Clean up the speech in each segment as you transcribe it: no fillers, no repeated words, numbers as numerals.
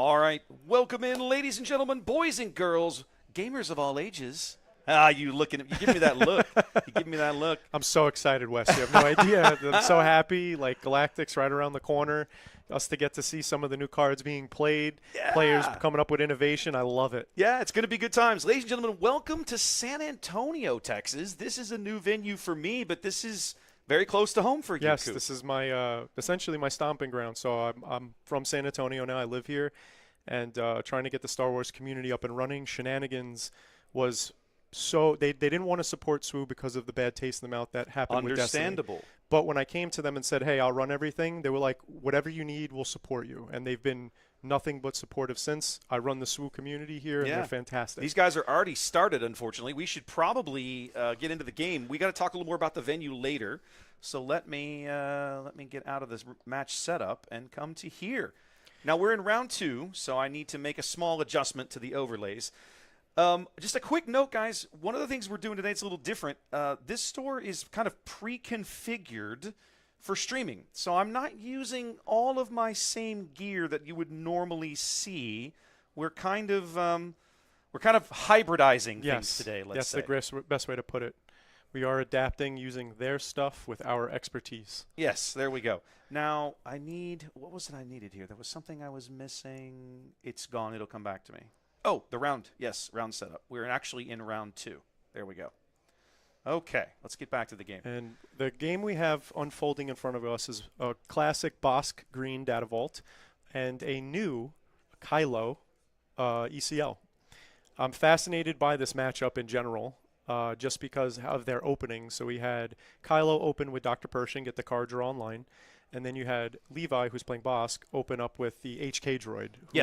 All right. Welcome in, ladies and gentlemen, boys and girls, gamers of all ages. Ah, you looking at you give me that look. You give me that look. I'm so excited, Wes. You have no idea. I'm so happy. Like Galactic's right around the corner. Us to get to see some of the new cards being played. Yeah. Players coming up with innovation. I love it. Yeah, it's going to be good times. Ladies and gentlemen, welcome to San Antonio, Texas. This is a new venue for me, but this is very close to home for you. Yes, this is my essentially my stomping ground. So I'm from San Antonio now. I live here, and trying to get the Star Wars community up and running. Shenanigans was so they didn't want to support SWU because of the bad taste in the mouth that happened with Destiny. Understandable. But when I came to them and said, hey, I'll run everything, they were like, whatever you need, we'll support you. And they've been nothing but supportive since. I run the SWU community here, and they're fantastic. These guys are already started, unfortunately. We should probably get into the game. We got to talk a little more about the venue later. So let me get out of this match setup and come to here. Now, we're in round 2, so I need to make a small adjustment to the overlays. Just a quick note, guys. One of the things we're doing today is a little different. This store is kind of pre-configured for streaming. So I'm not using all of my same gear that you would normally see. We're kind of hybridizing things today, let's say. That's the best way to put it. We are adapting using their stuff with our expertise. Yes, there we go. Now, what was it I needed here? There was something I was missing. It's gone. It'll come back to me. Oh, the round. Yes, round setup. We're actually in round 2. There we go. Okay, let's get back to the game. And the game we have unfolding in front of us is a classic Bossk green data vault and a new Kylo ECL. I'm fascinated by this matchup in general, just because of their opening. So we had Kylo open with Dr. Pershing, get the card draw online, and then you had Levi, who's playing Bossk, open up with the HK droid, who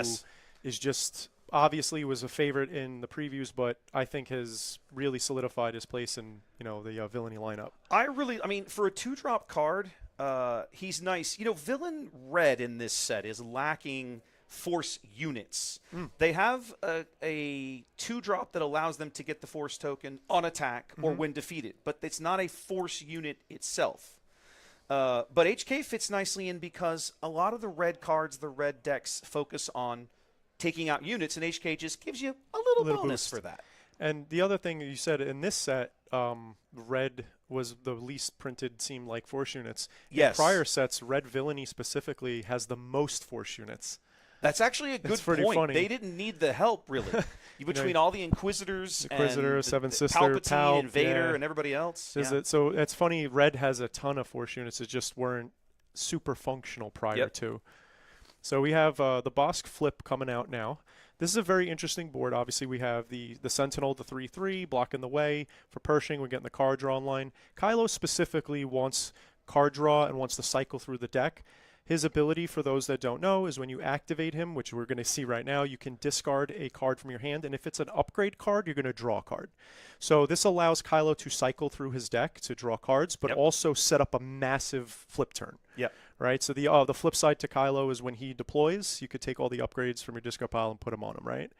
is just obviously was a favorite in the previews, but I think has really solidified his place in the villainy lineup. I mean, for a 2-drop card, he's nice. Villain red in this set is lacking force units. They have a 2-drop that allows them to get the force token on attack or when defeated, but it's not a force unit itself. But HK fits nicely in because a lot of the red cards, the red decks, focus on taking out units, and HK just gives you a little bonus boost for that. And the other thing you said, in this set, red was the least printed, seemed like, force units. Yes. In prior sets, red villainy specifically has the most force units. That's actually a good point. Funny. They didn't need the help, really. Between all the Inquisitors Inquisitor, and Seven Sister, Palpatine and Vader and everybody else. So it's funny, red has a ton of force units that just weren't super functional prior to. So we have the Bossk flip coming out now. This is a very interesting board. Obviously, we have the Sentinel, the 3/3, blocking the way. For Pershing, we're getting the card draw online. Kylo specifically wants card draw and wants to cycle through the deck. His ability, for those that don't know, is when you activate him, which we're going to see right now, you can discard a card from your hand, and if it's an upgrade card, you're going to draw a card. So this allows Kylo to cycle through his deck to draw cards, but also set up a massive flip turn. Right? So the flip side to Kylo is when he deploys, you could take all the upgrades from your discard pile and put them on him, right?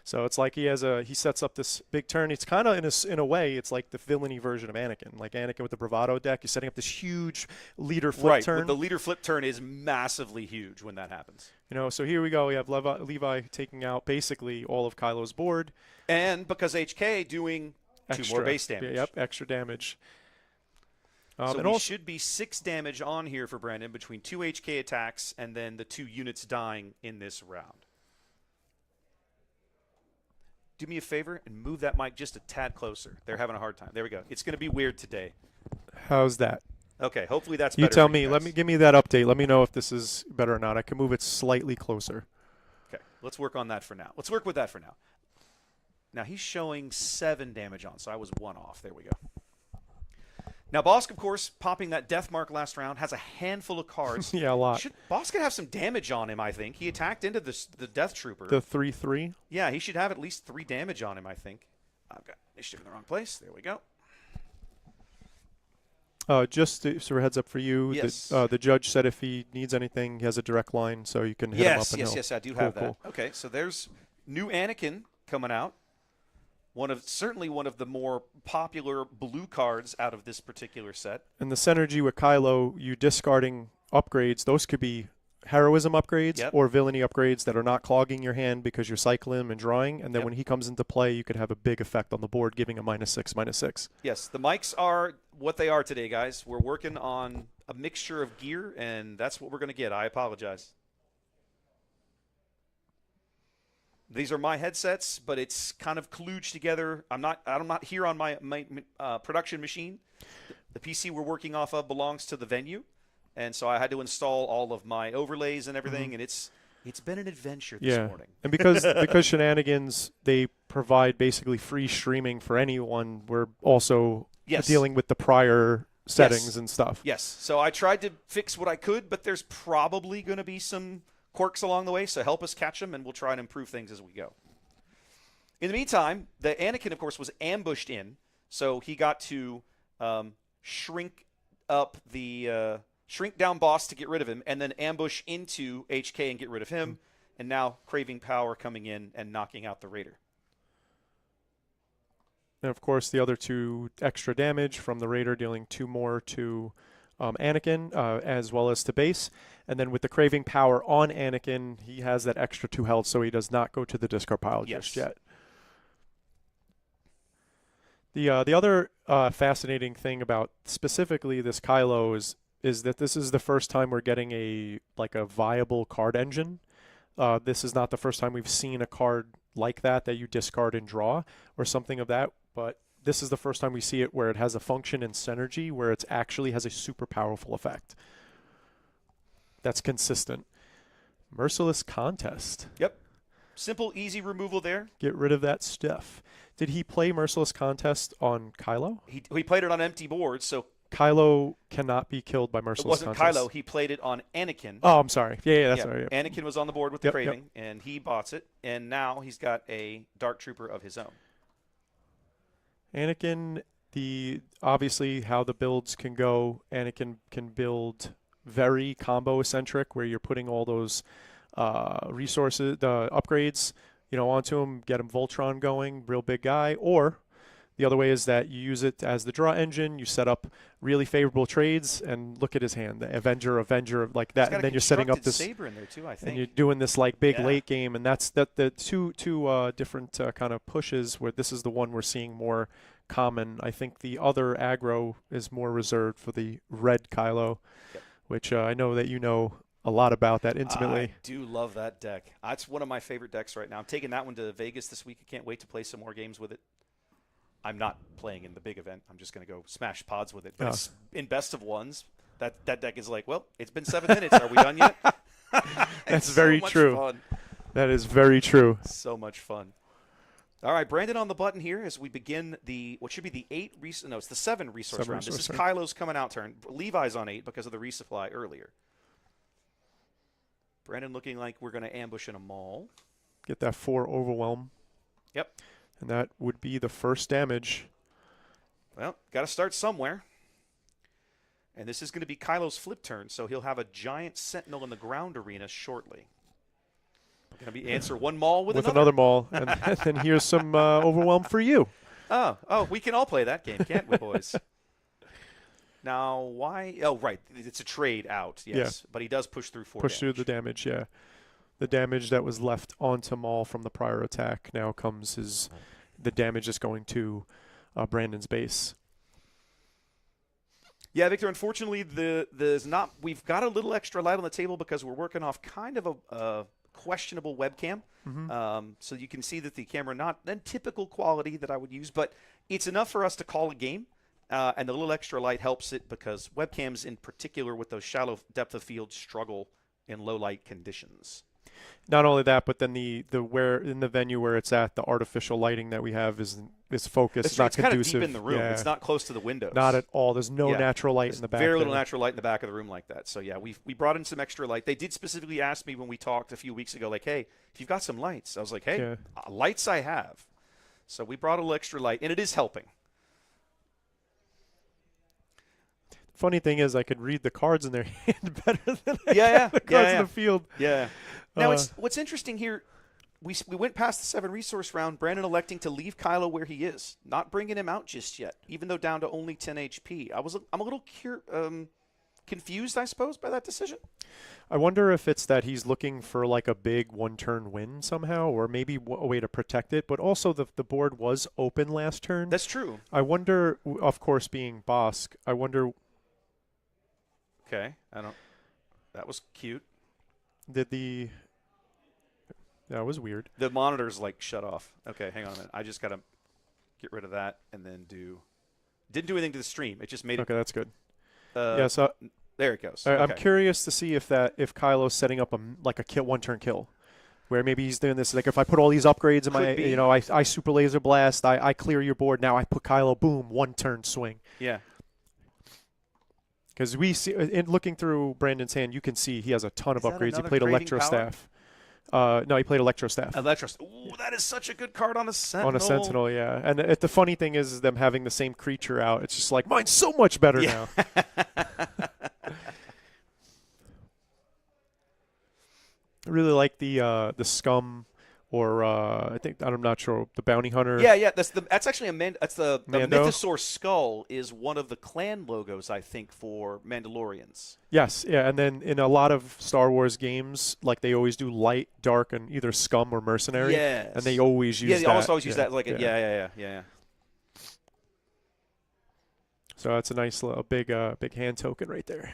So it's like he sets up this big turn. It's kind of, in a way, it's like the villainy version of Anakin. Like Anakin with the Bravado deck, you're setting up this huge leader flip turn. The leader flip turn is massively huge when that happens. So here we go. We have Levi taking out basically all of Kylo's board. And because HK doing extra, 2 more base damage. Yep, extra damage. So we should be 6 damage on here for Brandon between 2 HK attacks and then the 2 units dying in this round. Do me a favor and move that mic just a tad closer. They're having a hard time. There we go. It's going to be weird today. How's that? Okay, hopefully that's better. You tell me. Give me that update. Let me know if this is better or not. I can move it slightly closer. Okay, let's work on that for now. Let's work with that for now. Now he's showing 7 damage on, so I was 1 off. There we go. Now, Bossk, of course, popping that death mark last round, has a handful of cards. A lot. Bossk could have some damage on him, I think. He attacked into the Death Trooper. The 3/3? Yeah, he should have at least 3 damage on him, I think. I've got initiative in the wrong place. There we go. Just so a heads up for you, the judge said if he needs anything, he has a direct line, so you can hit him up. Yes, I do have that. Cool. Okay, so there's new Anakin coming out. Certainly one of the more popular blue cards out of this particular set. And the synergy with Kylo, you discarding upgrades, those could be heroism upgrades Yep. or villainy upgrades that are not clogging your hand because you're cycling and drawing, and then Yep. when he comes into play, you could have a big effect on the board, giving a -6/-6. Yes, the mics are what they are today, guys. We're working on a mixture of gear, and that's what we're going to get. I apologize. These are my headsets, but it's kind of kludged together. I'm not here on my production machine. The PC we're working off of belongs to the venue, and so I had to install all of my overlays and everything, and it's been an adventure this morning. And because Shenanigans, they provide basically free streaming for anyone, we're also dealing with the prior settings and stuff. Yes. So I tried to fix what I could, but there's probably going to be some quirks along the way, so help us catch them, and we'll try and improve things as we go. In the meantime, the Anakin, of course, was ambushed in, so he got to shrink down Bossk to get rid of him, and then ambush into HK and get rid of him, and now craving power coming in and knocking out the Raider. And of course, the other 2 extra damage from the Raider, dealing 2 more to Anakin, as well as to base. And then with the craving power on Anakin, he has that extra 2 health, so he does not go to the discard pile just yet. The other fascinating thing about specifically this Kylo is that this is the first time we're getting a viable card engine. This is not the first time we've seen a card like that you discard and draw or something of that, but this is the first time we see it where it has a function and synergy where it actually has a super powerful effect. That's consistent. Merciless Contest. Yep. Simple, easy removal there. Get rid of that stuff. Did he play Merciless Contest on Kylo? He played it on empty boards, so Kylo cannot be killed by Merciless Contest. It Contest. wasn't Kylo. He played it on Anakin. Oh, I'm sorry. Yeah, that's right. Yeah. Anakin was on the board with the craving, and he bots it, and now he's got a Dark Trooper of his own. Anakin, obviously how the builds can go, Anakin can build very combo-eccentric where you're putting all those resources, the upgrades, onto him, get him Voltron going, real big guy, or the other way is that you use it as the draw engine, you set up really favorable trades, and look at his hand, the Avenger, like that, and then you're setting up this saber in there too, I think. And you're doing this big late game, and that's the two different kind of pushes where this is the one we're seeing more common. I think the other aggro is more reserved for the red Kylo, which I know that you know a lot about that intimately. I do love that deck. That's one of my favorite decks right now. I'm taking that one to Vegas this week. I can't wait to play some more games with it. I'm not playing in the big event. I'm just going to go smash pods with it. But it's in best of ones, that deck is like, well, it's been 7 minutes. Are we done yet? That's very true. Fun. That is very true. So much fun. All right, Brandon on the button here as we begin what should be the 7 resource round. This is Kylo's coming out turn. Levi's on 8 because of the resupply earlier. Brandon looking like we're going to ambush in a Maul. Get that 4 overwhelm. Yep. And that would be the first damage. Well, got to start somewhere. And this is going to be Kylo's flip turn, so he'll have a giant sentinel in the ground arena shortly. Going to be answer one Maul with another Maul. And then here's some overwhelm for you. Oh, we can all play that game, can't we, boys? Now, why? Oh, right. It's a trade out, yes. Yeah. But he does push through 4 Push through the damage, yeah. The damage that was left onto Maul from the prior attack now comes as the damage is going to Brandon's base. Yeah, Victor, unfortunately, we've got a little extra light on the table because we're working off kind of a questionable webcam. Mm-hmm. So you can see that the camera, not in typical quality that I would use, but it's enough for us to call a game. And the little extra light helps it because webcams in particular with those shallow depth of field struggle in low light conditions. Not only that, but then the where in the venue where it's at, the artificial lighting that we have is focused. It's not conducive. Kind of deep in the room. Yeah. It's not close to the windows. Not at all. There's no natural light in the back. Very little natural light in the back of the room like that. So yeah, we brought in some extra light. They did specifically ask me when we talked a few weeks ago, like, hey, if you've got some lights. I was like, hey, lights I have. So we brought a little extra light, and it is helping. Funny thing is, I could read the cards in their hand better than the cards in the field. Yeah. Now, what's interesting here, we went past the 7 resource round, Brandon electing to leave Kylo where he is, not bringing him out just yet, even though down to only 10 HP. I'm a little confused, I suppose, by that decision. I wonder if it's that he's looking for like a big one-turn win somehow, or maybe a way to protect it. But also the board was open last turn. That's true. I wonder, of course, being Bossk, I wonder. Okay, that was cute. That was weird. The monitor's like shut off. Okay, hang on a minute. I just gotta get rid of that and then didn't do anything to the stream. It just made it. Okay, that's good. Yeah, so there it goes. I'm Okay. curious to see if Kylo's setting up a one-turn kill, where maybe he's doing this like if I put all these upgrades in Could be. I super laser blast, I clear your board. Now I put Kylo, boom, one-turn swing. Yeah. Because we see in looking through Brandon's hand, you can see he has a ton of Is that upgrades. He another played grading Electro power? Staff. No, he played Electro Staff. Ooh, that is such a good card on a Sentinel. On a Sentinel, yeah. And the funny thing is them having the same creature out. It's just like, mine's so much better now. I really like the Scum, or I'm not sure, the Bounty Hunter. Yeah. That's actually the Mando? Mythosaur skull is one of the clan logos, I think, for Mandalorians. Yes, yeah. And then in a lot of Star Wars games, like they always do light, dark, and either Scum or Mercenary. Yes. And they always use that. Yeah, they always use that. Like yeah. So that's a nice little big hand token right there.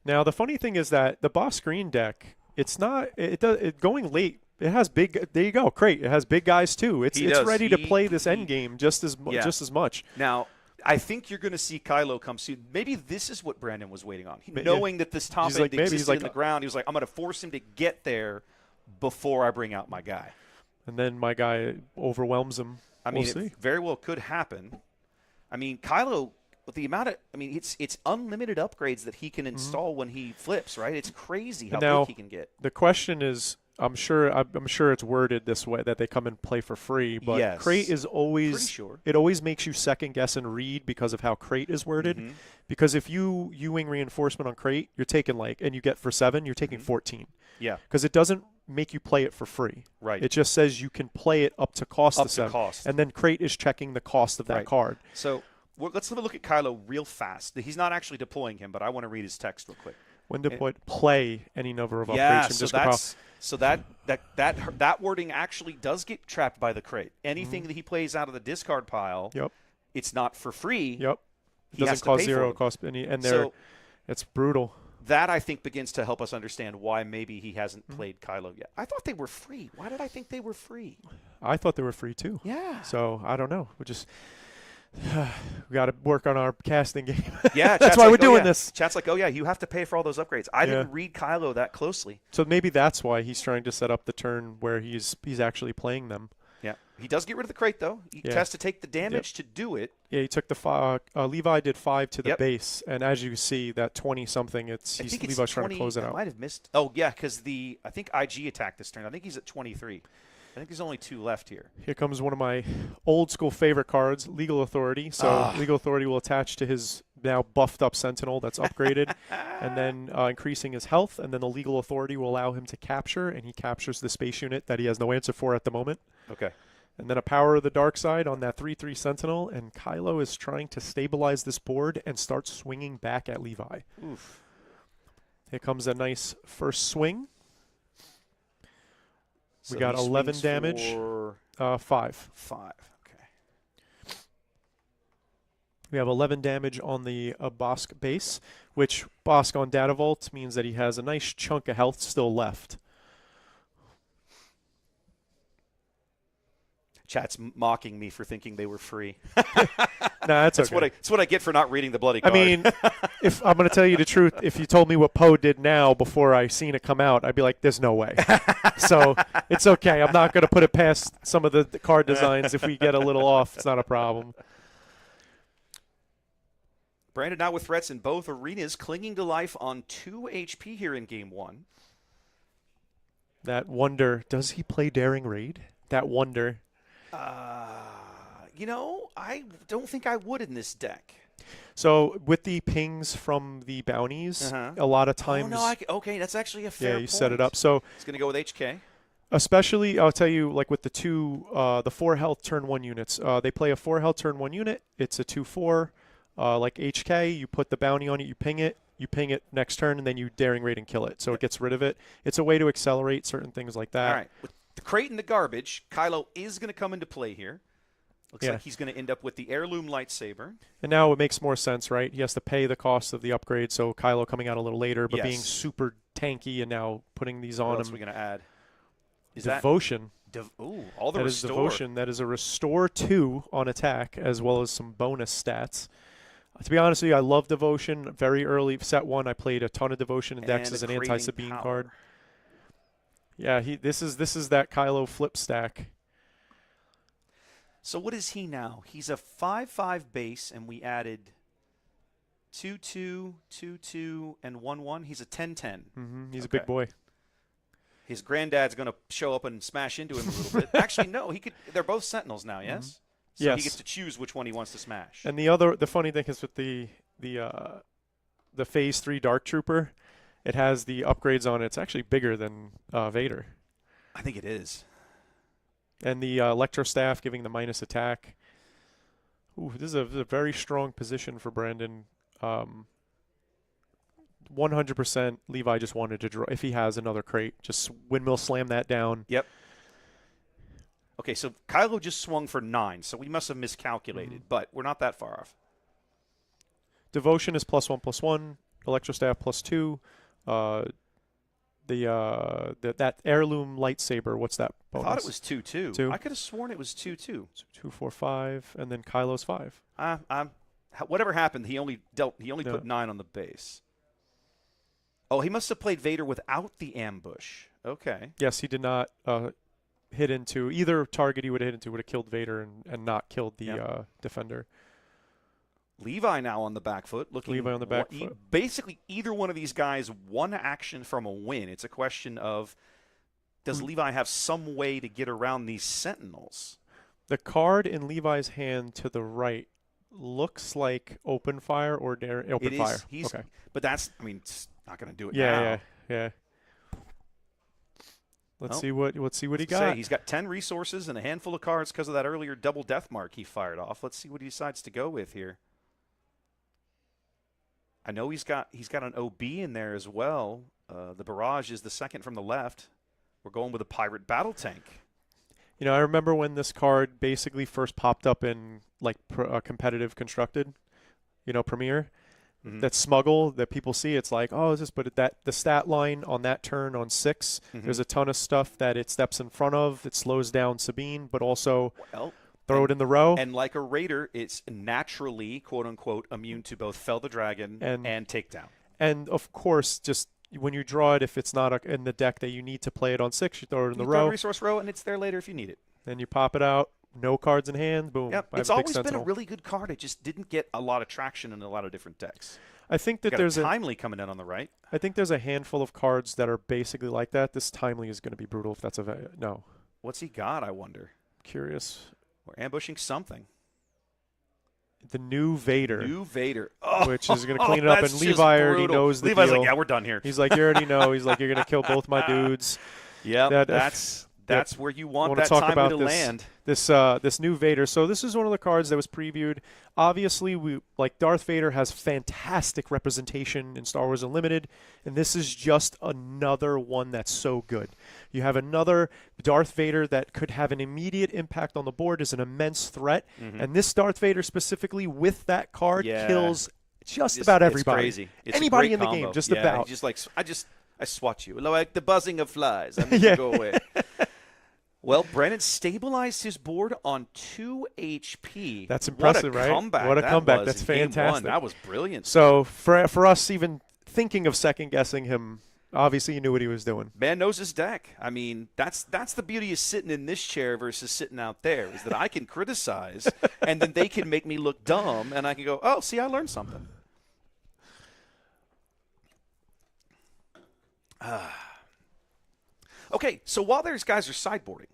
Now the funny thing is that the Boss Green deck, going late. It has big. There you go, Crate. It has big guys too. It's ready to play this end game just as much. Now I think you're going to see Kylo come soon. Maybe this is what Brandon was waiting on. Knowing that this top end existed in the ground, he was like, I'm going to force him to get there before I bring out my guy. And then my guy overwhelms him. I mean, we'll see. It very well could happen. I mean, Kylo, with the amount of, it's unlimited upgrades that he can install when he flips, right? It's crazy how big he can get. The question is, I'm sure it's worded this way that they come and play for free, but yes. Crate is always, pretty sure. It always makes you second guess and read because of how Crate is worded. Mm-hmm. Because if you wing reinforcement on Crate, you're taking and you get for 7, you're taking 14. Yeah. Because it doesn't make you play it for free. Right. It just says you can play it up to cost of 7. Cost. And then Crate is checking the cost of that card. So let's have a look at Kylo real fast. He's not actually deploying him, but I want to read his text real quick. When deployed, play any number of upgrades from disc so that wording actually does get trapped by the Crate. Anything that he plays out of the discard pile, it's not for free. Yep. It doesn't cost 0, cost any, and it's brutal. That, I think, begins to help us understand why maybe he hasn't played Kylo yet. I thought they were free. Why did I think they were free? I thought they were free too. Yeah. So I don't know. We got to work on our casting game. Yeah, that's why we're doing this. Chat's like, oh yeah, you have to pay for all those upgrades. I didn't read Kylo that closely. So maybe that's why he's trying to set up the turn where he's actually playing them. Yeah, he does get rid of the Crate though. He has to take the damage to do it. Yeah, he took the Levi did 5 to the base, and as you see that 20 something, Levi's trying to close it out. I might have missed. Oh yeah, because I think IG attacked this turn. I think he's at 23. I think there's only 2 left here. Here comes one of my old school favorite cards, Legal Authority. So Legal Authority will attach to his now buffed up Sentinel that's upgraded, and then increasing his health, and then the Legal Authority will allow him to capture, and he captures the space unit that he has no answer for at the moment. Okay. And then a Power of the Dark Side on that 3/3 Sentinel, and Kylo is trying to stabilize this board and start swinging back at Levi. Oof. Here comes a nice first swing. So we got 11 damage. 5. 5. Okay. We have 11 damage on the Bossk base, which Bossk on Data Vault means that he has a nice chunk of health still left. Chat's mocking me for thinking they were free. That's okay. That's what I get for not reading the bloody card. I mean, if I'm going to tell you the truth, if you told me what Poe did now before I seen it come out, I'd be like, there's no way. So it's okay. I'm not going to put it past some of the card designs. If we get a little off, it's not a problem. Brandon now with threats in both arenas, clinging to life on 2 HP here in Game 1. That wonder, does he play Daring Raid? That wonder. I don't think I would in this deck. So with the pings from the bounties, a lot of times. Oh, no, okay, that's actually a fair point. Yeah, you set it up. So it's going to go with HK. Especially, I'll tell you, like with the 4 health turn 1 units. They play a 4 health turn 1 unit. It's a 2/4. like HK, you put the bounty on it, you ping it next turn, and then you daring raid and kill it. So it gets rid of it. It's a way to accelerate certain things like that. All right. With the crate and the garbage, Kylo is going to come into play here. Looks Yeah. like he's going to end up with the heirloom lightsaber. And now it makes more sense, right? He has to pay the cost of the upgrade, so Kylo coming out a little later, but Yes. being super tanky and now putting these What on else him. are we going to add? Is Devotion. Ooh, all the That is restore. Devotion. That is a restore 2 on attack, as well as some bonus stats. To be honest with you, I love Devotion. Very early, set 1, I played a ton of Devotion and Dex as an creating anti-Sabine power. card. Yeah, this is that Kylo flip stack. So what is he now? He's a 5/5 base, and we added 2/2, 2/2, and 1/1. He's a 10/10. He's a Okay. big boy. His granddad's going to show up and smash into him a little bit. Actually, no, he could. They're both Sentinels now, yes. So Yes. he gets to choose which one he wants to smash. And the funny thing is with the Phase 3 Dark Trooper, it has the upgrades on it. It's actually bigger than Vader. I think it is. And the Electro Staff giving the minus attack. Ooh, this is a very strong position for Brandon. 100% Levi just wanted to draw. If he has another crate, just windmill slam that down. Yep. Okay, so Kylo just swung for 9, so we must have miscalculated, but we're not that far off. Devotion is +1/+1. Electro Staff +2. That heirloom lightsaber. What's that bonus? I thought it was 2/2. 2. I could have sworn it was 2/2. 2, 4, 5, and then Kylo's 5. Whatever happened, he only put 9 on the base. Oh, he must have played Vader without the ambush. Okay. Yes, he did not hit into either target he would have hit into would have killed Vader and not killed the defender. Levi now on the back foot. Levi on the back foot. Basically, either one of these guys, one action from a win. It's a question of, does Levi have some way to get around these Sentinels? The card in Levi's hand to the right looks like open fire or open fire. Okay. But that's, it's not going to do it now. Yeah. Let's see what he got. He's got 10 resources and a handful of cards because of that earlier double death mark he fired off. Let's see what he decides to go with here. I know he's got an OB in there as well. The barrage is the second from the left. We're going with a pirate battle tank. I remember when this card basically first popped up in competitive constructed, Premier. Mm-hmm. That smuggle that people see, it's like, oh, is this? But the stat line on that turn on 6, there's a ton of stuff that it steps in front of. It slows down Sabine, but also throw it in the row. And like a Raider, it's naturally, quote unquote, immune to both Fell the Dragon and Takedown. And of course, just when you draw it, if it's not in the deck that you need to play it on 6, you throw it in the Throw row. a resource row, and it's there later if you need it. Then you pop it out. No cards in hand. Boom. Yep. It's always been a really good card. It just didn't get a lot of traction in a lot of different decks. I think that there's a Timely coming in on the right. I think there's a handful of cards that are basically like that. This Timely is going to be brutal if that's no. What's he got, I wonder? Curious. We're ambushing something. The new Vader. Which is going to clean it up, and Levi already knows the Levi's deal. like, yeah, we're done here. He's like, you already know. He's like, you're going to kill both my dudes. Yeah, that's where you want that time to land. This new Vader. So this is one of the cards that was previewed. Obviously, Darth Vader has fantastic representation in Star Wars Unlimited, and this is just another one that's so good. You have another Darth Vader that could have an immediate impact on the board, is an immense threat, and this Darth Vader specifically with that card kills just about everybody. It's crazy. It's anybody in the combo. game, just about. Just like I swat you like the buzzing of flies. I need to go away. Well, Brandon stabilized his board on 2 HP. That's impressive, right? What a comeback. That's fantastic. That was brilliant. So for us even thinking of second-guessing him, obviously he knew what he was doing. Man knows his deck. That's the beauty of sitting in this chair versus sitting out there, is that I can criticize, and then they can make me look dumb, and I can go, oh, see, I learned something. Okay, so while these guys are sideboarding,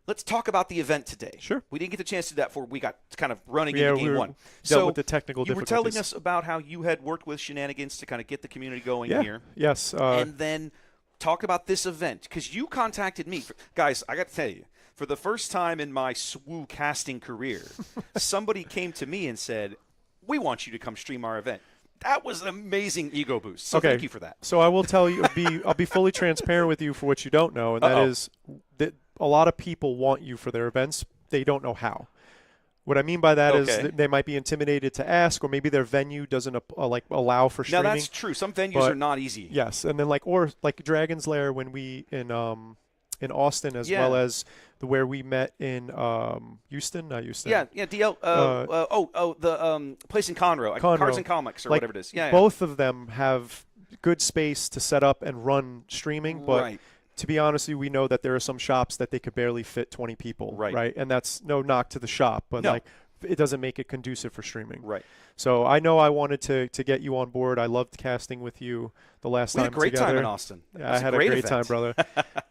let's talk about the event today. Sure. We didn't get the chance to do that before we got kind of running into game one. So with the technical you were difficulties. telling us about how you had worked with Shenanigans to kind of get the community going here. Yes. And then talk about this event, because you contacted me. Guys, I got to tell you, for the first time in my SWU casting career, somebody came to me and said, we want you to come stream our event. That was an amazing ego boost. So Okay. thank you for that. So I will tell you, I'll be fully transparent with you for what you don't know, and that is that a lot of people want you for their events. They don't know how. What I mean by that is that they might be intimidated to ask, or maybe their venue doesn't like allow for streaming. Now that's true. Some venues are not easy. Yes, and then like Dragon's Lair when we in Austin, as well as where we met in Houston, not Houston. Yeah, DL. The place in Conroe, Cards and Comics or whatever it is. Yeah, both of them have good space to set up and run streaming, but to be honest with you, we know that there are some shops that they could barely fit 20 people, right? And that's no knock to the shop, but like it doesn't make it conducive for streaming. Right. So I know I wanted to get you on board. I loved casting with you the last time We had a great together. time in Austin. I had a great time, brother.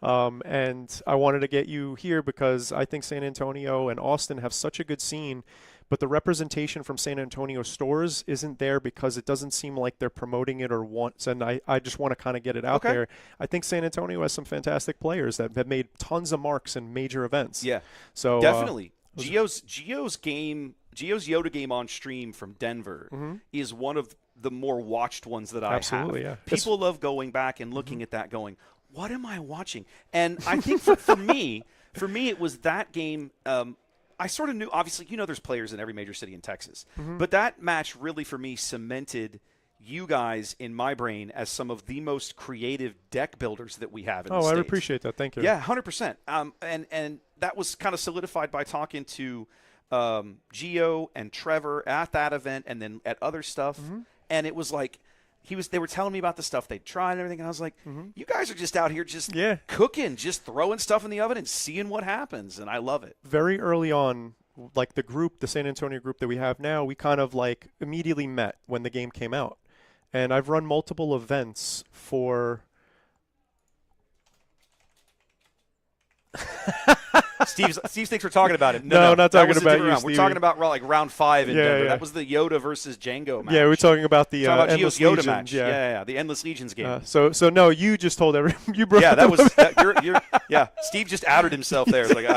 And I wanted to get you here because I think San Antonio and Austin have such a good scene, but the representation from San Antonio stores isn't there because it doesn't seem like they're promoting it or wants, and I just want to kind of get it out there. I think San Antonio has some fantastic players that have made tons of marks in major events. Yeah. So definitely. Gio's Yoda game on stream from Denver is one of the more watched ones that I have. Yeah. People love going back and looking at that going, what am I watching? And I think for me, it was that game. I sort of knew, obviously, there's players in every major city in Texas. But that match really, for me, cemented you guys in my brain as some of the most creative deck builders that we have in the States. I appreciate that. Thank you. Yeah, 100%. And that was kind of solidified by talking to Gio and Trevor at that event and then at other stuff. And it was like they were telling me about the stuff they'd tried and everything, and I was like, you guys are just out here just cooking, just throwing stuff in the oven and seeing what happens, and I love it. Very early on, like the San Antonio group that we have now, we kind of like immediately met when the game came out. And I've run multiple events for Steve thinks we're talking about it. No, not talking about you, We're talking about like round 5 in Denver. That was the Yoda versus Django match. Yeah, we're talking about the Endless Yoda Legion match. Yeah, the Endless Legions game. So no, you just told you brought. Yeah, that was Steve just outed himself there. It's like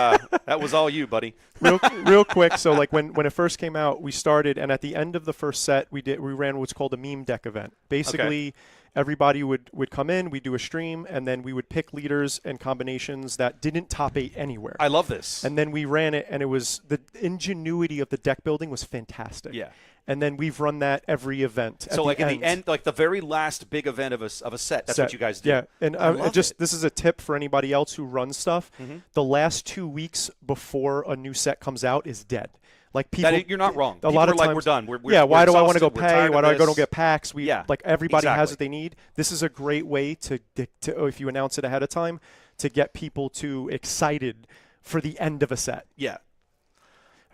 that was all you, buddy. Real quick. So like when it first came out, we started, and at the end of the first set, we ran what's called a meme deck event. Basically. Everybody would come in, we'd do a stream, and then we would pick leaders and combinations that didn't top 8 anywhere. I love this. And then we ran it, and it was the ingenuity of the deck building was fantastic. Yeah. And then we've run that every event. So like at the end, like the very last big event of a set, that's what you guys do. Yeah, and this is a tip for anybody else who runs stuff. The last 2 weeks before a new set comes out is dead. Like people, you're not wrong. A lot of times, like, we're done. Why do I want to go pay? Why do I go get packs? Like everybody has what they need. This is a great way to if you announce it ahead of time, to get people excited for the end of a set. Yeah.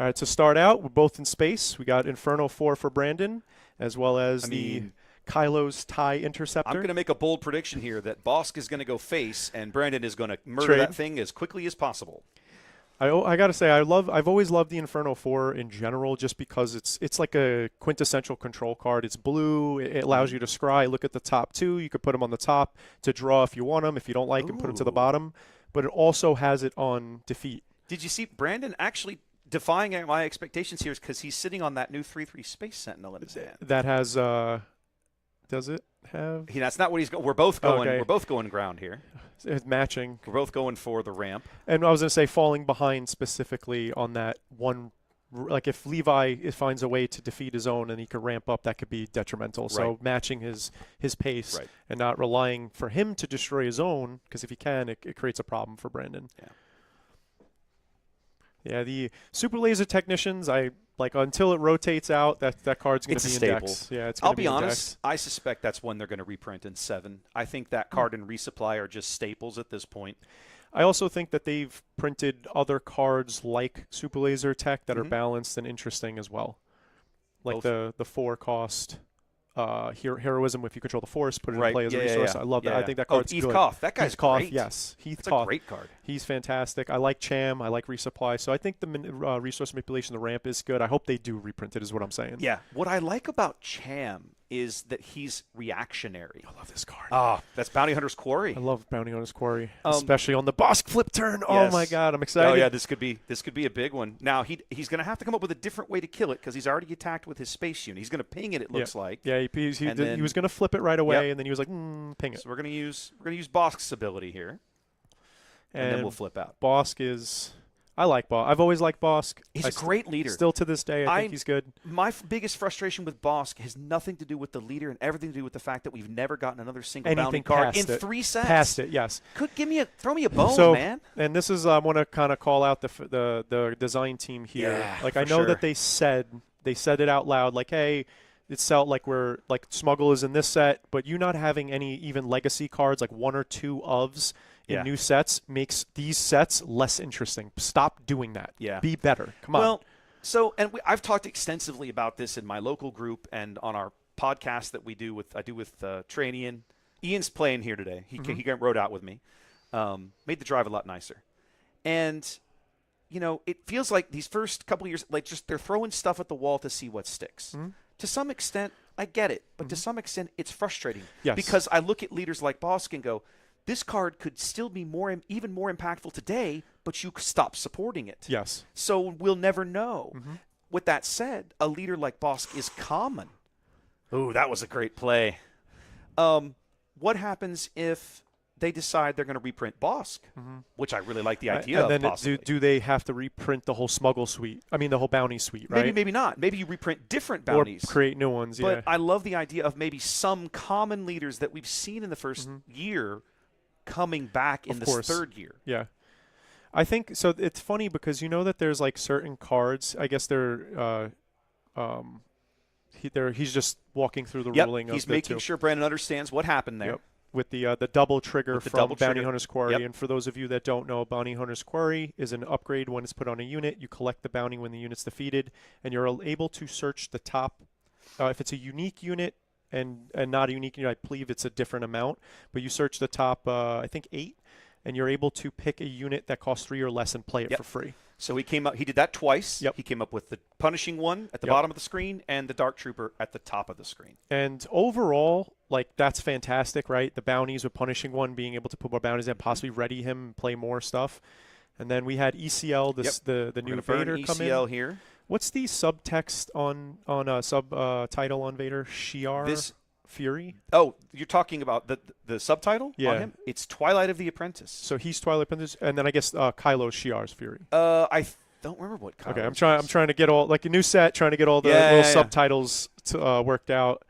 All right, to start out, we're both in space. We got Inferno 4 for Brandon, as well as the Kylo's TIE Interceptor. I'm going to make a bold prediction here that Bossk is going to go face, and Brandon is going to murder that thing as quickly as possible. I got to say, I've always loved the Inferno 4 in general, just because it's like a quintessential control card. It's blue. It allows you to scry. Look at the top 2. You could put them on the top to draw if you want them. If you don't like them, put them to the bottom. But it also has it on defeat. Did you see Brandon actually defying my expectations here? Because he's sitting on that new 3/3 Space Sentinel in his hand. That has does it have? That's not what he's going. We're both going. We're both going ground here. It's matching. We're both going for the ramp. And I was going to say falling behind specifically on that one. Like if Levi finds a way to defeat his own and he could ramp up, that could be detrimental. So matching his pace and not relying for him to destroy his own, because if he can, it creates a problem for Brandon. Yeah, the Super Laser Technicians, until it rotates out, that card's going to be in decks. Yeah, it's going to be in decks. I'll be honest, I suspect that's when they're going to reprint in 7. I think that card and resupply are just staples at this point. I also think that they've printed other cards like Super Laser Tech that are balanced and interesting as well. Like the 4-cost Heroism, if you control the Force, put it in play as a resource. I love that. I think that card's good. Koth. That guy's great. Yes. That's a great card. He's fantastic. I like Cham. I like Resupply. So I think the resource manipulation, the ramp is good. I hope they do reprint it, is what I'm saying. Yeah. What I like about Cham is that he's reactionary. I love this card. That's Bounty Hunter's Quarry. I love Bounty Hunter's Quarry, especially on the Bossk flip turn. Oh Yes. my God, I'm excited. Oh yeah, this could be a big one. Now he's going to have to come up with a different way to kill it because he's already attacked with his space unit. He's going to ping it. It looks like. Yeah, he was going to flip it right away, and then he was like, ping it. So we're going to use Bossk's ability here, and then we'll flip out. Bossk is. I like Bossk. I've always liked Bossk. He's a great leader. Still to this day, I think he's good. My biggest frustration with Bossk has nothing to do with the leader and everything to do with the fact that we've never gotten another single bounty card in 3 sets. Past it, yes. Throw me a bone, man. And this is I want to kind of call out the design team here. Yeah, I know that they said it out loud, like, hey, it's felt like we're like Smuggle is in this set, but you not having any even legacy cards, like 1 or 2 ofs. In new sets makes these sets less interesting. Stop doing that. Yeah. Be better. Come on. Well, I've talked extensively about this in my local group and on our podcast that I do with Trey and Ian. Ian's playing here today. He rode out with me. Made the drive a lot nicer. And, it feels like these first couple of years, like just they're throwing stuff at the wall to see what sticks. To some extent, I get it. But to some extent, it's frustrating. Yes. Because I look at leaders like Bossk and go, this card could still be even more impactful today, but you stop supporting it. Yes. So we'll never know. With that said, a leader like Bossk is common. Ooh, that was a great play. What happens if they decide they're going to reprint Bossk, which I really like the idea and of. then do they have to reprint the whole Smuggle suite? I mean, the whole bounty suite, right? Maybe not. Maybe you reprint different bounties. Or create new ones, But I love the idea of maybe some common leaders that we've seen in the first year coming back in this third year. Yeah. I think so. It's funny because that there's like certain cards. I guess he's just walking through the ruling. He's making sure Brandon understands what happened there. Yep. With the double trigger from Bounty Hunter's Quarry. Yep. And for those of you that don't know, Bounty Hunter's Quarry is an upgrade when it's put on a unit. You collect the bounty when the unit's defeated, and you're able to search the top. If it's a unique unit and not a unique unit, I believe it's a different amount. But you search the top, I think 8, and you're able to pick a unit that costs 3 or less and play it for free. So he did that twice. Yep. He came up with the punishing one at the bottom of the screen and the Dark Trooper at the top of the screen. And overall, that's fantastic, right? The bounties with punishing one, being able to put more bounties in, possibly ready him and play more stuff. And then we had ECL, the new Vader come in. ECL here. What's the subtext on subtitle on Vader? Shi'ar Fury? Oh, you're talking about the subtitle on him? It's Twilight of the Apprentice. So he's Twilight Apprentice, and then I guess Kylo Shi'ar's Fury. I don't remember what Kylo. Okay, I'm trying to get all a new set, trying to get all the little subtitles worked out.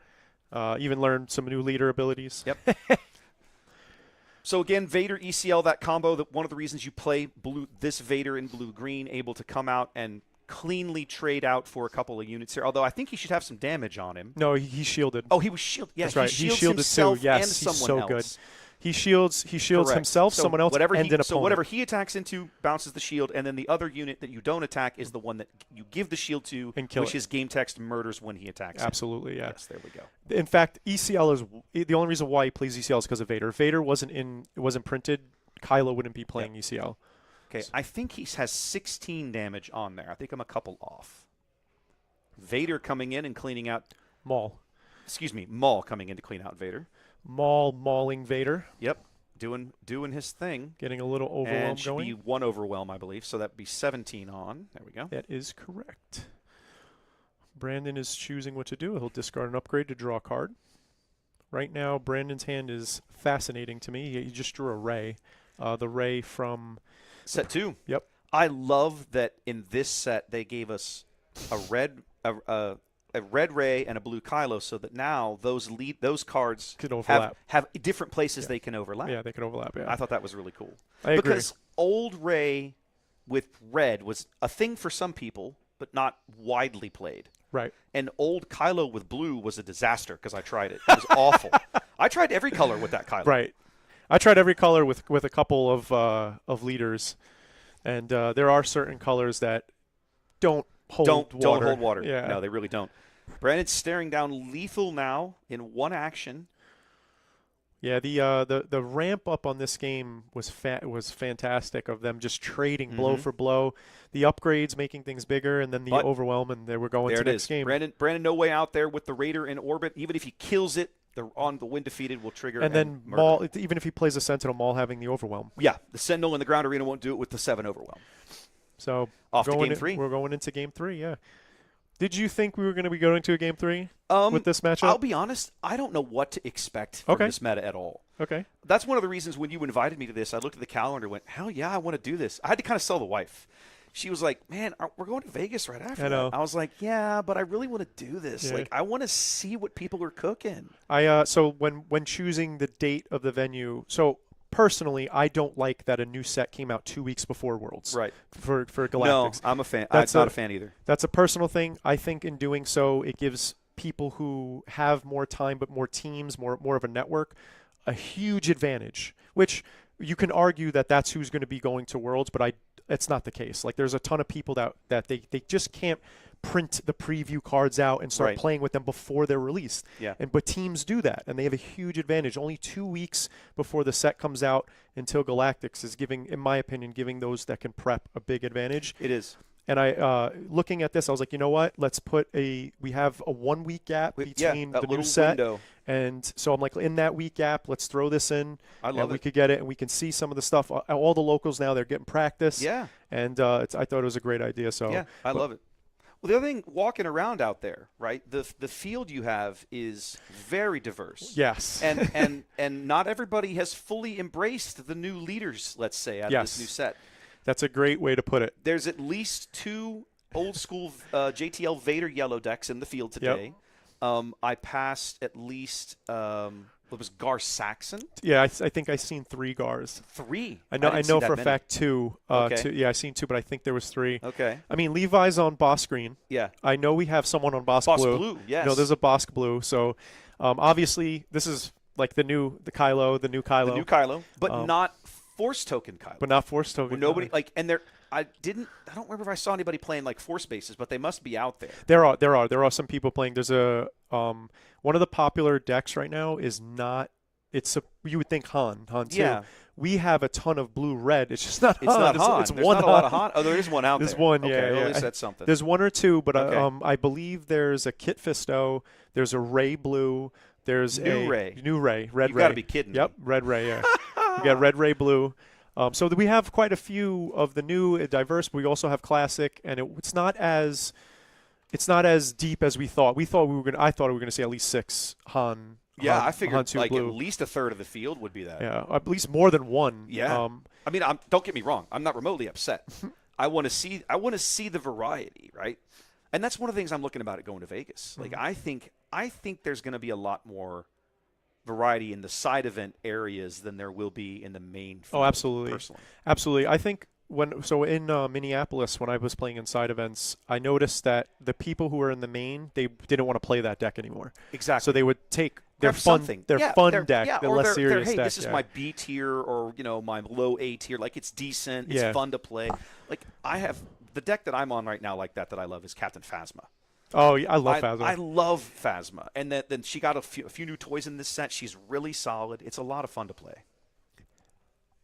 Even learn some new leader abilities. Yep. So again, Vader ECL, that combo. One of the reasons you play this Vader in blue-green, able to come out and cleanly trade out for a couple of units here. Although I think he should have some damage on him. No, he's shielded. Oh, he was shielded. Yeah, that's right. He shields shielded himself too. Yes, and he's someone so else. good. He shields himself, someone else, and an opponent. So whatever he attacks into bounces the shield, and then the other unit that you don't attack is the one that you give the shield to, which his game text murders when he attacks. Absolutely, yeah. Yes, there we go. In fact, ECL is the only reason why he plays ECL is because of Vader. If Vader wasn't printed, Kylo wouldn't be playing ECL. Okay, I think he has 16 damage on there. I think I'm a couple off. Vader coming in and cleaning out Maul. Excuse me, Maul coming in to clean out Vader. Maul mauling Vader. Yep, doing his thing. Getting a little overwhelm and should be 1 overwhelm, I believe. So that'd be 17 on. There we go. That is correct. Brandon is choosing what to do. He'll discard an upgrade to draw a card. Right now, Brandon's hand is fascinating to me. He just drew a Ray. The Ray from set 2. Yep. I love that in this set they gave us a red Ray and a blue Kylo, so that now those cards could overlap. Have different places they can overlap. Yeah, they could overlap. Yeah, I thought that was really cool. I agree. Because old Ray with red was a thing for some people, but not widely played. Right. And old Kylo with blue was a disaster because I tried it. It was awful. I tried every color with that Kylo. Right. I tried every color with a couple of leaders, and there are certain colors that don't hold water. Don't hold water. Yeah. No, they really don't. Brandon's staring down lethal now in one action. Yeah, the ramp up on this game was fantastic of them just trading blow for blow, the upgrades making things bigger, and then the overwhelm, and they were going to the next game. Brandon, no way out there with the Raider in orbit. Even if he kills it, the when defeated will trigger. And then murder. Maul, even if he plays a Sentinel, Maul having the overwhelm. Yeah, the Sentinel in the ground arena won't do it with the 7 overwhelm. So off to game 3. We're going into game 3. Yeah. Did you think we were going to be going to a game 3 with this matchup? I'll be honest, I don't know what to expect from this meta at all. Okay. That's one of the reasons when you invited me to this, I looked at the calendar and went, hell yeah, I want to do this. I had to kind of sell the wife. She was like, man, we're going to Vegas right after that. I was like, yeah, but I really want to do this. Yeah. Like, I want to see what people are cooking. So when choosing the date of the venue, so personally, I don't like that a new set came out 2 weeks before Worlds. Right. For Galactics. No, I'm a fan. I'm not a fan either. That's a personal thing. I think in doing so, it gives people who have more time but more teams, more of a network, a huge advantage, which you can argue that that's who's going to be going to Worlds, but it's not the case. Like, there's a ton of people that they just can't print the preview cards out and start playing with them before they're released. Yeah. But teams do that, and they have a huge advantage. Only 2 weeks before the set comes out until Galactics is giving, in my opinion, giving those that can prep a big advantage. It is. And looking at this, I was like, you know what? Let's we have a 1 week gap between the new set. Window. And so I'm like, in that week gap, let's throw this in. I love it. We could get it, and we can see some of the stuff. All the locals now, they're getting practice. Yeah. And I thought it was a great idea. So yeah, I love it. Well, the other thing, walking around out there, right? The field you have is very diverse. Yes. and not everybody has fully embraced the new leaders, let's say, out of this new set. That's a great way to put it. There's at least 2 old school JTL Vader yellow decks in the field today. Yep. I passed at least what was Gar Saxon? Yeah, I think I've seen 3 Gars. 3? I know for a fact 2. Okay. 2. Yeah, I've seen 2, but I think there was 3. Okay. I mean, Levi's on Bossk green. Yeah. I know we have someone on Bossk blue. Bossk blue, yes. No, there's a Bossk blue. So obviously this is like the new Kylo. The new Kylo, but not Force token Kylo. But not Force token. Nobody I don't remember if I saw anybody playing like Force bases, but they must be out there. There are some people playing. There's a one of the popular decks right now is not. You would think Han 2. Yeah. We have a ton of blue red. It's just not Han. It's not Han. It's There's one not a lot of Han. Oh, there is one out there. There's one, yeah. Okay, yeah. At least that's something. There's 1 or 2, but okay. I believe there's a Kit Fisto. There's a Ray blue. There's New Ray, red You've Ray. You've got to be kidding. Yep, me. red Ray. Yeah. We got red Ray blue. So we have quite a few of the new diverse. But we also have classic, and it's not as deep as we thought. I thought we were going to see at least 6 Han. Yeah, I figured like blue. At least a third of the field would be that. Yeah, at least more than 1. Yeah. I mean, don't get me wrong. I'm not remotely upset. I want to see the variety, right? And that's one of the things I'm looking about at going to Vegas. Like, I think there's going to be a lot more variety in the side event areas than there will be in the main field. Oh, absolutely. Personally. Absolutely. I think in Minneapolis, when I was playing in side events, I noticed that the people who were in the main, they didn't want to play that deck anymore. Exactly. So they would take their fun deck, the less serious hey, deck. This is my B tier or my low A tier. Like, it's decent. It's fun to play. Like, I have the deck that I'm on right now, like that I love is Captain Phasma. Oh, yeah, I love Phasma. I love Phasma, and then she got a few new toys in this set. She's really solid. It's a lot of fun to play.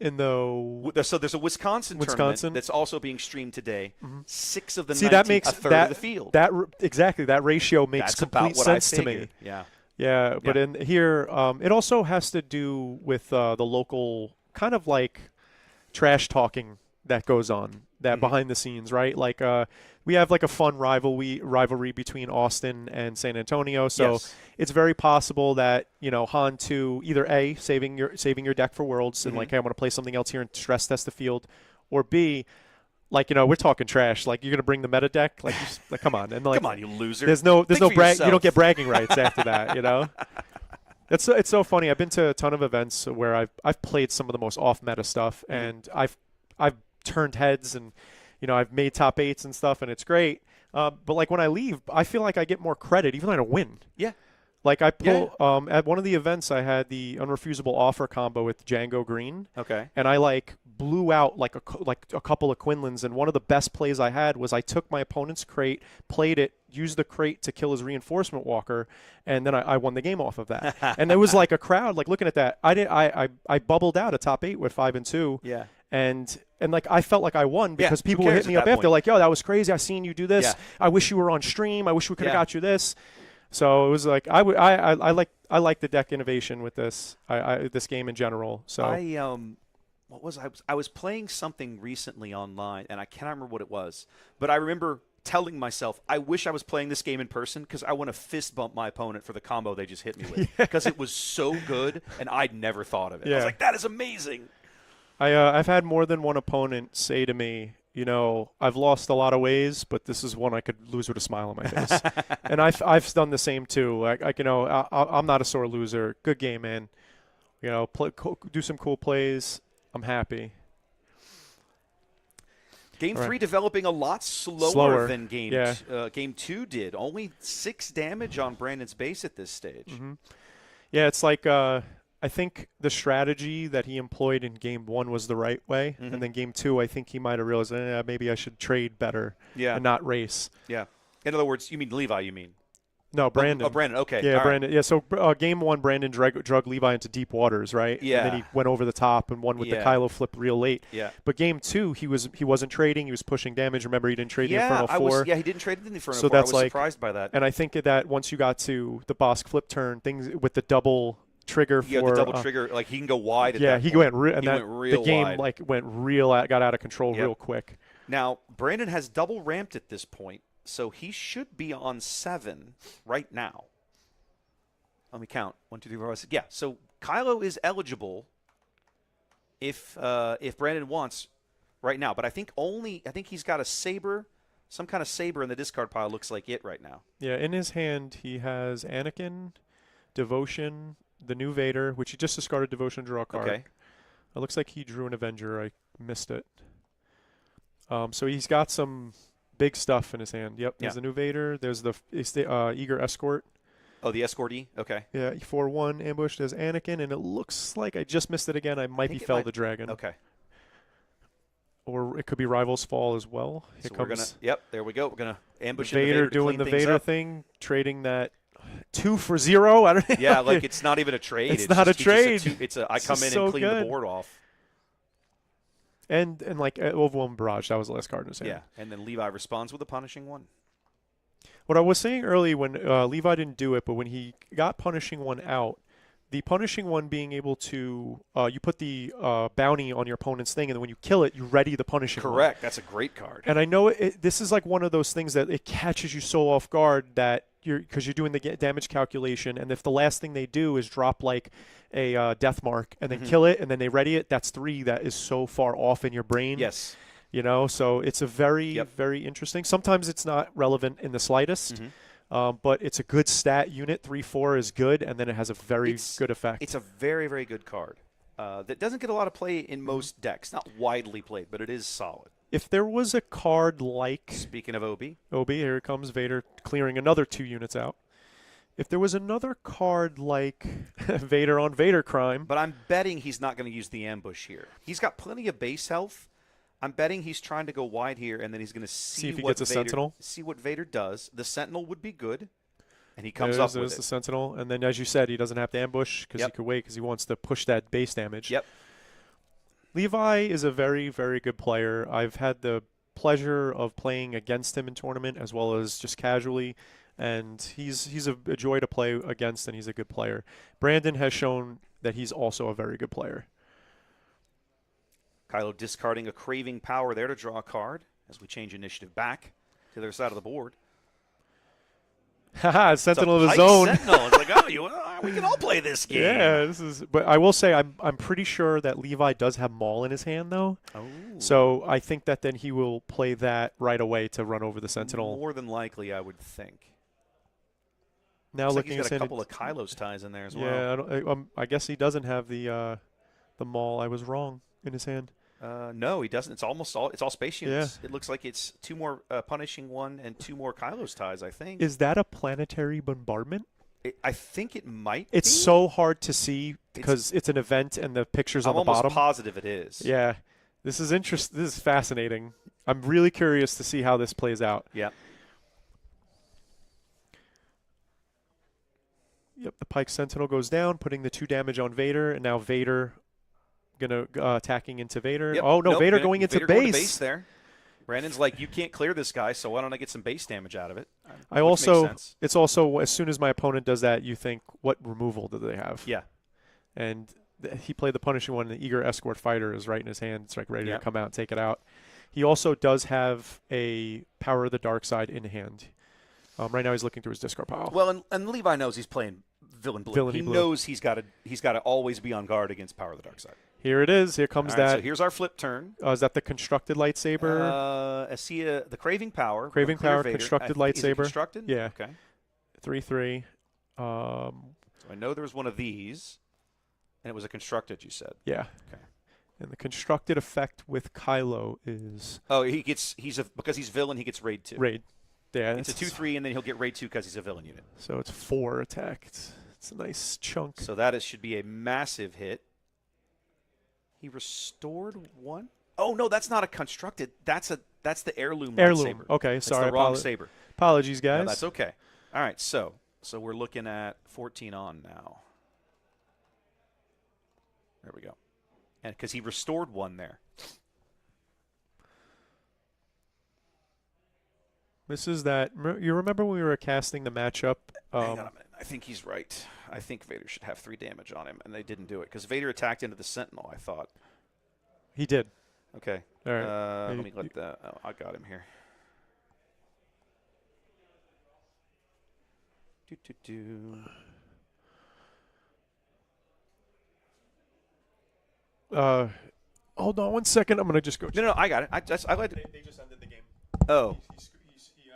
So there's a Wisconsin tournament that's also being streamed today. 6 of the 19, that makes a third of the field. Exactly, that ratio makes complete sense to me. Yeah. Yeah, but in here, it also has to do with the local kind of like trash talking that goes on behind the scenes, right? Like we have like a fun rivalry between Austin and San Antonio, so it's very possible that Han 2 either A, saving your deck for Worlds and like, hey, I want to play something else here and stress test the field, or B, like, we're talking trash. Like, you're gonna bring the meta deck, like come on, and like, come on, you loser. There's no brag. You don't get bragging rights after that, It's so funny. I've been to a ton of events where I've played some of the most off meta stuff, and I've turned heads, and I've made top 8s and stuff, and it's great. But like when I leave, I feel like I get more credit even though I don't win. Yeah. Like I pull at one of the events, I had the unrefusable offer combo with Django Green. Okay. And I like blew out like a couple of Quinlans. And one of the best plays I had was I took my opponent's crate, played it, used the crate to kill his reinforcement walker, and then I won the game off of that. And there was like a crowd like looking at that. I bubbled out a top 8 with 5 and 2. Yeah. And like I felt like I won because people were cares hitting me at up that after point? like, yo, that was crazy. I seen you do this. Yeah. I wish you were on stream. I wish we could have Yeah. got you this. So it was like I like the deck innovation with this this game in general. So I was playing something recently online, and I cannot remember what it was, but I remember telling myself, I wish I was playing this game in person because I want to fist bump my opponent for the combo they just hit me with because it was so good, and I'd never thought of it. I was like, that is amazing. I've had more than one opponent say to me, you know, I've lost a lot of ways, but this is one I could lose with a smile on my face. And I've done the same too. You know, I'm not a sore loser. Good game, man. You know, do some cool plays. I'm happy. Game 3 developing a lot slower than game 2 did. Only 6 damage on Brandon's base at this stage. Mm-hmm. Yeah, it's like I think the strategy that he employed in game 1 was the right way, and then game 2, I think he might have realized maybe I should trade better and not race. Yeah. In other words, you mean Levi? You mean? No, Brandon. Oh, Brandon. Okay. Yeah, all Brandon. Right. Yeah. So game 1, Brandon drug Levi into deep waters, right? Yeah. And then he went over the top and won with the Kylo flip real late. Yeah. But game 2, he wasn't trading. He was pushing damage. Remember, he didn't trade the Inferno 4. He didn't trade the Inferno 4. So that's I was surprised by that. And I think that once you got to the Bossk flip turn, things with the double trigger the double trigger, like he can go wide at that he point. went real the game wide. Like went got out of control real quick. Now, Brandon has double ramped at this point, so he should be on 7 right now. Let me count. 1, 2, 3, 4, 5, 6. Yeah, so Kylo is eligible if Brandon wants right now, but I think he's got a saber, some kind of saber in the discard pile looks like it right now. Yeah, in his hand he has Anakin, Devotion, the new Vader, which he just discarded Devotion, draw a card. Okay. It looks like he drew an Avenger. I missed it. So he's got some big stuff in his hand. Yep, there's the new Vader. There's the Eager Escort. Oh, the Escortee? Okay. Yeah, 4/1 ambush. There's Anakin, and it looks like I just missed it again. I might be Fel the Dragon. Okay. Or it could be Rival's Fall as well. So we're gonna. Yep, there we go. We're gonna ambush Vader doing the Vader up. thing, trading that 2 for 0. I don't know. Yeah, like it's not even a trade. It's not a trade. I come in and clean the board off. And like Overwhelming Barrage, that was the last card in his hand. Yeah, and then Levi responds with a punishing one. What I was saying earlier when Levi didn't do it, but when he got punishing one out, the punishing one being able to you put the bounty on your opponent's thing, and then when you kill it, you ready the punishing one. Correct. That's a great card. And I know this is like one of those things that it catches you so off guard that because you're doing the damage calculation, and if the last thing they do is drop like a death mark and then kill it, and then they ready it, that's 3 that is so far off in your brain. Yes. You know, so it's a very, very interesting. Sometimes it's not relevant in the slightest, but it's a good stat unit. 3/4 is good, and then it has a very good effect. It's a very, very good card that doesn't get a lot of play in most decks. Not widely played, but it is solid. If there was a card like... Speaking of Obi, here it comes, Vader clearing another 2 units out. If there was another card like Vader on Vader Crime... But I'm betting he's not going to use the ambush here. He's got plenty of base health. I'm betting he's trying to go wide here, and then he's going to see if he what gets a Sentinel. See what Vader does. The Sentinel would be good, and he comes up with it. There's the Sentinel, and then as you said, he doesn't have to ambush because he could wait because he wants to push that base damage. Yep. Levi is a very, very good player. I've had the pleasure of playing against him in tournament as well as just casually, and he's a joy to play against, and he's a good player. Brandon has shown that he's also a very good player. Kylo discarding a Craving Power there to draw a card as we change initiative back to the other side of the board. Haha, Sentinel of his own. Sentinel. It's like, we can all play this game. Yeah, but I will say I'm pretty sure that Levi does have Maul in his hand though. Oh. So I think that then he will play that right away to run over the Sentinel. More than likely, I would think. Now Looks looking like he's got at a couple of Kylo's ties in there as well. Yeah, I guess he doesn't have the Maul. I was wrong in his hand. No, he doesn't. It's all space units. Yeah. It looks like it's 2 more punishing one and 2 more Kylo's ties, I think. Is that a planetary bombardment? I think it might It's be. so hard to see because it's an event and the picture's on I'm the bottom. almost positive it is. Yeah. This is interesting. This is fascinating. I'm really curious to see how this plays out. Yeah. Yep, the Pike Sentinel goes down, putting the 2 damage on Vader, and now Vader gonna attacking into Vader. Yep. Oh no, Nope, Vader going into Vader base. Going to base there. Brandon's like, you can't clear this guy, so why don't I get some base damage out of it? I Which also, makes sense. it's also as soon as my opponent does that, you think, what removal do they have? Yeah. And he played the punishing one. The Eager Escort Fighter is right in his hand. It's like ready to come out and take it out. He also does have a Power of the Dark Side in hand. Right now he's looking through his discard pile. Well, and Levi knows he's playing Villain Blue. Villainy He Blue. knows he's got to always be on guard against Power of the Dark Side. Here it is. Here comes All right, that. So here's our flip turn. Is that the constructed lightsaber? I see the Craving Power. Craving Clear Power, Vader. constructed Is it lightsaber. constructed? Yeah. Okay. 3/3. So I know there was one of these, and it was a constructed, you said. Yeah. Okay. And the constructed effect with Kylo is Oh, because he's villain, he gets raid 2. raid. Yeah. It's a 2/3, and then he'll get raid 2 because he's a villain unit. So it's 4 attack. It's a nice chunk. So that should be a massive hit. He restored 1. Oh no, that's not a constructed. That's the heirloom. Heirloom. Lightsaber. Okay, That's sorry. the wrong saber. Apologies, guys. No, that's okay. All right, so we're looking at 14 on now. There we go. And because he restored 1 there. This is that. You remember when we were casting the matchup? Hang on a minute. I think he's right. I think Vader should have 3 damage on him, and they didn't do it because Vader attacked into the Sentinel. I thought. He did. Okay. All right. Let me let that. Oh, I got him here. Hold on 1 second. I'm gonna just go. No, I got it. I let. They just ended the game. Oh. He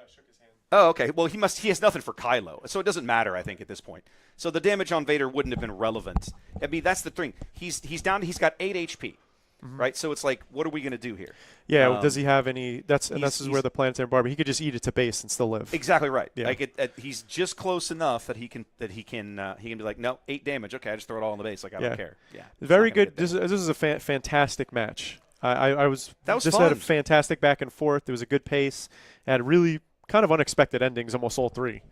shook his hand. Oh, okay. Well, he has nothing for Kylo, so it doesn't matter. I think at this point. So the damage on Vader wouldn't have been relevant. I mean, that's the thing. He's down. He's got 8 HP, right? So it's like, what are we gonna do here? Yeah. Does he have any? This is he's- where the planetary barber. He could just eat it to base and still live. Exactly right. Yeah. Like he's just close enough that he can be like, no, 8 damage. Okay, I just throw it all on the base. Like I don't care. Yeah. It's Very not gonna good. get there. This is a fantastic match. I was That was just fun. had a fantastic back and forth. There was a good pace. Had really kind of unexpected endings, almost all 3.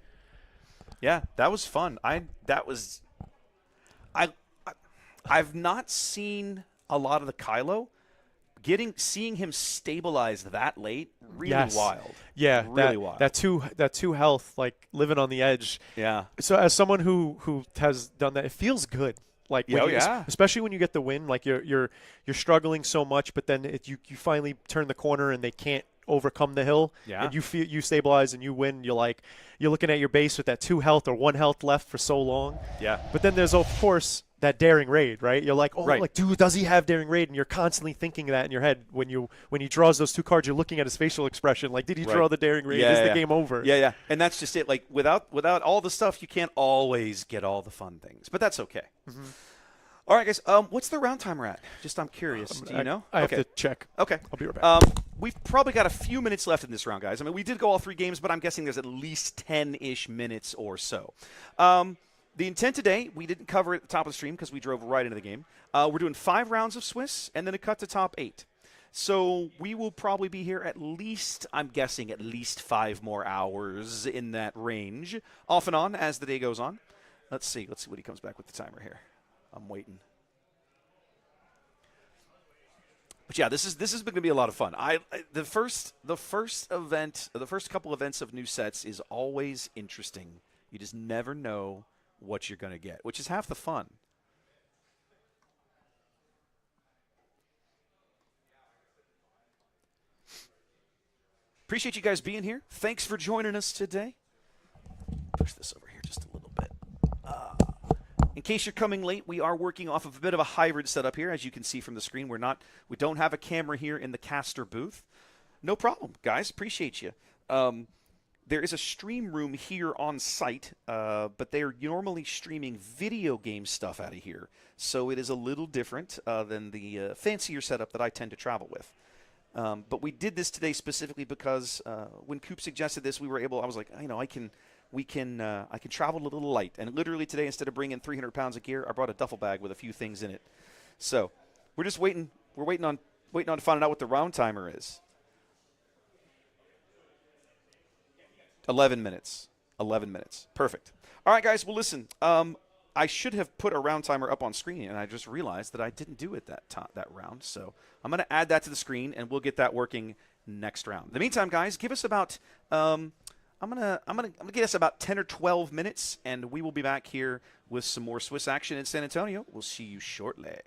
Yeah, that was fun. I've not seen a lot of the Kylo. Seeing him stabilize that late, really wild. Yeah, really wild. That two health, like living on the edge. Yeah. So as someone who has done that, it feels good. Like especially when you get the win, like you're struggling so much, but then you finally turn the corner and they can't overcome the hill. Yeah. And you stabilize and you win. You're looking at your base with that 2 health or 1 health left for so long. Yeah. But then there's of course that daring raid, right? You're like, like, dude, does he have daring raid? And you're constantly thinking that in your head when he draws those 2 cards. You're looking at his facial expression, like, did he draw the daring raid? Is the game over? Yeah, yeah. And that's just it. Like without all the stuff, you can't always get all the fun things, but that's okay. Mm-hmm. All right, guys. What's the round time we're at? Just I'm curious. Do you know? I have to check. Okay. I'll be right back. We've probably got a few minutes left in this round, guys. I mean, we did go all 3 games, but I'm guessing there's at least 10-ish minutes or so. The intent today, we didn't cover it at the top of the stream because we drove right into the game. We're doing 5 rounds of Swiss and then a cut to top 8. So we will probably be here at least, I'm guessing, at least 5 more hours in that range, off and on as the day goes on. Let's see what he comes back with the timer here. I'm waiting. But yeah, this is going to be a lot of fun. The first event, the first couple events of new sets is always interesting. You just never know what you're going to get, which is half the fun. Appreciate you guys being here. Thanks for joining us today. Push this over here just a little bit. In case you're coming late, we are working off of a bit of a hybrid setup here. As you can see from the screen, we don't have a camera here in the caster booth. No problem, guys. Appreciate you. There is a stream room here on site, but they are normally streaming video game stuff out of here. So it is a little different than the fancier setup that I tend to travel with. But we did this today specifically because when Coop suggested this, I was like, I can we can I can travel a little light. And literally today, instead of bringing 300 pounds of gear, I brought a duffel bag with a few things in it. So we're just waiting. We're waiting on to find out what the round timer is. 11 minutes. 11 minutes. Perfect. All right, guys. Well, listen. I should have put a round timer up on screen, and I just realized that I didn't do it that round. So I'm going to add that to the screen, and we'll get that working next round. In the meantime, guys, give us about I'm gonna get us about 10 or 12 minutes, and we will be back here with some more Swiss action in San Antonio. We'll see you shortly.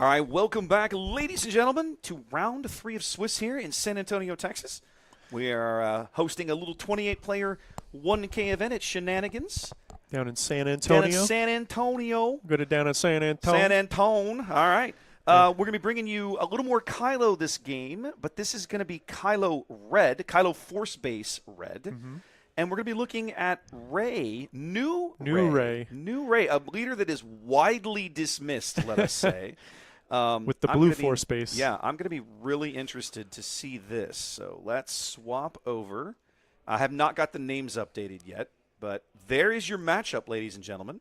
All right, welcome back, ladies and gentlemen, to round 3 of Swiss here in San Antonio, Texas. We are hosting a little 28-player 1K event at Shenanigans. Down in San Antonio. Down in San Antonio. Go down in San Antonio. San Antone. All right. We're going to be bringing you a little more Kylo this game, but this is going to be Kylo Red, Kylo Force Base Red. Mm-hmm. And we're going to be looking at Rey, New Rey, a leader that is widely dismissed, let us say. With the blue Force Base. Yeah, I'm going to be really interested to see this. So let's swap over. I have not got the names updated yet, but there is your matchup, ladies and gentlemen.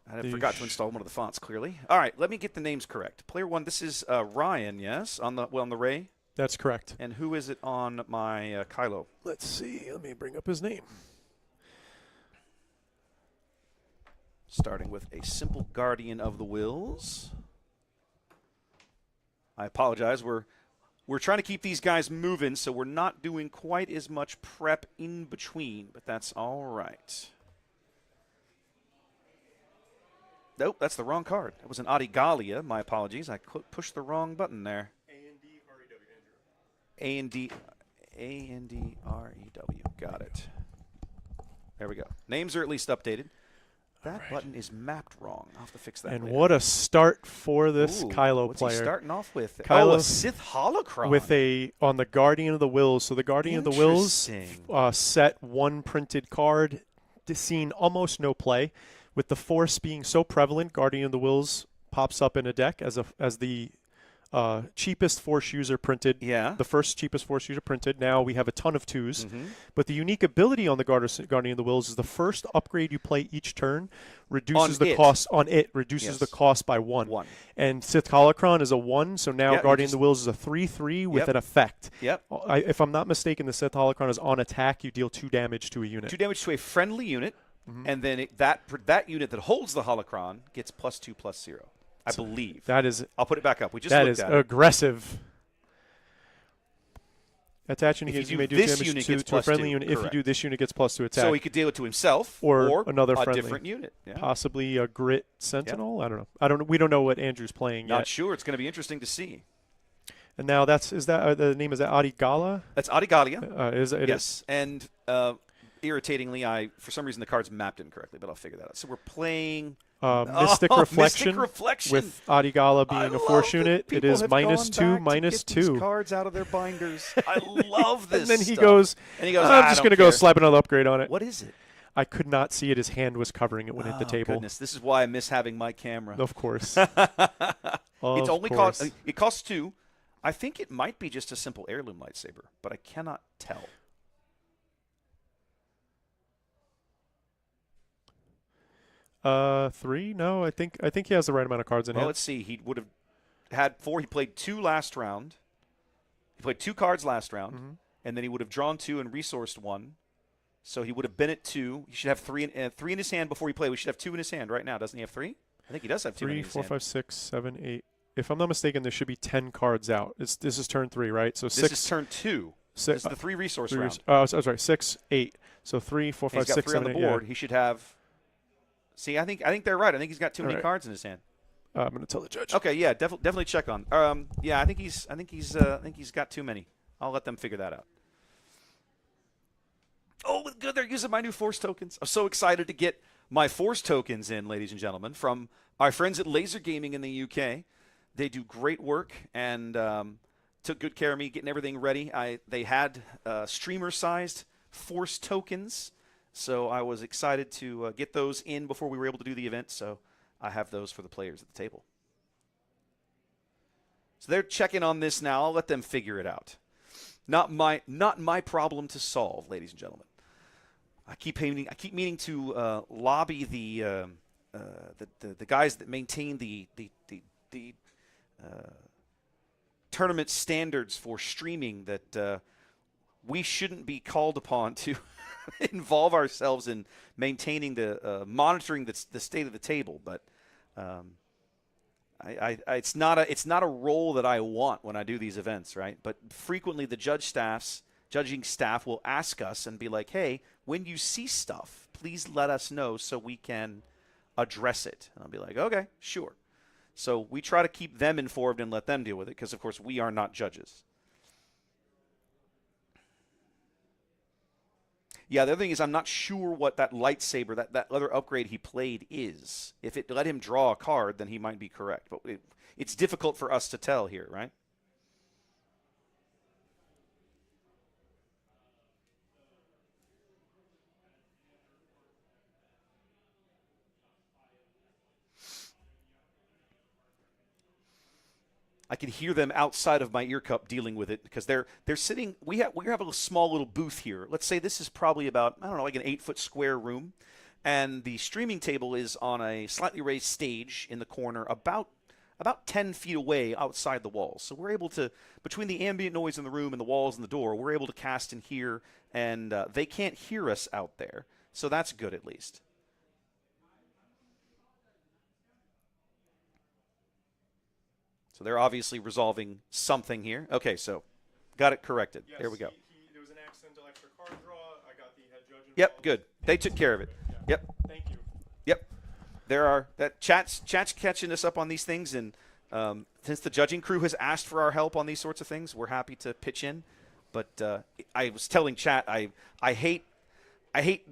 I forgot to install one of the fonts, clearly. All right, let me get the names correct. Player 1, this is Ryan, yes, on the Rey? That's correct. And who is it on my Kylo? Let's see. Let me bring up his name. Starting with a simple Guardian of the Wills. I apologize. We're trying to keep these guys moving, so we're not doing quite as much prep in between, but that's all right. Nope, that's the wrong card. That was an Adigalia. My apologies. I pushed the wrong button there. A-N-D-R-E-W. Got it. There we go. Names are at least updated. That button is mapped wrong. I'll have to fix that. And later. what a start for this Kylo what's player. He starting off with? Kylo, a Sith holocron. With on the Guardian of the Wills. So the Guardian of the Wills set 1 printed card, seen almost no play. With the Force being so prevalent, Guardian of the Wills pops up in a deck as the cheapest Force user printed. Yeah. The first cheapest Force user printed. Now we have a ton of 2s. Mm-hmm. But the unique ability on the Guardian of the Wills is the first upgrade you play each turn reduces the cost on it. Reduces the cost by 1. And Sith Holocron is a 1, so now Guardian of the Wills is a 3/3 with an effect. Yep. If I'm not mistaken, the Sith Holocron is on attack. You deal 2 damage to a unit. 2 damage to a friendly unit, and then that unit that holds the holocron gets +2/+0. I believe. That is. I'll put it back up. We just that looked is at it. Aggressive. Attaching if units, you may do this damage unit to gets a friendly +2, unit. correct. If you do this unit gets +2 attack. So he could deal it to himself or another a friendly. different unit. Yeah. Possibly a Grit Sentinel. I don't know. We don't know what Andrew's playing yet. Not sure. It's going to be interesting to see. And now the name is that Adigala? That's Adigalia. Yes. And irritatingly, for some reason the card's mapped incorrectly, but I'll figure that out. So we're playing Mystic Reflection with Adigala being a Force unit. It is -2, -2. These cards out of their binders. I love this. And then he stuff. goes, and he goes, I'm just going to go slap another upgrade on it. What is it? I could not see it. His hand was covering it when it hit the table. Goodness. This is why I miss having my camera. Of course. It costs 2. I think it might be just a simple heirloom lightsaber, but I cannot tell. Three? No, I think he has the right amount of cards in hand. Well, let's see. He would have had 4. He played 2 last round. He played 2 cards last round, and then he would have drawn 2 and resourced 1. So he would have been at 2. He should have 3 in his hand before he played. We should have 2 in his hand right now. Doesn't he have 3? I think he does have 2 in his 3, 4, hand. 5, 6, 7, 8. If I'm not mistaken, there should be 10 cards out. This is turn 3, right? So this is turn 2. This is the 3 resource round. Sorry, 6, 8. So 3, 4, 5, 6, 7, 8. On the board. He should have. See, I think they're right. I think he's got too many cards in his hand. I'm going to tell the judge. Okay, yeah, definitely check on. Yeah, I think he's got too many. I'll let them figure that out. Oh, good! They're using my new Force tokens. I'm so excited to get my Force tokens in, ladies and gentlemen, from our friends at Laser Gaming in the UK. They do great work and took good care of me getting everything ready. They had streamer-sized Force tokens. So I was excited to get those in before we were able to do the event, so I have those for the players at the table. So they're checking on this now. I'll let them figure it out. Not my problem to solve, ladies and gentlemen. I keep meaning to lobby the guys that maintain the tournament standards for streaming that we shouldn't be called upon to involve ourselves in maintaining monitoring the state of the table, but it's not a role that I want when I do these events, right? But frequently the judging staff will ask us and be like, "Hey, when you see stuff, please let us know so we can address it." And I'll be like, "Okay, sure." So we try to keep them informed and let them deal with it because, of course, we are not judges. Yeah, the other thing is I'm not sure what that lightsaber, that other upgrade he played is. If it let him draw a card, then he might be correct. But it's difficult for us to tell here, right? I can hear them outside of my ear cup dealing with it because they're sitting. We have a small little booth here. Let's say this is probably about, I don't know, like an 8-foot square room, and the streaming table is on a slightly raised stage in the corner, about 10 feet away outside the walls. So we're able to, between the ambient noise in the room and the walls and the door, we're able to cast and hear, and they can't hear us out there. So that's good at least. So they're obviously resolving something here. Okay, so got it corrected. Yes, there we go. There was an accidental extra card draw. I got the head judge involved. Yep, good. They took care of it. Yeah. Yep. Thank you. Yep. There are that chat's catching us up on these things, and since the judging crew has asked for our help on these sorts of things, we're happy to pitch in. But I was telling chat I hate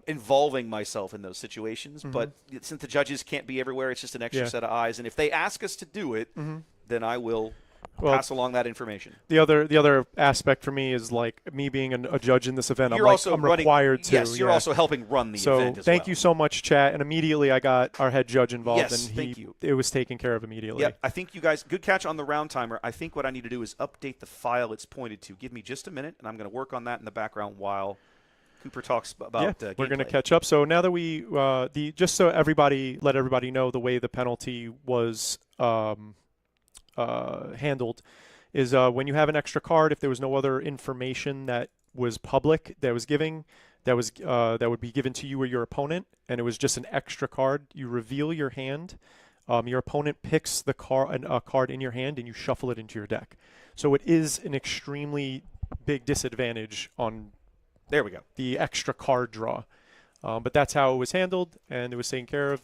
involving myself in those situations, but since the judges can't be everywhere, it's just an extra set of eyes, and if they ask us to do it, then I will pass along that information. The other aspect for me is like me being a judge in this event. I'm required to. Yes, you're also helping run the event as well. So thank you so much, chat. And immediately I got our head judge involved, yes, and thank you. It was taken care of immediately. Yep, I think you guys, good catch on the round timer. I think what I need to do is update the file it's pointed to. Give me just a minute, and I'm going to work on that in the background while Cooper talks about gameplay. We're going to catch up. So now that we just so let everybody know the way the penalty was handled is when you have an extra card, if there was no other information that was public that would be given to you or your opponent, and it was just an extra card, you reveal your hand. Your opponent picks a card in your hand, and you shuffle it into your deck. So it is an extremely big disadvantage on there we go the extra card draw. But that's how it was handled, and it was taken care of.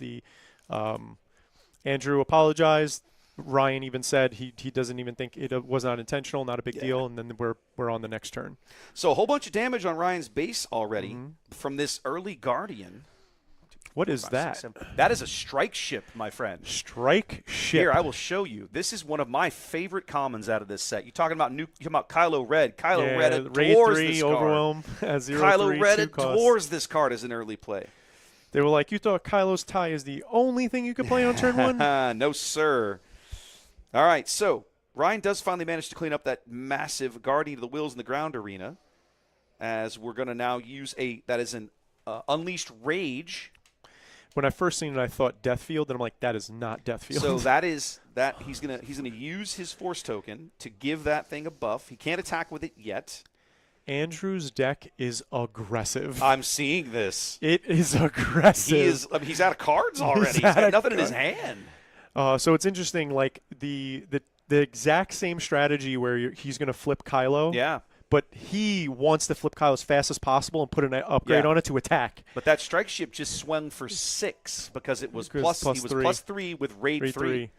Andrew apologized. Ryan even said he doesn't even think it was not intentional, not a big deal, and then we're on the next turn. So a whole bunch of damage on Ryan's base already from this early Guardian. What is that? That is a strike ship, my friend. Strike ship. Here, I will show you. This is one of my favorite commons out of this set. You're talking about Kylo Red. Kylo Red adores this card. Overwhelm at 0/3, Kylo Red 2 cost. adores this card as an early play. They were like, you thought Kylo's tie is the only thing you could play on turn one? No, sir. All right, so Ryan does finally manage to clean up that massive Guardian of the Wheels in the Ground arena, as we're going to now use that is an Unleashed Rage. When I first seen it, I thought Deathfield, and I'm like, that is not Deathfield. So he's gonna use his Force token to give that thing a buff. He can't attack with it yet. Andrew's deck is aggressive. I'm seeing this. It is aggressive. He's out of cards already. He's got nothing in his hand. So it's interesting, like the exact same strategy where he's going to flip Kylo. Yeah. But he wants to flip Kylo as fast as possible and put an upgrade on it to attack. But that strike ship just swung for 6 because it was plus 3 with raid 3.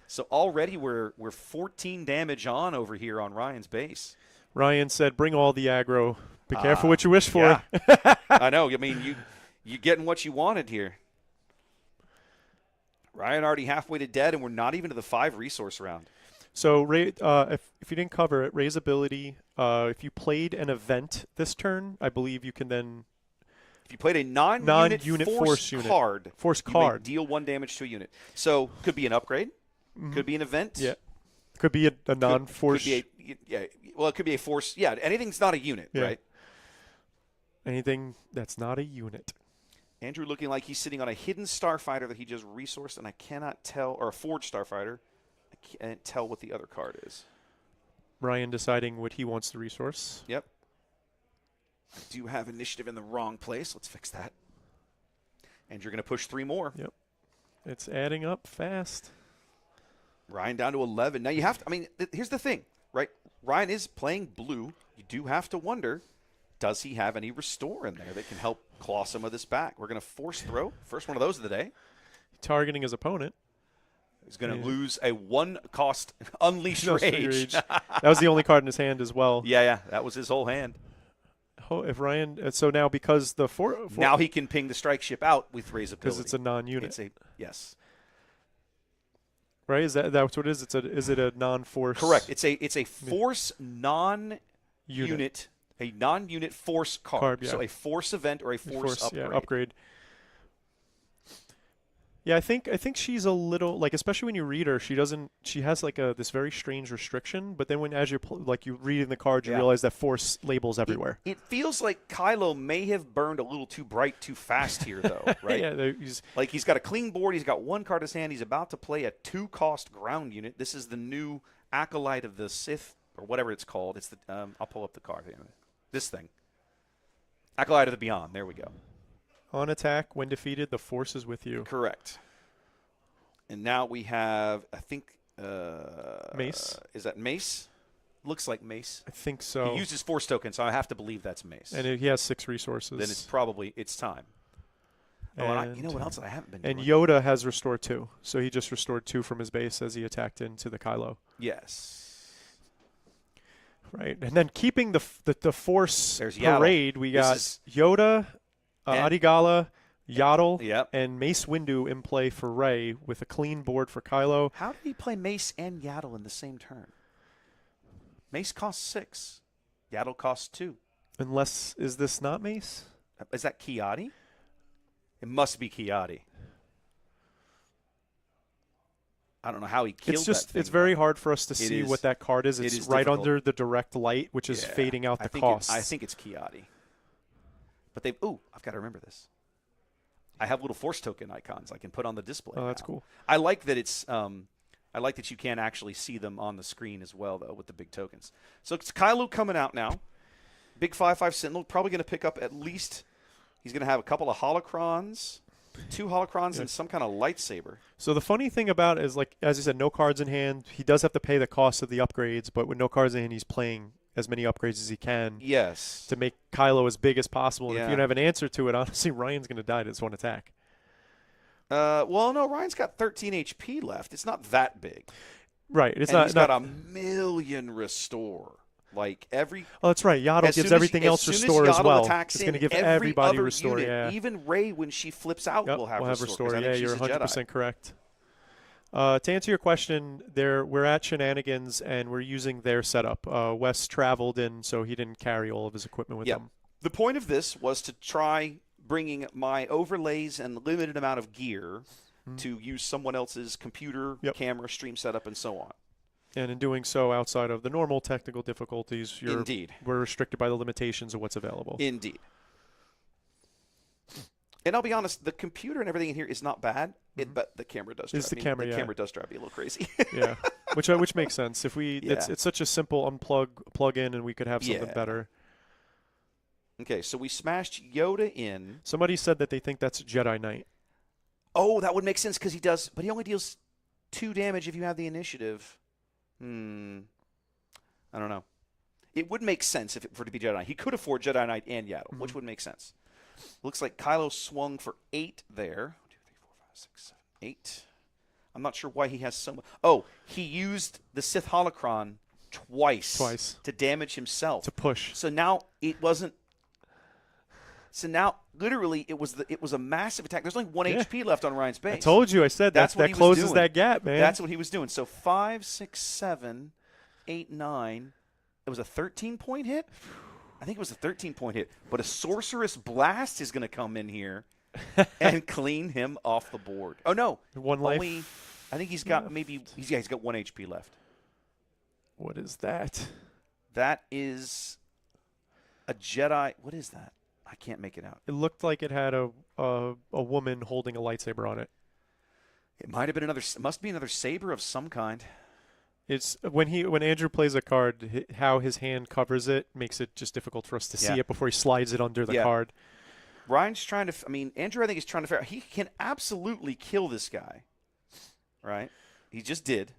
So already we're 14 damage on over here on Ryan's base. Ryan said, "Bring all the aggro. Be careful what you wish for." Yeah. I know. I mean, you're getting what you wanted here. Ryan already halfway to dead, and we're not even to the 5 resource round. So if you didn't cover it, Ray's ability, if you played an event this turn, I believe you can then... If you played a non-unit force card, you may deal 1 damage to a unit. So could be an upgrade, could be an event. Yeah. Could be a non-force... Well, it could be a force. Yeah, anything's not a unit, right? Anything that's not a unit. Andrew looking like he's sitting on a hidden starfighter that he just resourced, and I cannot tell, or a forged starfighter. I can't tell what the other card is. Ryan deciding what he wants to resource. Yep. I do have initiative in the wrong place. Let's fix that. And you're going to push 3 more. Yep. It's adding up fast. Ryan down to 11. Now you have to, here's the thing, right? Ryan is playing blue. You do have to wonder, does he have any restore in there that can help claw some of this back? We're going to force throw. First one of those of the day. Targeting his opponent. He's going to lose a 1-cost Unleash Rage. That was the only card in his hand as well. Yeah, that was his whole hand. Oh, if Ryan, so now because the now he can ping the strike ship out with Ray's ability. Because it's a non-unit. Yes. Right? That's what it is? Is it a non-force? Correct. It's a force non-unit, a non-unit force card. Yeah. So a force event or a force upgrade. Yeah, upgrade. Yeah, I think she's a little like, especially when you read her, she has like this very strange restriction. But then as you're you reading the card, you realize that force labels everywhere. It feels like Kylo may have burned a little too bright, too fast here, though, right? Yeah, he's got a clean board. He's got 1 card in his hand. He's about to play a 2-cost ground unit. This is the new Acolyte of the Sith, or whatever it's called. It's the I'll pull up the card here. This thing, Acolyte of the Beyond. There we go. On attack, when defeated, the force is with you. Correct. And now we have, I think, Mace. Is that Mace? Looks like Mace. I think so. He uses force token, so I have to believe that's Mace. And he has 6 resources. Then it's time. And you know what else I haven't been doing? And Yoda has restored 2, so he just restored 2 from his base as he attacked into the Kylo. Yes. Right, and then keeping the force There's parade, Yaddle. We got Yoda, Adigala, Yaddle, and Mace Windu in play for Rey with a clean board for Kylo. How did he play Mace and Yaddle in the same turn? Mace costs 6. Yaddle costs 2. Is this not Mace? Is that Kiadi? It must be Kiadi. I don't know how he killed that thing. It's very hard for us to see what that card is. It's right difficult. Under the direct light, which is fading out the cost. I think it's Kiadi. But I've got to remember this. I have little force token icons I can put on the display. Oh, that's cool. I like that I like that you can actually see them on the screen as well, though, with the big tokens. So it's Kylo coming out now. Big 5/5 Sentinel, probably going to pick up at least. He's going to have a couple of holocrons, 2 holocrons, and some kind of lightsaber. So the funny thing about it is, like as I said, no cards in hand. He does have to pay the cost of the upgrades, but with no cards in hand, he's playing as many upgrades as he can. Yes. To make Kylo as big as possible. And if you don't have an answer to it, honestly, Ryan's going to die to this one attack. Well, no, Ryan's got 13 HP left. It's not that big. Right. He's got a million restore. Like every. Oh, that's right. Yaddle gives everything else restore as well. It's going to give everybody restore. Unit, even Rey, when she flips out, will have restore. Yeah, you're 100% correct. To answer your question, we're at Shenanigans and we're using their setup. Wes traveled in, so he didn't carry all of his equipment with him. The point of this was to try bringing my overlays and limited amount of gear to use someone else's computer, camera, stream setup, and so on. And in doing so, outside of the normal technical difficulties, we're restricted by the limitations of what's available. Indeed. And I'll be honest, the computer and everything in here is not bad, but the camera does drive me. The camera does drive me a little crazy. Yeah, which makes sense. If it's such a simple plug in, and we could have something better. Okay, so we smashed Yoda in. Somebody said that they think that's Jedi Knight. Oh, that would make sense because he does, but he only deals 2 damage if you have the initiative. I don't know. It would make sense for it to be Jedi Knight. He could afford Jedi Knight and Yaddle, which would make sense. Looks like Kylo swung for 8 there. 1, 2, 3, 4, 5, 6, 7, 8. I'm not sure why he has so much. Oh, he used the Sith holocron twice to damage himself. To push. So now it wasn't. So now, literally, it was a massive attack. There's only 1 HP left on Ryan's base. I told you. I said that closes that gap, man. That's what he was doing. So 5, 6, 7, 8, 9. It was a 13-point hit. I think it was a 13-point hit. But a Sorcerous Blast is going to come in here and clean him off the board. Oh, no. 1 life. I think he's got he's got 1 HP left. What is that? That is a Jedi. What is that? I can't make it out. It looked like it had a woman holding a lightsaber on it. It might have been must be another saber of some kind. It's when Andrew plays a card, how his hand covers it makes it just difficult for us to see it before he slides it under the card. Ryan's trying to. Andrew, I think, is trying to figure out. He can absolutely kill this guy, right? He just did,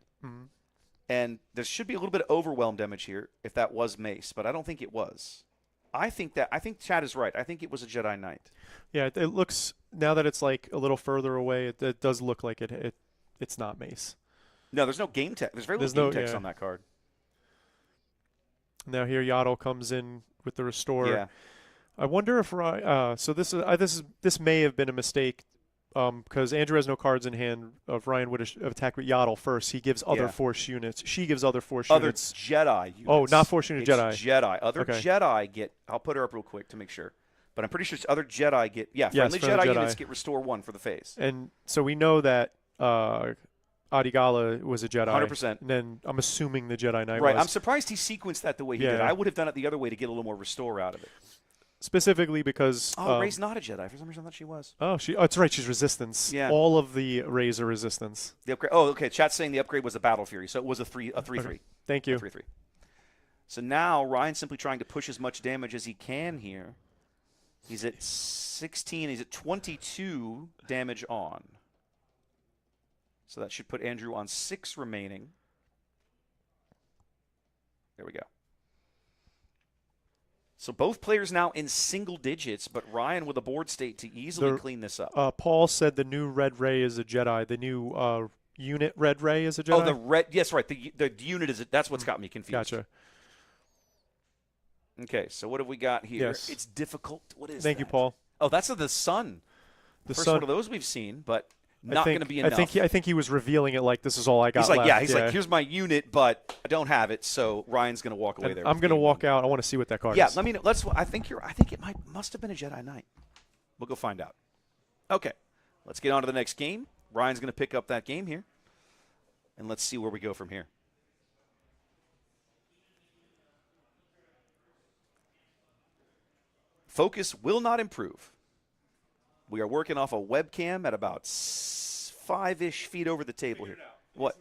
and there should be a little bit of overwhelm damage here if that was Mace, but I don't think it was. I think Chad is right. I think it was a Jedi Knight. Yeah, it looks, now that it's like a little further away, it does look like it it's not Mace. No, there's no game text. There's very little game text on that card. Now here Yaddle comes in with the restore. Yeah. I wonder if so this may have been a mistake because Andrew has no cards in hand. Of Ryan would attack with Yaddle first. He gives other Force units. She gives other Force units. Other Jedi units. Oh, not Force unit Jedi. Jedi. Other Jedi get. I'll put her up real quick to make sure. But I'm pretty sure other Jedi get. Yeah, friendly Jedi units get restore 1 for the phase. And so we know that Adigala was a Jedi. 100%. And then I'm assuming the Jedi Knight Right. was. I'm surprised he sequenced that the way he did. I would have done it the other way to get a little more restore out of it. Specifically because Rey's not a Jedi. For some reason, I thought she was. Oh, that's right. She's resistance. Yeah. All of the Reys are resistance. The upgrade. Oh, okay. Chat's saying the upgrade was a Battle Fury, so it was a 3/3. Okay. Thank you. 3/3. So now Ryan's simply trying to push as much damage as he can here. He's at 16. He's at 22 damage on. So that should put Andrew on 6 remaining. There we go. So both players now in single digits, but Ryan with a board state to easily clean this up. Paul said the new Red Ray is a Jedi. The new unit Red Ray is a Jedi? Oh, the red. Yes, right. The unit is. That's what's got me confused. Gotcha. Okay, so what have we got here? Yes. It's difficult. What is Thank that? you, Paul. Oh, that's the sun. The First sun. one of those we've seen, but not going to be enough. I think he was revealing it like this is all I got He's like, left. he's like, here's my unit, but I don't have it, so Ryan's going to walk away there. I'm going to walk out. I want to see what that card is. Yeah, let me know. I think it must have been a Jedi Knight. We'll go find out. Okay, let's get on to the next game. Ryan's going to pick up that game here, and let's see where we go from here. Focus will not improve. We are working off a webcam at about 5-ish feet over the table here. What?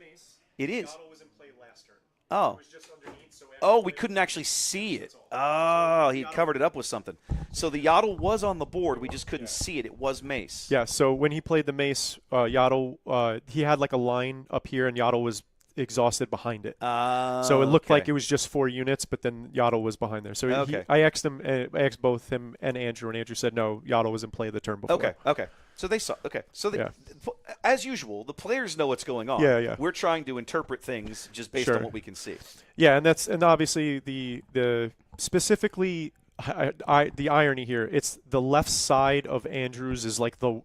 It is. Was in play last turn. Oh. It was just underneath, we couldn't actually see it. Oh, he covered it up with something. So the Yaddle was on the board. We just couldn't see it. It was Mace. Yeah, so when he played the Mace, Yaddle, he had like a line up here, and Yaddle was exhausted behind it. So it looked like it was just 4 units, but then Yaddle was behind there. So I asked both him and Andrew said no, Yaddle was in play the turn before. Okay. So they saw. Okay. So as usual, the players know what's going on. Yeah. We're trying to interpret things just based on what we can see. Yeah, and obviously the specifically. The irony here, it's the left side of Andrews is like the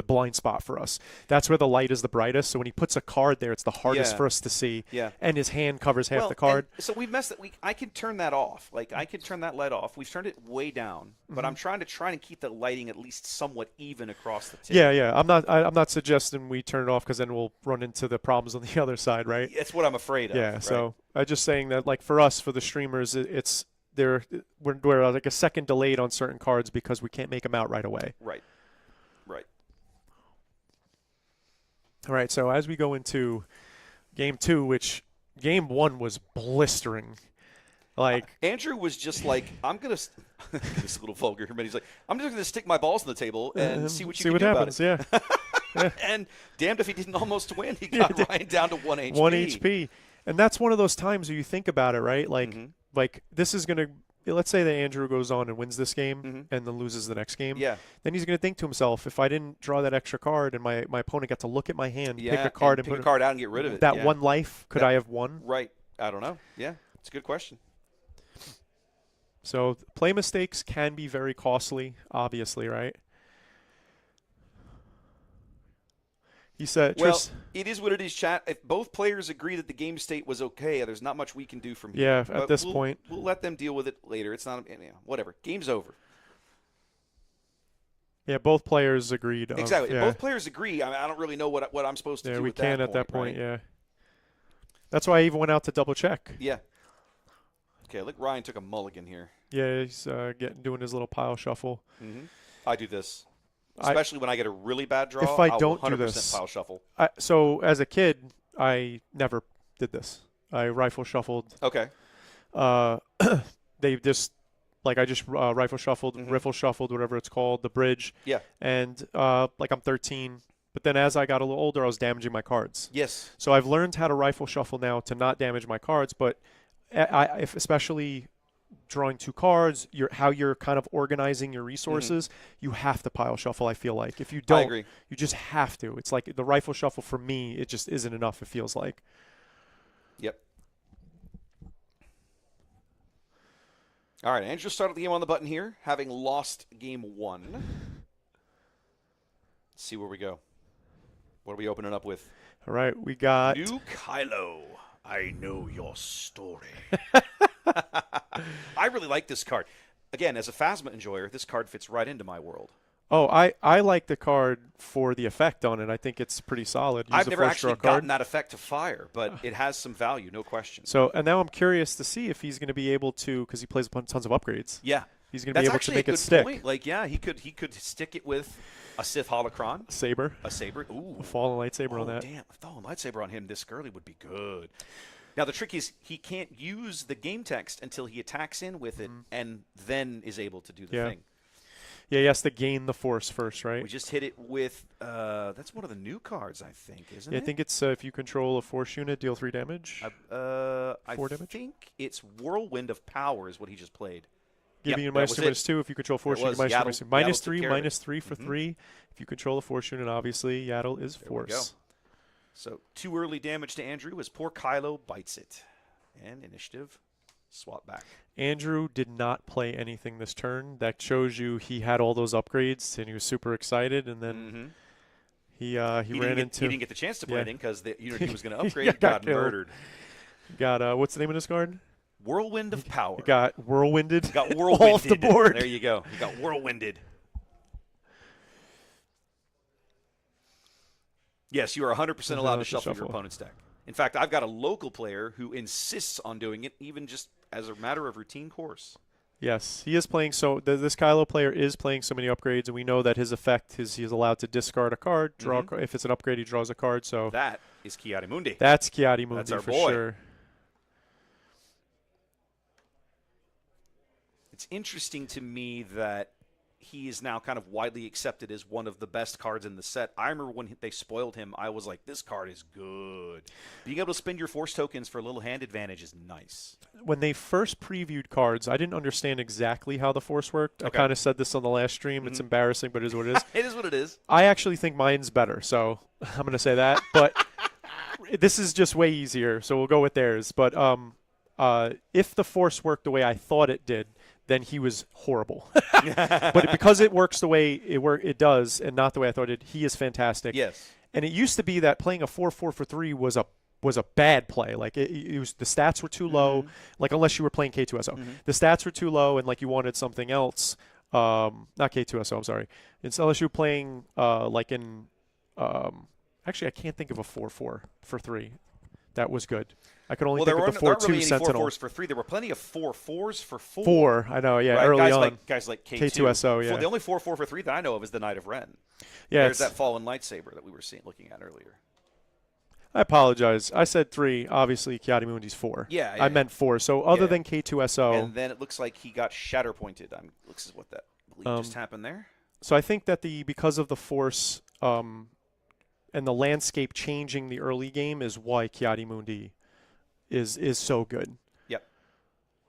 blind spot for us. That's where the light is the brightest. So when he puts a card there, it's the hardest for us to see. Yeah. And his hand covers half the card. So we've messed it. I can turn that off. Like I can turn that light off. We've turned it way down, but I'm trying to keep the lighting at least somewhat even across the table. Yeah. I'm not suggesting we turn it off because then we'll run into the problems on the other side, right? That's what I'm afraid of. Yeah. Right? So I'm just saying that, like for us, for the streamers, we're like a second delayed on certain cards because we can't make them out right away. Right. All right, so as we go into Game 2, which Game 1 was blistering. Like Andrew was just like, I'm going to – this little vulgar here, but he's like, I'm just going to stick my balls on the table and see what you can do happens, about it. Yeah. And damned if he didn't almost win. He got Ryan down to 1 HP. 1 HP. And that's one of those times where you think about it, right? Like this is going to – let's say that Andrew goes on and wins this game and then loses the next game. Yeah. Then he's going to think to himself, if I didn't draw that extra card and my opponent got to look at my hand, pick a card and pick a card out and get rid of it. That one life, could I have won? Right. I don't know. Yeah. It's a good question. So play mistakes can be very costly, obviously, right? He said, well, it is what it is, chat. If both players agree that the game state was okay, there's not much we can do from here. Yeah, but at this point. We'll let them deal with it later. It's not whatever. Game's over. Yeah, both players agreed. Exactly. Both players agree. I don't really know what I'm supposed to do we can at that point, right? yeah. That's why I even went out to double check. Yeah. Okay, look, Ryan took a mulligan here. Yeah, he's doing his little pile shuffle. I do this. Especially when I get a really bad draw, if I don't 100% do this, pile shuffle. So as a kid, I never did this. I rifle shuffled. Okay. They just I just rifle shuffled, riffle shuffled, whatever it's called, the bridge. Yeah. And I'm 13, but then as I got a little older, I was damaging my cards. Yes. So I've learned how to rifle shuffle now to not damage my cards, but especially drawing 2 cards, how you're kind of organizing your resources, you have to pile shuffle, I feel like. If you don't, agree. you just have to. It's like the rifle shuffle for me, it just isn't enough, it feels like. Yep. All right, Andrew started the game on the button here, having lost game 1. Let's see where we go. What are we opening up with? All right, we got New Kylo. I know your story. I really like this card. Again, as a Phasma enjoyer, this card fits right into my world. Oh, I like the card for the effect on it. I think it's pretty solid. I've never actually gotten that effect to fire, but it has some value, no question. So, and now I'm curious to see if he's going to be able to, because he plays tons of upgrades. Yeah. He's going to be able to make it stick. Point. Like, yeah, he could stick it with a Sith holocron. Saber. A saber. Ooh. A fallen lightsaber on that. Damn. A fallen lightsaber on him this early would be good. Now, the trick is he can't use the game text until he attacks in with it and then is able to do the thing. Yeah, he has to gain the force first, right? We just hit it with, that's one of the new cards, I think, isn't it? I think it's if you control a force unit, deal 3 damage. 4 damage? I think it's Whirlwind of Power is what he just played. Giving you -2/-2 if you control force unit. -3 for 3. If you control a force unit, obviously, Yaddle is force. So, 2 early damage to Andrew as poor Kylo bites it. And initiative, swap back. Andrew did not play anything this turn. That shows you he had all those upgrades, and he was super excited, and then he ran into... He didn't get the chance to play anything because the unit he was going to upgrade got murdered. Got, what's the name of this card? Whirlwind of Power. He got whirlwinded. Got whirlwinded. Off the board. There you go. He got whirlwinded. Yes, you are 100% allowed to shuffle your opponent's deck. In fact, I've got a local player who insists on doing it, even just as a matter of routine course. Yes, he is playing. So this Kylo player is playing so many upgrades, and we know that his effect is he's allowed to discard a card, draw. A card. If it's an upgrade, he draws a card. So that is Ki-Adi-Mundi. That's Ki-Adi-Mundi That's our for boy. sure. It's interesting to me that he is now kind of widely accepted as one of the best cards in the set. I remember when they spoiled him, I was like, this card is good. Being able to spend your force tokens for a little hand advantage is nice. When they first previewed cards, I didn't understand exactly how the force worked. Okay. I kind of said this on the last stream. It's embarrassing, but it is what it is. It is what it is. I actually think mine's better, so I'm going to say that. But this is just way easier, so we'll go with theirs. But if the force worked the way I thought it did, then he was horrible. But because it works the way it does and not the way I thought it, he is fantastic. Yes. And it used to be that playing a 4/4 for 3 was a bad play. Like it was, the stats were too low. Like unless you were playing K2SO, the stats were too low, and like you wanted something else. Not K2SO. I'm sorry. It's unless you were playing like in. Actually, I can't think of a 4/4 for 3 that was good. I could only think of the 4/2 Sentinel. 4/4s for 3. There were plenty of 4/4s for 4. 4, I know, yeah, right? early on. Guys like K2SO, yeah. The only 4/4 for 3 that I know of is the Knight of Ren. Yeah, there's that fallen lightsaber that we were looking at earlier. I apologize. I said 3. Obviously, Ki-Adi-Mundi's 4. Yeah, I meant 4. So other than K2SO. And then it looks like he got shatter pointed. Looks as what that just happened there. So I think that because of the Force and the landscape changing the early game is why Ki-Adi-Mundi is so good. Yep.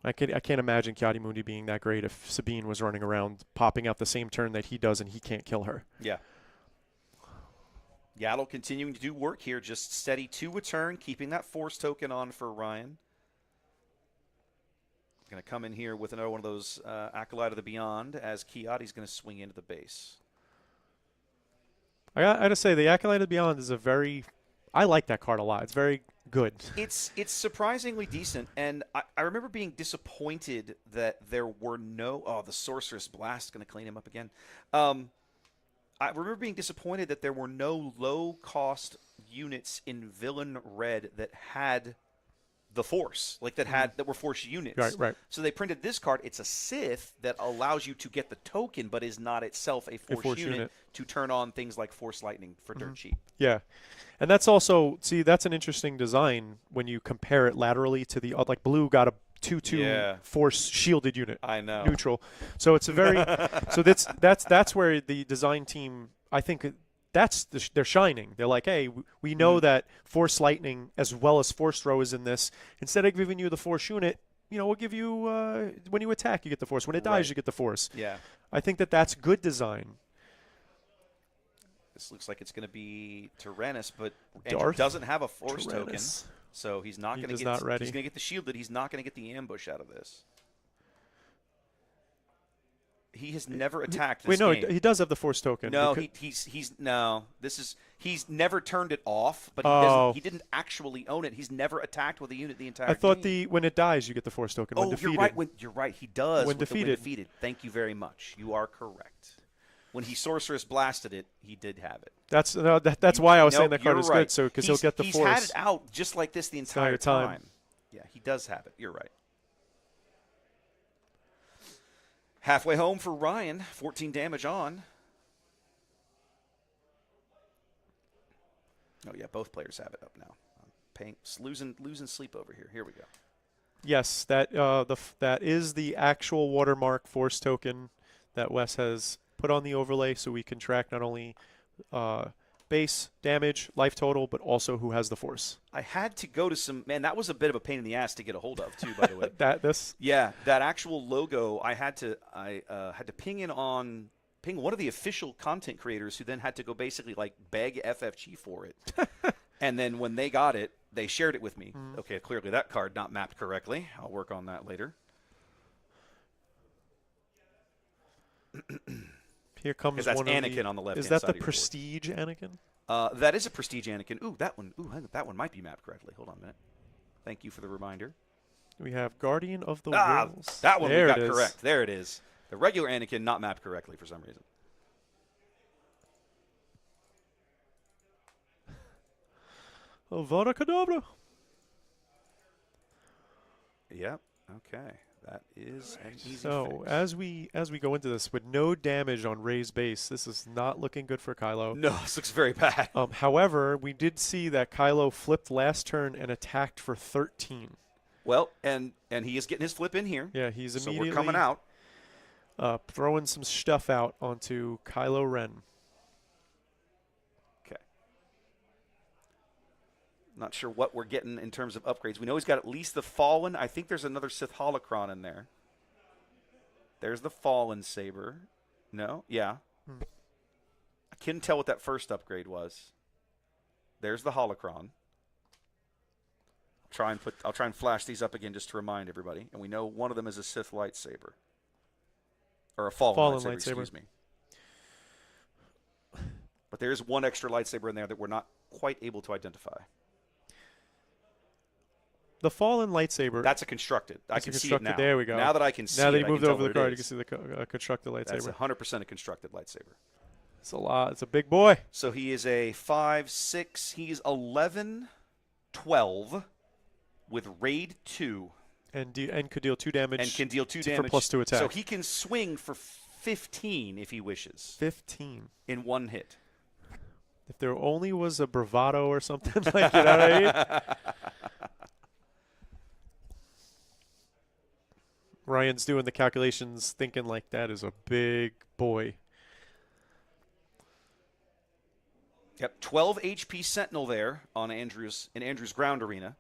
I can't imagine Ki-Adi-Mundi being that great if Sabine was running around popping out the same turn that he does and he can't kill her. Yeah. Yaddle continuing to do work here, just steady 2 a turn, keeping that force token on for Ryan. Going to come in here with another one of those Acolyte of the Beyond as Ki-Adi's going to swing into the base. I got to say, the Acolyte of the Beyond is I like that card a lot. It's very good. It's surprisingly decent, and I remember being disappointed that there were no... the Sorceress Blast going to clean him up again. I remember being disappointed that there were no low-cost units in Villain Red that had the Force, like that were Force units. Right. So they printed this card. It's a Sith that allows you to get the token, but is not itself a Force unit to turn on things like Force Lightning for dirt cheap. Yeah. And that's also, that's an interesting design when you compare it laterally to the, like blue got a 2/2 Force shielded unit. I know. Neutral. So it's a very, so that's where the design team, I think they're shining. They're like, hey, we know that Force Lightning as well as Force Throw is in this. Instead of giving you the Force unit, we'll give you when you attack, you get the force. When it dies, you get the force. Yeah. I think that's good design. This looks like it's going to be Tyrannus, but Andrew Darth doesn't have a force Tyrannus. token, so he's not going to get. Not ready. He's going to get the shielded. He's not going to get the ambush out of this. He has never attacked this game. He does have the force token. No, he's never turned it off, but he didn't actually own it. He's never attacked with a unit the entire game. I thought when it dies, you get the force token. When defeated. You're right. You're right. He does. When when defeated. defeated. Thank you very much. You are correct. When he sorceress blasted it, he did have it. That's why I was saying that card is right. good. Because he'll get the he's force. He's had it out just like this the entire time. Yeah, he does have it. You're right. Halfway home for Ryan. 14 damage on. Oh yeah, both players have it up now. I'm losing sleep over here. Here we go. Yes, that is the actual watermark force token that Wes has put on the overlay, so we can track not only base damage, life total, but also who has the force. I had to go to that was a bit of a pain in the ass to get a hold of too, by the way. That actual logo I had to ping one of the official content creators, who then had to go basically like beg FFG for it. And then when they got it, they shared it with me. Okay, clearly that card not mapped correctly. I'll work on that later. Here comes that's one Anakin on the left. Is that the Prestige Anakin? That is a Prestige Anakin. Ooh, that one. Ooh, that one might be mapped correctly. Hold on a minute. Thank you for the reminder. We have Guardian of the Wills. That one we got correct. There it is. The regular Anakin not mapped correctly for some reason. Avada Kedavra. Yep. Okay. That is an easy So fix. as we go into this with no damage on Rey's base, this is not looking good for Kylo. No, this looks very bad. However, we did see that Kylo flipped last turn and attacked for 13. Well, and he is getting his flip in here. Yeah, he's immediately we're coming out. Throwing some stuff out onto Kylo Ren. Okay. Not sure what we're getting in terms of upgrades. We know he's got at least the Fallen. I think there's another Sith Holocron in there. There's the Fallen Saber. No? Yeah. I couldn't tell what that first upgrade was. There's the Holocron. I'll try and flash these up again just to remind everybody. And we know one of them is a Sith lightsaber. Or a Fallen lightsaber, excuse me. But there's one extra lightsaber in there that we're not quite able to identify. The Fallen lightsaber. That's a constructed. I can see it now. There we go. Now that I can see it, now that you moved over the card, you can see the constructed lightsaber. That's 100% a constructed lightsaber. It's a lot. It's a big boy. So he is a 5, 6. He's 11, 12 with Raid 2. And could deal 2 damage. And can deal 2 damage. For +2 attack. So he can swing for 15 if he wishes. 15. In one hit. If there only was a bravado or something like, you know what I mean? Ryan's doing the calculations, thinking like that is a big boy. Yep, 12 HP Sentinel there in Andrew's ground arena.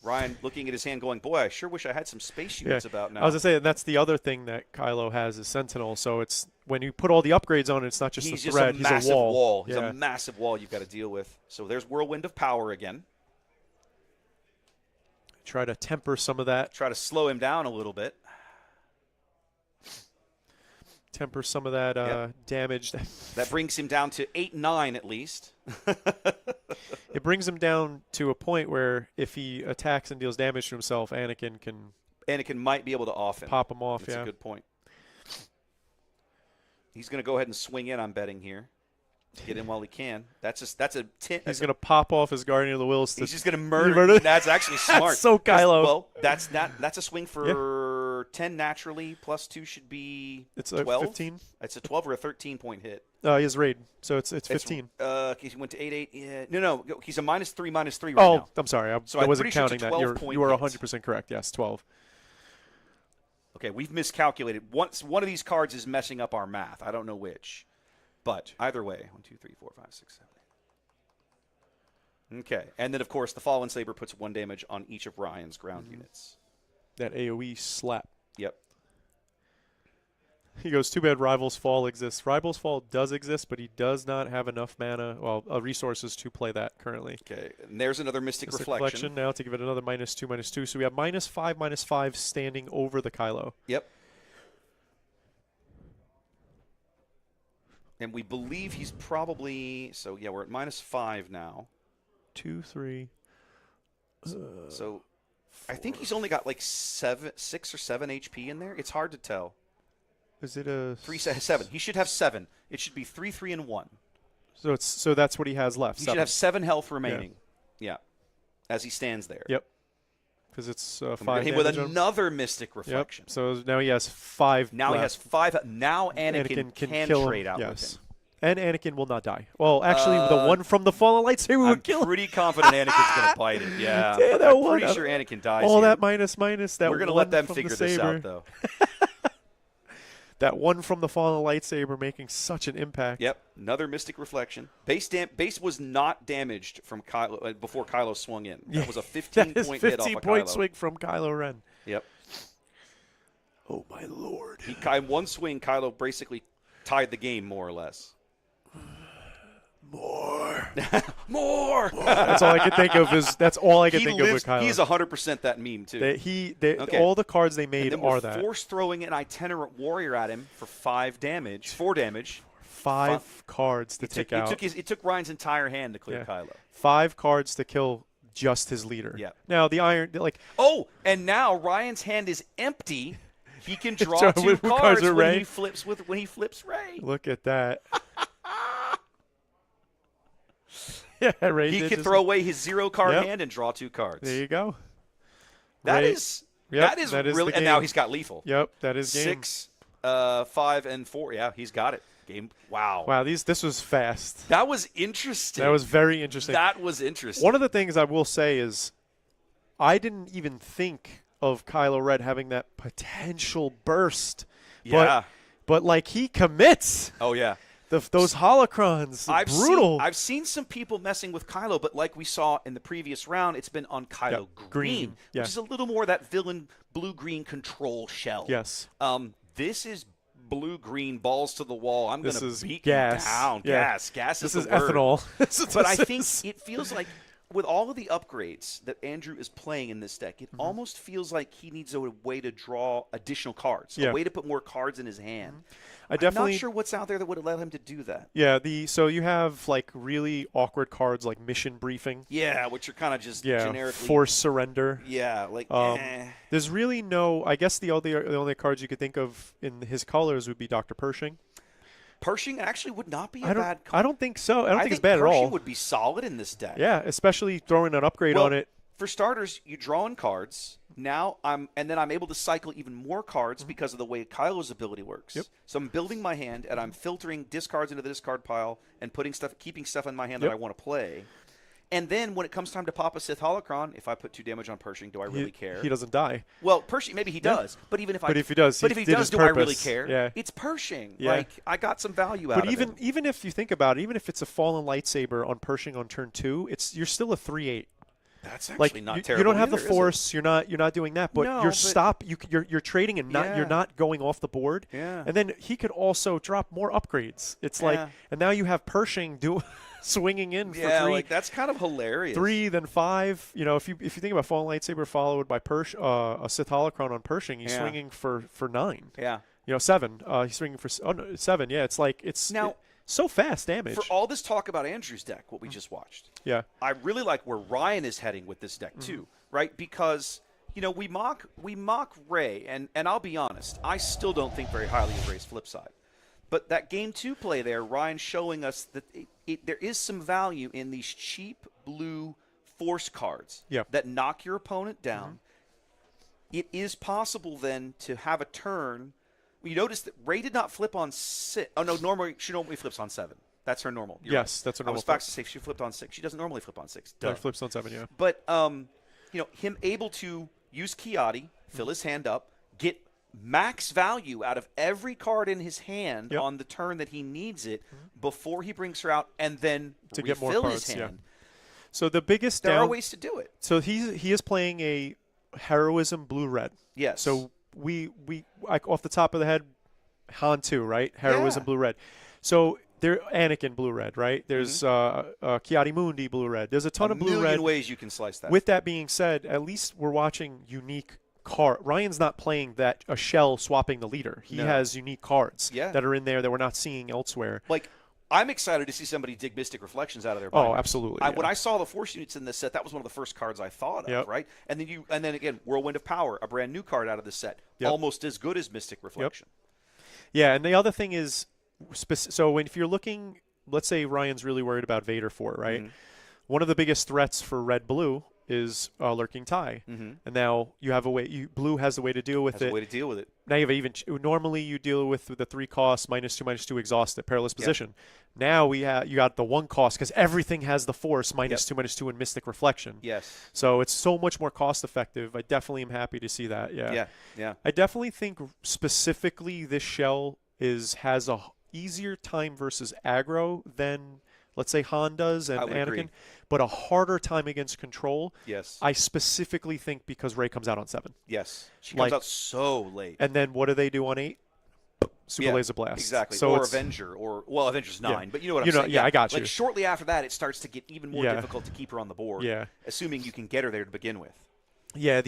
Ryan looking at his hand going, boy, I sure wish I had some space units about now. I was going to say, that's the other thing that Kylo has is Sentinel. So it's when you put all the upgrades on it, it's not just a thread. He's a wall. He's a massive wall you've got to deal with. So there's Whirlwind of Power again. Try to temper some of that. Try to slow him down a little bit. Temper some of that damage. That brings him down to 8-9 at least. It brings him down to a point where if he attacks and deals damage to himself, Anakin might be able to off him. Pop him off, That's a good point. He's going to go ahead and swing in, I'm betting here. Get in while he can. That's a tint. He's going to pop off his Guardian of the Wills. He's just going to murder. That's actually smart. That's so Kylo. Well, that's a swing for 10 naturally. Plus 2 should be 12. 15. It's a 12 or a 13-point hit. He has raid, so it's 15. He went to 8-8. Yeah. No. He's a -3 right now. now. I'm sorry. I I'm wasn't sure counting that. You are 100% correct. Yes, 12. Okay, we've miscalculated. One of these cards is messing up our math. I don't know which. But either way, 1, 2, 3, 4, 5, 6, 7, 8. Okay, and then of course the Fallen Saber puts 1 damage on each of Ryan's ground units. That AoE slap. Yep. He goes, too bad Rival's Fall exists. Rival's Fall does exist, but he does not have enough mana, resources to play that currently. Okay, and there's another Mystic Reflection. Now to give it another -2/-2. So we have -5/-5 standing over the Kylo. Yep. And we believe he's probably, so yeah, we're at -5 now. 2, 3. So I think he's only got like 6 or 7 HP in there. It's hard to tell. Is it a 7? He should have 7. It should be 3, 3, and 1. So that's what he has left. He should have 7 health remaining. Yeah. As he stands there. Yep. Because it's 5 damage. Him with another Mystic Reflection. Yep. So now he has 5. Now left. he has 5. Now Anakin can kill trade him. out Yes. with him. And Anakin will not die. Well, actually, the one from the fallen lightsaber would kill him. I'm pretty confident Anakin's going to bite it. Yeah. Yeah, I'm pretty sure Anakin dies. All here. that minus. That we're going to let them figure this out, though. That one from the fallen lightsaber making such an impact. Yep. Another Mystic Reflection. Base was not damaged from Kylo before Kylo swung in. That was a 15-point hit off of Kylo. 15-point swing from Kylo Ren. Yep. Oh, my Lord. In one swing, Kylo basically tied the game, more or less. More. More. That's all I can think of. That's all I can think of with Kylo. He's 100% that meme too. Okay. All the cards they made are that. Force throwing an itinerant warrior at him for 4 damage. 5 cards to take out. It took Ryan's entire hand to clear Kylo. 5 cards to kill just his leader. Yeah. Now the iron, and now Ryan's hand is empty. He can draw 2 cards when he flips Rey. Look at that. Yeah, Rey he could throw away his 0-card hand and draw 2 cards. There you go. That is really, and now he's got lethal. Yep, that is game. 6, 5, and 4. Yeah, he's got it. Game. Wow. Wow, this was fast. That was interesting. That was very interesting. That was interesting. One of the things I will say is I didn't even think of Kylo Ren having that potential burst. Yeah. But like he commits. Oh, yeah. Those holocrons, brutal. I've seen some people messing with Kylo, but like we saw in the previous round, it's been on Kylo Green, which is a little more that villain blue-green control shell. Yes. This is blue-green, balls to the wall. I'm going to beat gas. you down. Yeah. Gas is this the is word. ethanol. But I think it feels like with all of the upgrades that Andrew is playing in this deck, it almost feels like he needs a way to draw additional cards, a way to put more cards in his hand. I'm not sure what's out there that would allow him to do that. Yeah, so you have like really awkward cards like Mission Briefing. Yeah, which are kind of just generically. Force Surrender. Yeah, there's really no. I guess the only cards you could think of in his colors would be Dr. Pershing. Pershing actually would not be a bad card. I don't think so. I don't think it's bad Pershing at all. Would be solid in this deck. Yeah, especially throwing an upgrade on it. For starters, you draw in cards. Now and then I'm able to cycle even more cards because of the way Kylo's ability works. Yep. So I'm building my hand and I'm filtering discards into the discard pile and keeping stuff in my hand that I want to play. And then when it comes time to pop a Sith Holocron, if I put 2 damage on Pershing, do I really care? He doesn't die. Well, Pershing, maybe he does. But even if if he does, do I really care? Yeah. It's Pershing. Yeah. Like I got some value out of it. But even if you think about it, even if it's a fallen lightsaber on Pershing on turn 2, you're still a 3/8. That's actually not terrible. You don't have either, the force. You're not doing that. But you're trading and you're not going off the board. Yeah. And then he could also drop more upgrades. It's like, and now you have Pershing swinging in for 3. Yeah, like that's kind of hilarious. 3, then 5. You know, if you think about fallen lightsaber followed by a Sith Holocron on Pershing, he's swinging for 9. Yeah. 7. He's swinging for 7. Yeah, it's like so fast damage. For all this talk about Andrew's deck, what we just watched, I really like where Ryan is heading with this deck too, right? Because we mock Rey, and I'll be honest, I still don't think very highly of Rey's flip side. But that game 2 play there, Ryan's showing us that there is some value in these cheap blue force cards that knock your opponent down. It is possible then to have a turn. You notice that Rey did not flip on 6. Oh, no, she normally flips on 7. That's her normal. Yes, that's her normal. I was about to say she flipped on 6. She doesn't normally flip on 6. She flips on 7, yeah. But, him able to use Kiadi, fill his hand up, get max value out of every card in his hand on the turn that he needs it before he brings her out, and then to refill get more cards, his hand. So the biggest there are ways to do it. So he is playing a heroism blue-red. Yes. So we like off the top of the head, Han 2, right? Heroism Yeah. blue-red. So there, Anakin blue-red, right? There's Ki-Adi-Mundi blue-red. There's a ton a of blue-red. million ways you can slice that. With that being said, at least we're watching unique card. Ryan's not playing that a shell swapping the leader. He has unique cards that are in there that we're not seeing elsewhere. Like, I'm excited to see somebody dig Mystic Reflections out of their Oh, binder. absolutely. When I saw the Force units in this set, that was one of the first cards I thought of, right? And then again, Whirlwind of Power, a brand new card out of this set, almost as good as Mystic Reflection. Yeah, and the other thing is, so if you're looking, let's say Ryan's really worried about Vader 4, right? One of the biggest threats for red-blue is Lurking Tie. And now you have a way, blue has a way to deal with it. A way to deal with it. Now you have normally you deal with the 3 costs, -2/-2 exhausted, perilous position. Now you got the 1 cost because everything has the force, -2/-2 and Mystic Reflection. Yes. So it's so much more cost effective. I definitely am happy to see that. Yeah. I definitely think specifically this shell has a easier time versus aggro than, let's say, Han does and Anakin, agree. but a harder time against control. Yes. I specifically think because Rey comes out on 7. Yes. She comes out so late. And then what do they do on 8? Super Laser Blast. Exactly. So or Avenger, Avenger's 9, but you know what I'm saying. Yeah, I got you. Like, shortly after that, it starts to get even more difficult to keep her on the board. Yeah. Assuming you can get her there to begin with. Yeah,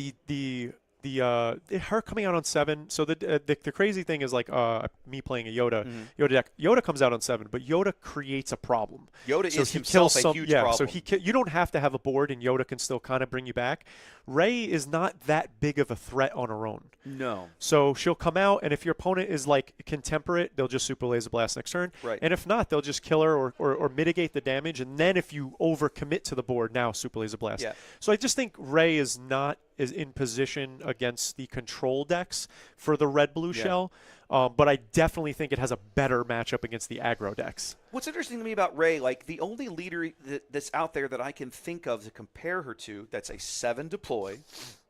her coming out on 7. So the crazy thing is, like, me playing a Yoda deck. Yoda comes out on 7, but Yoda creates a problem. Yoda is himself a huge problem. So you don't have to have a board, and Yoda can still kind of bring you back. Rey is not that big of a threat on her own. No. So she'll come out, and if your opponent is like contemporate, they'll just Super Laser Blast next turn. Right. And if not, they'll just kill her or mitigate the damage. And then if you overcommit to the board, now Super Laser Blast. Yeah. So I just think Rey is in position against the control decks for the red-blue shell. But I definitely think it has a better matchup against the aggro decks. What's interesting to me about Rey, like, the only leader that's out there that I can think of to compare her to that's a 7 deploy,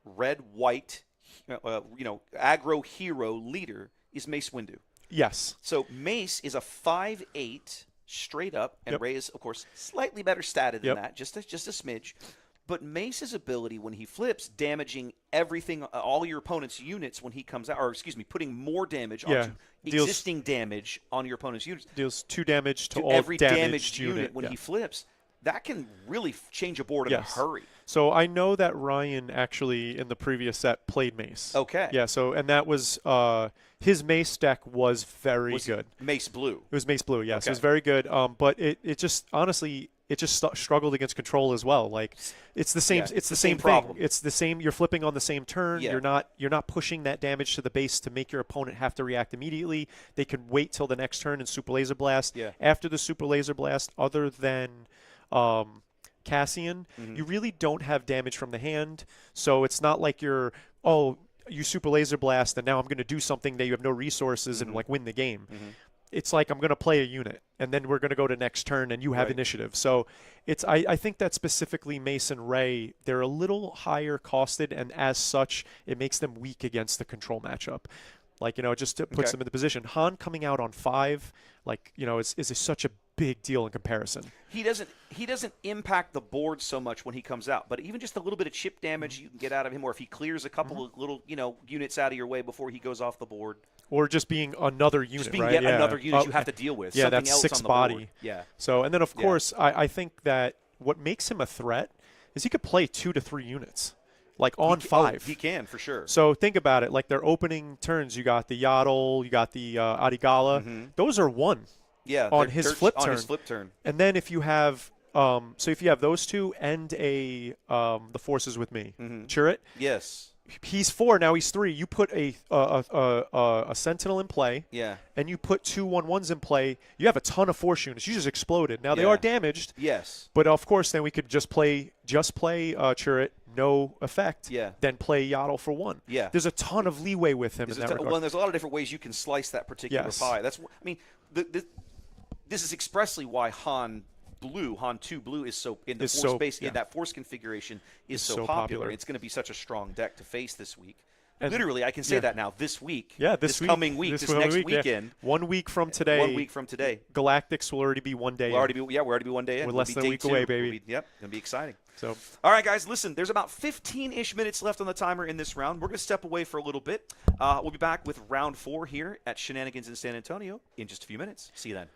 red-white, aggro hero leader is Mace Windu. Yes. So Mace is a 5/8 straight up, and Rey is, of course, slightly better statted than that, just a smidge. But Mace's ability when he flips, damaging everything, all your opponent's units when he comes out, putting more damage onto existing damage on your opponent's units. Deals 2 damage to all every damaged unit when he flips. That can really change a board in a hurry. So I know that Ryan actually in the previous set played Mace. Okay. Yeah. So and that was his Mace deck was very good. Mace Blue. It was Mace Blue. Yes, Okay. it was very good. But it just honestly. It just struggled against control as well. Like it's the same. Yeah, it's the same problem. thing. It's the same. You're flipping on the same turn. Yeah. You're not pushing that damage to the base to make your opponent have to react immediately. They can wait till the next turn and Super Laser Blast. Yeah. After the Super Laser Blast, other than Cassian, you really don't have damage from the hand. So it's not like you Super Laser Blast and now I'm going to do something that you have no resources and like win the game. It's like I'm going to play a unit, and then we're going to go to next turn, and you have initiative. So I think that specifically Mace and Rey, they're a little higher costed, and as such, it makes them weak against the control matchup. Like, it just puts them in the position. Han coming out on 5, is such a big deal in comparison. He doesn't impact the board so much when he comes out, but even just a little bit of chip damage you can get out of him, or if he clears a couple of little units out of your way before he goes off the board. Or just being another unit, just being right? yet another unit you have to deal with. Yeah, Something that's else 6 on the body. board. Yeah. So, and then of course, I think that what makes him a threat is he could play 2 to 3 units, like on 5. He can, for sure. So think about it. Like their opening turns, you got the Yaddle, you got the Adigala. Those are 1. Yeah. On his flip turn. On his flip turn. And then if you have, if you have those 2 and the Forces with me, Chirrut. Yes. He's 4, now he's 3. You put a Sentinel in play, and you put 2 1/1s in play. You have a ton of Force units. You just exploded. Now they are damaged. Yes. But of course, then we could just play Chirrut, no effect. Yeah. Then play Yaddle for 1. Yeah. There's a ton of leeway with him in that regard. Well, there's a lot of different ways you can slice that particular pie. This is expressly why Han 2 Blue is so in the Force base in that Force configuration is so popular. It's going to be such a strong deck to face this week. And literally, I can say that now. This week. Yeah, this week, coming week. This coming next week, weekend. Yeah. 1 week from today. 1 week from today. Galactics will already be 1 day. We're already be 1 day in. We're less than a week away, baby. Yep, gonna be exciting. So, all right, guys, listen. There's about 15-ish minutes left on the timer in this round. We're gonna step away for a little bit. We'll be back with round 4 here at Shenanigans in San Antonio in just a few minutes. See you then.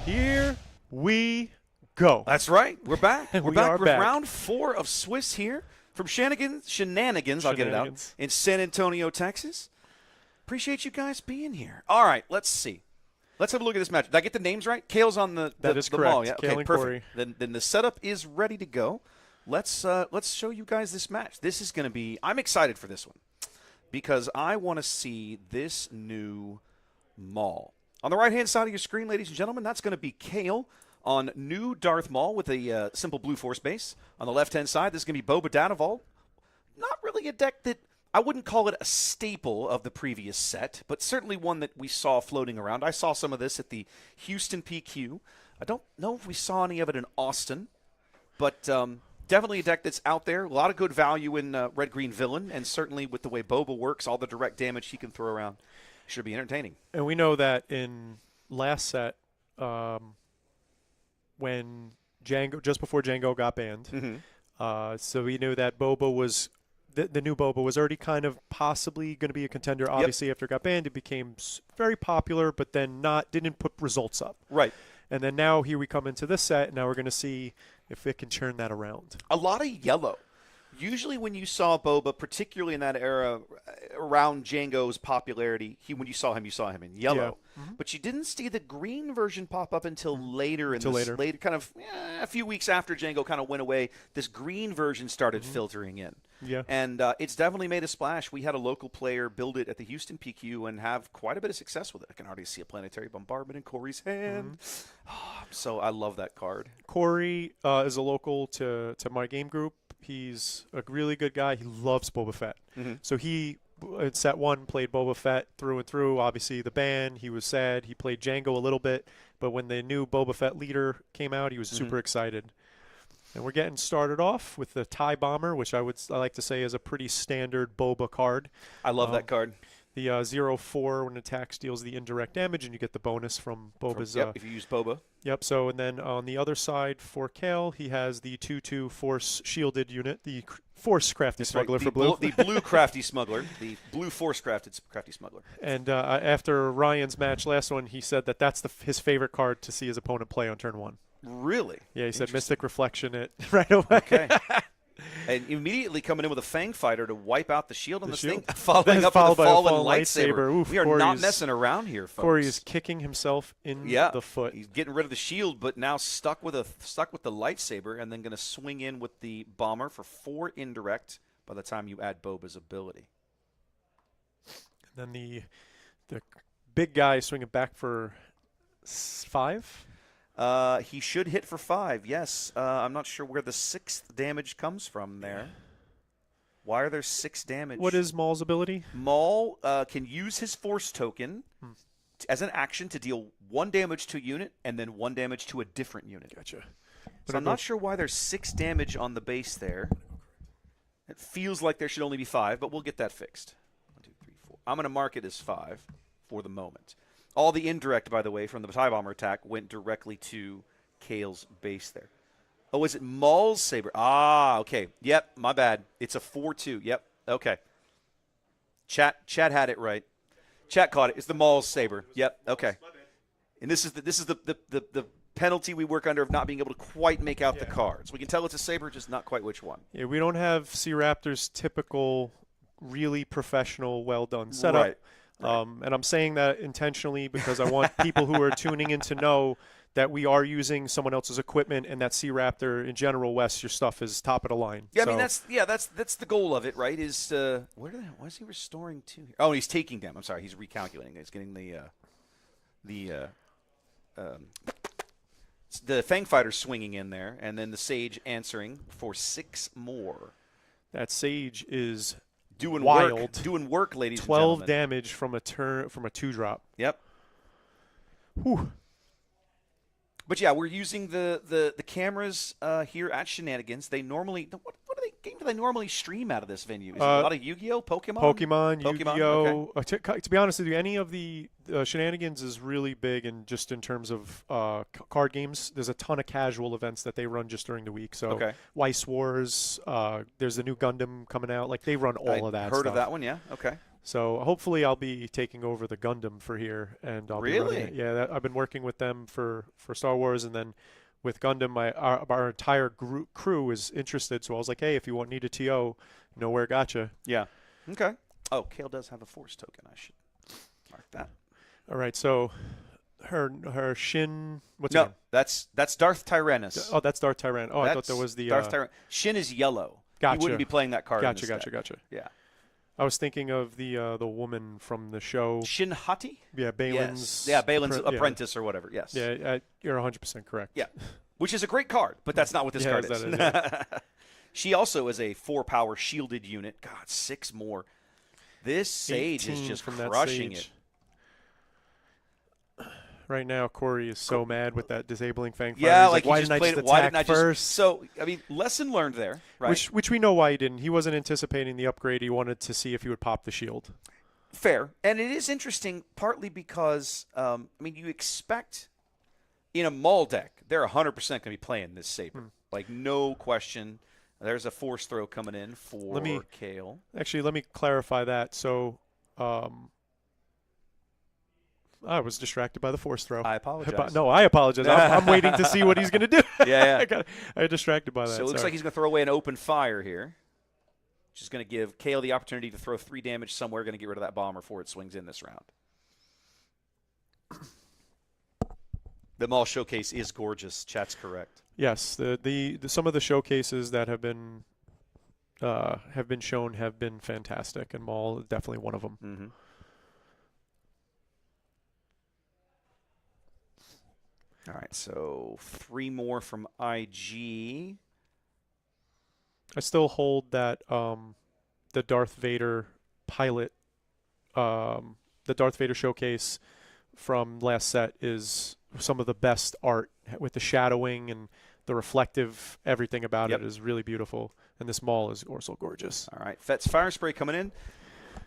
Here we go. That's right. We're back. We're We back are with back. round 4 of Swiss here from Shenanigans. I'll get it out, Shenanigans. in San Antonio, Texas. Appreciate you guys being here. All right, let's see. Let's have a look at this match. Did I get the names right? Kale's on the That is the correct. Maul. Yeah, okay, Kale and perfect. Corey. Then the setup is ready to go. Let's show you guys this match. This is going to be. I'm excited for this one because I want to see this new Maul. On the right-hand side of your screen, ladies and gentlemen, that's going to be Kale on new Darth Maul with a simple blue force base. On the left-hand side, this is going to be Boba Danaval. Not really a deck that I wouldn't call it a staple of the previous set, but certainly one that we saw floating around. I saw some of this at the Houston PQ. I don't know if we saw any of it in Austin, but definitely a deck that's out there. A lot of good value in Red-Green Villain, and certainly with the way Boba works, all the direct damage he can throw around should be entertaining. And we know that in last set, when Django, just before Django got banned, so we knew that Boba was the new Boba was already kind of possibly going to be a contender. Obviously, after it got banned, it became very popular, but then didn't put results up. Right. And then now here we come into this set, and now we're going to see if it can turn that around. A lot of yellow. Usually when you saw Boba, particularly in that era around Django's popularity, when you saw him in yellow. Yeah. But you didn't see the green version pop up until later in Until this later. kind of a few weeks after Django kind of went away. This green version started filtering in. Yeah. And it's definitely made a splash. We had a local player build it at the Houston PQ and have quite a bit of success with it. I can already see a planetary bombardment in Corey's hand. So I love that card. Corey is a local to my game group. He's a really good guy. He loves Boba Fett. So he, in set 1, played Boba Fett through and through. Obviously, the ban, he was sad. He played Django a little bit. But when the new Boba Fett leader came out, he was super excited. And we're getting started off with the TIE Bomber, which I like to say is a pretty standard Boba card. I love that card. The 0-4 when attacks deals the indirect damage, and you get the bonus from Boba's. If you use Boba. Yep. So, and then on the other side for Kale, he has the 2/2 Force shielded unit, the Force Crafty Smuggler for blue. The blue Crafty Smuggler. The blue Force Crafty Smuggler. And after Ryan's match last one, he said that that's his favorite card to see his opponent play on turn 1. Really? Yeah, he said Mystic Reflection it right away. Okay. And immediately coming in with a Fang Fighter to wipe out the shield on this shield. thing, following up Followed with a by a fallen fallen lightsaber. lightsaber. Oof, we are not Corey's- messing around here, folks. Corey is kicking himself in the foot. He's getting rid of the shield, but now stuck with the lightsaber, and then going to swing in with the bomber for 4 indirect by the time you add Boba's ability. And then the big guy swinging back for 5. He should hit for 5, yes. I'm not sure where the 6th damage comes from there. Why are there 6 damage? What is Maul's ability? Maul can use his Force token as an action to deal 1 damage to a unit and then 1 damage to a different unit. Gotcha. So I'm not sure why there's 6 damage on the base there. It feels like there should only be 5, but we'll get that fixed. 1, 2, 3, 4. I'm going to mark it as 5 for the moment. All the indirect, by the way, from the TIE Bomber attack went directly to Kale's base there. Oh, is it Maul's saber? Ah, okay. Yep, my bad. It's a 4-2. Yep, okay. Chat had it right. Chat caught it. It's the Maul's saber. Yep, okay. And this is the penalty we work under of not being able to quite make out the cards. We can tell it's a saber, just not quite which one. Yeah, we don't have C-Raptor's typical, really professional, well-done setup. Right. And I'm saying that intentionally because I want people who are tuning in to know that we are using someone else's equipment, and that C-Raptor in general, Wes, your stuff is top of the line. Yeah, so, I mean that's the goal of it, right? Is why is he restoring 2 here? Oh, he's taking them. I'm sorry, he's recalculating. He's getting the Fang Fighter swinging in there, and then the Sage answering for 6 more. that Sage is Doing wild. work, doing work, ladies 12 and gentlemen. damage from a 2-drop. Yep. Whew. But yeah, we're using the cameras here at Shenanigans. They normally what game do they normally stream out of this venue? Is it a lot of Yu-Gi-Oh, Pokemon, Pokemon? Yu-Gi-Oh. To be honest with you, any of the Shenanigans is really big, and just in terms of card games, there's a ton of casual events that they run just during the week. So Weiss Wars, there's a new Gundam coming out. Like they run all of that. Heard stuff. of that one? Yeah. Okay. So hopefully I'll be taking over the Gundam for here, and I'll be running it. Yeah, I've been working with them for Star Wars, and then with Gundam, our entire crew is interested. So I was like, hey, if you need a TO, know where gotcha. Yeah. Okay. Oh, Kale does have a force token. I should mark that. All right, so her Shin. What's no? her name? That's Darth Tyrannus. Oh, that's Darth Tyrannus. Oh, I thought that was the Darth Tyrannus. Shin is yellow. Gotcha. You wouldn't be playing that card. Gotcha. Yeah. I was thinking of the woman from the show. Shin Hati? Yeah, Balin's. Yes. Yeah, Balin's apprentice or whatever. Yes. Yeah, you're 100% correct. Yeah, which is a great card, but that's not what this card is. Yeah. She also is a 4-power shielded unit. God, 6 more. This Sage is just crushing it. Right now, Corey is so mad with that disabling Fang Fire. Yeah, like why didn't I just attack first? So, I mean, lesson learned there, right? Which we know why he didn't. He wasn't anticipating the upgrade. He wanted to see if he would pop the shield. Fair. And it is interesting, partly because, I mean, you expect in a Maul deck, they're 100% going to be playing this Saber. Like, no question. There's a force throw coming in for Kale. Actually, let me clarify that. So, I was distracted by the force throw. I apologize. No, I apologize. I'm waiting to see what he's going to do. Yeah. I got distracted by that. So it looks like he's going to throw away an open fire here. Which is going to give Kale the opportunity to throw 3 damage somewhere. Going to get rid of that bomber before it swings in this round. The Maul showcase is gorgeous. Chat's correct. Yes, the some of the showcases that have been shown have been fantastic, and Maul is definitely one of them. Mm-hmm. All right, so 3 more from IG. I still hold that the Darth Vader pilot, the Darth Vader showcase from last set is some of the best art with the shadowing and the reflective, everything about it is really beautiful. And this Maul is also gorgeous. All right, Fett's Fire Spray coming in.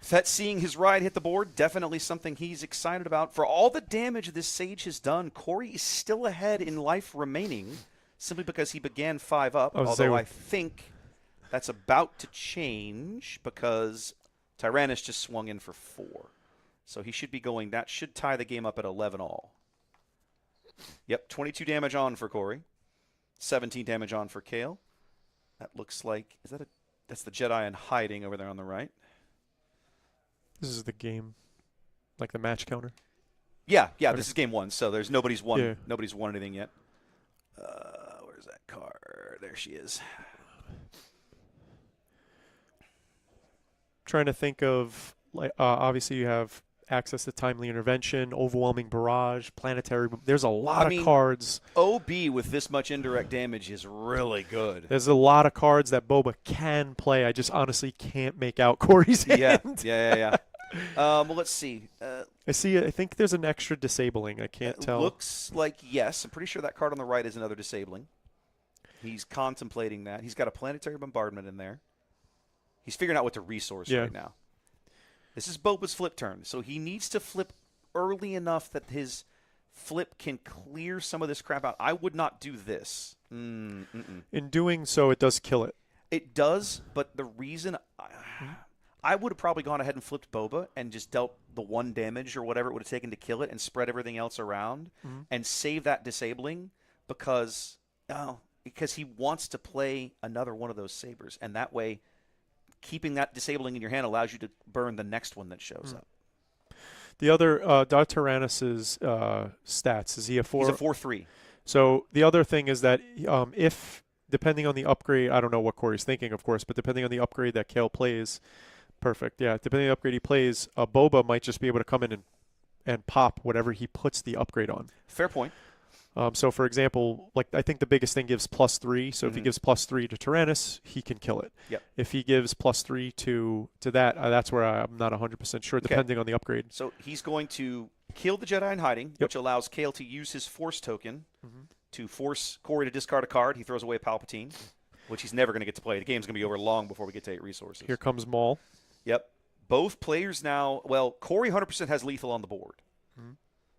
Fett seeing his ride hit the board, definitely something he's excited about. For all the damage this Sage has done, Corey is still ahead in life remaining, simply because he began 5 up, although I think that's about to change because Tyrannus just swung in for 4. So he should be going, that should tie the game up at 11 all. Yep, 22 damage on for Corey, 17 damage on for Kale. That looks like, that's the Jedi in hiding over there on the right. This is the game, like the match counter. Yeah, this is game 1, so there's nobody's won. Yeah. Nobody's won anything yet. Where's that card? There she is. Trying to think of, like, obviously you have access to timely intervention, overwhelming barrage, planetary. There's a lot of cards. OB with this much indirect damage is really good. There's a lot of cards that Boba can play. I just honestly can't make out Corey's hand. Yeah. Well, let's see. I think there's an extra disabling. I can't tell. Looks like yes. I'm pretty sure that card on the right is another disabling. He's contemplating that. He's got a planetary bombardment in there. He's figuring out what to resource right now. This is Boba's flip turn, so he needs to flip early enough that his flip can clear some of this crap out. I would not do this. In doing so, it does kill it. It does, but the reason I would have probably gone ahead and flipped Boba and just dealt the 1 damage or whatever it would have taken to kill it and spread everything else around and save that disabling because he wants to play another one of those sabers, and that way keeping that disabling in your hand allows you to burn the next one that shows up. The other, Darth Tyrannus' stats, is he a 4? He's a 4/3. So the other thing is that if, depending on the upgrade, I don't know what Corey's thinking, of course, but depending on the upgrade that Kale plays, perfect, yeah, depending on the upgrade he plays, Boba might just be able to come in and pop whatever he puts the upgrade on. Fair point. So, for example, like I think the biggest thing gives +3. So if he gives +3 to Tyrannus, he can kill it. Yep. If he gives +3 to that, that's where I'm not 100% sure, depending on the upgrade. So he's going to kill the Jedi in hiding, which allows Kale to use his Force token to force Corey to discard a card. He throws away Palpatine, which he's never going to get to play. The game's going to be over long before we get to 8 resources. Here comes Maul. Yep. Both players now, well, Corey 100% has lethal on the board.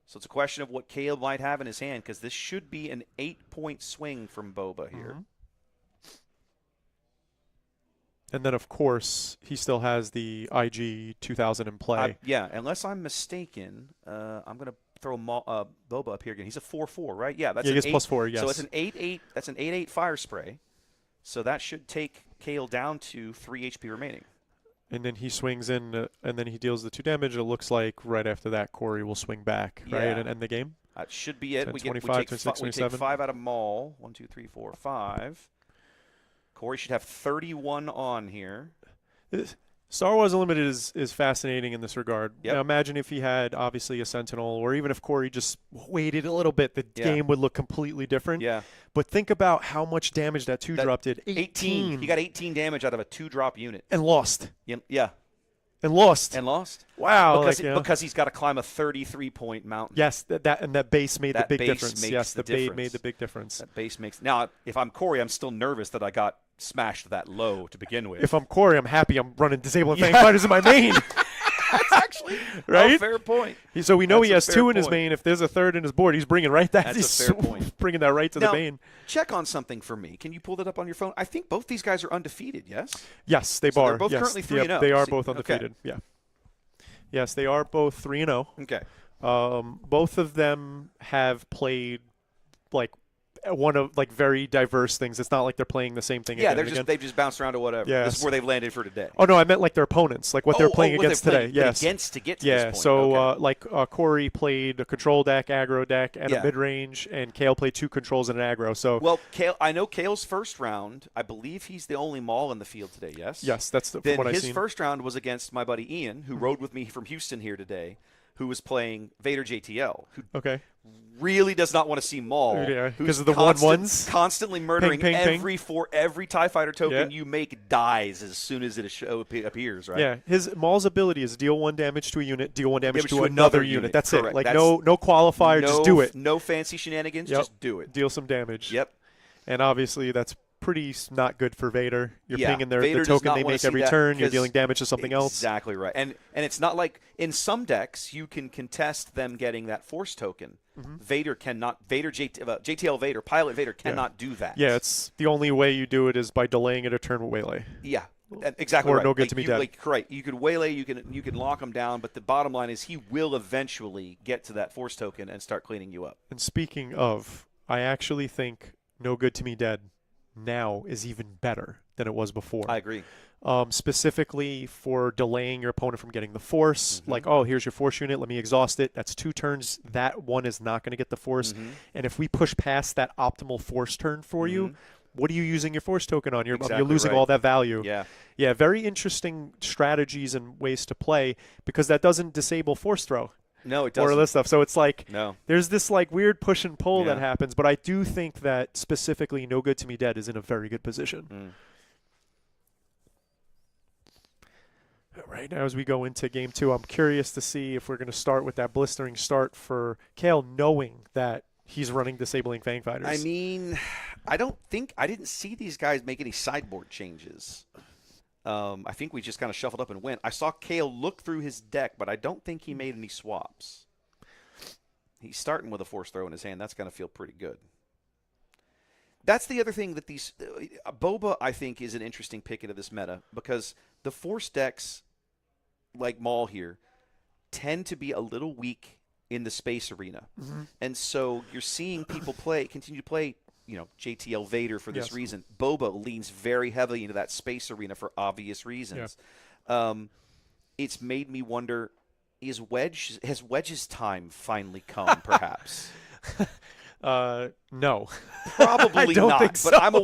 So it's a question of what Kale might have in his hand, because this should be an 8-point swing from Boba here. And then, of course, he still has the IG 2000 in play. Yeah, unless I'm mistaken, I'm going to throw Boba up here again. He's a 4/4, right? Yeah, that's he an gets 8, +4, yes. So it's an 8/8. That's an 8/8 fire spray. So that should take Kale down to 3 HP remaining. And then he swings in, and then he deals the 2 damage. It looks like right after that, Corey will swing back, right, and end the game. That should be it. 10, We 25, take 27. 5 out of Maul. 1, 2, 3, 4, 5. Corey should have 31 on here. Star Wars Unlimited is fascinating in this regard. Yep. Now imagine if he had obviously a Sentinel, or even if Corey just waited a little bit, the game would look completely different. Yeah. But think about how much damage that 2-drop did. 18. He got 18 damage out of a 2-drop unit. And lost. Yeah. And lost. Wow. Because he's got to climb a 33-point mountain. Yes, that base made the big difference. Yes, the base made the big difference. That base makes. Now, if I'm Corey, I'm still nervous that I got smashed that low to begin with. If I'm Corey, I'm happy I'm running Disabling Fang Fighters in my main. That's actually right? a fair point. So we know he has 2 in his main. If there's a 3rd in his board, he's bringing that. That's a fair point. Bringing that right to the main. Check on something for me. Can you pull that up on your phone? I think both these guys are undefeated, yes? Yes, they are. They're both currently 3-0. They are both undefeated. Okay. Yeah. Yes, they are both 3-0. Okay. Both of them have played very diverse things. It's not like they're playing the same thing. Yeah, they've just bounced around to whatever. Yeah. This is where they've landed for today. Oh no, I meant like their opponents, like what they're playing against today. Yes, against to get to this point. So Corey played a control deck, aggro deck, and a mid range, and Kale played 2 controls and an aggro. So I know Kale's first round. I believe he's the only Maul in the field today. Yes. Yes, that's then what I've seen. His first round was against my buddy Ian, who rode with me from Houston here today, who was playing Vader JTL. Who really does not want to see Maul. Yeah, because of the 1/1s. Constantly murdering ping, every TIE Fighter token you make dies as soon as it appears, right? Yeah, his Maul's ability is deal 1 damage to a unit, deal 1 damage to another unit. That's Correct. it. Like no qualifier, just do it. No fancy shenanigans, just do it. Deal some damage. Yep. And obviously that's pretty not good for Vader. You're pinging Vader the token they make every turn. You're dealing damage to something else. Exactly right. And it's not like in some decks you can contest them getting that force token. Vader cannot. JTL Vader, Pilot Vader cannot do that. Yeah, it's the only way you do it is by delaying it a turn with waylay. Yeah. Exactly or right. no good to be dead. Right. You could waylay, you can lock him down, but the bottom line is he will eventually get to that force token and start cleaning you up. And speaking of, I actually think no good to me dead now is even better than it was before. I agree. Specifically for delaying your opponent from getting the force. Like, oh, here's your force unit. Let me exhaust it. That's 2 turns. That one is not going to get the force. And if we push past that optimal force turn for you, what are you using your force token on? You're losing all that value. Yeah, very interesting strategies and ways to play because that doesn't disable force throw. No, it doesn't. Or this stuff. So it's like there's this like weird push and pull that happens, but I do think that specifically no good to me dead is in a very good position. Right now as we go into game 2, I'm curious to see if we're going to start with that blistering start for Kale, knowing that he's running Disabling Fang Fighters. I mean, I didn't see these guys make any sideboard changes. I think we just kind of shuffled up and went. I saw Kale look through his deck, but I don't think he made any swaps. He's starting with a force throw in his hand. That's going to feel pretty good. That's the other thing that these Boba, I think, is an interesting pick into this meta because the force decks, like Maul here, tend to be a little weak in the space arena. And so you're seeing people continue to play JTL Vader for this reason. Boba leans very heavily into that space arena for obvious reasons. It's made me wonder, has Wedge's time finally come, perhaps? No. Probably I don't not. think so. But I'm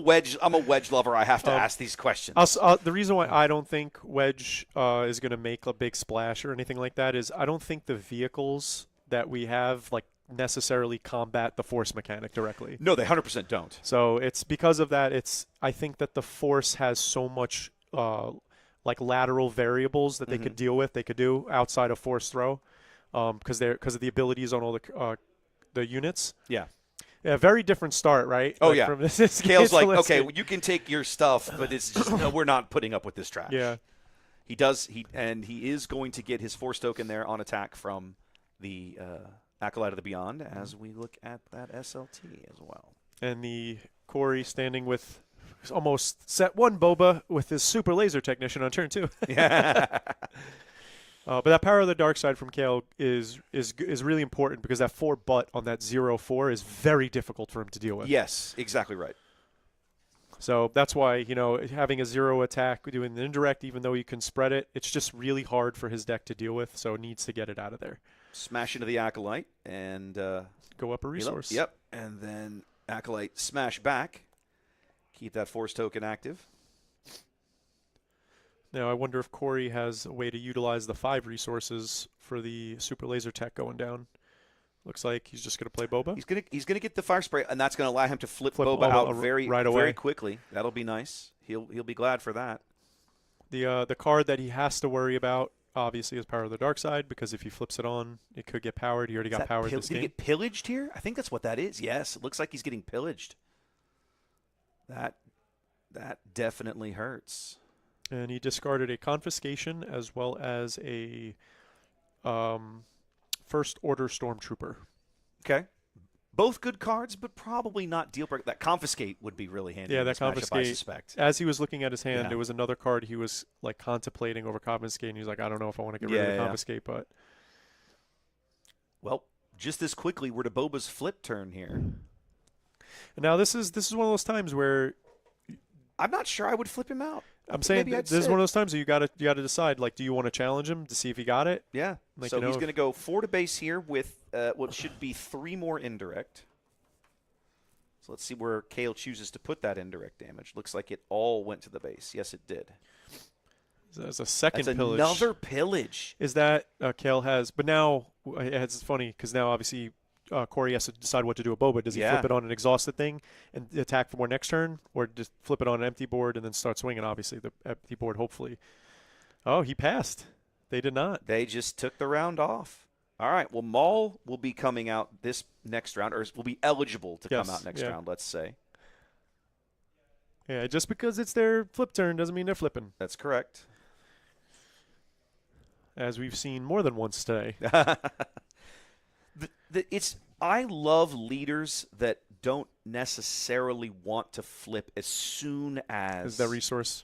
a Wedge lover. I have to ask these questions. The reason why I don't think Wedge is going to make a big splash or anything like that is I don't think the vehicles that we have necessarily combat the force mechanic directly. No, they 100% don't. So it's because of that. I think that the force has so much lateral variables that they could deal with. They could do outside of force throw, because of the abilities on all the units. Yeah, very different start, right? Oh, From this Kale's like, okay, well, you can take your stuff, but it's just we're not putting up with this trash. Yeah, he does. He is going to get his force token there on attack from the Acolyte of the Beyond as we look at that SLT as well. And the Corey standing with almost set one Boba with his super laser technician on turn 2. Yeah. But that power of the dark side from Kale is really important because that 4 butt on that 0-4 is very difficult for him to deal with. Yes, exactly right. So that's why, having a 0 attack, doing the indirect, even though you can spread it, it's just really hard for his deck to deal with, so it needs to get it out of there. Smash into the Acolyte and go up a resource. Yep, and then Acolyte smash back. Keep that force token active. Now I wonder if Corey has a way to utilize the 5 resources for the super laser tech going down. Looks like he's just going to play Boba. He's gonna get the fire spray, and that's going to allow him to flip Boba out very quickly. That'll be nice. He'll be glad for that. The card that he has to worry about, obviously, is Power of the Dark Side, because if he flips it on, it could get powered. He already got powered this game. Did he get pillaged here? I think that's what that is. Yes, it looks like he's getting pillaged. That definitely hurts. And he discarded a confiscation as well as a First Order Stormtrooper. Okay. Both good cards, but probably not deal breaker. That confiscate would be really handy. Yeah, that confiscate. I suspect. As he was looking at his hand, there was another card he was like contemplating over confiscate, and he's like, I don't know if I want to get rid of the confiscate, but. Well, just as quickly, we're to Boba's flip turn here. Now this is one of those times where I'm not sure I would flip him out. I'm saying this is one of those times where you got to decide, like, do you want to challenge him to see if he got it? Yeah. Like, so he's going to go 4 to base here with what should be 3 more indirect. So let's see where Kale chooses to put that indirect damage. Looks like it all went to the base. Yes, it did. That's a second That's pillage. Another pillage. Is that Kale has? But now it's funny because now obviously Corey has to decide what to do with Boba. Does he flip it on an exhausted thing and attack for more next turn, or just flip it on an empty board and then start swinging? Obviously, the empty board, hopefully. Oh, he passed. They did not. They just took the round off. All right. Well, Maul will be coming out this next round, or will be eligible to come out next round, let's say. Yeah, just because it's their flip turn doesn't mean they're flipping. That's correct. As we've seen more than once today. I love leaders that don't necessarily want to flip as soon as that resource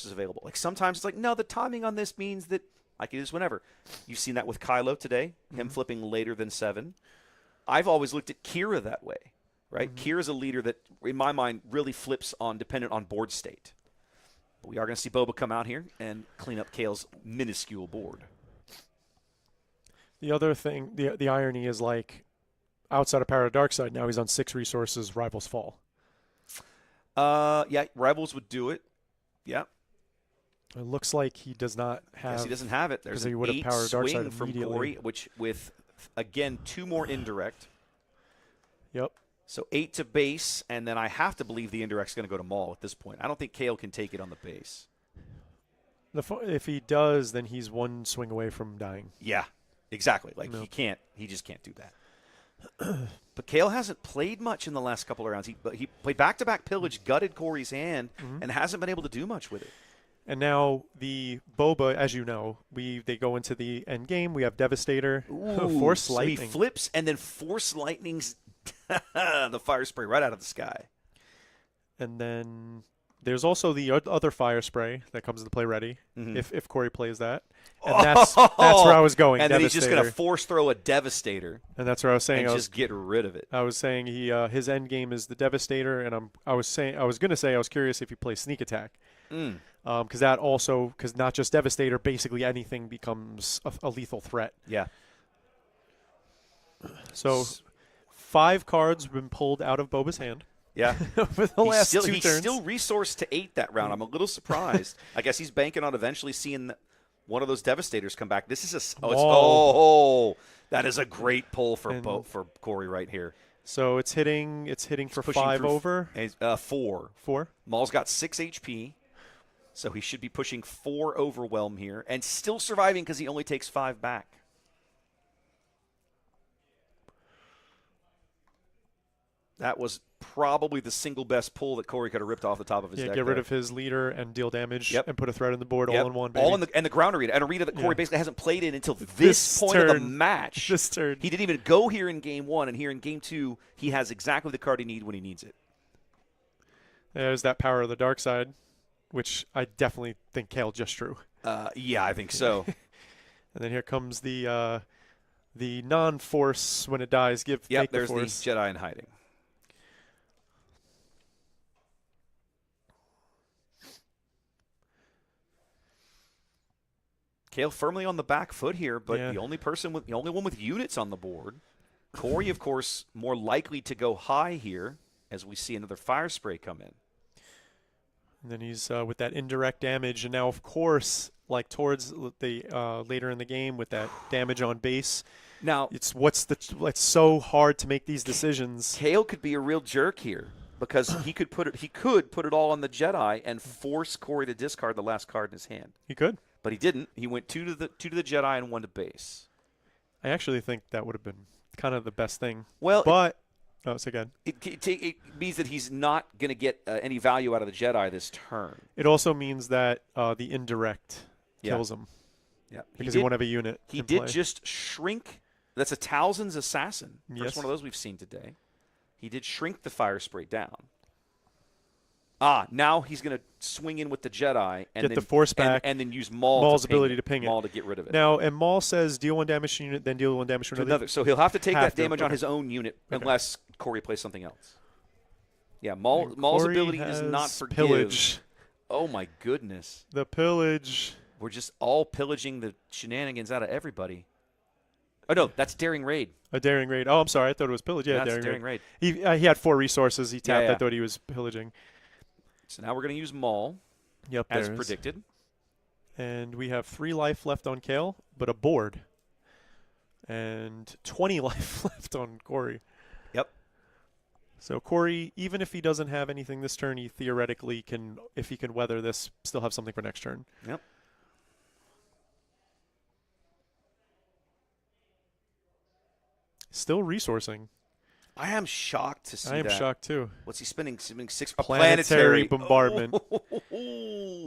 is available. Like sometimes it's like, no, the timing on this means that I can do this whenever. You've seen that with Kylo today, him flipping later than 7. I've always looked at Kira that way, right? Kira's a leader that, in my mind, really flips dependent on board state. But we are going to see Boba come out here and clean up Kale's minuscule board. The other thing, the irony is, like, outside of Power of Dark Side, now he's on 6 resources, Rivals fall. Yeah, Rivals would do it. Yeah. It looks like he does not have. Yes, he doesn't have it. There's an 8 swing from Corey, which with, again, 2 more indirect. Yep. So 8 to base, and then I have to believe the indirect's going to go to Maul at this point. I don't think Kale can take it on the base. If he does, then he's 1 swing away from dying. Yeah, exactly. Like he just can't do that. But Kale hasn't played much in the last couple of rounds. He played back-to-back pillage, gutted Corey's hand, and hasn't been able to do much with it. And now the Boba, as you know, they go into the end game. We have Devastator, Force Lightning. So he flips and then Force Lightning's the fire spray right out of the sky. And then there's also the other fire spray that comes into play ready if Corey plays that. And that's where I was going. And then he's just going to force throw a Devastator. And that's where I was saying. And just get rid of it. I was saying his end game is the Devastator, and I was going to say I was curious if he plays Sneak Attack. Because not just Devastator, basically anything becomes a lethal threat. Yeah. So 5 cards have been pulled out of Boba's hand. Yeah. Over the last 2 turns. He's still resourced to 8 that round. I'm a little surprised. I guess he's banking on eventually seeing one of those Devastators come back. This is that is a great pull for Corey right here. So it's hitting for 5 over. 4. 4. Maul's got 6 HP. So he should be pushing 4 overwhelm here and still surviving because he only takes 5 back. That was probably the single best pull that Corey could have ripped off the top of his deck. Get rid of his leader and deal damage and put a threat on the board all in one. Baby. All in the ground arena. And arena that Corey basically hasn't played in until this point of the match. This turn. He didn't even go here in game 1, and here in game 2, he has exactly the card he needs when he needs it. There's that power of the dark side, which I definitely think Kale just drew. Yeah, I think so. And then here comes the non-force when it dies. Yep, make there's the the force. Jedi in hiding. Kale firmly on the back foot here, but Yeah. the only one with units on the board. Corey, of course, more likely to go high here as we see another fire spray come in. And then he's with that indirect damage, and now of course, like towards the later in the game with that damage on base. Now It's so hard to make these decisions. Kale could be a real jerk here because he could put it all on the Jedi and force Corey to discard the last card in his hand. He could. But he didn't. He went two to the Jedi and 1 to base. I actually think that would have been kind of the best thing. Well, but it's again. It means that he's not going to get any value out of the Jedi this turn. It also means that the indirect kills him. Yeah, Because he won't have a unit. He in did play. just shrink. That's a Talzin's assassin. First Yes. one of those we've seen today. He did shrink the fire spray down. Now he's going to swing in with the Jedi and Get then, the force back. and then use Maul Maul's ability to ping it. Maul to get rid of it. Now, and Maul says deal 1 damage to unit, then deal 1 damage to another. So he'll have to take that damage on okay. his own unit Okay. unless Corey plays something else. Yeah, Maul's Corey ability does not has forgive. pillage. Oh my goodness. The pillage. We're just all pillaging the shenanigans out of everybody. Oh no, that's Daring Raid. A daring raid. Oh, I'm sorry. I thought it was pillage. Yeah, That's daring Raid. He had 4 resources. He tapped. Yeah. I thought he was pillaging. So now we're going to use Maul Yep, as there it is. predicted. And we have 3 life left on Kale, but a board. And 20 life left on Corey. Yep. So Corey, even if he doesn't have anything this turn, he theoretically can, if he can weather this, still have something for next turn. Yep. Still resourcing. I am shocked to see that. I am shocked too. What's he spending? He's spending 6 Planetary bombardment.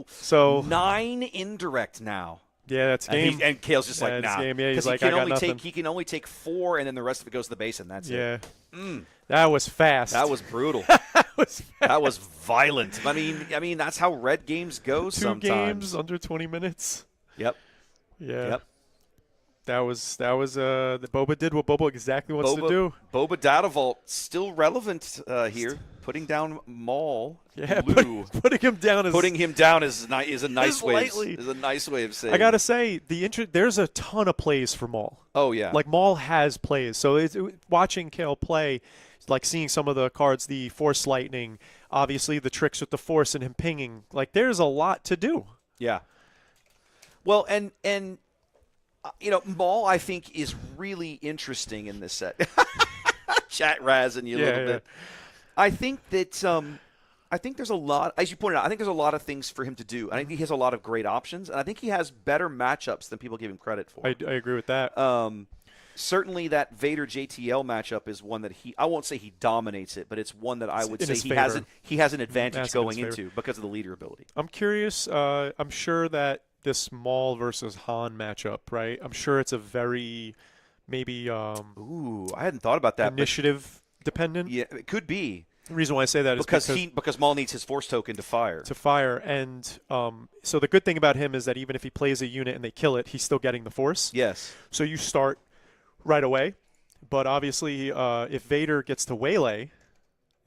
So 9 indirect now. yeah, that's game. And Kale's just Yeah, like, it's nah. game. Yeah, he's 'Cause like, he I can got only nothing. he can only take 4, and then the rest of it goes to the base, and that's it. Yeah, that was fast. That was brutal. that was fast. That was violent. I mean, that's how red games go 2 sometimes. games under 20 minutes. Yep. Yeah. Yep. That was the Boba did what Boba exactly wants to do. Boba Datavault still relevant here. Putting down Maul. Yeah, Blue. putting him down is Putting him down is a nice way. lightly. Is a nice way of saying. I gotta say there's a ton of plays for Maul. Oh yeah. Like Maul has plays, so watching Kale play, like seeing some of the cards, the Force Lightning, obviously the tricks with the Force and him pinging. Like there's a lot to do. Yeah. Well, and Maul I think is really interesting in this set. Chat razzing you a little bit. I think that I think there's a lot, as you pointed out, I think there's a lot of things for him to do. I think he has a lot of great options, and I think he has better matchups than people give him credit for. I agree with that. Certainly that Vader JTL matchup is one that I won't say he dominates it, but it's one that I would say he has an advantage Massive going in his into because of the leader ability. I'm curious. I'm sure that this Maul versus Han matchup, right? I'm sure it's a very maybe Ooh, I hadn't thought about that. initiative dependent. Yeah, it could be. The reason why I say that is because Maul needs his Force token to fire. And so the good thing about him is that even if he plays a unit and they kill it, he's still getting the Force. Yes. So you start right away, but obviously if Vader gets to waylay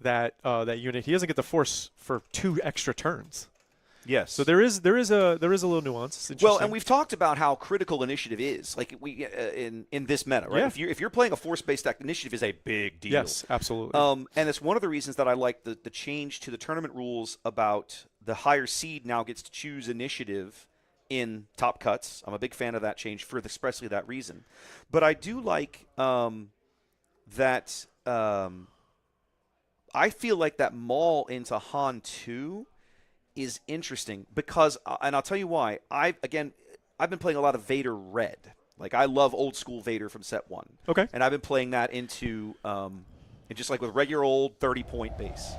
that unit, he doesn't get the Force for 2 extra turns. Yes. So there is a little nuance. It's Well, interesting. and we've talked about how critical initiative is, like we in this meta, right? Yeah. If you're playing a Force-based deck, initiative is a big deal. Yes, absolutely. And it's one of the reasons that I like the change to the tournament rules about the higher seed now gets to choose initiative in top cuts. I'm a big fan of that change for expressly that reason. But I do like that. I feel like that Maul into Han 2 is interesting because, and I'll tell you why. I've been playing a lot of Vader Red. Like I love old school Vader from set 1. Okay. And I've been playing that into, and just like with regular old 30-point base.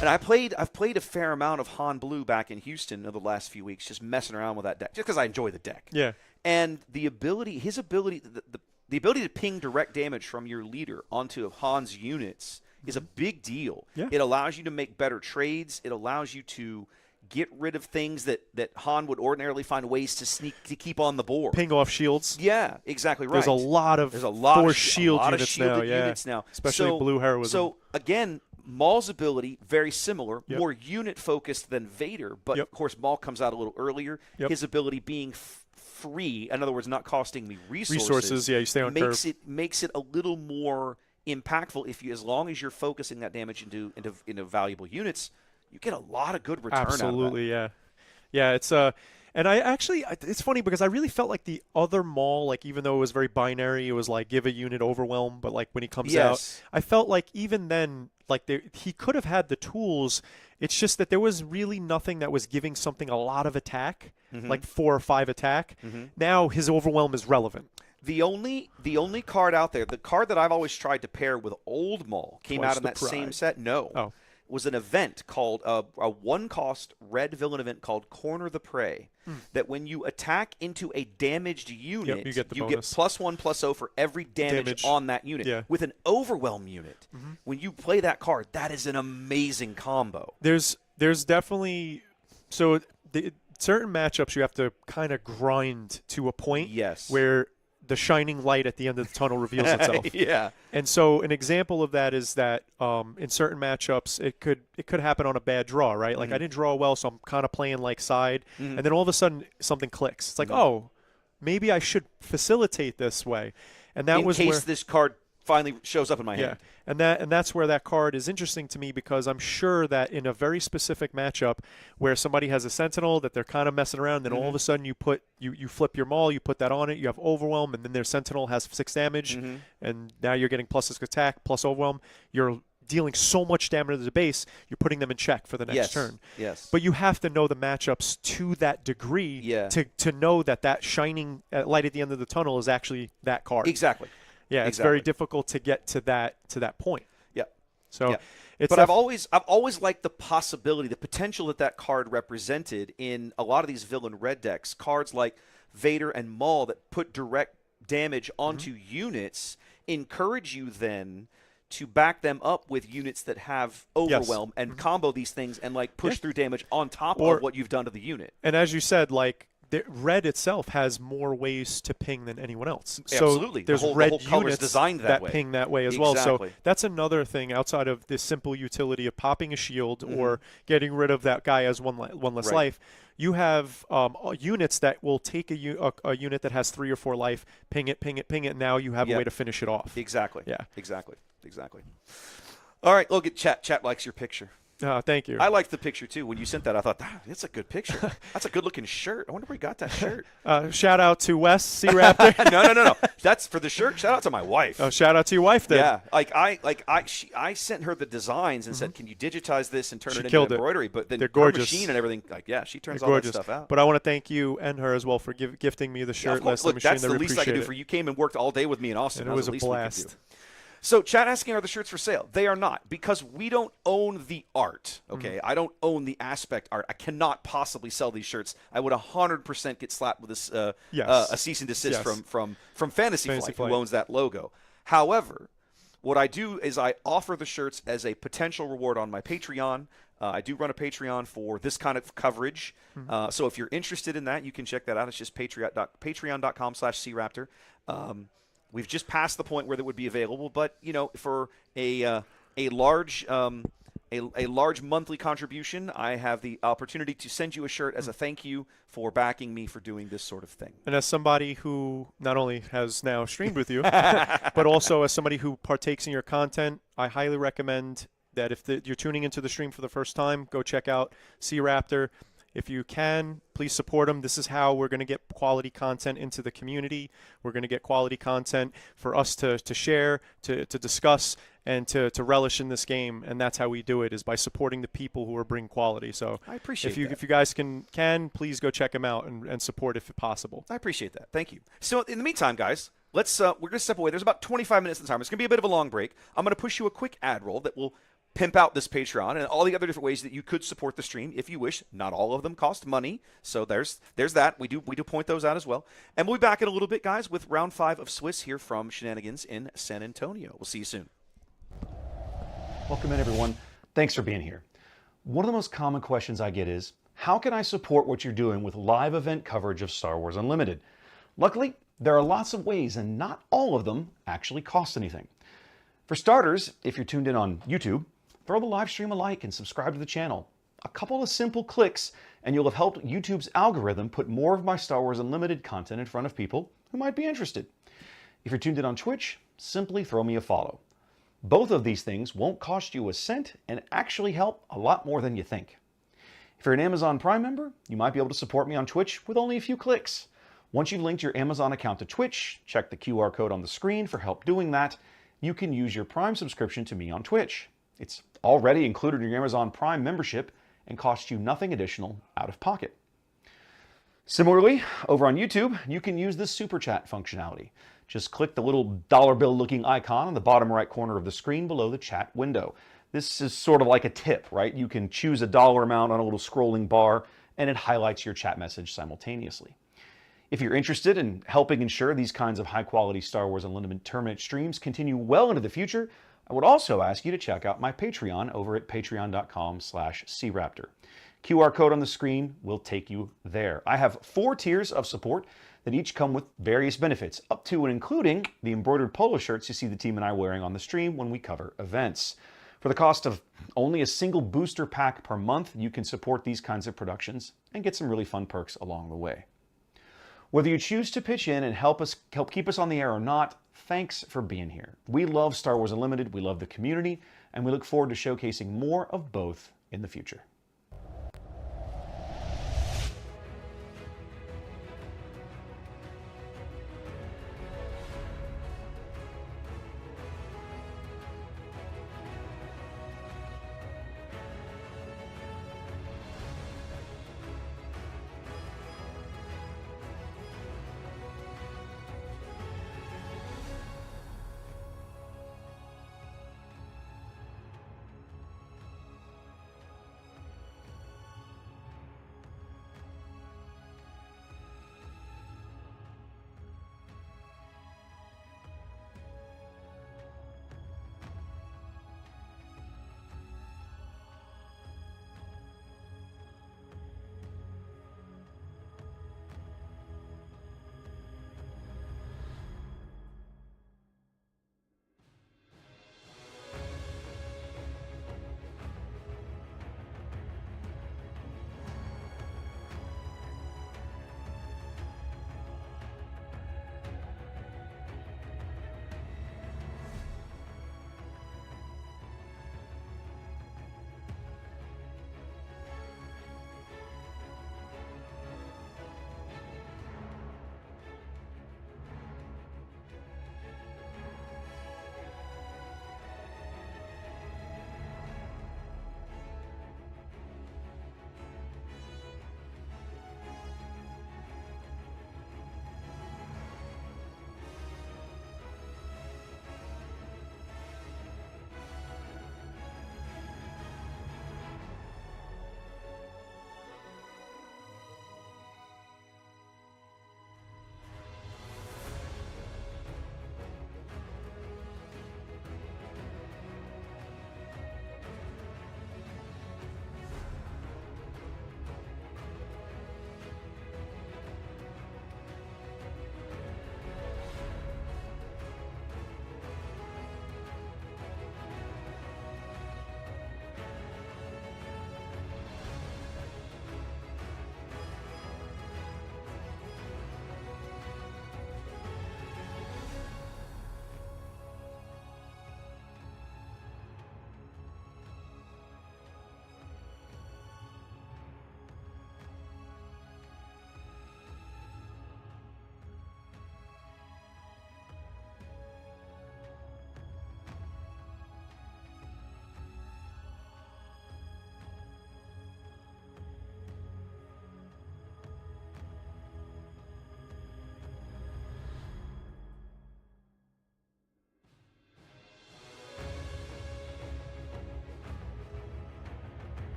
And I've played a fair amount of Han Blue back in Houston over the last few weeks, just messing around with that deck, just because I enjoy the deck. Yeah. And the ability to ping direct damage from your leader onto Han's units is a big deal. Yeah. It allows you to make better trades. It allows you to get rid of things that Han would ordinarily find ways to keep on the board. Ping off shields. Yeah, exactly right. There's a lot of force shield units shielded now. units now. Especially blue heroism. So again, Maul's ability, very similar, Yep. more unit-focused than Vader, but Yep. of course Maul comes out a little earlier. Yep. His ability being free, in other words, not costing me Resources, yeah, you stay on curve. makes it a little more impactful as long as you're focusing that damage into valuable units, you get a lot of good return out of that. Absolutely, yeah. Yeah, it's and I actually, it's funny because I really felt like the other Maul, like even though it was very binary, it was like give a unit overwhelm, but like when he comes out, I felt like even then, like he could have had the tools. It's just that there was really nothing that was giving something a lot of attack, like 4 or 5 attack. Now his overwhelm is relevant. The only card out there, the card that I've always tried to pair with old Maul, came out in that same set. No. Was an event called a 1-cost red villain event called Corner the Prey. That when you attack into a damaged unit, you get +1/+0 for every damage on that unit. Yeah. With an overwhelm unit, when you play that card, that is an amazing combo. There's definitely certain matchups you have to kind of grind to a point. Yes. Where the shining light at the end of the tunnel reveals itself. Yeah. And so an example of that is that in certain matchups it could happen on a bad draw, right? Like I didn't draw well, so I'm kind of playing like side, and then all of a sudden something clicks. It's like, oh, maybe I should facilitate this way. And that was where this card finally shows up in my hand. And that's where that card is interesting to me, because I'm sure that in a very specific matchup where somebody has a Sentinel that they're kind of messing around, then all of a sudden you flip your Maul, you put that on it, you have Overwhelm, and then their Sentinel has 6 damage, and now you're getting +6 attack, plus Overwhelm. You're dealing so much damage to the base, you're putting them in check for the next turn. Yes. But you have to know the matchups to that degree to know that shining light at the end of the tunnel is actually that card. Exactly. Yeah, it's very difficult to get to that point. Yeah. So, but I've always liked the possibility, the potential that card represented in a lot of these villain red decks. Cards like Vader and Maul that put direct damage onto units encourage you then to back them up with units that have overwhelm and combo these things and like push through damage on top of what you've done to the unit. And as you said, like, red itself has more ways to ping than anyone else. So absolutely. There's the whole red color's units designed that way. Ping that way as well. So that's another thing outside of this simple utility of popping a shield or getting rid of that guy as one less life. You have units that will take a unit that has 3 or 4 life, ping it, and now you have a way to finish it off. Exactly. Yeah. Exactly. All right, look at chat. Chat likes your picture. Thank you. I liked the picture, too. When you sent that, I thought, that's a good picture. That's a good-looking shirt. I wonder where you got that shirt. Shout out to Wes, C-Raptor. No. That's for the shirt. Shout out to my wife. Oh, shout out to your wife, then. Yeah. I sent her the designs and said, can you digitize this and turn it into embroidery? But then they're her gorgeous. machine and everything, she turns they're all gorgeous. that stuff out. But I want to thank you and her as well for gifting me the shirt last Look, machine. that's the least I can do for you. You came and worked all day with me in Austin. And it was the a least blast. we could do. So, chat asking, are the shirts for sale? They are not, because we don't own the art, okay? I don't own the aspect art. I cannot possibly sell these shirts. I would 100% get slapped with this a cease and desist from Fantasy Flight, who owns that logo. However, what I do is I offer the shirts as a potential reward on my Patreon. I do run a Patreon for this kind of coverage. So if you're interested in that, you can check that out. It's just patreon.com/craptor. We've just passed the point where that would be available, but for a large monthly contribution, I have the opportunity to send you a shirt as a thank you for backing me for doing this sort of thing. And as somebody who not only has now streamed with you, but also as somebody who partakes in your content, I highly recommend that if you're tuning into the stream for the first time, go check out C-Raptor. If you can, please support them. This is how we're going to get quality content into the community. We're going to get quality content for us to share, to discuss, and to relish in this game. And that's how we do it, is by supporting the people who are bringing quality. So I appreciate that. If you guys can please go check them out and support if possible. I appreciate that. Thank you. So in the meantime, guys, we're going to step away. There's about 25 minutes in time. It's going to be a bit of a long break. I'm going to push you a quick ad roll that will pimp out this Patreon and all the other different ways that you could support the stream if you wish. Not all of them cost money, so there's that. We do point those out as well. And we'll be back in a little bit, guys, with round 5 of Swiss here from Shenanigans in San Antonio. We'll see you soon. Welcome in, everyone. Thanks for being here. One of the most common questions I get is, how can I support what you're doing with live event coverage of Star Wars Unlimited? Luckily, there are lots of ways, and not all of them actually cost anything. For starters, if you're tuned in on YouTube, throw the live stream a like and subscribe to the channel. A couple of simple clicks, and you'll have helped YouTube's algorithm put more of my Star Wars Unlimited content in front of people who might be interested. If you're tuned in on Twitch, simply throw me a follow. Both of these things won't cost you a cent and actually help a lot more than you think. If you're an Amazon Prime member, you might be able to support me on Twitch with only a few clicks. Once you've linked your Amazon account to Twitch, check the QR code on the screen for help doing that. You can use your Prime subscription to me on Twitch. It's already included in your Amazon Prime membership and costs you nothing additional out of pocket. Similarly, over on YouTube, you can use the Super Chat functionality. Just click the little dollar bill looking icon on the bottom right corner of the screen below the chat window. This is sort of like a tip, right? You can choose a dollar amount on a little scrolling bar and it highlights your chat message simultaneously. If you're interested in helping ensure these kinds of high quality Star Wars Unlimited tournament streams continue well into the future, I would also ask you to check out my Patreon over at patreon.com/craptor. QR code on the screen will take you there. I have 4 tiers of support that each come with various benefits, up to and including the embroidered polo shirts you see the team and I wearing on the stream when we cover events. For the cost of only a single booster pack per month, you can support these kinds of productions and get some really fun perks along the way. Whether you choose to pitch in and help keep us on the air or not, thanks for being here. We love Star Wars Unlimited, we love the community, and we look forward to showcasing more of both in the future.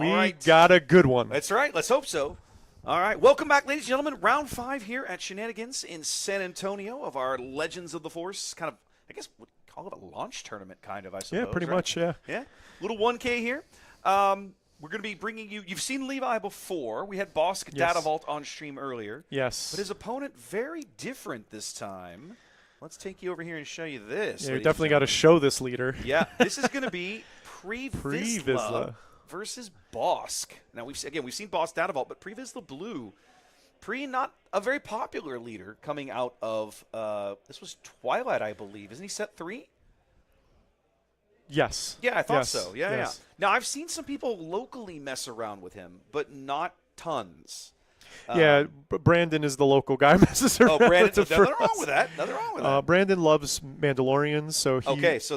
We right. got a good one. That's right. Let's hope so. All right. Welcome back, ladies and gentlemen. Round 5 here at Shenanigans in San Antonio of our Legends of the Force. Kind of, I guess, we'd call it a launch tournament, kind of, I suppose. Yeah, pretty right? much, yeah. Yeah. Little 1K here. We're going to be bringing you – you've seen Levi before. We had Bossk Yes. Data Vault on stream earlier. Yes. But his opponent, very different this time. Let's take you over here and show you this. Yeah, you ladies definitely and got to show this leader. yeah, this is going to be Pre-Vizsla Pre-Vizsla. versus Bossk. Now, we've seen Bossk Data Vault, but Pre-Vizsla Blue, not a very popular leader coming out of, this was Twilight, I believe. Isn't he set 3? Yes. Yeah, I thought Yes. so. Yeah, Yes. yeah. Now, I've seen some people locally mess around with him, but not tons. Yeah, Brandon is the local guy. Messes around Oh, Brandon, with it nothing for wrong us. with that. Nothing wrong with that. Brandon loves Mandalorians, so he. Okay, so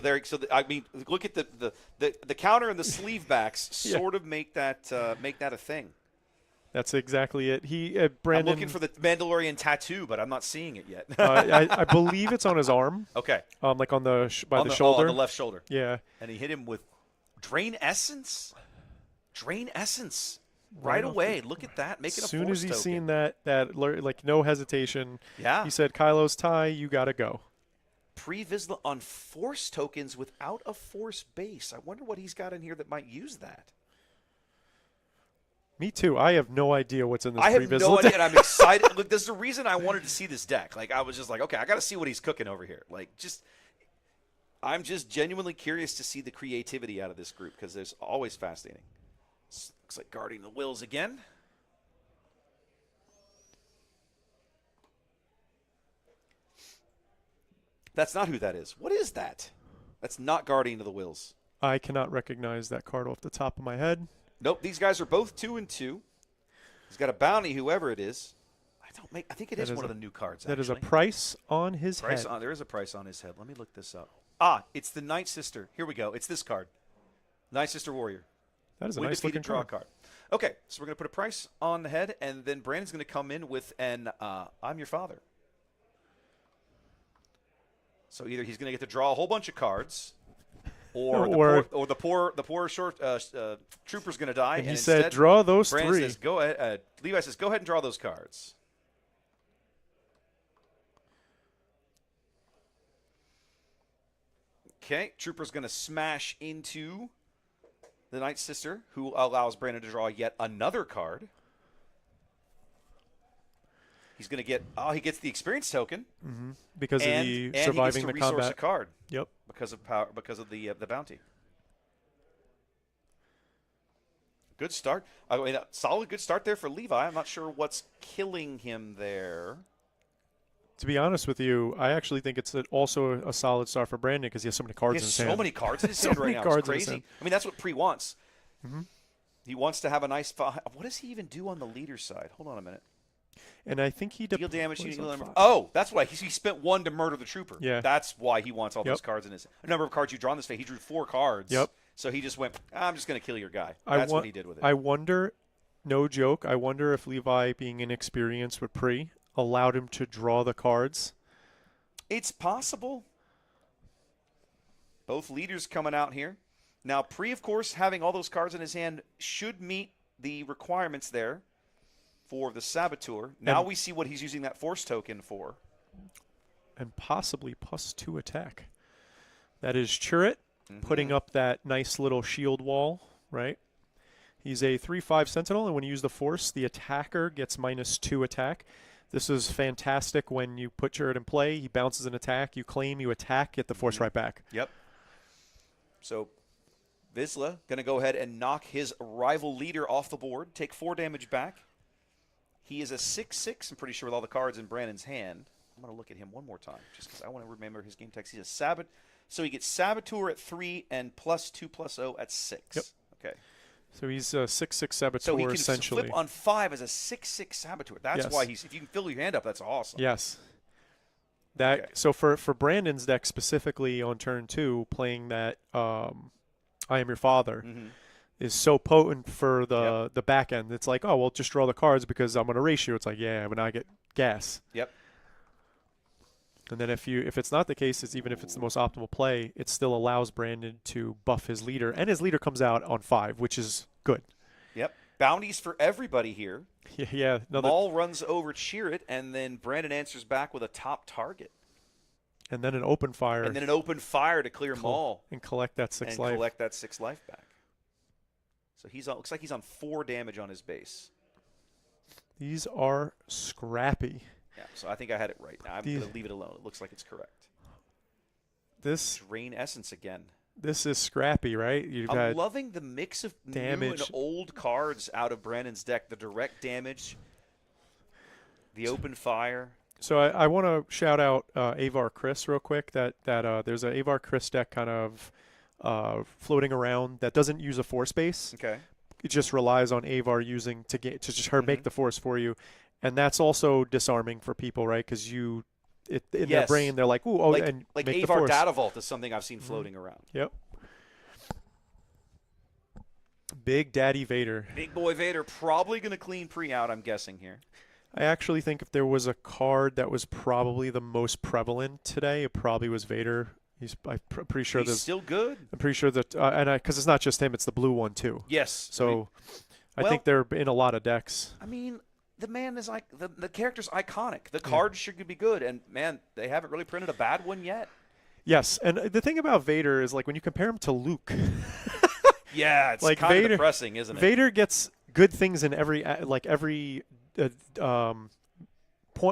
I mean, look at the counter and the sleeve backs Yeah. sort of make that a thing. That's exactly it. I'm Brandon. looking for the Mandalorian tattoo, but I'm not seeing it yet. I believe it's on his arm, okay, like on the by on the shoulder. on the left shoulder. Yeah. And he hit him with Drain Essence. Right Right off away. Look at that. Make it a As soon force as he token. seen that like no hesitation. Yeah. He said, "Kylo's tie, you gotta go." Pre-Vizsla on force tokens without a force base. I wonder what he's got in here that might use that. Me too. I have no idea what's in this I have Pre-Vizsla no idea, deck. and I'm excited. Look, there's a reason I wanted to see this deck. Like, I was just like, okay, I got to see what he's cooking over here. Like, I'm just genuinely curious to see the creativity out of this group because there's always fascinating. Looks like Guarding the Wills again. That's not who that is. What is that? That's not Guardian of the Wills. I cannot recognize that card off the top of my head. Nope, these guys are both 2 and 2. He's got a bounty, whoever it is. I think it is one of the new cards. That is a actually. price on his Price head. on. There is a price on his head. Let me look this up. Ah, it's the Night Sister. Here we go. It's this card. Night Sister Warrior. That is a When nice defeated, looking draw a card. card. Okay, so we're going to put a price on the head, and then Brandon's going to come in with an I'm your father. So either he's going to get to draw a whole bunch of cards, or the poor short trooper's going to die. And he instead, said, "Draw those Brandon 3." says, "Go ahead." Levi says, "Go ahead and draw those cards." Okay, Trooper's going to smash into the Night Sister, who allows Brandon to draw yet another card. He's going to get he gets the experience token Because of and the he surviving gets to the resource combat. a card Yep. because of power, because of the bounty. Good start. I mean, solid good start there for Levi. I'm not sure what's killing him there. To be honest with you, I actually think it's also a solid start for Brandon because he has so many cards He in has his so hand. many cards in his So hand right many now. cards It's in his crazy. hand. I mean, that's what Pre wants. He wants to have a nice. What does he even do on the leader side? Hold on a minute. And I think he Deal damage. deploys To on 5. oh, that's why he spent 1 to murder the trooper. Yeah. That's why he wants all Yep. those cards in his. A number of cards you draw in this phase. He drew 4 cards. Yep. So he just went. I'm just going to kill your guy. That's what he did with it. I wonder, no joke, I wonder if Levi, being inexperienced with Pre, allowed him to draw the cards. It's possible. Both leaders coming out here. Now, Pre, of course, having all those cards in his hand should meet the requirements there for the Saboteur. Now we see what he's using that Force token for. And possibly +2 attack. That is Chirrut putting up that nice little shield wall, right? He's a 3/5 Sentinel, and when you use the Force, the attacker gets -2 attack. This is fantastic when you put Chirrut in play. He bounces an attack, you claim, you attack, get the Force right back. Yep. So Vizsla going to go ahead and knock his rival leader off the board, take 4 damage back. He is a 6/6, I'm pretty sure, with all the cards in Brandon's hand. I'm going to look at him one more time, just because I want to remember his game text. He's a Sabot. So he gets Saboteur at 3 and +2/+0 at 6. Yep. Okay. So he's a 6/6 Saboteur, So he can essentially. flip on 5 as a 6/6 Saboteur. That's Yes. why if you can fill your hand up, that's awesome. Yes. That Okay. So for Brandon's deck specifically on turn 2, playing that I Am Your Father is so potent for the back end. It's like, oh, well, just draw the cards because I'm going to race you. It's like, yeah, but I get gas. Yep. And then if it's not the case, it's even if it's the most optimal play, it still allows Brandon to buff his leader, and his leader comes out on 5, which is good. Bounties for everybody here. Yeah. Maul runs over Cheer It, and then Brandon answers back with a top target. And then an open fire. And then an open fire to clear Maul. And collect that 6 and life. collect that 6 life back. So looks like he's on 4 damage on his base. These are scrappy. Yeah, so I think I had it right. Now I'm going to leave it alone. It looks like it's correct. Drain Essence again. This is scrappy, right? I'm loving the mix of damage. New and old cards out of Brandon's deck. The direct damage, the open fire. So I want to shout out Avar Chris real quick. That there's an Avar Chris deck kind of floating around that doesn't use a force base. Okay. It just relies on Avar using to just her make the force for you, and that's also disarming for people, right? Because in their brain they're like, ooh, and like make Avar the force. Data Vault is something I've seen floating around. Yep. Big Daddy Vader. Big boy Vader probably going to clean pre out. I'm guessing here. I actually think if there was a card that was probably the most prevalent today, it probably was Vader. I'm pretty sure he's still good. I'm pretty sure that, because it's not just him, it's the blue one too. Yes. So I think they're in a lot of decks. I mean, the man is like the character's iconic. The cards should be good, and man, they haven't really printed a bad one yet. Yes, and the thing about Vader is like when you compare him to Luke. Yeah, it's like kind of depressing, isn't it? Vader gets good things in every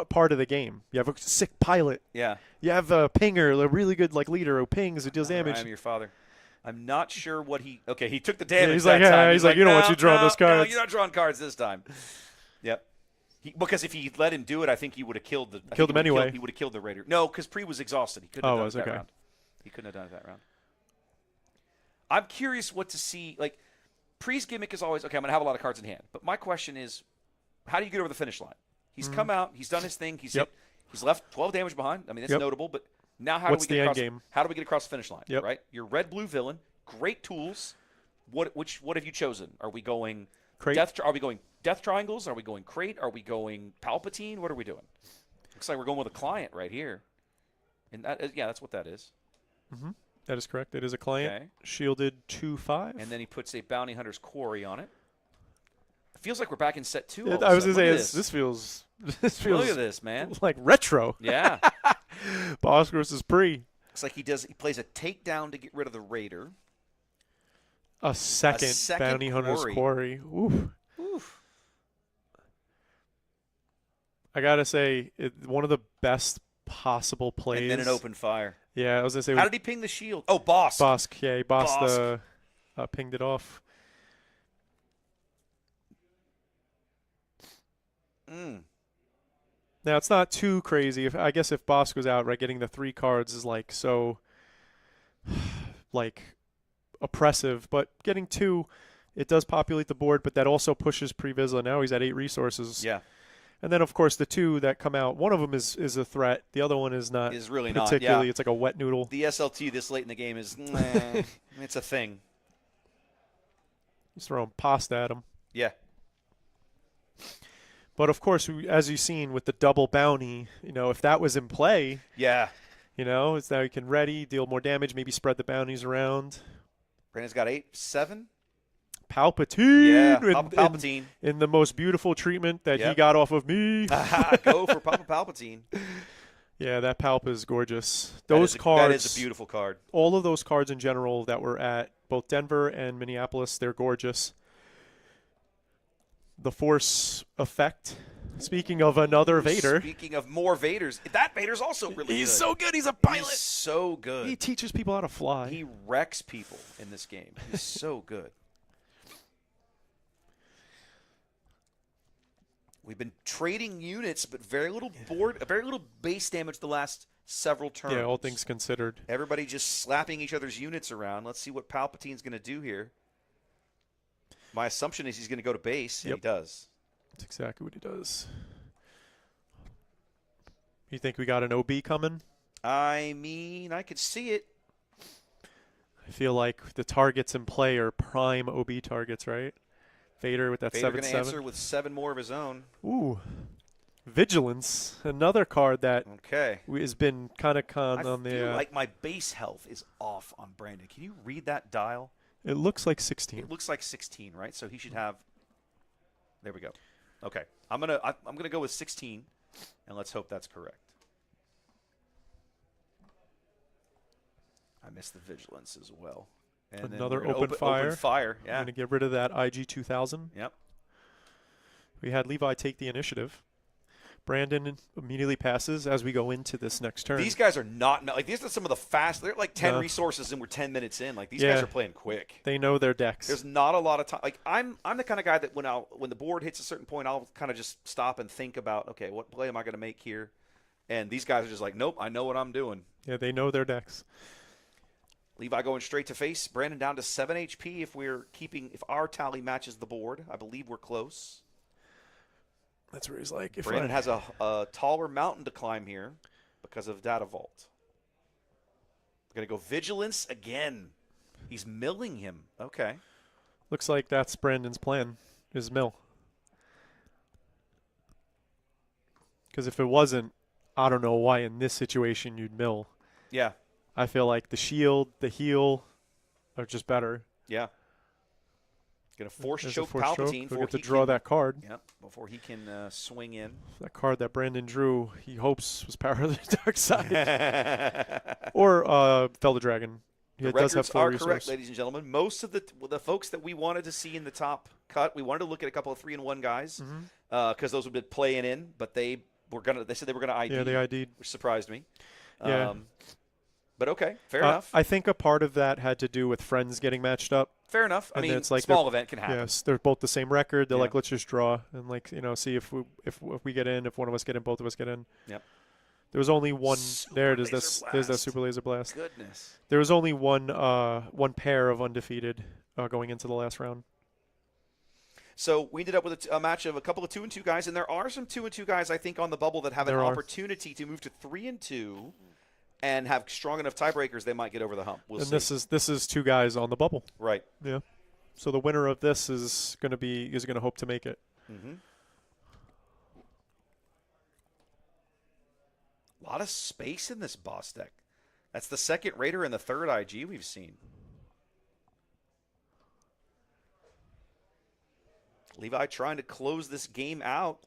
part of the game. You have a sick pilot. Yeah. You have a pinger, a really good leader who pings, who deals damage. I'm your father. I'm not sure what he. Okay, he took the damage. He's that like, time. He's like, you don't want you drawing those cards. No, you're not drawing cards this time. Yep. Because if he let him do it, I think he would have killed him anyway. He would have killed the Raider. No, because Pre was exhausted. He couldn't have done it that round. He couldn't have done it that round. I'm curious what to see. Like, Pre's gimmick is always, okay, I'm going to have a lot of cards in hand. But my question is, how do you get over the finish line? He's come out. He's done his thing. He's left 12 damage behind. I mean, that's notable. But now how do we get across the finish line? Right? You're red-blue villain. Great tools. What have you chosen? Are we going Crate? Are we going Death Triangles? Are we going Crate? Are we going Palpatine? What are we doing? Looks like we're going with a client right here. And that's what that is. Mm-hmm. That is correct. It is a client. Okay. Shielded 2/5. And then he puts a Bounty Hunter's Quarry on it. It feels like we're back in set 2. I was going to say, this feels look at this, man. Like retro. Yeah. Bossk versus Pre. Looks like he plays a takedown to get rid of the Raider. A second Bounty Hunter's Quarry. Oof. I got to say, one of the best possible plays. And then an open fire. Yeah, I was going to say. How did he ping the shield? Oh, Bossk. Bossk, yeah. Bossk pinged it off. Now, it's not too crazy. I guess if Bossk was out, right, getting the 3 cards is like so, like, oppressive. But getting 2, it does populate the board, but that also pushes Pre-Vizsla. Now he's at 8 resources. Yeah. And then, of course, the 2 that come out, one of them is a threat. The other one is not. Is really particularly. Not, yeah. It's like a wet noodle. The SLT this late in the game is, it's a thing. Just throwing pasta at him. Yeah. But, of course, as you've seen with the double bounty, if that was in play. Yeah. It's now you can ready, deal more damage, maybe spread the bounties around. Brandon's got 8, 7. Palpatine. Yeah, Palpatine. In the most beautiful treatment that he got off of me. Go for Papa Palpatine. Yeah, that Palp is gorgeous. Those cards. That is a beautiful card. All of those cards in general that were at both Denver and Minneapolis, they're gorgeous. The Force effect. Speaking of another Vader. Speaking of more Vaders. That Vader's also really good. He's so good. He's a pilot. He's so good. He teaches people how to fly. He wrecks people in this game. He's so good. We've been trading units, but very little base damage the last several turns. Yeah, all things considered. Everybody just slapping each other's units around. Let's see what Palpatine's going to do here. My assumption is he's going to go to base, and he does. That's exactly what he does. You think we got an OB coming? I mean, I could see it. I feel like the targets in play are prime OB targets, right? Vader with that 7/7. Vader going to answer with 7 more of his own. Ooh. Vigilance, another card that has been kind of on the... I feel like my base health is off on Brandon. Can you read that dial? It looks like 16. It looks like 16, right? So he should have There we go. Okay. I'm gonna go with 16, and let's hope that's correct. I missed the vigilance as well. And Another then we're open gonna fire. Open fire. I'm Yeah. going to get rid of that IG 2000. Yep. We had Levi take the initiative. Brandon immediately passes as we go into this next turn. These guys are not like these are some of the fast. They're like 10 No. resources and we're 10 minutes in. Like these Yeah. guys are playing quick. They know their decks. There's not a lot of time. Like I'm the kind of guy that when the board hits a certain point, I'll kind of just stop and think about, okay, what play am I going to make here? And these guys are just like, nope, I know what I'm doing. Yeah, they know their decks. Levi going straight to face. Brandon down to 7 HP if our tally matches the board. I believe we're close. That's where he's like, if Brandon has a taller mountain to climb here because of Data Vault. We're going to go Vigilance again. He's milling him. Okay. Looks like that's Brandon's plan, is mill. Because if it wasn't, I don't know why in this situation you'd mill. Yeah. I feel like the shield, the heal are just better. Yeah. Going to force There's a choke force Palpatine. We'll get to draw that card. Yep. Before he can swing in. That card that Brandon drew, he hopes was Power of the Dark Side. Or Fell the Dragon. The It does have records full are resource. correct, ladies and gentlemen. Most of the folks that we wanted to see in the top cut, we wanted to look at a couple of 3-1 guys because those would be playing in, but they said they were gonna ID. Yeah, they ID'd. Which surprised me. Yeah. But okay, fair enough. I think a part of that had to do with friends getting matched up. Fair enough. I And mean, it's like small event can happen. Yes, they're both the same record. They're Yeah. like, let's just draw and see if we get in, if one of us get in, both of us get in. Yep. There was only one. Super There it is. laser There's that blast. super laser blast. Goodness. There was only one pair of undefeated going into the last round. So we ended up with a match of a couple of 2-2 guys, and there are some 2-2 guys I think on the bubble that have an There are. opportunity to move to 3-2 and have strong enough tiebreakers they might get over the hump. We'll And see. this is two guys on the bubble. Right. Yeah. So the winner of this is going to hope to make it. Mm-hmm. A lot of space in this boss deck. That's the second Raider and the third IG we've seen. Levi trying to close this game out.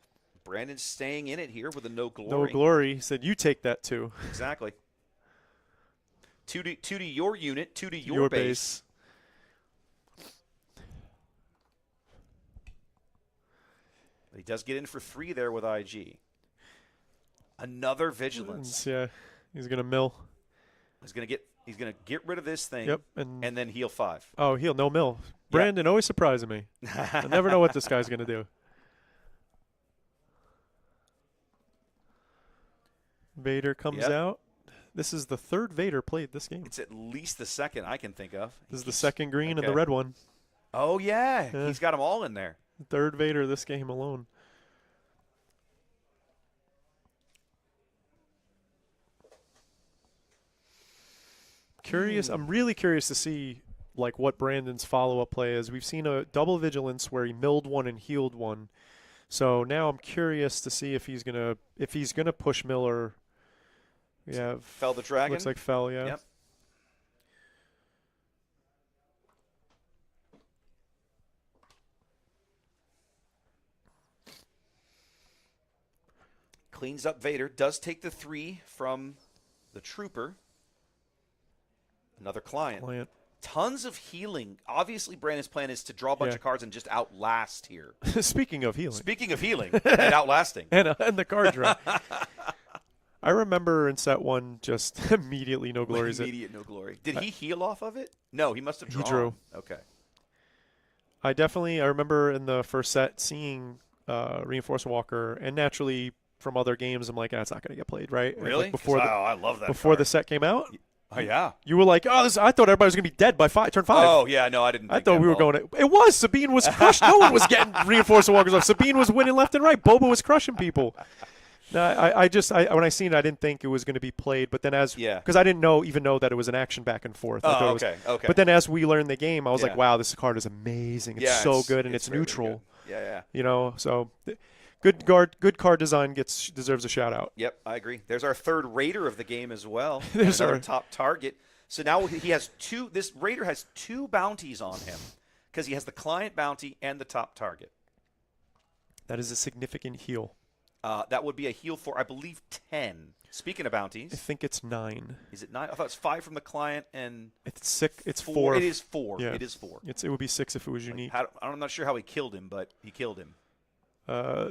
Brandon's staying in it here with a no glory. No glory. He said, you take that too. Exactly. Two to your unit, 2 to your base. He does get in for 3 there with IG. Another vigilance. Yeah, he's gonna mill. He's gonna get rid of this thing. Yep, and then heal 5. Oh, he'll no mill. Brandon always surprising me. I never know what this guy's gonna do. Vader comes out. This is the third Vader played this game. It's at least the second I can think of. This is the second green and the red one. Oh yeah, Yeah. he's got them all in there. Third Vader this game alone. Curious. I'm really curious to see like what Brandon's follow-up play is. We've seen a double vigilance where he milled one and healed one. So now I'm curious to see if he's gonna push Miller. Yeah, Fell the dragon. Looks like fell. Yeah. Yep. Cleans up Vader. Does take the 3 from the trooper. Another client. Tons of healing. Obviously, Brandon's plan is to draw a bunch of cards and just outlast here. Speaking of healing. Speaking of healing and outlasting. and the card draw. I remember in set 1 just immediately no glories. Immediate no glory. Did he heal off of it? No, he must have drawn. He drew. Okay. I remember in the first set seeing Reinforced Walker, and naturally from other games, I'm like, it's not going to get played, right? Really? Like before I love that. Before card. the set came out? Oh, yeah. You were like, I thought everybody was going to be dead by turn 5. Oh, yeah, no, I didn't think I thought we were going to. It was. Sabine was crushed. No one was getting Reinforced Walkers off. Sabine was winning left and right. Boba was crushing people. No, when I seen it, I didn't think it was going to be played. But then because I didn't even know that it was an action back and forth. Oh, okay. But then as we learned the game, I was like, wow, this card is amazing. It's so good, and it's very, neutral. Very good. Yeah. You know, so good card design deserves a shout out. Yep, I agree. There's our third Raider of the game as well. There's our our top target. So now he has 2. This Raider has 2 bounties on him because he has the client bounty and the top target. That is a significant heal. That would be a heal for, I believe, 10. Speaking of I bounties, think it's 9. is it 9? I thought it's 5 from the client and It's 6. It's 4. It is 4. Yeah. It is 4. It would be 6 if it was unique. I'm not sure how he killed him, but he killed him.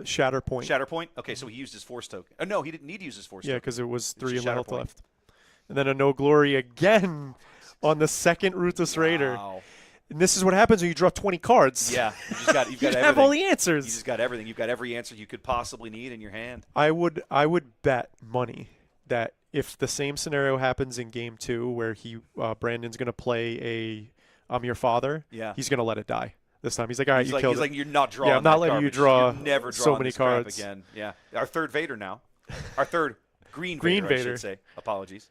Shatter point. Shatterpoint? Okay, so he used his Force token. No, he didn't need to use his Force Yeah, token. because it was 3 just health Shatterpoint. left. And then a no glory again on the second Ruthless Raider. Wow. And this is what happens when you draw 20 cards. Yeah, you've got you everything. have all the You answers. just got everything. You've got every answer you could possibly need in your hand. I would bet money that if the same scenario happens in game 2 where Brandon's going to play a I'm your father, Yeah. he's going to let it die this time. He's like, all right, He's you like, killed he's it. like, you're not drawing. Yeah, I'm not that letting you garbage. draw You're never so drawing many this crap cards. again. Yeah, our third Vader now. Our third Green Green Vader, I Vader. should say. Apologies.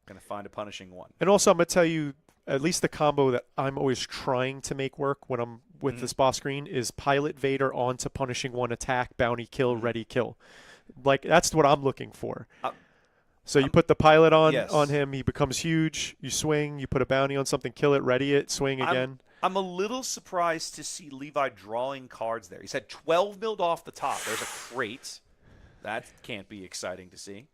Gonna find a punishing one. And also, I'm going to tell you, at least the combo that I'm always trying to make work when I'm with this boss screen is Pilot Vader onto punishing one attack, bounty kill, ready kill. Like, that's what I'm looking for. So you put the pilot on him, he becomes huge, you swing, you put a bounty on something, kill it, ready it, swing again. I'm a little surprised to see Levi drawing cards there. He's had 12 milled off the top. There's a crate. That can't be exciting to see.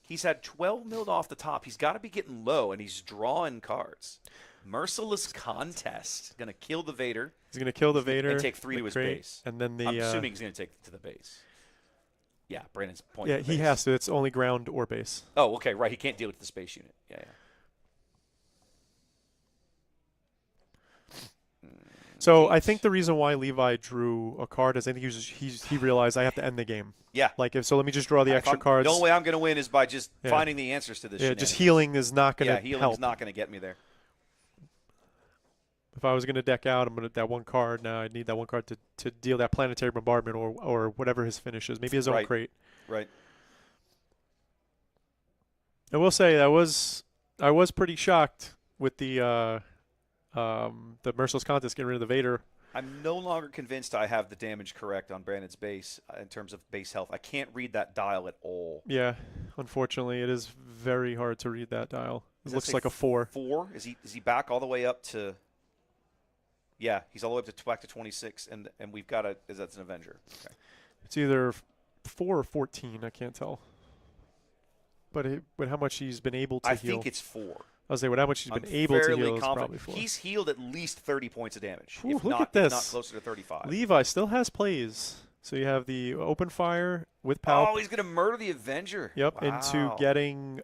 He's had 12 milled off the top. He's got to be getting low, and he's drawing cards. Merciless Contest. Going to kill the Vader. He's going to kill the Vader. And take 3 to his crate, base. And then I'm assuming he's going to take it to the base. Yeah, Brandon's point. Yeah, he has to. It's only ground or base. Oh, okay, right. He can't deal with the space unit. Yeah. So I think the reason why Levi drew a card is I think he realized I have to end the game. Yeah. Like so let me just draw the extra cards. The only way I'm going to win is by just finding the answers to this. Yeah, just healing is not going to help. Yeah, healing is not going to get me there. If I was going to deck out, I'm going to that one card. Now I need that one card to deal that planetary bombardment or whatever his finish is. Maybe his own crate. Right. I will say I was pretty shocked with the Merciless Contest getting rid of the Vader. I'm no longer convinced I have the damage correct on Brandon's base in terms of base health. I can't read that dial at all. Yeah, unfortunately, it is very hard to read that dial. It looks like a 4. 4? Is he back all the way up to? Yeah, he's all the way up to back to 26, and we've got that's an Avenger. Okay. It's either 4 or 14. I can't tell. But how much he's been able to heal? I think it's 4. I was saying, how much he's been able to heal is confident. probably 4. He's healed at least 30 points of damage. Ooh, if look not, at this. If not closer to 35. Levi still has plays. So you have the open fire with Palp. Oh, he's going to murder the Avenger. Yep, wow. into getting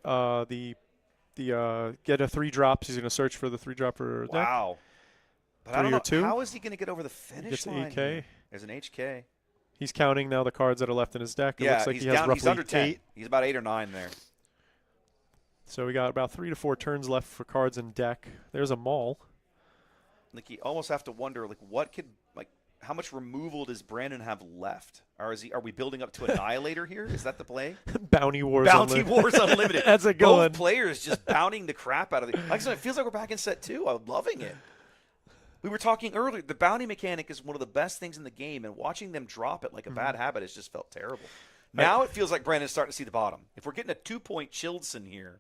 get a 3 drops. He's going to search for the 3 drop for deck. Wow. But I don't know, how is he going to get over the finish line? Gets 8K. There's an HK. He's counting now the cards that are left in his deck. It looks like he's he has down. roughly He's under 10. 8. He's about 8 or 9 there. So we got about 3 to 4 turns left for cards in deck. There's a Maul. Like you almost have to wonder, how much removal does Brandon have left? Or are we building up to Annihilator here? Is that the play? Bounty Wars Wars Unlimited. That's a good Both one. players just bounting the crap out of the. Like I said, it feels like we're back in set 2. I'm loving it. We were talking earlier. The bounty mechanic is one of the best things in the game, and watching them drop it like a bad habit has just felt terrible. Now it feels like Brandon's starting to see the bottom. If we're getting a 2-point Childson here,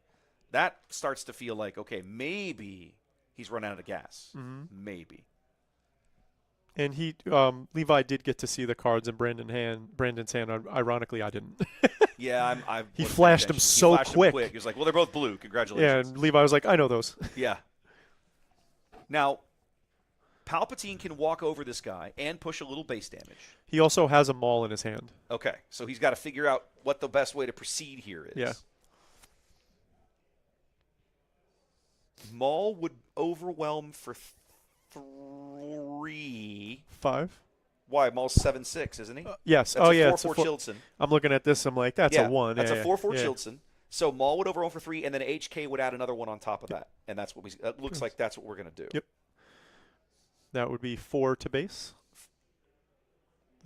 that starts to feel like, okay, maybe he's run out of gas. Maybe. And Levi did get to see the cards in Brandon's hand. Ironically, I didn't. Yeah, he flashed them so quick. He was like, well, they're both blue. Yeah, Congratulations. and Levi was like, I know those. Yeah. Now, Palpatine can walk over this guy and push a little base damage. He also has a Maul in his hand. Okay, so he's got to figure out what the best way to proceed here is. Yeah. Maul would overwhelm for 3. 5. Why? Maul's 7/6, isn't he? Yes. That's a a 4/4 4 Childson. I'm looking at this. I'm like, that's a 1. That's a 4/4 Childson. So Maul would overwhelm for 3, and then HK would add another one on top of that. And that's what it looks like that's what we're going to do. Yep. That would be 4 to base.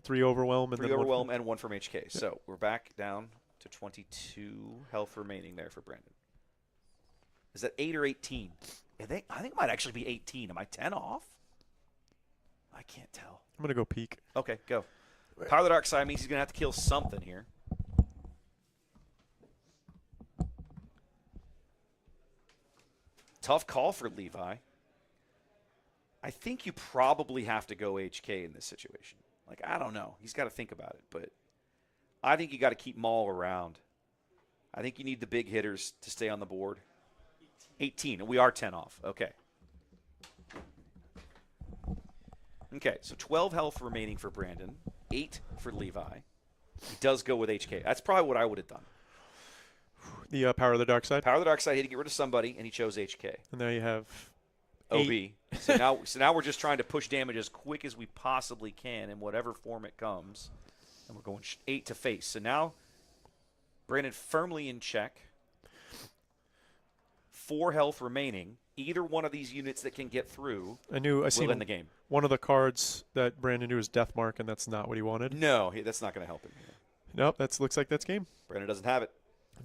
3 overwhelm and 3 then overwhelm and 1 from HK. Yep. So we're back down to 22 health remaining there for Brandon. Is that 8 or 18? I think it might actually be 18. Am I 10 off? I can't tell. I'm going to go peek. Okay, go. Power of the Dark Side means he's going to have to kill something here. Tough call for Levi. I think you probably have to go HK in this situation. Like, I don't know. He's got to think about it, but I think you got to keep Maul around. I think you need the big hitters to stay on the board. 18, and we are 10 off. Okay. Okay, so 12 health remaining for Brandon, 8 for Levi. He does go with HK. That's probably what I would have done. The Power of the Dark Side. Power of the Dark Side, he had to get rid of somebody, and he chose HK. And there you have OB. So now we're just trying to push damage as quick as we possibly can in whatever form it comes. And we're going 8 to face. So now Brandon firmly in check. 4 health remaining. Either one of these units that can get through I seen will win the game. One of the cards that Brandon knew was Death Mark, and that's not what he wanted. No, that's not going to help him here. Nope, looks like that's game. Brandon doesn't have it.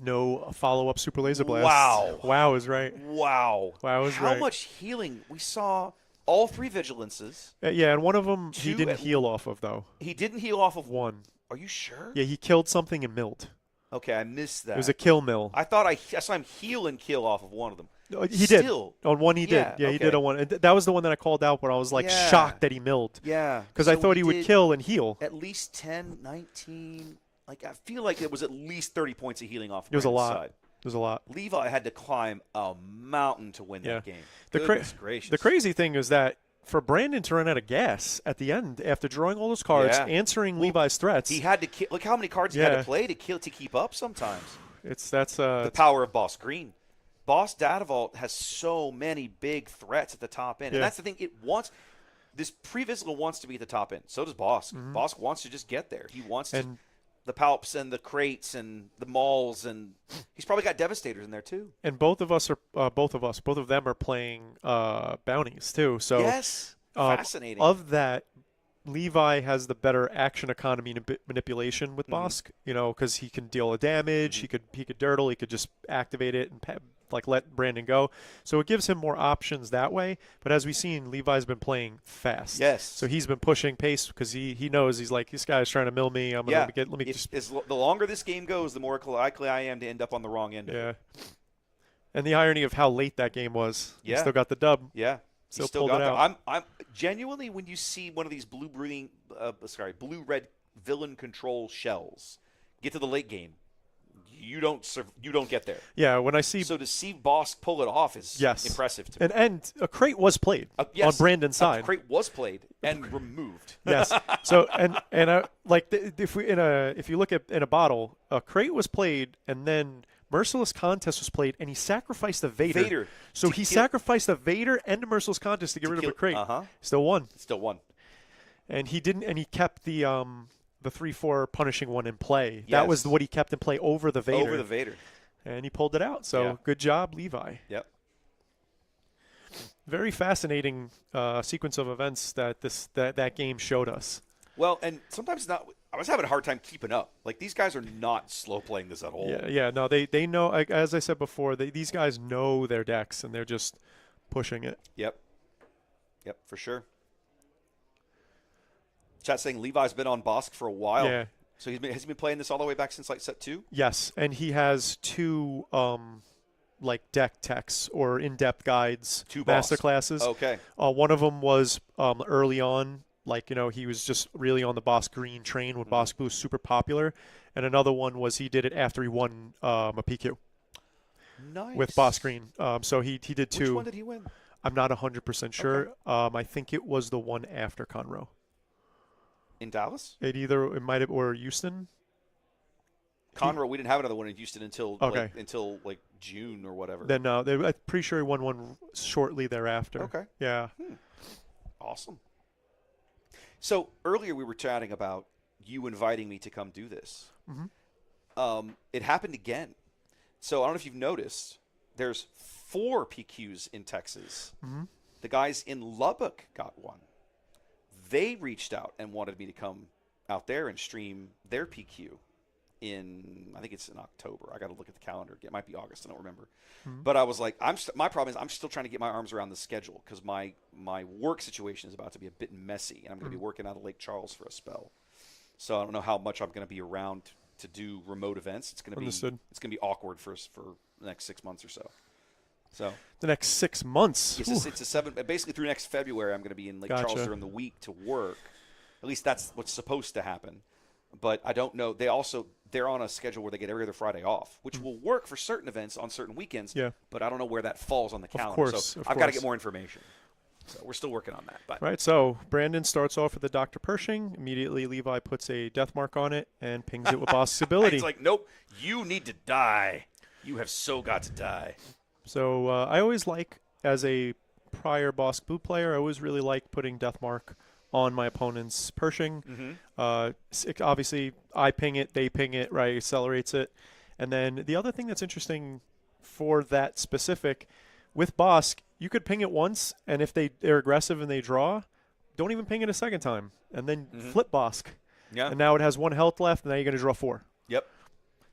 No follow-up Super Laser Blast. Wow. Wow is right. Wow. Wow is How right. much healing? We saw all 3 Vigilances. Yeah, and one of them he 2 didn't at- heal off of, though. He didn't heal off of One. Are you sure? Yeah, he killed something and milled. Okay, I missed that. It was a kill mill. I thought I saw him heal and kill off of one of them. He Still. did. On one he Yeah, did. Yeah, he okay. did on one. And that was the one that I called out where I was like Yeah. shocked that he milled. Yeah. Because So I thought he would did kill and heal. at least 10, 19. Like, I feel like it was at least 30 points of healing off It was a Brandon's lot. side. It was a lot. Levi had to climb a mountain to win that game. The Goodness gracious. The crazy thing is that for Brandon to run out of gas at the end after drawing all those cards, Yeah. answering Levi's threats, He had to look how many cards he had Yeah. to play to keep up sometimes. that's The power of Bossk Green. Boss Data Vault has so many big threats at the top end. And Yeah. that's the thing. This pre-Visical wants to be at the top end. So does Bossk. Bossk wants to just get there. He wants And- the Palps and the Crates and the Mauls. And he's probably got Devastators in there too. and both of them are playing bounties too. So Yes. Fascinating. Of that, Levi has the better action economy and manipulation with Bossk, because he can deal a damage, he could dirtle, he could just activate it and let Brandon go. So it gives him more options that way. But as we've seen, Levi's been playing fast. Yes. So he's been pushing pace because he knows he's like, this guy's trying to mill me. I'm gonna the longer this game goes, the more likely I am to end up on the wrong end. Yeah. And the irony of how late that game was. Yeah. He still got the dub. Yeah. Still Still pulled got it that. out. I'm genuinely, when you see one of these blue-red villain control shells get to the late game, you don't get there. Yeah, when I see So to see Bossk pull it off is impressive to me. and a crate was played Yes, on Brandon's side. A crate was played and removed. Yes. So if you look at in a bottle, a crate was played and then Merciless Contest was played, and he sacrificed the Vader. So he sacrificed the Vader and the Merciless Contest to get rid of a crate. Still won. Still won. And he didn't. And he kept the 3/4 punishing one in play. Yes. That was what he kept in play over the Vader. Over the Vader. And he pulled it out. So good job, Levi. Yep. Very fascinating sequence of events that game showed us. Well, and sometimes not. I was having a hard time keeping up. Like, these guys are not slow playing this at all. Yeah. No, they know. As I said before, these guys know their decks, and they're just pushing it. Yep, for sure. Chat saying Levi's been on Bossk for a while. Yeah. So has he been playing this all the way back since like set 2? Yes, and he has 2 deck techs or in-depth guides, 2 master Bossk. classes. Okay. One of them was early on. He was just really on the Bossk Green train when Bossk Blue was super popular. And another one was he did it after he won a PQ. Nice. With Bossk Green. So he did 2. Which one did he win? I'm not 100% sure. Okay. I think it was the one after Conroe. In Dallas? It might have, or Houston. Conroe, we didn't have another one in Houston until June or whatever. Then I'm pretty sure he won one shortly thereafter. Okay. Yeah. Awesome. So earlier we were chatting about you inviting me to come do this. It happened again. So I don't know if you've noticed, there's 4 PQs in Texas. The guys in Lubbock got one. They reached out and wanted me to come out there and stream their PQ I think it's in October. I got to look at the calendar. It might be August. I don't remember. But I was like, my problem is I'm still trying to get my arms around the schedule because my work situation is about to be a bit messy, and I'm going to be working out of Lake Charles for a spell. So I don't know how much I'm going to be around to do remote events. It's going to be awkward for the next 6 months or so. So the next 6 months. it's a 7. Basically, through next February, I'm going to be in Lake Charles during the week to work. At least that's what's supposed to happen. But I don't know. They're on a schedule where they get every other Friday off, which will work for certain events on certain weekends. Yeah. But I don't know where that falls on the calendar. Course, so I've got to get more information. So we're still working on that. But. Right, so Brandon starts off with the Dr. Pershing. Immediately, Levi puts a death mark on it and pings it with Bossk's ability. It's like, nope, you need to die. You have so got to die. So I always like, as a prior Bossk Blue player, I always really like putting death mark on my opponent's Pershing. Obviously, I ping it, they ping it, right? Accelerates it. And then the other thing that's interesting for that specific, with Bossk, you could ping it once, and if they're aggressive and they draw, don't even ping it a second time, and then flip Bossk. Yeah. And now it has 1 health left, and now you're going to draw 4. Yep.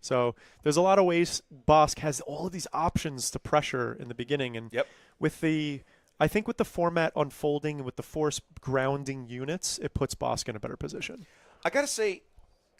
So there's a lot of ways Bossk has all of these options to pressure in the beginning. And I think with the format unfolding and with the force grounding units, it puts Bossk in a better position. I got to say,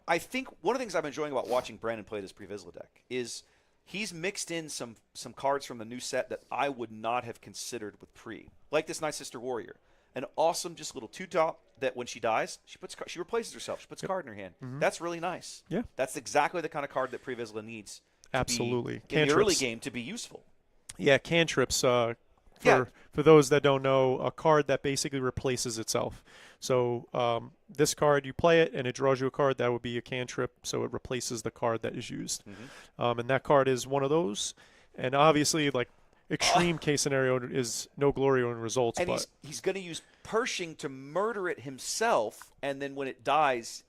I think one of the things I'm enjoying about watching Brandon play this Pre-Vizsla deck is he's mixed in some cards from the new set that I would not have considered with Pre. Like this Night Sister Warrior. An awesome just little 2-drop that when she dies, she replaces herself. She puts a card in her hand. That's really nice. Yeah. That's exactly the kind of card that Pre-Vizsla needs. Absolutely. In the early game to be useful. Yeah, cantrips. For those that don't know, a card that basically replaces itself. So this card, you play it, and it draws you a card. That would be a cantrip, so it replaces the card that is used. And that card is one of those. And obviously, like, extreme case scenario is no glory on results. And but he's going to use Pershing to murder it himself, and then when it dies,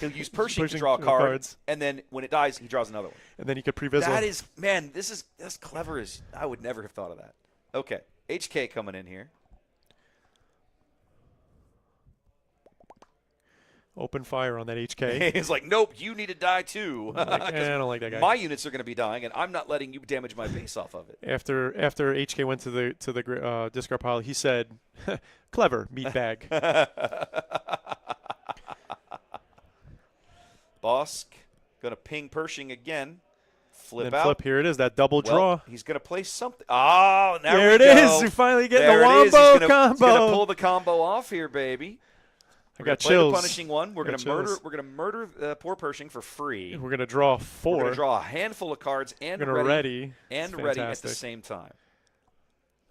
he'll use Pershing to draw a card, and then when it dies, he draws another one. And then you could Pre-Vizsla. That is, man, that's clever as I would never have thought of that. Okay, HK coming in here. Open fire on that HK. He's like, nope, you need to die too. I don't like that guy. My units are going to be dying, and I'm not letting you damage my base off of it. After HK went to the discard pile, he said, "Clever meatbag." Bossk going to ping Pershing again. Flip out. Flip. Here it is. That double draw. He's going to play something. Oh, there it is. You're finally getting the wombo combo. He's going to pull the combo off here, baby. I got play chills. The punishing one. We're going to murder poor Pershing for free. We're going to draw 4. We're going to draw a handful of cards and ready at the same time.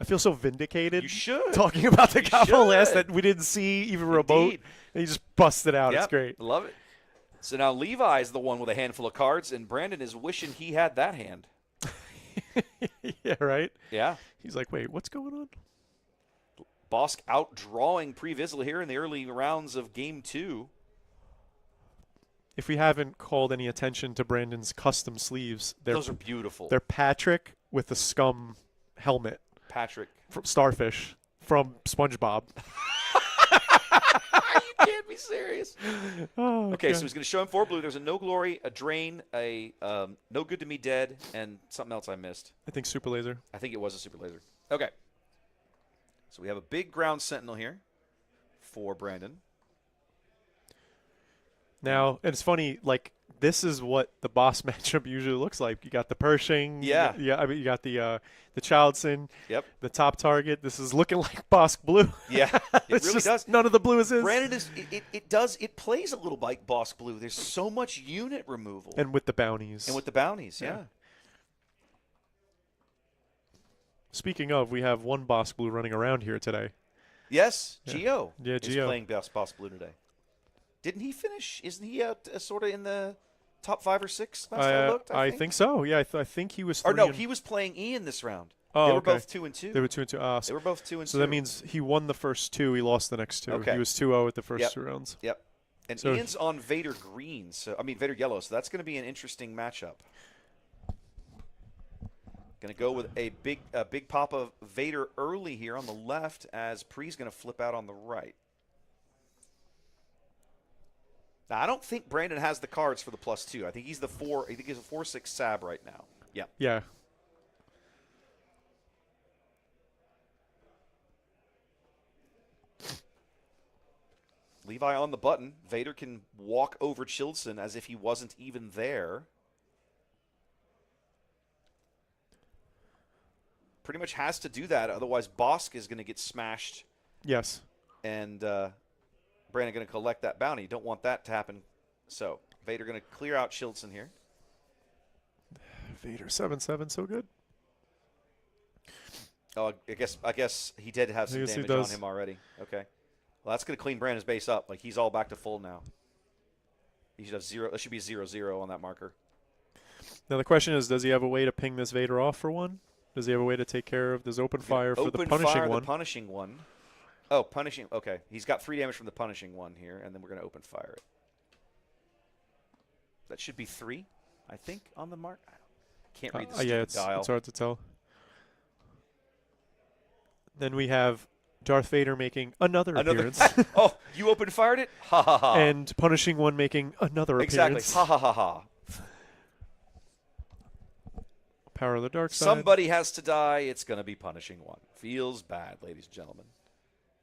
I feel so vindicated. You should. Talking about the combo last that we didn't see even remote. And he just busted out. Yep. It's great. Love it. So now Levi is the one with a handful of cards, and Brandon is wishing he had that hand. Yeah, right? Yeah. He's like, wait, what's going on? Bossk outdrawing Pre-Vizsla here in the early rounds of Game 2. If we haven't called any attention to Brandon's custom sleeves, those are beautiful. They're Patrick with the scum helmet. Patrick. From Starfish from SpongeBob. You can't be serious. Oh, okay, so he's going to show him 4 blue. There's a No Glory, a Drain, a No Good to Me Dead, and something else I missed. I think Super Laser. I think it was a Super Laser. Okay. So we have a big ground sentinel here for Brandon. Now, and it's funny, like, this is what the boss matchup usually looks like. You got the Pershing. Yeah. I mean, you got the Childson. Yep. The top target. This is looking like Bossk Blue. Yeah, it really does. None of the blue is his. Brandon it plays a little like Bossk Blue. There's so much unit removal. And with the bounties. Yeah. Speaking of, we have one Bossk Blue running around here today. Yes, Gio. Yeah, is Gio. playing Bossk Blue today. Didn't he finish? Isn't he sort of in the top 5 or 6 last I looked? I think so. Yeah, I think he was. Or no, he was playing Ian this round. Oh, they were both 2 and 2. They were 2 and 2. They were both 2 and 2. So that means he won the first 2. He lost the next 2. Okay. He was 2-0 at the first 2 rounds. Yep. And so Ian's on Vader green. Vader yellow. So that's going to be an interesting matchup. Going to go with a big pop of Vader early here on the left as Pre's going to flip out on the right. Now, I don't think Brandon has the cards for the +2. I think he's the 4. I think he's a 4/6 Sab right now. Yeah. Yeah. Levi on the button. Vader can walk over Childson as if he wasn't even there. pretty much has to do that. Otherwise, Bossk is going to get smashed. Yes. And Brandon going to collect that bounty. You don't want that to happen. So Vader going to clear out Shieldson here. Vader 7/7, so good. Oh, I guess he did have some damage on him already. Okay. Well, that's going to clean Brandon's base up. Like, he's all back to full now. He should have 0. That should be 0/0 on that marker. Now the question is, does he have a way to ping this Vader off for one? Does he have a way to take care of this open fire for the punishing one? The punishing one. Oh, punishing. Okay. He's got 3 damage from the punishing one here, and then we're going to open fire it. That should be 3, I think, on the mark. Can't read the stupid dial. It's hard to tell. Then we have Darth Vader making another appearance. Oh, you open fired it? Ha ha ha. And punishing one making another appearance. Exactly. Ha ha ha ha. Power of the dark side. Somebody has to die. It's going to be punishing one. Feels bad, ladies and gentlemen.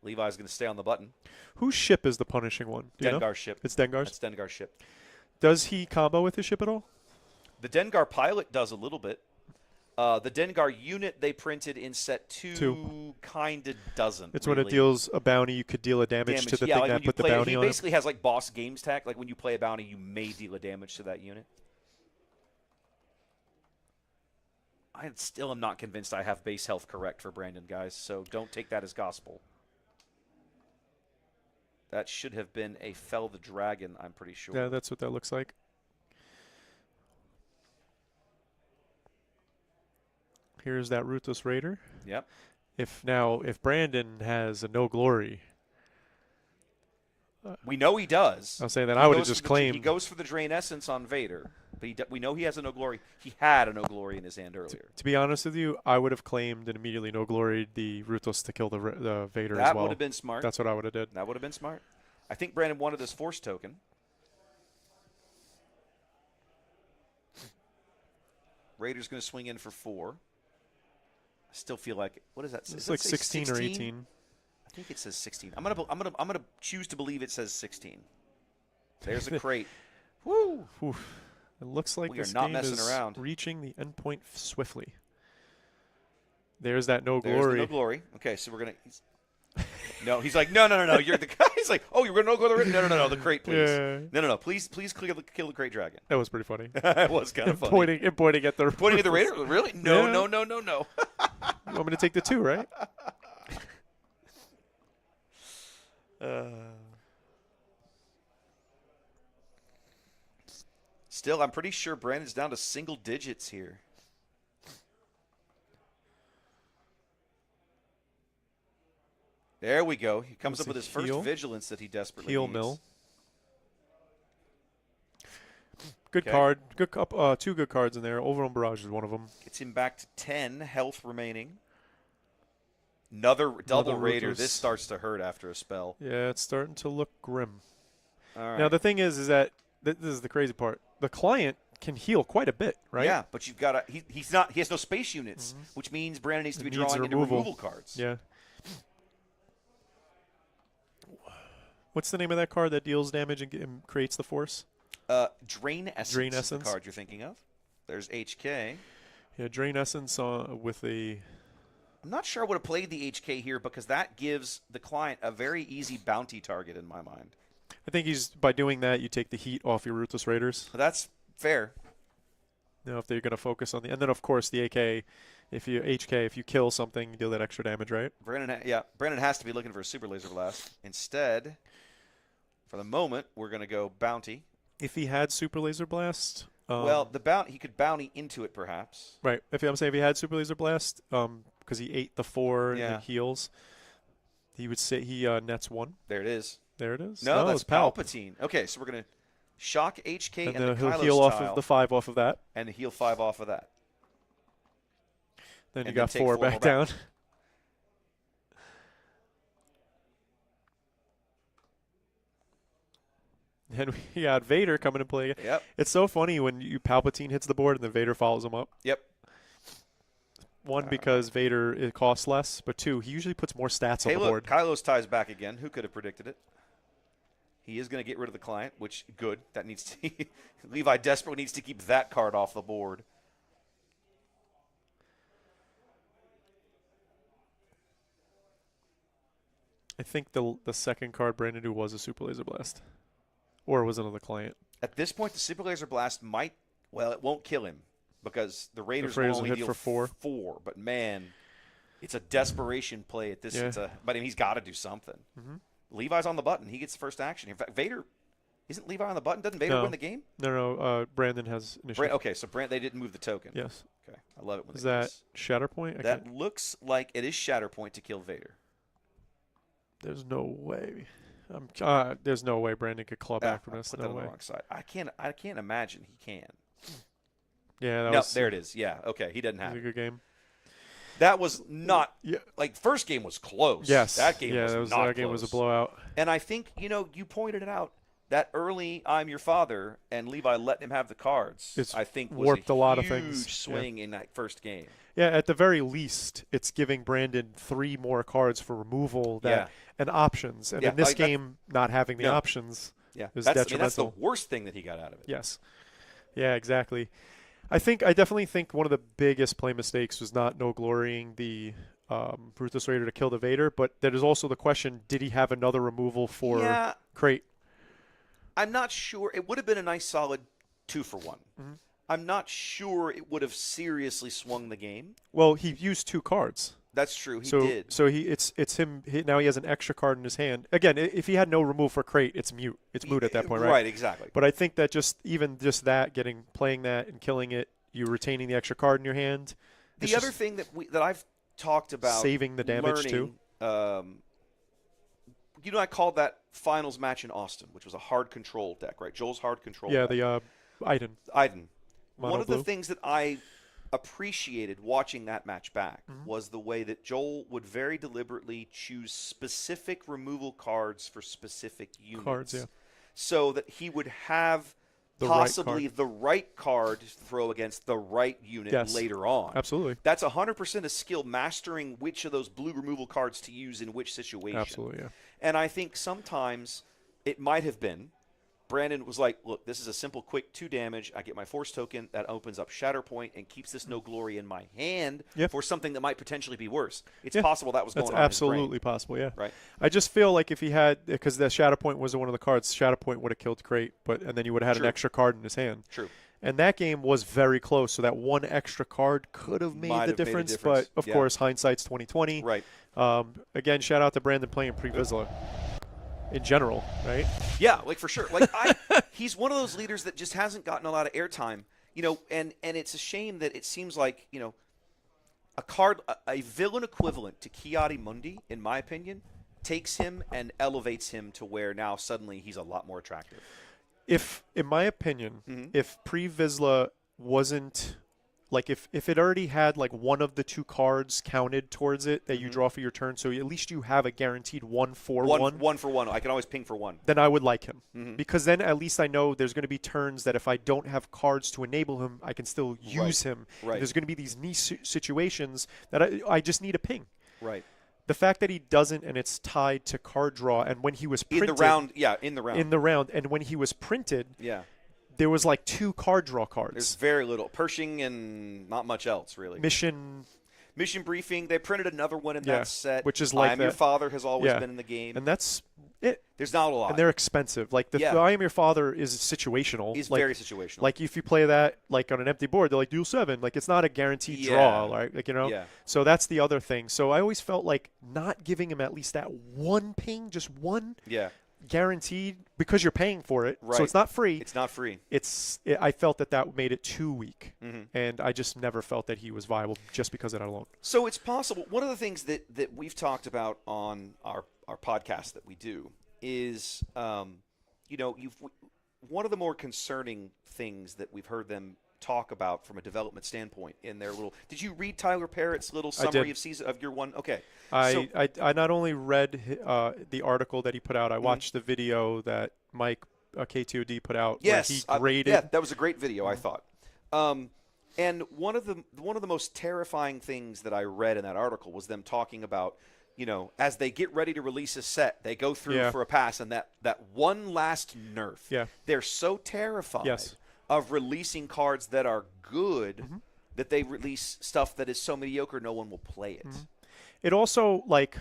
Levi's going to stay on the button. Whose ship is the punishing one? Dengar's ship. It's Dengar's? It's Dengar's ship. Does he combo with his ship at all? The Dengar pilot does a little bit. The Dengar unit they printed in set 2 kind of doesn't. It's really. when it deals a bounty, you could deal a damage to the thing that put the bounty on it. He basically has like boss games tech. Like when you play a bounty, you may deal a damage to that unit. I still am not convinced I have base health correct for Brandon, guys, so don't take that as gospel. That should have been a Fell the Dragon, I'm pretty sure. Yeah, that's what that looks like. Here's that Ruthless Raider. Yep. If Brandon has a no glory. We know he does. I'll say that I would have just claimed. He goes for the Drain Essence on Vader, but we know he has a no glory. He had a no glory in his hand earlier. To be honest with you, I would have claimed and immediately no glory the Ruthless to kill the Vader as well. That would have been smart. That's what I would have did. That would have been smart. I think Brandon wanted his Force token. Raider's going to swing in for 4. I still feel like, what does that say? It's like 16 or 18. I think it says 16. I'm gonna choose to believe it says 16. There's a crate. Woo! Oof. It looks like we are this not game messing is around. Reaching the endpoint swiftly. There's that no There's glory. The no glory. Okay, so we're gonna. No, he's like, no. You're the guy. He's like, oh, you're gonna go the no. The crate, please. Yeah. No. Please kill the crate dragon. That was pretty funny. It was kind of funny. Pointing at the Raider. Really? No. Yeah. No. You want me to take the 2, right? Still, I'm pretty sure Brandon's down to single digits here. There we go. He comes up with his first vigilance that he desperately needs. Mill. Good card. Good 2 good cards in there. Overrun Barrage is one of them. Gets him back to 10 health remaining. Another double Raider. Ruthless. This starts to hurt after a spell. Yeah, it's starting to look grim. All right. Now the thing is that this is the crazy part. The client can heal quite a bit, right? Yeah, but you've got to. He has no space units, which means Brandon needs to be drawing into removal cards. Yeah. What's the name of that card that deals damage and creates the force? Drain Essence. Drain Is the Essence. card you're thinking of. There's HK. Yeah, Drain Essence with a. I'm not sure I would have played the HK here because that gives the client a very easy bounty target in my mind. I think by doing that, you take the heat off your Ruthless Raiders. That's fair. You know, if they're going to focus on and then of course the AK, if you kill something, you deal that extra damage, right? Brandon has to be looking for a Super Laser Blast. Instead, for the moment, we're going to go bounty. If he had Super Laser Blast, well, he could bounty into it perhaps. Right. If he had Super Laser Blast, because he ate the 4 and heals, he would say he nets 1. There it is. There it is. No, that's Palpatine. Okay, so we're going to shock HK and the he'll Kylo heal style, off of the 5 off of that. And heal 5 off of that. Then you got 4 back down. And we got Vader coming to play. Yep. It's so funny when Palpatine hits the board and then Vader follows him up. Yep. 1, because Vader, it costs less, but 2, he usually puts more stats on the board. Kylo's ties back again. Who could have predicted it? He is going to get rid of the client, which, good. That needs to Levi desperately needs to keep that card off the board. I think the second card Brandon drew was a Super Laser Blast. Or was it on the client? At this point, the Super Laser Blast might, well, it won't kill him because the Raiders will will only hit deal for 4. But man, it's a desperation play at this. Yeah. But I mean, he's got to do something. Levi's on the button. He gets the first action. In fact, Vader, isn't Levi on the button? Doesn't Vader No. win the game? No. Brandon has initiative. Okay, so they didn't move the token. Yes. Okay, I love it when Is they do that this. Shatterpoint? That looks like it is Shatterpoint to kill Vader. There's no way. There's no way Brandon could claw back from this. Put No that on way. the wrong side. I can't imagine he can. Yeah, that No, was there it is. Yeah, okay, he doesn't a have it. good game. That was not Yeah. like first game was close. Yes. that game yeah, was not that game was a close. blowout. And I think you pointed it out. That early "I'm your father" and Levi letting him have the cards. It's I think was warped a lot of huge things. swing in that first game. Yeah, at the very least, it's giving Brandon 3 more cards for removal and options. And Yeah, in this like that- game, not having the No. options Yeah, is that's detrimental. the worst thing that he got out of it. Yes. Yeah, exactly. I definitely think one of the biggest play mistakes was not no glorying the Ruthless Raider to kill the Vader, but there is also the question, did he have another removal for Yeah. Crate? I'm not sure. It would have been a nice solid 2-for-1. Mm-hmm. I'm not sure it would have seriously swung the game. Well, he used 2 cards. That's true. He so, did. So it's him. Now he has an extra card in his hand. Again, if he had no remove for Crate, it's mute. It's moot at that point, right? Right, exactly. But I think that just that, playing that and killing it, you retaining the extra card in your hand. The other thing that I've talked about saving the damage learning, I called that finals match in Austin, which was a hard control deck, right? Joel's hard control. Yeah, deck. the Iden. One of blue. the things that I appreciated watching that match back was the way that Joel would very deliberately choose specific removal cards for specific units. So that he would have possibly the right card to throw against the right unit later on. Absolutely. That's 100% a skill, mastering which of those blue removal cards to use in which situation. Absolutely, yeah. And I think sometimes it might have been Brandon was like, look, this is a simple, quick 2 damage. I get my force token. That opens up Shatterpoint and keeps this no glory in my hand for something that might potentially be worse. It's possible that was going on That's absolutely in his brain. possible, yeah. Right. I just feel like if he had, because the Shatterpoint was one of the cards, Shatterpoint would have killed Crate, and then you would have had an extra card in his hand. True. And that game was very close, so that one extra card could have made the difference. But, of course, hindsight's 20/20. Right. Again, shout out to Brandon playing pre-Vizsla in general, right? Yeah, like for sure. Like he's one of those leaders that just hasn't gotten a lot of airtime, and it's a shame that it seems like, a villain equivalent to Ki-Adi-Mundi, in my opinion, takes him and elevates him to where now suddenly he's a lot more attractive. If, in my opinion, if pre-Vizsla wasn't, like if it already had like one of the 2 cards counted towards it that you draw for your turn, so at least you have a guaranteed 1/1. 1 for 1. I can always ping for 1. Then I would like him. Because then at least I know there's going to be turns that if I don't have cards to enable him, I can still use him. Right. There's going to be these niche situations that I just need a ping. Right. The fact that he doesn't, and it's tied to card draw, and when he was printed In the round, and when he was printed, yeah, there was like 2 card draw cards. there's very little Pershing and not much else really. Mission Briefing. They printed another one in that set, which is like I'm Your Father has always been in the game, and that's it. There's not a lot, and they're expensive. Like the I Am Your Father is situational. Is like, very situational. Like if you play that like on an empty board, they're like deal 7. Like it's not a guaranteed draw, right? Like Yeah. So that's the other thing. So I always felt like not giving him at least that 1 ping, just 1. Yeah. Guaranteed, because you're paying for it, Right. so it's not free. It's not free. I felt that made it too weak, and I just never felt that he was viable just because of that alone. So it's possible. One of the things that we've talked about on our podcast that we do is, one of the more concerning things that we've heard them talk about from a development standpoint in their little. Did you read Tyler Parrott's little summary of year 1? Okay. I not only read the article that he put out, I watched the video that Mike KTOD put out. Yes, where he graded. that was a great video, I thought. And one of the most terrifying things that I read in that article was them talking about, as they get ready to release a set, they go through for a pass, and that one last nerf. Yeah. They're so terrified of releasing cards that are good that they release stuff that is so mediocre no one will play it. It also, like,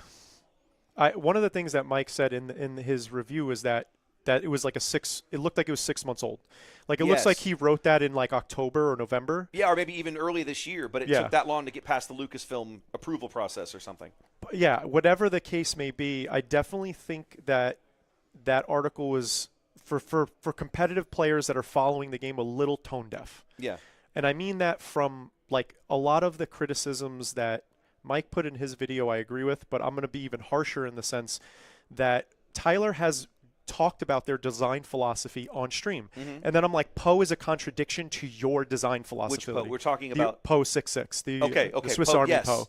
one of the things that Mike said in his review is that it was like it looked like it was 6 months old. Like it looks like he wrote that in like October or November. Yeah, or maybe even early this year, but it took that long to get past the Lucasfilm approval process or something. Yeah, whatever the case may be, I definitely think that article was for competitive players that are following the game a little tone deaf. Yeah. And I mean that from like a lot of the criticisms that Mike put in his video I agree with, but I'm going to be even harsher in the sense that Tyler has talked about their design philosophy on stream. And then I'm like, Poe is a contradiction to your design philosophy. Which Poe? We're talking about Poe 6.6, the Swiss Poe, Army Poe.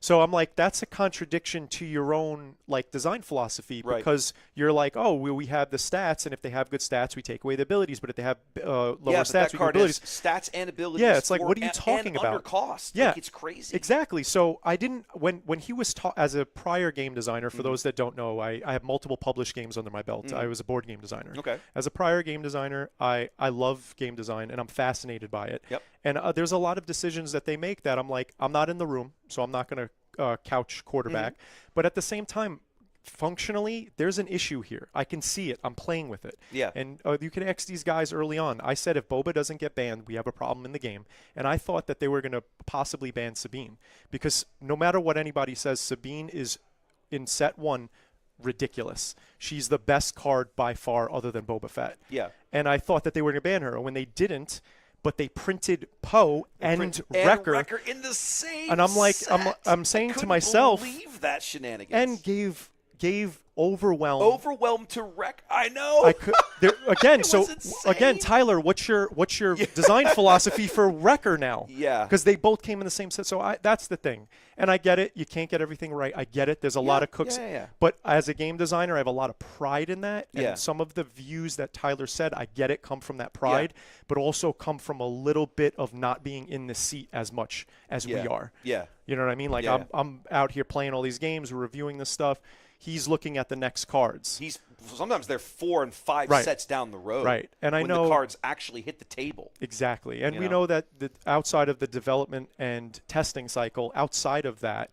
So I'm like, that's a contradiction to your own like design philosophy because you're like, oh, we have the stats, and if they have good stats, we take away the abilities. But if they have lower stats, we give abilities. Stats and abilities. Yeah, it's like, what are you talking about? Under cost. Yeah, like, it's crazy. Exactly. So I didn't when he was as a prior game designer. For those that don't know, I have multiple published games under my belt. I was a board game designer. Okay. As a prior game designer, I love game design and I'm fascinated by it. Yep. And there's a lot of decisions that they make that I'm like, I'm not in the room, so I'm not going to couch quarterback. But at the same time, functionally, there's an issue here. I can see it. I'm playing with it. Yeah. And you can X these guys early on. I said if Boba doesn't get banned, we have a problem in the game. And I thought that they were going to possibly ban Sabine because no matter what anybody says, Sabine is in set 1 ridiculous. She's the best card by far other than Boba Fett. Yeah. And I thought that they were going to ban her. And when they didn't, but they printed Poe and Wrecker in the same and I'm like, set. I'm saying to myself, believe that shenanigans. And gave overwhelm to Wreck. I know. Again, Tyler, what's your design philosophy for Wrecker now? Yeah. Because they both came in the same set. So that's the thing. And I get it. You can't get everything right. I get it. There's a lot of cooks. Yeah. But as a game designer, I have a lot of pride in that. And Yeah. some of the views that Tyler said, I get it, come from that pride, but also come from a little bit of not being in the seat as much as we are. Yeah. You know what I mean? Like I'm out here playing all these games, we're reviewing this stuff. He's looking at the next cards. Sometimes they're 4 and 5 sets down the road. Right. And I when know the cards actually hit the table. Exactly. And we know that outside of the development and testing cycle, outside of that,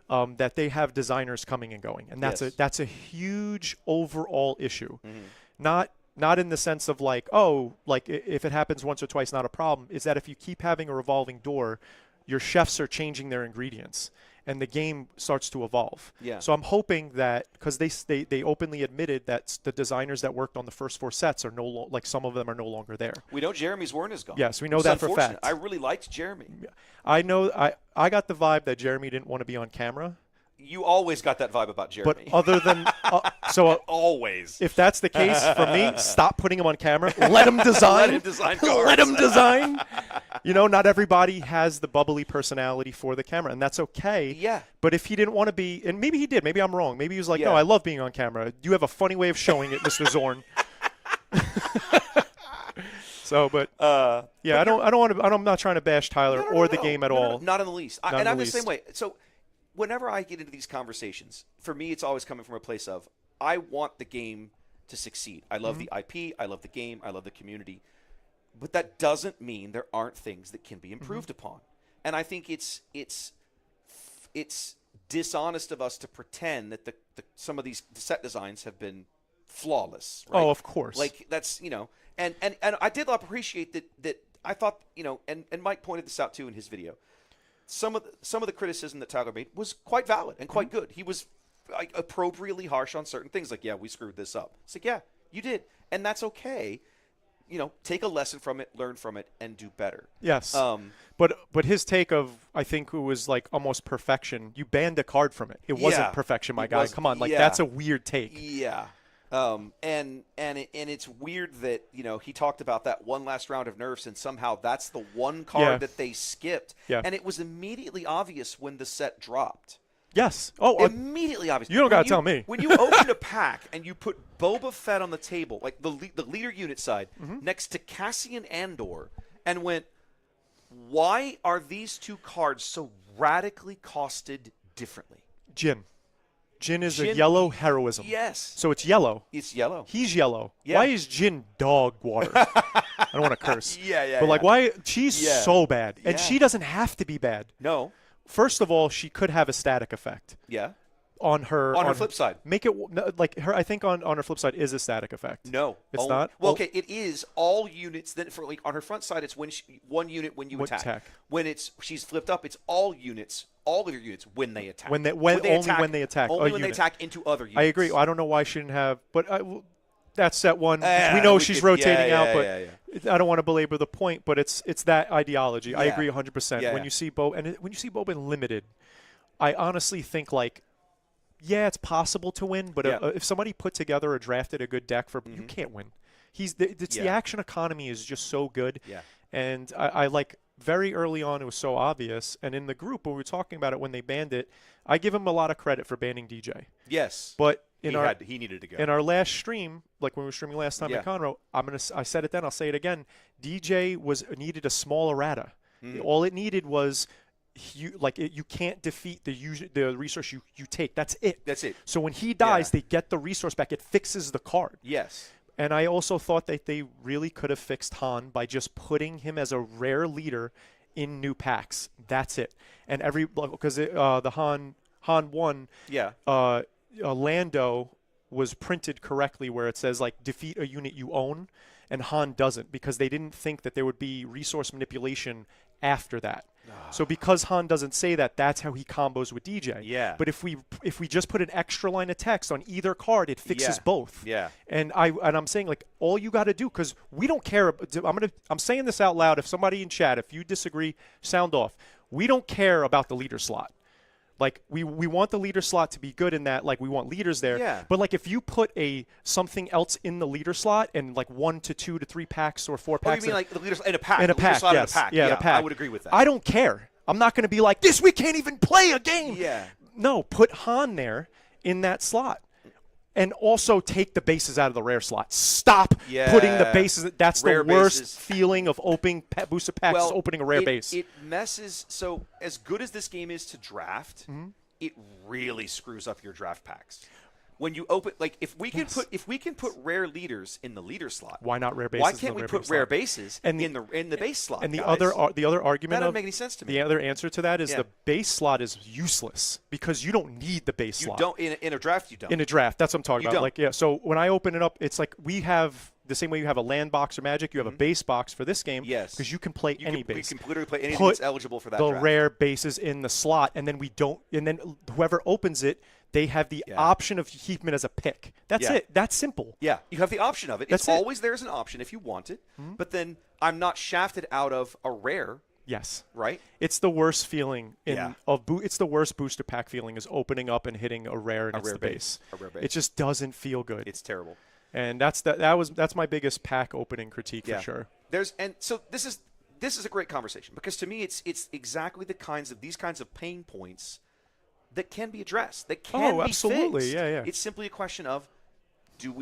that they have designers coming and going. And that's a huge overall issue. Not in the sense of like, if it happens once or twice, not a problem. Is that if you keep having a revolving door, your chefs are changing their ingredients. And the game starts to evolve. Yeah. So I'm hoping that because they openly admitted that the designers that worked on the first 4 sets are some of them are no longer there. We know Jeremy's Warren is gone. Yes, we know that for a fact. I really liked Jeremy. I know. I got the vibe that Jeremy didn't want to be on camera. You always got that vibe about Jeremy. But other than always, if that's the case for me, stop putting him on camera. Let him design. Let him design cards. Let him design. Not everybody has the bubbly personality for the camera, and that's okay. Yeah. But if he didn't want to be, and maybe he did, maybe I'm wrong. Maybe he was like, no, I love being on camera. You have a funny way of showing it, Mr. Zorn. So, but I don't want to. I'm not trying to bash Tyler or the game at all. Not in the least. I'm the same way. So, whenever I get into these conversations, for me, it's always coming from a place of I want the game to succeed. I love the IP. I love the game. I love the community. But that doesn't mean there aren't things that can be improved upon. And I think it's dishonest of us to pretend that some of these set designs have been flawless. Right? Oh, of course. Like that's and I did appreciate that. I thought and Mike pointed this out too in his video. Some of the criticism that Tyler made was quite valid and quite good. He was appropriately harsh on certain things, like we screwed this up. It's like you did, and that's okay. Take a lesson from it, learn from it, and do better. Yes. But his take of, I think it was like almost perfection. You banned a card from it. It wasn't perfection, my guy. Come on, that's a weird take. Yeah. And it's weird that he talked about that one last round of nerfs, and somehow that's the one card that they skipped. Yeah. And it was immediately obvious when the set dropped. Yes. Oh, immediately obvious. You don't got to tell me. When you opened a pack and you put Boba Fett on the table, like the leader unit side, next to Cassian Andor, and went, why are these 2 cards so radically costed differently? Jin is a yellow heroism. Yes. So it's yellow. It's yellow. He's yellow. Yeah. Why is Jin dog water? I don't want to curse. Yeah. But why? She's so bad. And Yeah. she doesn't have to be bad. No. First of all, she could have a static effect. Yeah. on her flip side. Make it like her. I think on her flip side is a static effect. No, it's not. Well, okay, it is all units. Then for like on her front side, it's when one unit when you attack. When she's flipped up, it's all units. All of your units when they attack. When they attack. Only when they attack into other units. I agree. I don't know why she didn't have, but that's set one. We know she's could, rotating out, but yeah. I don't want to belabor the point. But it's that ideology. Yeah. I agree 100%. Yeah. When you see when you see Boba in limited, I honestly think like, yeah, it's possible to win, but if somebody put together or drafted a good deck you can't win. The action economy is just so good. Yeah. And I like. Very early on, it was so obvious. And in the group, when we were talking about it when they banned it, I give him a lot of credit for banning DJ. Yes. But he needed to go. In our last stream, like when we were streaming last time at Conroe, I said it then, I'll say it again. DJ needed a small errata. All it needed was you can't defeat the resource you take. That's it. That's it. So when he dies, they get the resource back. It fixes the card. Yes. And I also thought that they really could have fixed Han by just putting him as a rare leader in new packs. That's it. And because the Han 1, Lando was printed correctly where it says like defeat a unit you own, and Han doesn't because they didn't think that there would be resource manipulation after that. So because Han doesn't say that, that's how he combos with DJ. Yeah. But if we just put an extra line of text on either card, it fixes both. Yeah. And I'm saying like all you got to do, because we don't care. I'm saying this out loud. If somebody in chat, if you disagree, sound off. We don't care about the leader slot. Like we want the leader slot to be good in that, like we want leaders there. Yeah. But like if you put something else in the leader slot and like 1 to 2 to 3 packs or 4 packs. You mean like the leader in a pack? In a pack, yes. Yeah, in a pack. I would agree with that. I don't care. I'm not going to be like this. We can't even play a game. Yeah. No, put Han there in that slot. And also take the bases out of the rare slot. Stop putting the bases. That's rare the worst feeling of opening booster packs is opening a rare base. It messes. So as good as this game is to draft, it really screws up your draft packs. When you open, like if we can put rare leaders in the leader slot, why not rare bases? Why can't we put rare bases in the base slot? And the other argument that doesn't make any sense to me. The other answer to that is the base slot is useless because you don't need the base slot. You don't in a draft. You don't in a draft. That's what I'm talking about. Don't. Like so when I open it up, it's like we have. The same way you have a land box or Magic, you have a base box for this game. Yes. Because you can play any base. You can literally play anything that's eligible for that the draft. Rare bases in the slot, and then whoever opens it, they have the option of keeping it as a pick. That's it. That's simple. Yeah. You have the option of it. It's always there as an option if you want it. But then I'm not shafted out of a rare. Yes. Right? It's the worst feeling it's the worst booster pack feeling is opening up and hitting a rare and it's the base. A rare base. It just doesn't feel good. It's terrible. And that's my biggest pack opening critique for sure. So this is a great conversation because to me it's exactly these kinds of pain points that can be addressed. That can be absolutely. fixed. Yeah. It's simply a question of do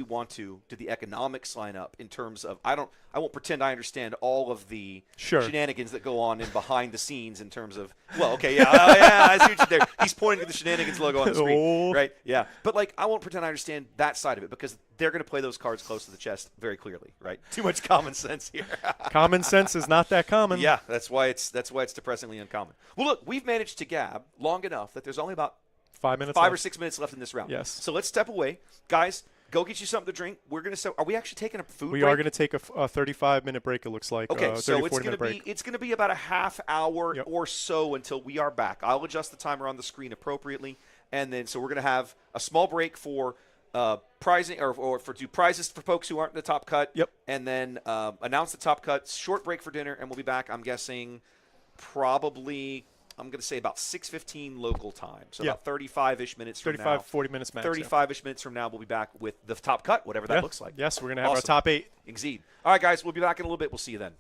the economics line up in terms of I won't pretend I understand all of the shenanigans that go on in behind the scenes in terms of I see what you there. He's pointing to the Shenanigans logo on the screen, right? Yeah, but like I won't pretend I understand that side of it because they're going to play those cards close to the chest very clearly, right? Too much common sense here. Common sense is not that common. Yeah, that's why it's depressingly uncommon. Well, look, we've managed to gab long enough that there's only about 5 minutes, 5 or 6 minutes left in this round. Yes. So let's step away, guys. Go get you something to drink. We're going to. Are we actually taking a food break? We are going to take a 35-minute break, it looks like. Okay, so it's going to be about a half hour Yep. or so until we are back. I'll adjust the timer on the screen appropriately. And then so we're going to have a small break for prizing or for do prizes for folks who aren't in the top cut. Yep. And then announce the top cut, short break for dinner, and we'll be back, I'm guessing, probably – I'm going to say about 6:15 local time. So about 35-ish minutes from now. 40 minutes max. 35-ish minutes from now, we'll be back with the top cut, whatever that looks like. Yes, we're going to have our top 8. Indeed. All right, guys, we'll be back in a little bit. We'll see you then.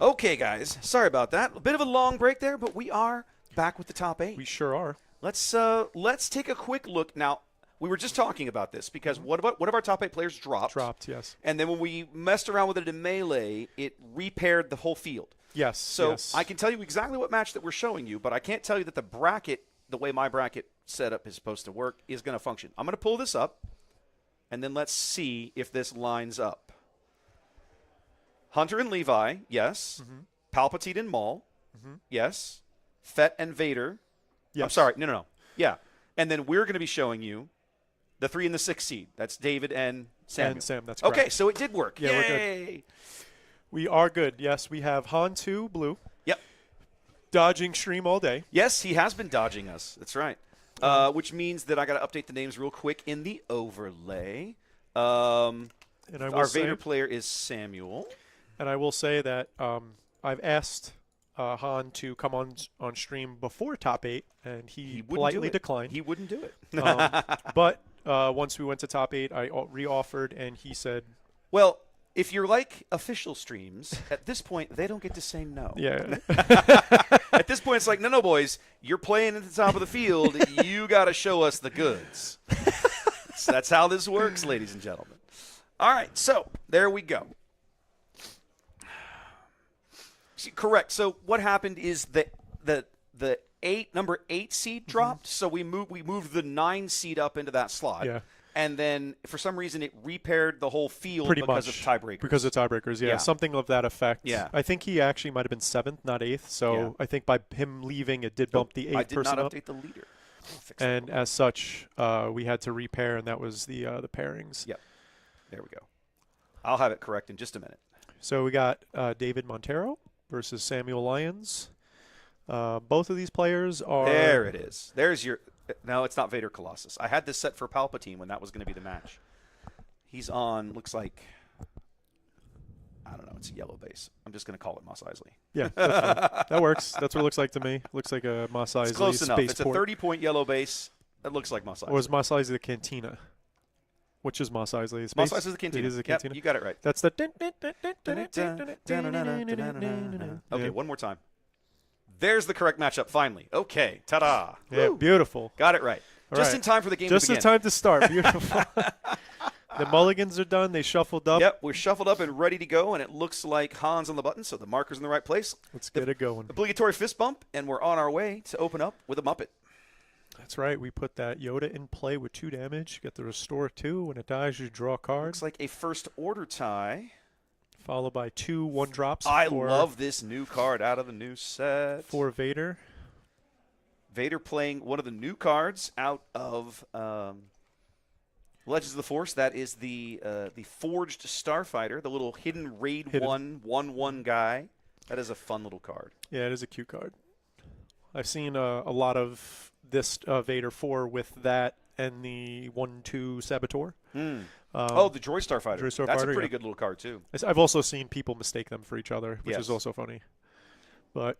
Okay, guys. Sorry about that. A bit of a long break there, but we are back with the top 8. We sure are. Let's take a quick look now. We were just talking about this because one of our top 8 players dropped. Dropped, yes. And then when we messed around with it in Melee, it repaired the whole field. Yes. So yes. I can tell you exactly what match that we're showing you, but I can't tell you that the bracket, the way my bracket setup is supposed to work, is going to function. I'm going to pull this up, and then let's see if this lines up. Hunter and Levi, yes. Palpatine and Maul, yes. Fett and Vader. Yes. I'm sorry, no. Yeah. And then we're going to be showing you the 3 and the 6 seed. That's David and Samuel. And Sam, that's correct. Okay, so it did work. Yeah, Yay! we're good. We are good. Yes, we have Han 2 blue. Yep. Dodging stream all day. Yes, he has been dodging us. That's right. Which means that I got to update the names real quick in the overlay. And I will Our say, Vader player is Samuel. And I will say that I've asked Han to come on stream before top 8, and he politely declined. He wouldn't do it. But once we went to top 8, I re-offered, and he said, Well, if you're like official streams, at this point, they don't get to say no. yeah. At this point, it's like, no, boys, you're playing at the top of the field. You got to show us the goods. So that's how this works, ladies and gentlemen. All right, so there we go. Correct. So what happened is that the number 8 seed dropped, so we moved the 9 seed up into that slot. Yeah. And then for some reason it repaired the whole field Pretty because much of tiebreakers. Because of tiebreakers, yeah. Something of that effect. Yeah. I think he actually might have been 7th, not 8th. So I think by him leaving, it did bump the 8th person up. I did not update the leader. And as such, we had to repair, and that was the pairings. Yep. There we go. I'll have it correct in just a minute. So we got David Montero versus Samuel Lyons. Both of these players are... There it is. There's your... No, it's not Vader Colossus. I had this set for Palpatine when that was going to be the match. He's on, looks like... I don't know. It's a yellow base. I'm just going to call it Mos Eisley. Yeah, that's fine. That works. That's what it looks like to me. Looks like a Mos Eisley It's close enough. It's a spaceport. 30-point yellow base. It looks like Mos Eisley. Or is Mos Eisley the Cantina? Which is Mos Eisley? Mos Eisley is the Cantina. It is the Cantina. Yep, you got it right. That's the... Okay, one more time. There's the correct matchup, finally. Okay, ta-da. Yeah, Woo. beautiful. Got it right. All Just right. in time for the game Just to begin. in time to start. Beautiful. The mulligans are done. They shuffled up. Yep, we're shuffled up and ready to go, and it looks like Han's on the button, so the marker's in the right place. Let's get it going. Obligatory fist bump, and we're on our way to open up with a Muppet. That's right. We put that Yoda in play with 2 damage. Get the restore 2. When it dies, you draw a card. Looks like a first order tie. Followed by 2 1-drops. I love this new card out of the new set. For Vader. Vader playing one of the new cards out of Legends of the Force. That is the Forged Starfighter, the little hidden raid 1/1/1 guy. That is a fun little card. Yeah, it is a cute card. I've seen a lot of this Vader 4 with that and the 1/2 Saboteur. The Droid Starfighter. Droid Starfighter, That's a pretty yeah. good little card, too. I've also seen people mistake them for each other, which is also funny. But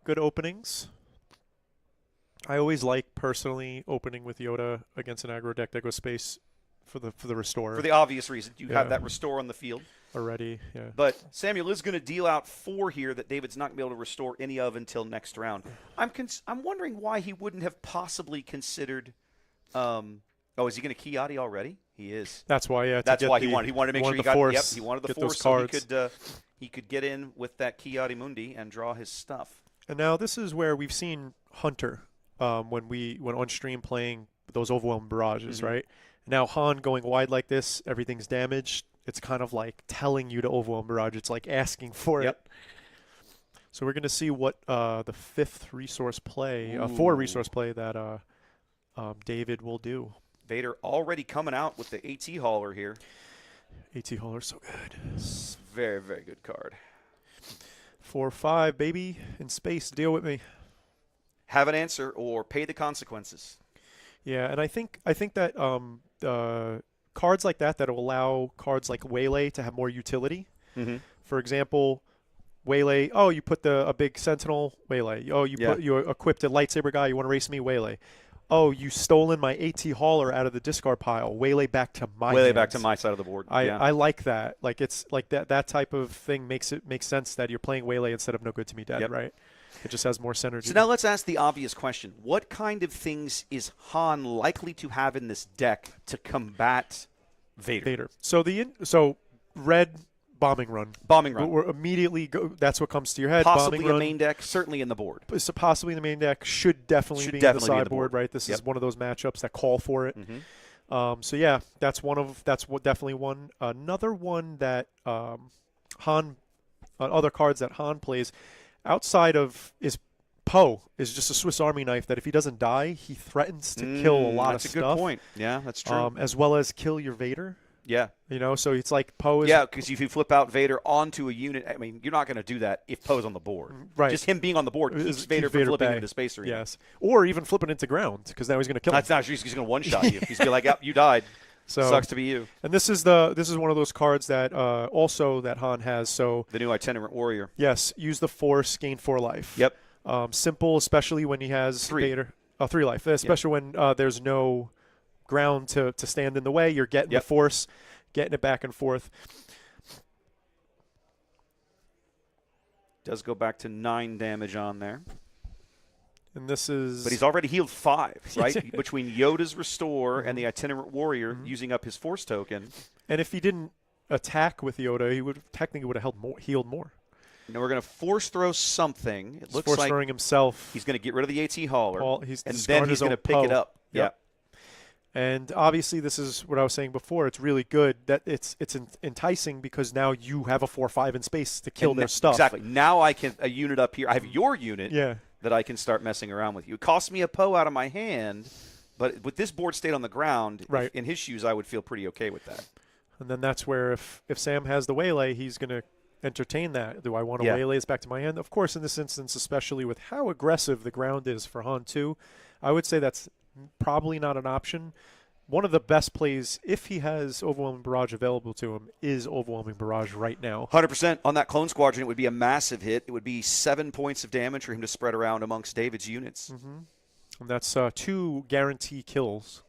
good openings. I always like, personally, opening with Yoda against an aggro deck that goes space for the restore. For the obvious reason. You have that restore on the field. Already, yeah. But Samuel is going to deal out 4 here that David's not going to be able to restore any of until next round. I'm wondering why he wouldn't have possibly considered is he going to key Adi already? He is. That's why, yeah. That's why he wanted to make sure he got force, yep, he wanted the force so he could get in with that key Adi Mundi and draw his stuff. And now this is where we've seen Hunter when on stream playing those overwhelming barrages, right? Now Han going wide like this, everything's damaged. It's kind of like telling you to overwhelm barrage. It's like asking for it. So we're going to see what the 5th resource play, 4 resource play that David will do. Vader already coming out with the AT Hauler here. AT Hauler's so good. It's very, very good card. 4/5, baby, in space. Deal with me. Have an answer or pay the consequences. Yeah, and I think that cards like that will allow cards like Waylay to have more utility. For example, Waylay. Oh, you put a big Sentinel Waylay. Oh, you equipped a lightsaber guy. You want to race me Waylay. oh, you stolen my AT hauler out of the discard pile. Waylay back to my Waylay hands. back to my side of the board. I like that. Like it's like that type of thing makes sense that you're playing Waylay instead of No Good to Me Dead, right? It just has more synergy. So now let's ask the obvious question. What kind of things is Han likely to have in this deck to combat Vader? So red bombing run. Bombing run. We're immediately that's what comes to your head. Possibly bombing a run. main deck, certainly in the board. So possibly in the main deck, should definitely be in the sideboard, right? This is one of those matchups that call for it. So yeah, definitely one. Another one that Han, other cards that Han plays outside of is Poe is just a Swiss Army knife that if he doesn't die, he threatens to kill a lot of stuff. That's a good point. Yeah, that's true. As well as kill your Vader. Yeah. You know, so it's like Poe is... Yeah, because if you flip out Vader onto a unit, I mean, you're not going to do that if Poe's on the board. Right. Just him being on the board keeps Vader from flipping into space arena. Yes. Or even flipping into ground, because now he's going to kill him. That's not true. He's going to one-shot you. He's going to be like, yep, you died. So, sucks to be you. And this is one of those cards that also that Han has. So the new Itinerant Warrior. Yes. Use the Force, gain 4 life. Yep. Simple, especially when he has 3. Vader. 3 life. Especially when there's no ground to stand in the way. You're getting the Force, getting it back and forth. Does go back to 9 damage on there. And this is... But he's already healed 5, right? Between Yoda's Restore and the Itinerant Warrior using up his Force token. And if he didn't attack with Yoda, he would technically have healed more. Now we're going to force throw something. It looks force like throwing himself. He's going to get rid of the AT hauler, and then he's going to pick it up. Yep. Yeah. And obviously, this is what I was saying before. It's really good that it's enticing because now you have a 4/5 in space to kill their stuff. Exactly. Now I can a unit up here. I have your unit. Yeah. That I can start messing around with you. It costs me a Poe out of my hand, but with this board state on the ground, right. In his shoes, I would feel pretty okay with that. And then that's where if Sam has the Waylay, he's going to entertain that. Do I want to Waylay this back to my hand? Of course, in this instance, especially with how aggressive the ground is for Han 2, I would say that's probably not an option. One of the best plays, if he has Overwhelming Barrage available to him, is Overwhelming Barrage right now. 100%. On that Clone Squadron, it would be a massive hit. It would be 7 points of damage for him to spread around amongst David's units. And that's 2 guarantee kills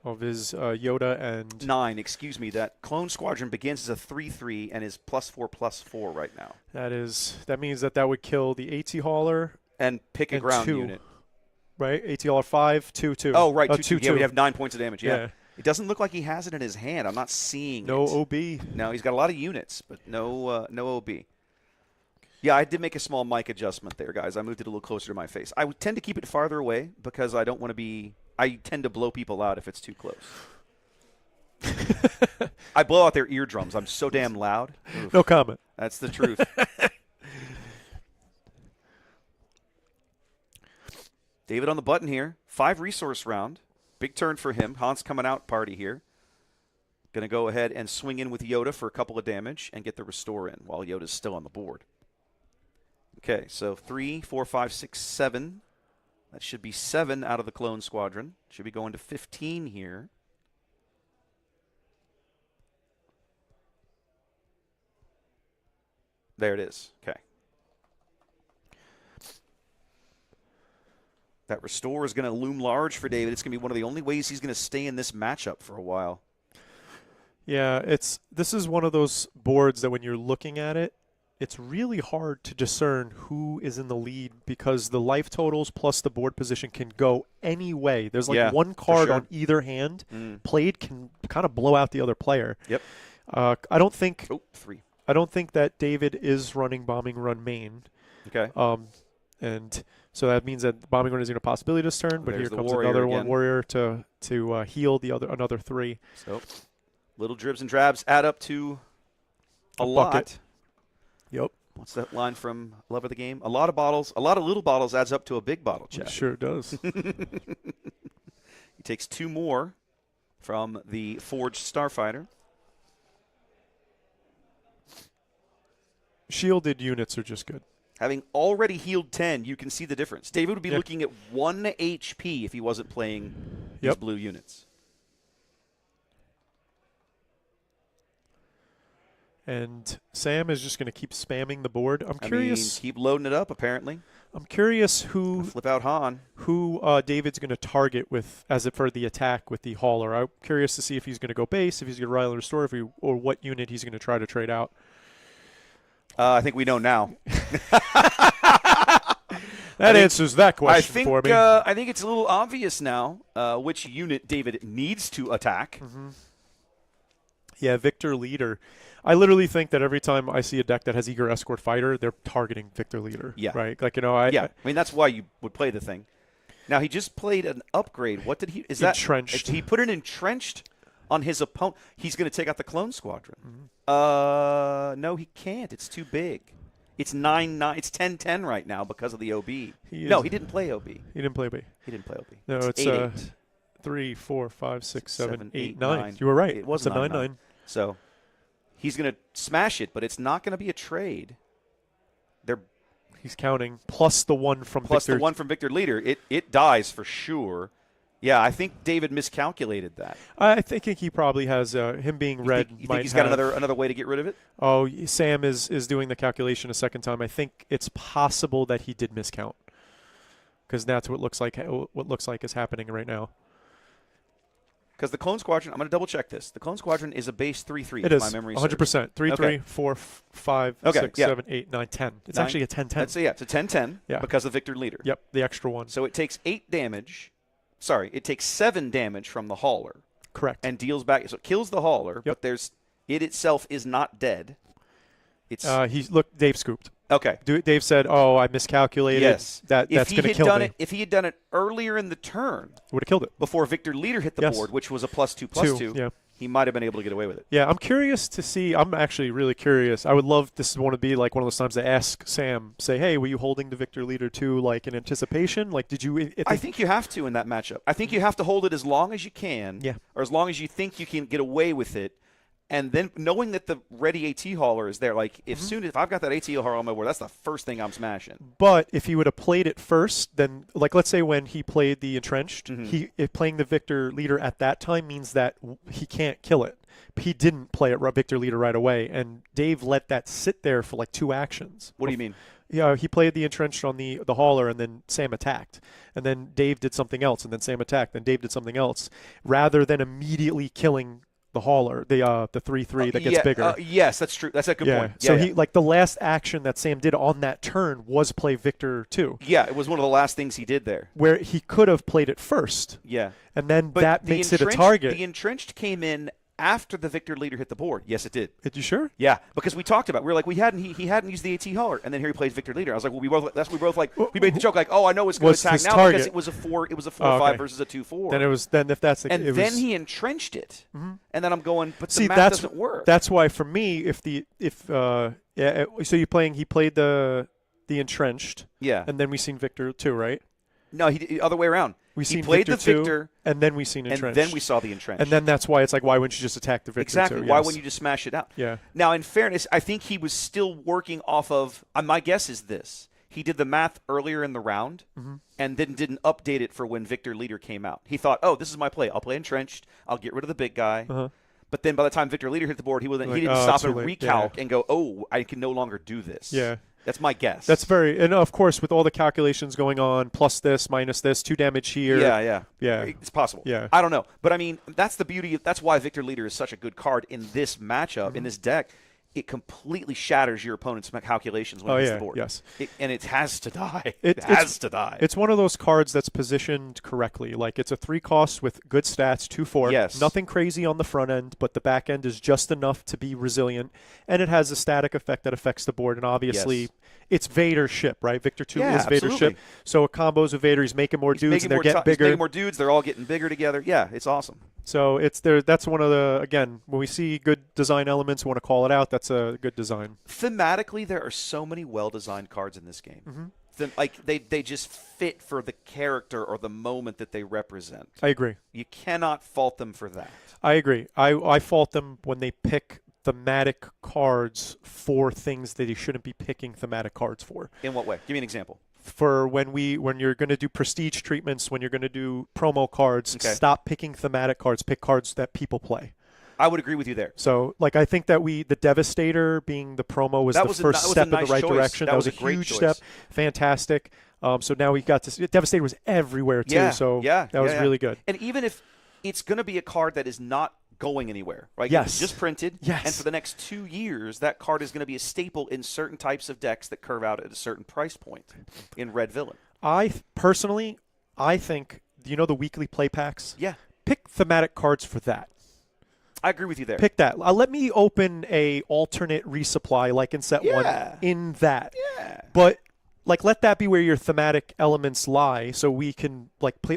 of his Yoda and... 9, excuse me. That Clone Squadron begins as a 3/3 and is +4/+4 right now. That means that would kill the AT hauler. And pick a ground 2. unit. Right, ATL 5, 2, 2. Oh, right, 2, 2, 2. Yeah, we have 9 points of damage. Yeah. It doesn't look like he has it in his hand. I'm not seeing no it. No OB. No, he's got a lot of units, but no OB. Yeah, I did make a small mic adjustment there, guys. I moved it a little closer to my face. I would tend to keep it farther away because I don't want to be – I tend to blow people out if it's too close. I blow out their eardrums. I'm so damn loud. Oof. No comment. That's the truth. David on the button here. 5 resource round. Big turn for him. Han's coming out party here. Going to go ahead and swing in with Yoda for a couple of damage and get the restore in while Yoda's still on the board. Okay, so 3, 4, 5, 6, 7. That should be 7 out of the Clone Squadron. Should be going to 15 here. There it is. Okay. That restore is going to loom large for David. It's going to be one of the only ways he's going to stay in this matchup for a while. Yeah, this is one of those boards that when you're looking at it, it's really hard to discern who is in the lead because the life totals plus the board position can go any way. There's like one card on either hand played can kind of blow out the other player. Yep. I don't think 3. I don't think that David is running Bombing Run main. Okay. And so that means that Bombing Run is a possibility this turn, but here comes another one warrior to heal another 3. So little dribs and drabs add up to a lot. Bucket. Yep. What's that line from Love of the Game? A lot of little bottles adds up to a big bottle, Chad. It sure does. He takes 2 more from the Forged Starfighter. Shielded units are just good. Having already healed 10, you can see the difference. David would be looking at 1 HP if he wasn't playing his blue units. And Sam is just going to keep spamming the board. I'm curious. Keep loading it up, apparently. I'm curious who Flip out Han. David's going to target with for the attack with the hauler. I'm curious to see if he's going to go base, if he's going to rally restore, or what unit he's going to try to trade out. I think we know now. That answers that question for me. I think it's a little obvious now which unit David needs to attack. Mm-hmm. Yeah, Victor Leader. I literally think that every time I see a deck that has Eager Escort Fighter, they're targeting Victor Leader. Yeah. Right? Like, I mean, that's why you would play the thing. Now, he just played an upgrade. What did he – is that – Entrenched. He put an Entrenched on his opponent. He's going to take out the Clone Squadron. Mm-hmm. No, he can't. It's too big. It's 9-9. It's 10-10 right now because of the OB. He didn't play OB. He didn't play OB. He didn't play OB. No, it's 8-8. 3, 4, 5, 6, 7, 7, 8, 8, 9. 9. You were right. It was a 9-9. So he's going to smash it, but it's not going to be a trade. He's counting plus the one from Victor Leader. It dies for sure. Yeah, I think David miscalculated that. I think he probably has him being red. You think he's got another way to get rid of it? Oh, Sam is doing the calculation a second time. I think it's possible that he did miscount because that's what looks like is happening right now. Because the Clone Squadron, I'm going to double check this. The Clone Squadron is a base 3/3. It is. My memory 100%. 3, okay. 3, 4, 5, 6, 7, 8, 9, 10. It's actually a 10-10. It's a 10-10 because of Victor Leader. Yep, the extra one. So it takes 8 damage. Sorry, it takes 7 damage from the hauler. Correct. And deals back. So it kills the hauler, but it itself is not dead. It's Dave scooped. Okay. Dave said, I miscalculated. Yes. That's going to kill me. If he had done it earlier in the turn, would have killed it. Before Victor Leader hit the board, which was a +2/+2, yeah. He might have been able to get away with it. Yeah, I'm curious to see. I'm actually really curious. I would love this to want to be like one of those times to ask Sam, say, hey, were you holding the Victor Leader 2 like in anticipation? Like, did you? I think you have to in that matchup. I think you have to hold it as long as you can, or as long as you think you can get away with it. And then knowing that the ready AT hauler is there, like if I've got that AT hauler on my board, that's the first thing I'm smashing. But if he would have played it first, then like let's say when he played the Entrenched, playing the Victor Leader at that time means that he can't kill it. He didn't play it Victor Leader right away, and Dave let that sit there for like 2 actions. What do you mean? Yeah, he played the Entrenched on the hauler, and then Sam attacked. And then Dave did something else, and then Sam attacked, then Dave did something else. Rather than immediately killing the hauler, the 3/3 that gets bigger. Yes, that's true. That's a good point. So he the last action that Sam did on that turn was play Victor 2. Yeah, it was one of the last things he did there. Where he could have played it first. Yeah. And then that makes it a target. The Entrenched came in after the Victor Leader hit the board. Yes, it did. Are you sure? Yeah, because we talked about it. We were like, he hadn't used the AT hauler, and then here he plays Victor Leader. I was like, well, we made the joke like, I know it's going to attack now target? because it was a 4/5 versus a 2/4. Then if that's the and then he entrenched it, and then I'm going, but see, the math doesn't work. That's why for me, so he played the entrenched, and then we seen Victor 2, right? No, he other way around. He played Victor the Victor, and then we seen entrenched. And then we saw the entrenched. And then that's why it's like, why wouldn't you just attack the Victor exactly. 2? Why wouldn't you just smash it out? Yeah. Now, in fairness, I think he was still working off of, my guess is this. He did the math earlier in the round and then didn't update it for when Victor Leader came out. He thought, this is my play. I'll play entrenched. I'll get rid of the big guy. But then by the time Victor Leader hit the board, he didn't stop and recalc and go, I can no longer do this. Yeah. That's my guess. That's and of course, with all the calculations going on, plus this, minus this, 2 damage here. Yeah. It's possible. Yeah. I don't know. But, I mean, that's the beauty. That's why Victor Leader is such a good card in this matchup, in this deck. It completely shatters your opponent's calculations when it hits the board. Yes. And it has to die. It has to die. It's one of those cards that's positioned correctly. Like, it's a 3 cost with good stats, 2/4. Yes. Nothing crazy on the front end, but the back end is just enough to be resilient. And it has a static effect that affects the board. And obviously, it's Vader's ship, right? Victor 2 is Vader's ship. So it combos with Vader. He's making more dudes, and they're getting bigger. He's making more dudes. They're all getting bigger together. Yeah, it's awesome. So it's there. That's one of the, again, when we see good design elements, we want to call it out. That's a good design. Thematically, there are so many well-designed cards in this game. They just fit for the character or the moment that they represent. I agree. You cannot fault them for that. I agree. I fault them when they pick thematic cards for things that you shouldn't be picking thematic cards for. In what way? Give me an example. For when you're going to do prestige treatments, when you're going to do promo cards, stop picking thematic cards. Pick cards that people play. I would agree with you there. So, like, I think that the Devastator being the promo was the first step in the right direction. That was a huge step. Fantastic. So now we got to Devastator was everywhere too. Yeah, so that was really good. And even if it's going to be a card that is not going anywhere, right? Yes. It's just printed. Yes. And for the next 2 years, that card is going to be a staple in certain types of decks that curve out at a certain price point in Red Villain. Personally, I think, the weekly play packs? Yeah. Pick thematic cards for that. I agree with you there. Pick that. Let me open a alternate resupply like in set 1 in that. Yeah. But let that be where your thematic elements lie, so we can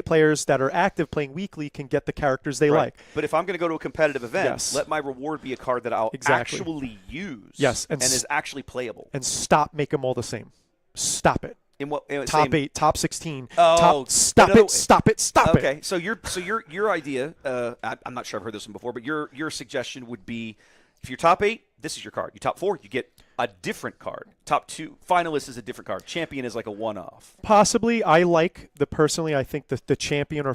players that are active playing weekly can get the characters they like. But if I'm going to go to a competitive event, let my reward be a card that I'll actually use. Yes, and is actually playable. And stop make them all the same. Stop it. In what top 8, top 16. Stop it. Okay, so your idea, I'm not sure I've heard this one before, but your suggestion would be, if you're top 8, this is your card. You top 4, you get a different card. Top 2, finalist is a different card. Champion is like a one-off. Possibly, I think the champion or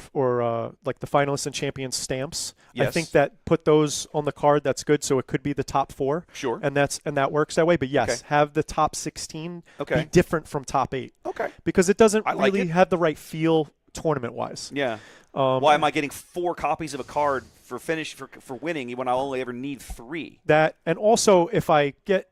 the finalist and champion stamps. Yes. I think that put those on the card. That's good. So it could be the top 4. Sure. And that works that way. But yes, have the top 16 be different from top 8. Okay. Because it doesn't really have the right feel tournament-wise. Yeah. Why am I getting 4 copies of a card for winning when I only ever need 3? That, and also if I get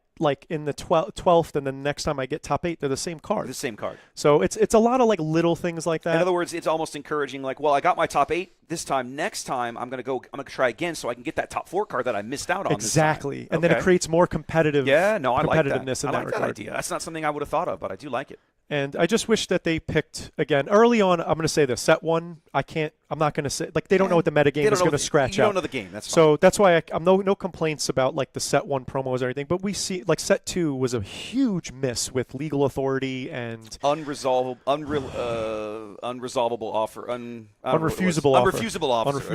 in the 12th and then the next time I get top 8, they're the same card. The same card. So it's a lot of little things like that. In other words, it's almost encouraging I got my top 8 this time. Next time I'm going to try again so I can get that top 4 card that I missed out on. Exactly. This time. And then it creates more competitiveness I like that. in that regard. That idea. That's not something I would have thought of, but I do like it. And I just wish that they picked, again, early on, I'm going to say this, set 1, I'm not going to say, they don't know what the metagame is going to scratch out. You don't know the game, that's fine. So that's why I'm no complaints about, the set 1 promos or anything, but we see, set 2 was a huge miss with legal authority and... Unresolvable offer. Unrefusable offer.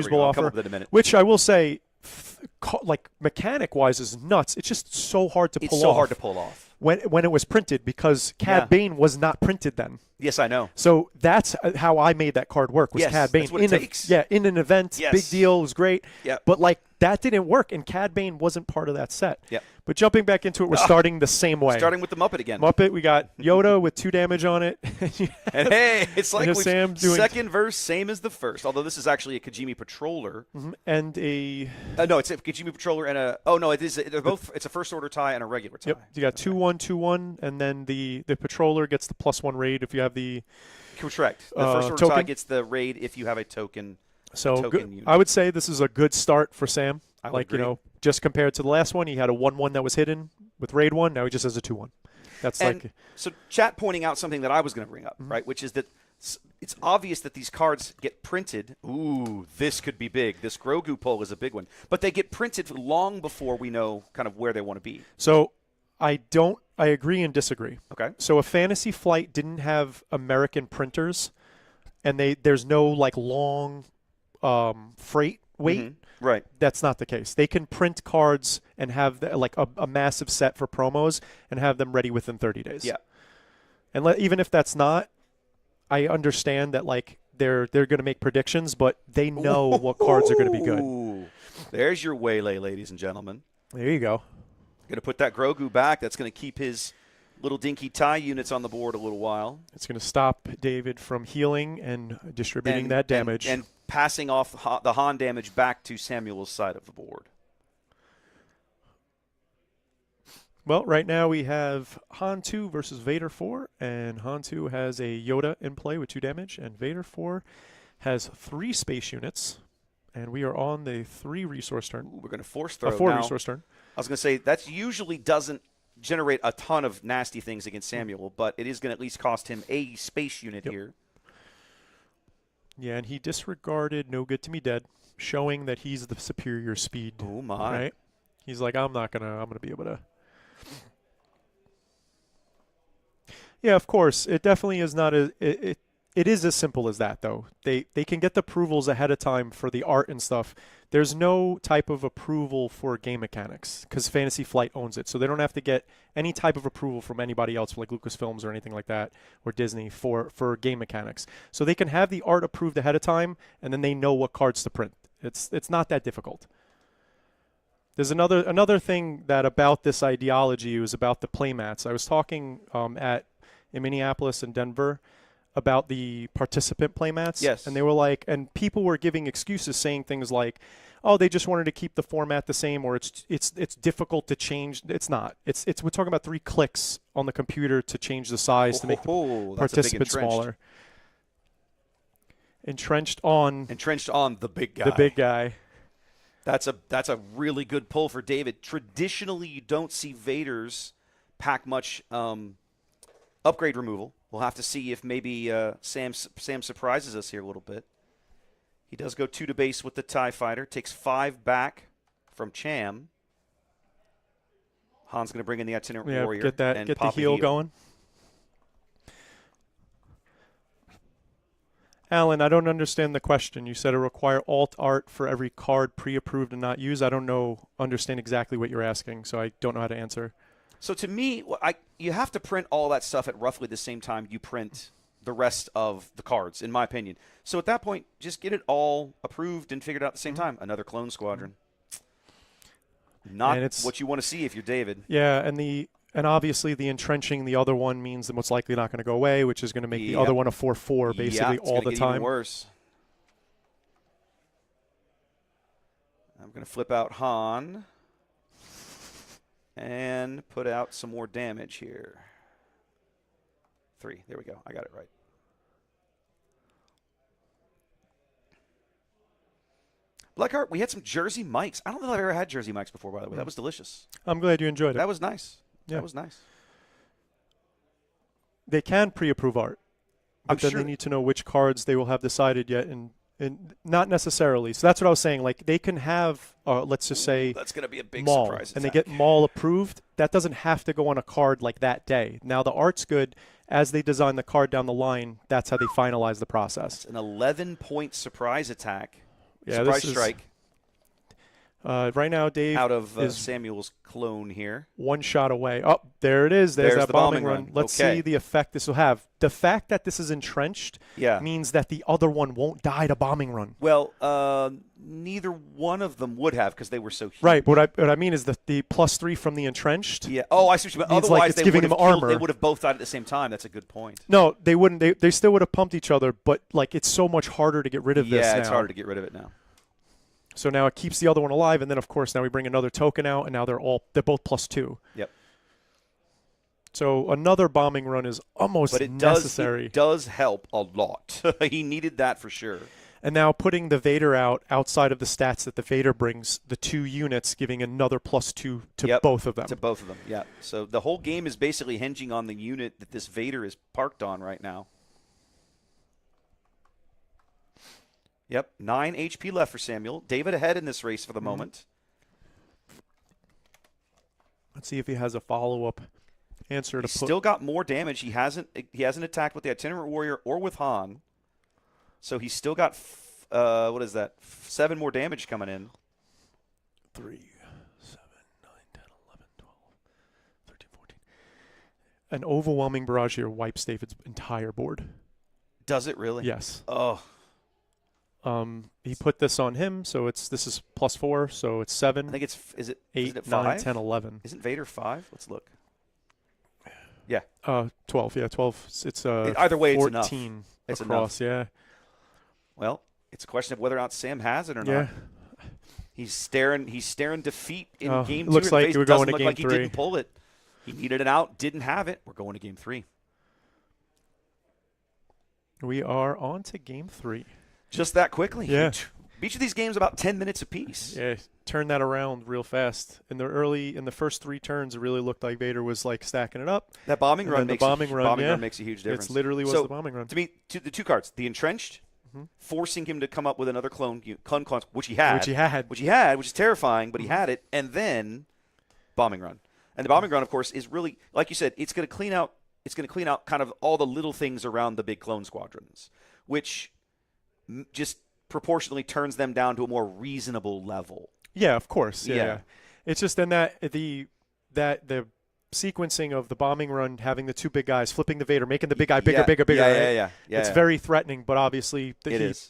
Come up with it in a minute. Which I will say, mechanic-wise is nuts. It's just so hard to pull off. It's so hard to pull off. When it was printed, because Cad Bane was not printed then. Yes, I know. So that's how I made that card work, was Cad Bane. That's what it takes. In an event, big deal, it was great. Yep. But that didn't work, and Cad Bane wasn't part of that set. Yep. But jumping back into it, we're starting the same way. Starting with the Muppet again. We got Yoda with 2 damage on it. And hey, it's like Sam doing second verse, same as the first. Although this is actually a Kajimi Patroller. Mm-hmm. And a... no, it's a Kajimi Patroller and a... Oh, no, they're both... It's a first order tie and a regular tie. Yep. You got 2-1, 2-1, and then the Patroller gets the +1 raid if you have the... Correct. The first order tie gets the raid if you have a token. So I would say this is a good start for Sam. I would agree. Just compared to the last one, he had a 1-1 that was hidden with raid 1. Now he just has a 2-1. That's so chat pointing out something that I was going to bring up, right? Which is that it's obvious that these cards get printed. Ooh, this could be big. This Grogu pull is a big one, but they get printed long before we know kind of where they want to be. So I agree and disagree. Okay. So if Fantasy Flight didn't have American printers, and there's no long freight weight. Mm-hmm. Right. That's not the case. They can print cards and have a massive set for promos and have them ready within 30 days. Yeah. And even if that's not, I understand that they're going to make predictions, but they know what cards are going to be good. There's your waylay, ladies and gentlemen. There you go. Going to put that Grogu back. That's going to keep his little dinky tie units on the board a little while. It's going to stop David from healing and distributing that damage. And passing off the Han damage back to Samuel's side of the board. Well, right now we have Han 2 versus Vader 4, and Han 2 has a Yoda in play with 2 damage, and Vader 4 has 3 space units, and we are on the 3 resource turn. Ooh, we're going to force throw. A 4 resource turn. I was going to say, that usually doesn't generate a ton of nasty things against Samuel, but it is going to at least cost him a space unit here. Yeah, and he disregarded No Good to Me Dead, showing that he's the superior speed. Oh my! Right? He's like, I'm gonna be able to. Yeah, of course. It definitely is not it is as simple as that, though. They can get the approvals ahead of time for the art and stuff. There's no type of approval for game mechanics because Fantasy Flight owns it. So they don't have to get any type of approval from anybody else like Lucasfilms or anything like that or Disney for game mechanics. So they can have the art approved ahead of time and then they know what cards to print. It's not that difficult. There's another thing that about this ideology was about the playmats. I was talking in Minneapolis and Denver about the participant playmats. Yes. And they were like, and people were giving excuses saying things like, oh, they just wanted to keep the format the same, or it's difficult to change. It's not. It's we're talking about 3 clicks on the computer to change the size to make the participant smaller. Entrenched on the big guy. The big guy. That's a really good pull for David. Traditionally, you don't see Vader's pack much upgrade removal. We'll have to see if maybe Sam surprises us here a little bit. He does go 2 to base with the TIE Fighter. Takes 5 back from Cham. Han's going to bring in the Itinerant Warrior. Get the heal going. Alan, I don't understand the question. You said it require alt art for every card pre-approved and not used. I don't understand exactly what you're asking, so I don't know how to answer. So to me, you have to print all that stuff at roughly the same time you print the rest of the cards, in my opinion. So at that point, just get it all approved and figured out at the same time. Another clone squadron. Not what you want to see if you're David. Yeah, and obviously the entrenching the other one means that most likely not going to go away, which is going to make the other one a 4/4 basically all the time. Even worse. I'm going to flip out Han and put out some more damage here. 3. There we go. I got it right. Blackheart, we had some Jersey mics. I don't know if I've ever had Jersey mics before, by the way. That was delicious. I'm glad you enjoyed it. That was nice. Yeah. That was nice. They can pre-approve art, but then sure they need to know which cards they will have decided yet, and not necessarily. So that's what I was saying. Like they can have, let's just say, that's going to be a big Maul, surprise. And they get Maul approved. That doesn't have to go on a card like that day. Now the art's good. As they design the card down the line, that's how they finalize the process. It's an 11-point surprise attack. Yeah, surprise strike. Right now, Dave out of is Samuel's clone here. 1 shot away. Oh, there it is. There's that the bombing run. Let's see the effect this will have. The fact that this is entrenched means that the other one won't die to bombing run. Well, neither one of them would have because they were so huge. Right. What I mean is that the +3 from the entrenched. Yeah. Oh, I see what you mean. Otherwise, like it's giving them armor. They would have both died at the same time. That's a good point. No, they wouldn't. They still would have pumped each other, but like it's so much harder to get rid of this now. Yeah, it's harder to get rid of it now. So now it keeps the other one alive, and then, of course, now we bring another token out, and now they're both +2. Yep. So another bombing run is almost necessary. It does help a lot. He needed that for sure. And now putting the Vader outside of the stats that the Vader brings, the 2 units, giving another +2 to both of them. To both of them, yeah. So the whole game is basically hinging on the unit that this Vader is parked on right now. Yep, 9 HP left for Samuel. David ahead in this race for the moment. Let's see if he has a follow-up answer to He's still got more damage. He hasn't attacked with the Itinerant Warrior or with Han. So he's still got, what is that, 7 more damage coming in. 3, 7, 9, 10, 11, 12, 13, 14. An overwhelming barrage here wipes David's entire board. Does it really? Yes. Oh. He put this on him, so this is +4, so it's 7. I think is it 8, 5? 9, 10, 11. Isn't Vader 5? Let's look. Yeah. 12. Yeah, 12. It's either way, 14 it's across. Enough. Yeah. Well, it's a question of whether or not Sam has it or not. Yeah. He's staring defeat in game 2. Looks like we're going to game game 3. He didn't pull it. He needed it out, didn't have it. We're going to game 3. We are on to game 3. Just that quickly. Yeah. Each of these games about 10 minutes apiece. Yeah, turn that around real fast. In the first 3 turns, it really looked like Vader was like stacking it up. That bombing run makes run makes a huge difference. It literally was the bombing run. To me, the 2 cards, the entrenched, forcing him to come up with another clone, which he had, which is terrifying, but he had it, and then bombing run. And the bombing run, of course, is really, like you said, it's going to clean out kind of all the little things around the big clone squadrons, which just proportionally turns them down to a more reasonable level. Yeah, of course. Yeah. It's just then that the sequencing of the bombing run, having the 2 big guys, flipping the Vader, making the big guy bigger. Yeah. It's very threatening, but obviously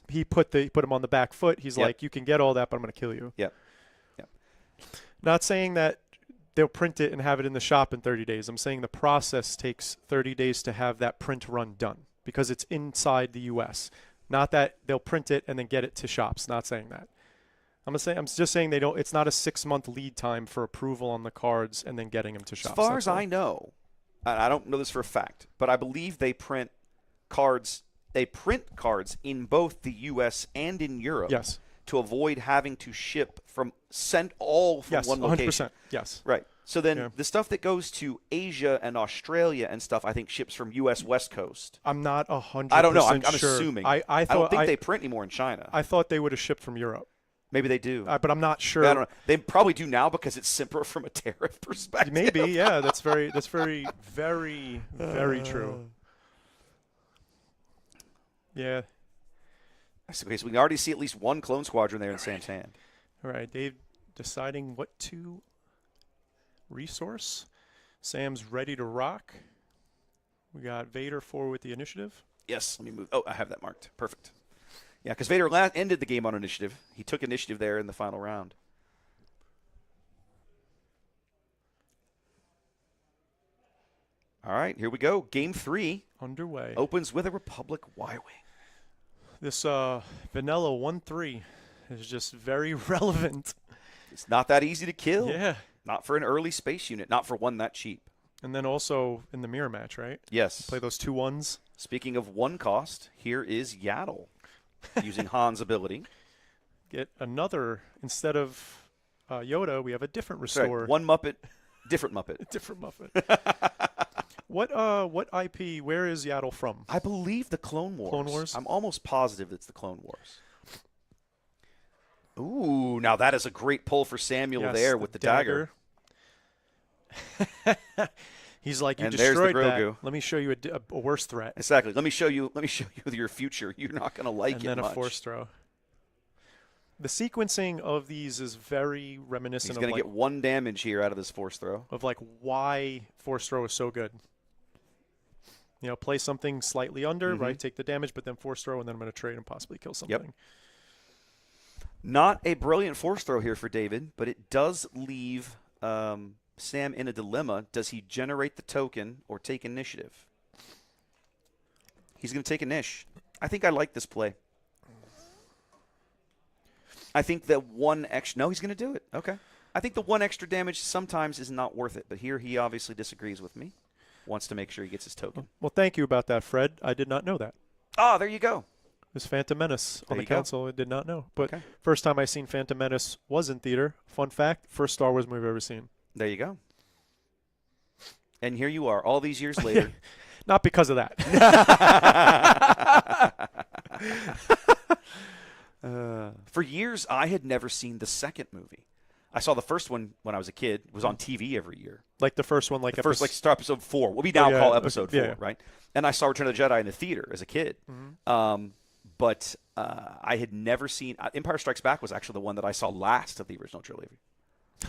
he put him on the back foot. He's like, you can get all that, but I'm going to kill you. Yep. Not saying that they'll print it and have it in the shop in 30 days. I'm saying the process takes 30 days to have that print run done because it's inside the U.S. Not that they'll print it and then get it to shops. Not saying that. I'm just saying they don't. It's not a 6-month lead time for approval on the cards and then getting them to shops. As far as I know, and I don't know this for a fact, but I believe they print cards. They print cards in both the U.S. and in Europe. Yes. To avoid having to send all from one location. 100%. Yes. Right. So then the stuff that goes to Asia and Australia and stuff, I think ships from U.S. West Coast. I'm not 100% I don't know. I'm sure. assuming. I don't think they print anymore in China. I thought they would have shipped from Europe. Maybe they do. But I'm not sure. I don't know. They probably do now because it's simpler from a tariff perspective. Maybe, yeah. That's very, very, very true. Yeah. Okay, so we can already see at least one clone squadron there in Sam's hand. All right, Dave deciding what to resource. Sam's ready to rock. We got Vader forward with the initiative. Yes, let me move. Oh, I have that marked. Perfect. Yeah, because Vader ended the game on initiative. He took initiative there in the final round. All right, here we go. Game 3. Underway. Opens with a Republic Y-Wing. This Vanilla 1-3 is just very relevant. It's not that easy to kill. Yeah. Not for an early space unit. Not for one that cheap. And then also in the mirror match, right? Yes. Play those 2 1s. Speaking of 1 cost, here is Yaddle using Han's ability. Get another, instead of Yoda, we have a different restore. Right. 1 Muppet, different Muppet. Different Muppet. What IP, where is Yaddle from? I believe the Clone Wars. Clone Wars? I'm almost positive it's the Clone Wars. Ooh, now that is a great pull for Samuel there with the dagger. He's like, you and there's the destroyed Grogu. that. Let me show you a worse threat. Exactly. Let me show you your future. You're not going to like and it then much. A force throw. The sequencing of these is very reminiscent He's going to get 1 damage here out of this force throw. Of like why force throw is so good. You know, play something slightly under, right? Take the damage, but then force throw, and then I'm going to trade and possibly kill something. Yep. Not a brilliant force throw here for David, but it does leave Sam in a dilemma. Does he generate the token or take initiative? He's going to take initiative. I think I like this play. I think that 1 extra... No, he's going to do it. Okay. I think the 1 extra damage sometimes is not worth it, but here he obviously disagrees with me. Wants to make sure he gets his token. Well, thank you about that, Fred. I did not know that. Oh, there you go. It was Phantom Menace on the console. I did not know. But okay. First time I seen Phantom Menace was in theater. Fun fact, first Star Wars movie I've ever seen. There you go. And here you are, all these years later. Not because of that. For years, I had never seen the second movie. I saw the first one when I was a kid. It was on TV every year. Like the first one, like the first, like Star Episode 4. What we now call Episode 4, yeah. right? And I saw Return of the Jedi in the theater as a kid. But I had never seen Empire Strikes Back was actually the one that I saw last of the original trilogy.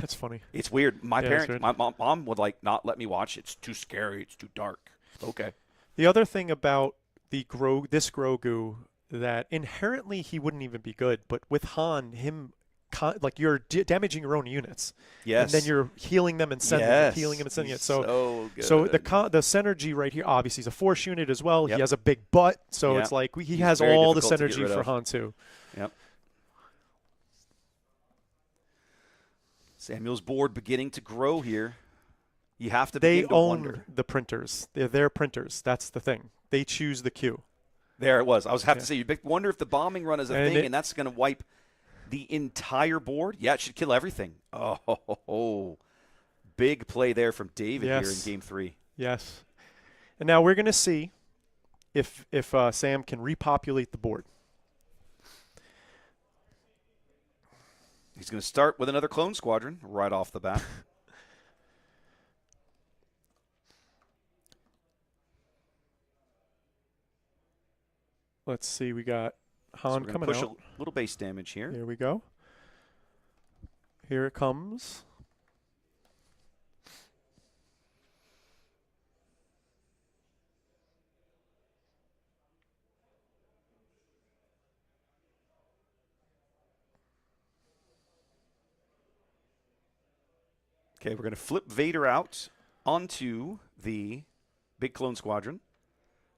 That's funny. It's weird. My parents, weird. my mom would like not let me watch it. It's too scary. It's too dark. Okay. The other thing about this Grogu that inherently he wouldn't even be good, but with Han, like you're damaging your own units. Yes. And then you're healing them and sending it, healing them and sending it. So good. So the synergy right here, obviously he's a force unit as well. Yep. He has a big butt, so it's like he has all the synergy for Han too. Yep. Samuel's board beginning to grow here. You have to begin to wonder. They own the printers. They're their printers. That's the thing. They choose the queue. There it was. I was to say, you wonder if the bombing run is a thing, and that's going to wipe the entire board. Yeah, it should kill everything. Oh, big play there from David here in Game 3. Yes. And now we're going to see if Sam can repopulate the board. He's going to start with another clone squadron right off the bat. Let's see. We got Han coming push out. A little base damage here. Here we go. Here it comes. Okay, we're going to flip Vader out onto the big clone squadron.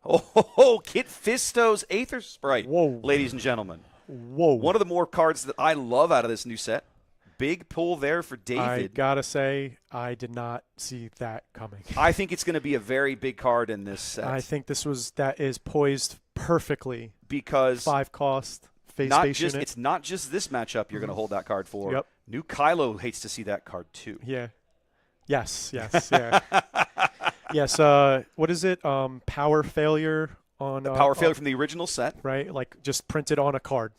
Oh, Kit Fisto's Aether Sprite, Whoa. ladies and gentlemen. Whoa. One of the more cards that I love out of this new set. Big pull there for David. I gotta say, I did not see that coming. I think it's going to be a very big card in this set. I think that is poised perfectly. Because 5 cost, space unit. it's not just this matchup you're going to hold that card for. Yep. New Kylo hates to see that card too. Yeah. Yes, yeah. Yes, what is it? Power failure on Power failure from the original set. right? Like just printed on a card.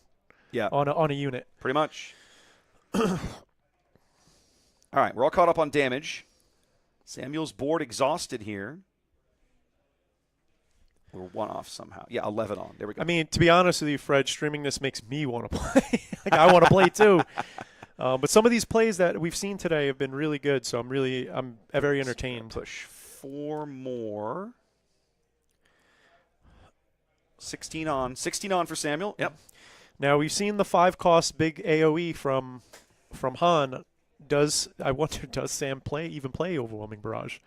Yeah. On a unit. Pretty much. All right, we're all caught up on damage. Samuel's board exhausted here. We're 1 off somehow. Yeah, 11 on. There we go. I mean, to be honest with you, Fred, streaming this makes me want to play. Like, I want to play too. But some of these plays that we've seen today have been really good, so I'm very entertained. Push 4 more. 16 on. 16 on for Samuel. Yep. Now, we've seen the 5 cost big AoE from Han. I wonder, does Sam even play Overwhelming Barrage?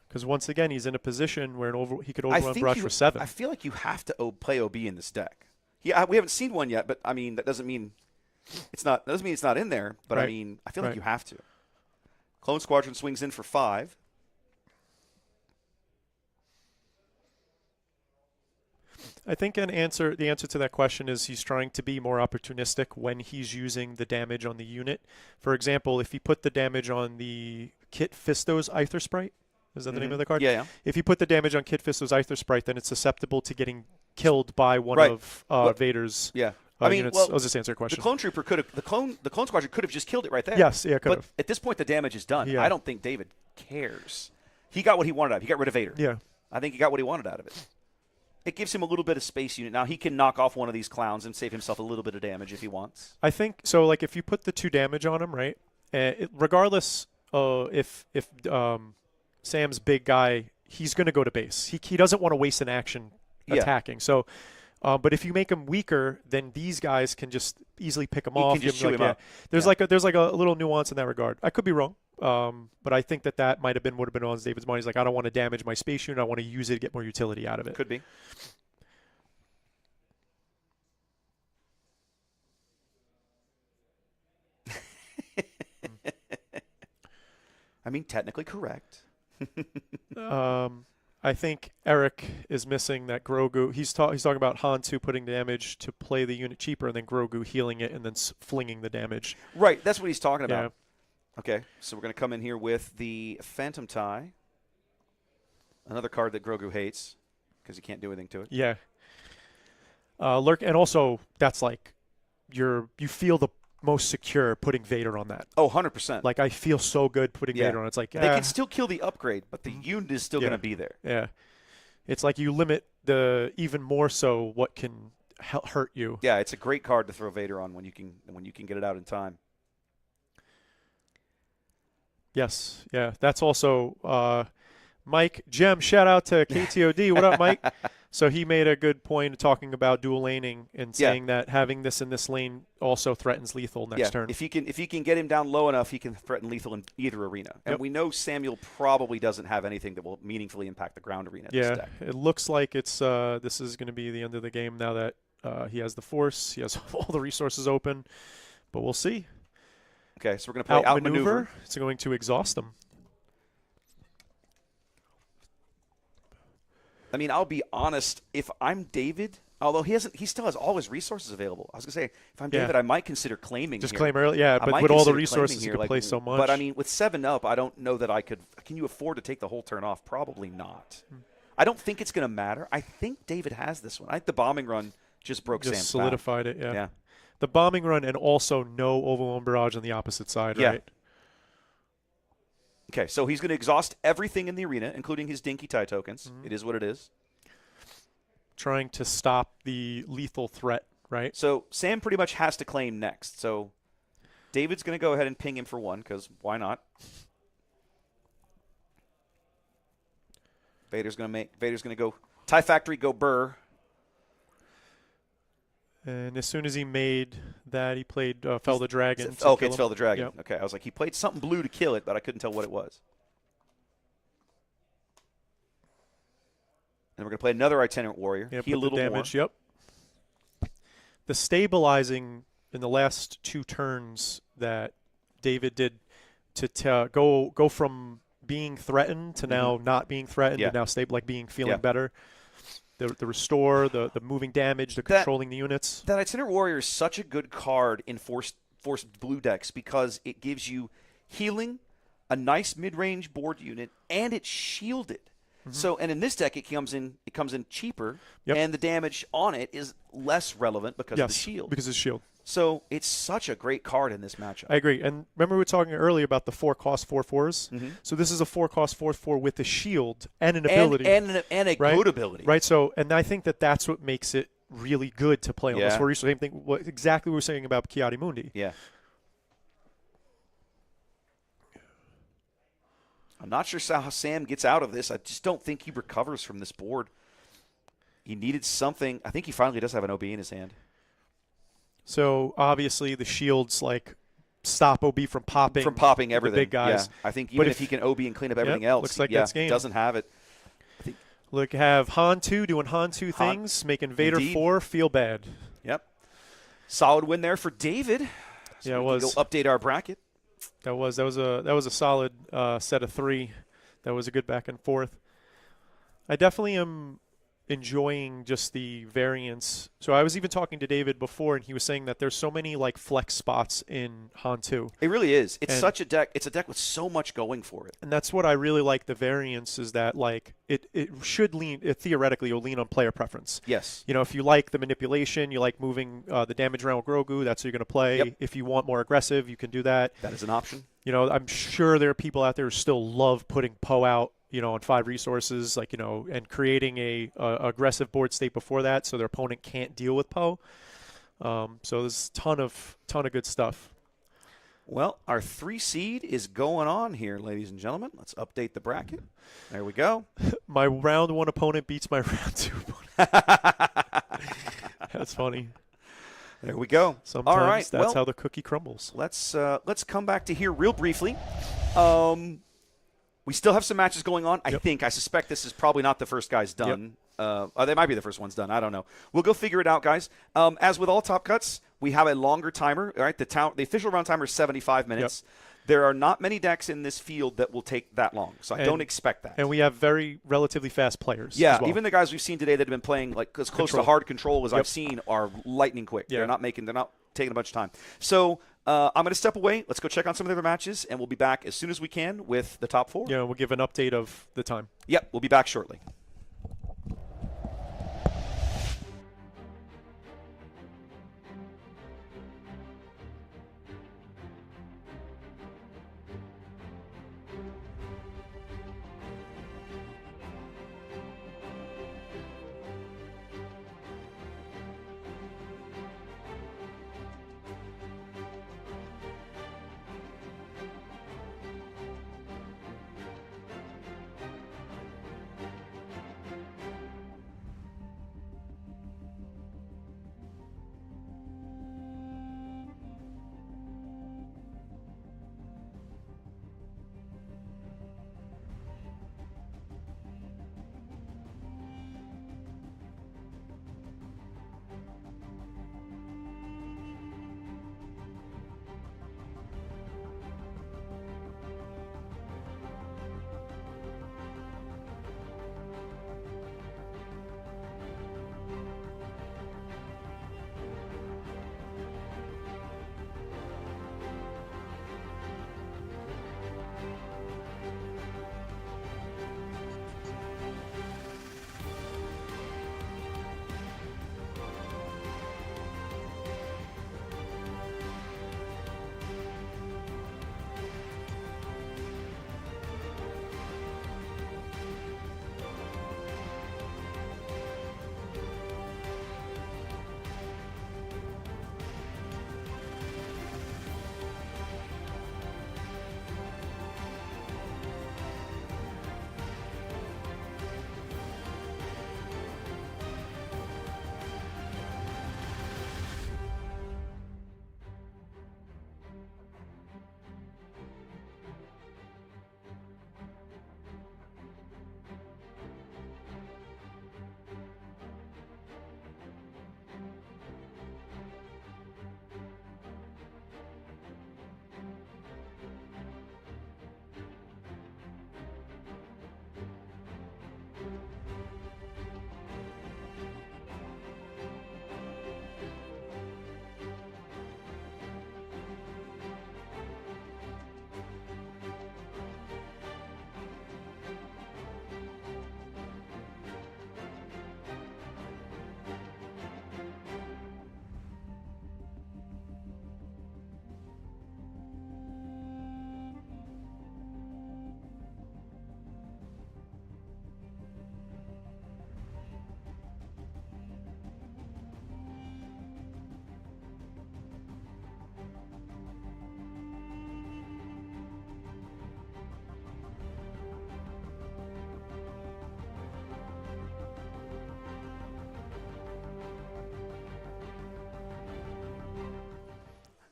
Because once again, he's in a position where he could Overwhelming Barrage for 7. I feel like you have to play OB in this deck. Yeah, we haven't seen one yet, but I mean that doesn't mean it's not in there. But Right. I mean I feel like you have to. Clone Squadron swings in for 5. I think the answer to that question is he's trying to be more opportunistic when he's using the damage on the unit. For example, if he put the damage on the Kit Fisto's Aether Sprite, is that the name of the card? Yeah. If you put the damage on Kit Fisto's Aether Sprite, then it's susceptible to getting killed by one Right. of Vader's Yeah. I mean, units. well, I'll just answer your question. The Clone Trooper could have the Clone Squadron could have just killed it right there. Yes, yeah, could But have. at this point, the damage is done. Yeah. I don't think David cares. He got what he wanted out of it. He got rid of Vader. Yeah. I think he got what he wanted out of it. It gives him a little bit of space unit. Now, he can knock off one of these clowns and save himself a little bit of damage if he wants. I think so. Like if you put the 2 damage on him, right? Regardless, if Sam's big guy, he's going to go to base. He doesn't want to waste an action attacking. So, but if you make him weaker, then these guys can just easily pick him off. Can just chew him up. There's like a little nuance in that regard. I could be wrong. But I think that would have been on David's mind. He's like, I don't want to damage my space unit. I want to use it to get more utility out of it. Could be. I mean, technically correct. I think Eric is missing that Grogu. He's talking about Han 2 putting damage to play the unit cheaper, and then Grogu healing it and then flinging the damage. Right, that's what he's talking about. Yeah. Okay, so we're going to come in here with the Phantom Tie. Another card that Grogu hates because he can't do anything to it. Yeah. Lurk, and also that's like you feel the most secure putting Vader on that. Oh, 100%. Like I feel so good putting Vader on. It's like they can still kill the upgrade, but the unit is still going to be there. Yeah. It's like you limit even more so what can hurt you. Yeah, it's a great card to throw Vader on when you can get it out in time. Yes, yeah. That's also Mike Gem. Shout out to KTOD. What up, Mike? So he made a good point of talking about dual laning and saying that having this in this lane also threatens lethal next turn. If you can get him down low enough, he can threaten lethal in either arena. And we know Samuel probably doesn't have anything that will meaningfully impact the ground arena. Yeah, this deck. It looks like it's this is going to be the end of the game now that he has the Force. He has all the resources open, but we'll see. Okay, so we're going to play outmaneuver. It's going to exhaust them. I mean, I'll be honest. If I'm David, although he still has all his resources available. I was going to say, if I'm David, I might consider claiming. Just here. claim early, yeah. But with all the resources, you could play so much. But I mean, with 7-up, I don't know that I could. Can you afford to take the whole turn off? Probably not. I don't think it's going to matter. I think David has this one. I think the bombing run just broke Sam's solidified back. it. Yeah. The bombing run and also no overwhelm barrage on the opposite side, right? Okay, so he's going to exhaust everything in the arena, including his Dinky Tie tokens. It is what it is. Trying to stop the lethal threat, right? So Sam pretty much has to claim next. So David's going to go ahead and ping him for 1, because why not? Vader's going to go TIE Factory, go Burr. And as soon as he made that, he played Fell the Dragon. Okay, it's Fell the Dragon. Yep. Okay, I was like, he played something blue to kill it, but I couldn't tell what it was. And we're going to play another Itinerant Warrior. Yep, He a put the little damage. more. Yep. The stabilizing in the last 2 turns that David did to go from being threatened to now not being threatened, Yeah. to now stable, like feeling Yeah. better. The restore, the moving damage, the controlling the units. That Itinerant Warrior is such a good card in forced blue decks because it gives you healing, a nice mid-range board unit, and it's shielded. So, and in this deck, it comes in cheaper, and the damage on it is less relevant because of the shield. Because of the shield. So it's such a great card in this matchup. I agree. And remember we were talking earlier about the 4-cost 4/4s? So this is a 4-cost 4/4 with a shield and an ability. And a good ability. Right. So, and I think that's what makes it really good to play on this. Where same thing, exactly what we were saying about Kiadi Mundi. Yeah. I'm not sure how Sam gets out of this. I just don't think he recovers from this board. He needed something. I think he finally does have an OB in his hand. So obviously the shields stop OB from popping. From popping everything. The big guys. Yeah. I think even if he can OB and clean up everything else, looks like that's game. Doesn't have it. Look, have Han 2 doing Han 2 things, making Vader 4 feel bad. Yep. Solid win there for David. So it was. Go update our bracket. That was a solid set of 3. That was a good back and forth. I definitely am enjoying just the variance. So I was even talking to David before, and he was saying that there's so many flex spots in Han 2. It really is. It's such a deck. It's a deck with so much going for it. And that's what I really like. The variance is that it should lean. Theoretically, it'll lean on player preference. Yes. If you like the manipulation, you like moving the damage around with Grogu. That's what you're going to play. Yep. If you want more aggressive, you can do that. That is an option. I'm sure there are people out there who still love putting Poe out. On 5 resources, and creating a aggressive board state before that, so their opponent can't deal with Poe. So there's a ton of good stuff. Well, our 3 seed is going on here, ladies and gentlemen. Let's update the bracket. There we go. My round 1 opponent beats my round 2 opponent. That's funny. There we go. Sometimes all right, that's how the cookie crumbles. Let's come back to here real briefly. We still have some matches going on. I suspect this is probably not the first guys done. They might be the first ones done. I don't know. We'll go figure it out, guys. As with all Top Cuts, we have a longer timer. All right, the official round timer is 75 minutes. There are not many decks in this field that will take that long, so I don't expect that. And we have relatively fast players. Yeah, as well. even the guys we've seen today that have been playing as close to hard control as I've seen are lightning quick. Yeah. They're not taking a bunch of time. So I'm going to step away. Let's go check on some of the other matches, and we'll be back as soon as we can with the top 4. Yeah, we'll give an update of the time. Yep, we'll be back shortly.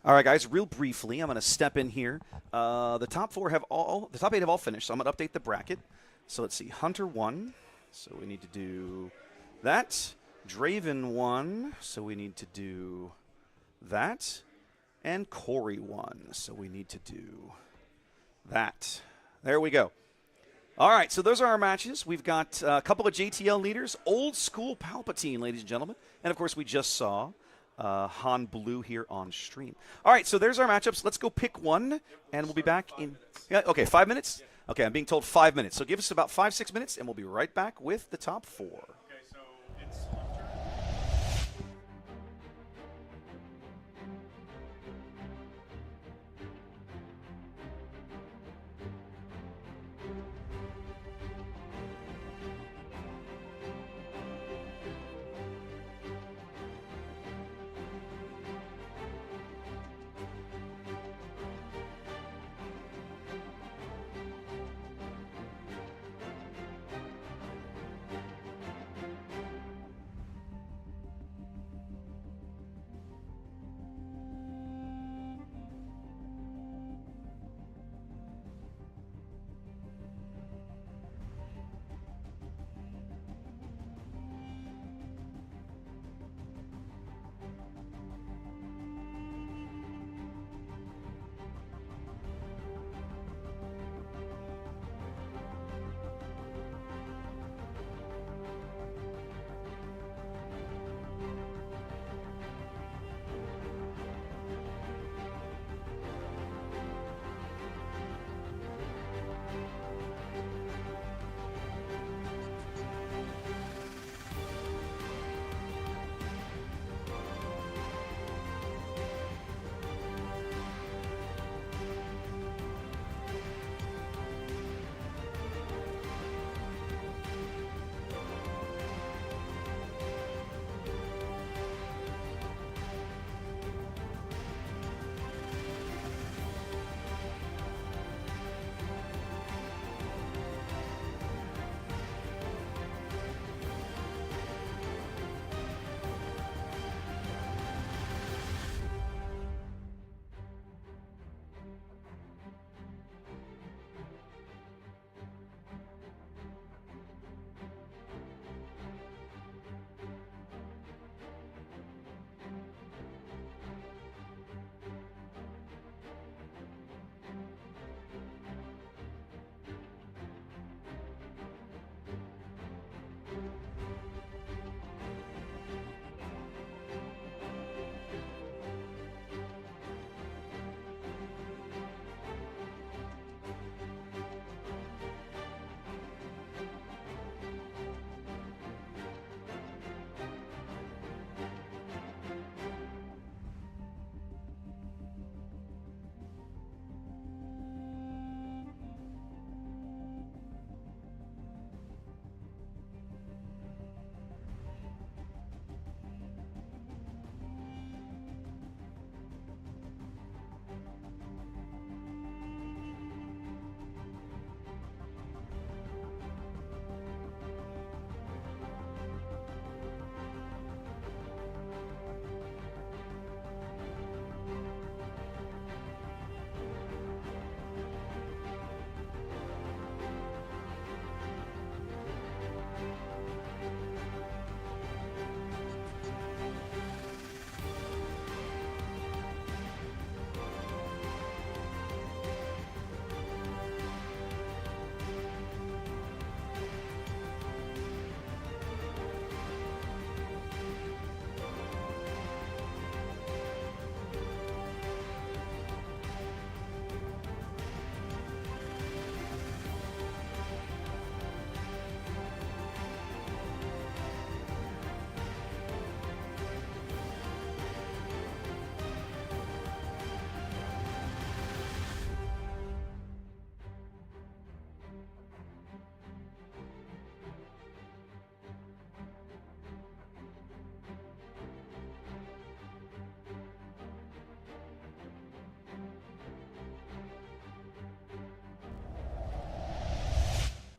All right, guys, real briefly, I'm going to step in here. The top 8 have all finished, so I'm going to update the bracket. So let's see, Hunter won, so we need to do that. Draven won, so we need to do that. And Corey won, so we need to do that. There we go. All right, so those are our matches. We've got a couple of JTL leaders, old school Palpatine, ladies and gentlemen. And, of course, we just saw Han Blue here on stream. All right, so there's our matchups. Let's go pick one, and we'll be back in 5 minutes? Okay, I'm being told 5 minutes. So give us about 5-6 minutes, and we'll be right back with the top 4. Okay, so it's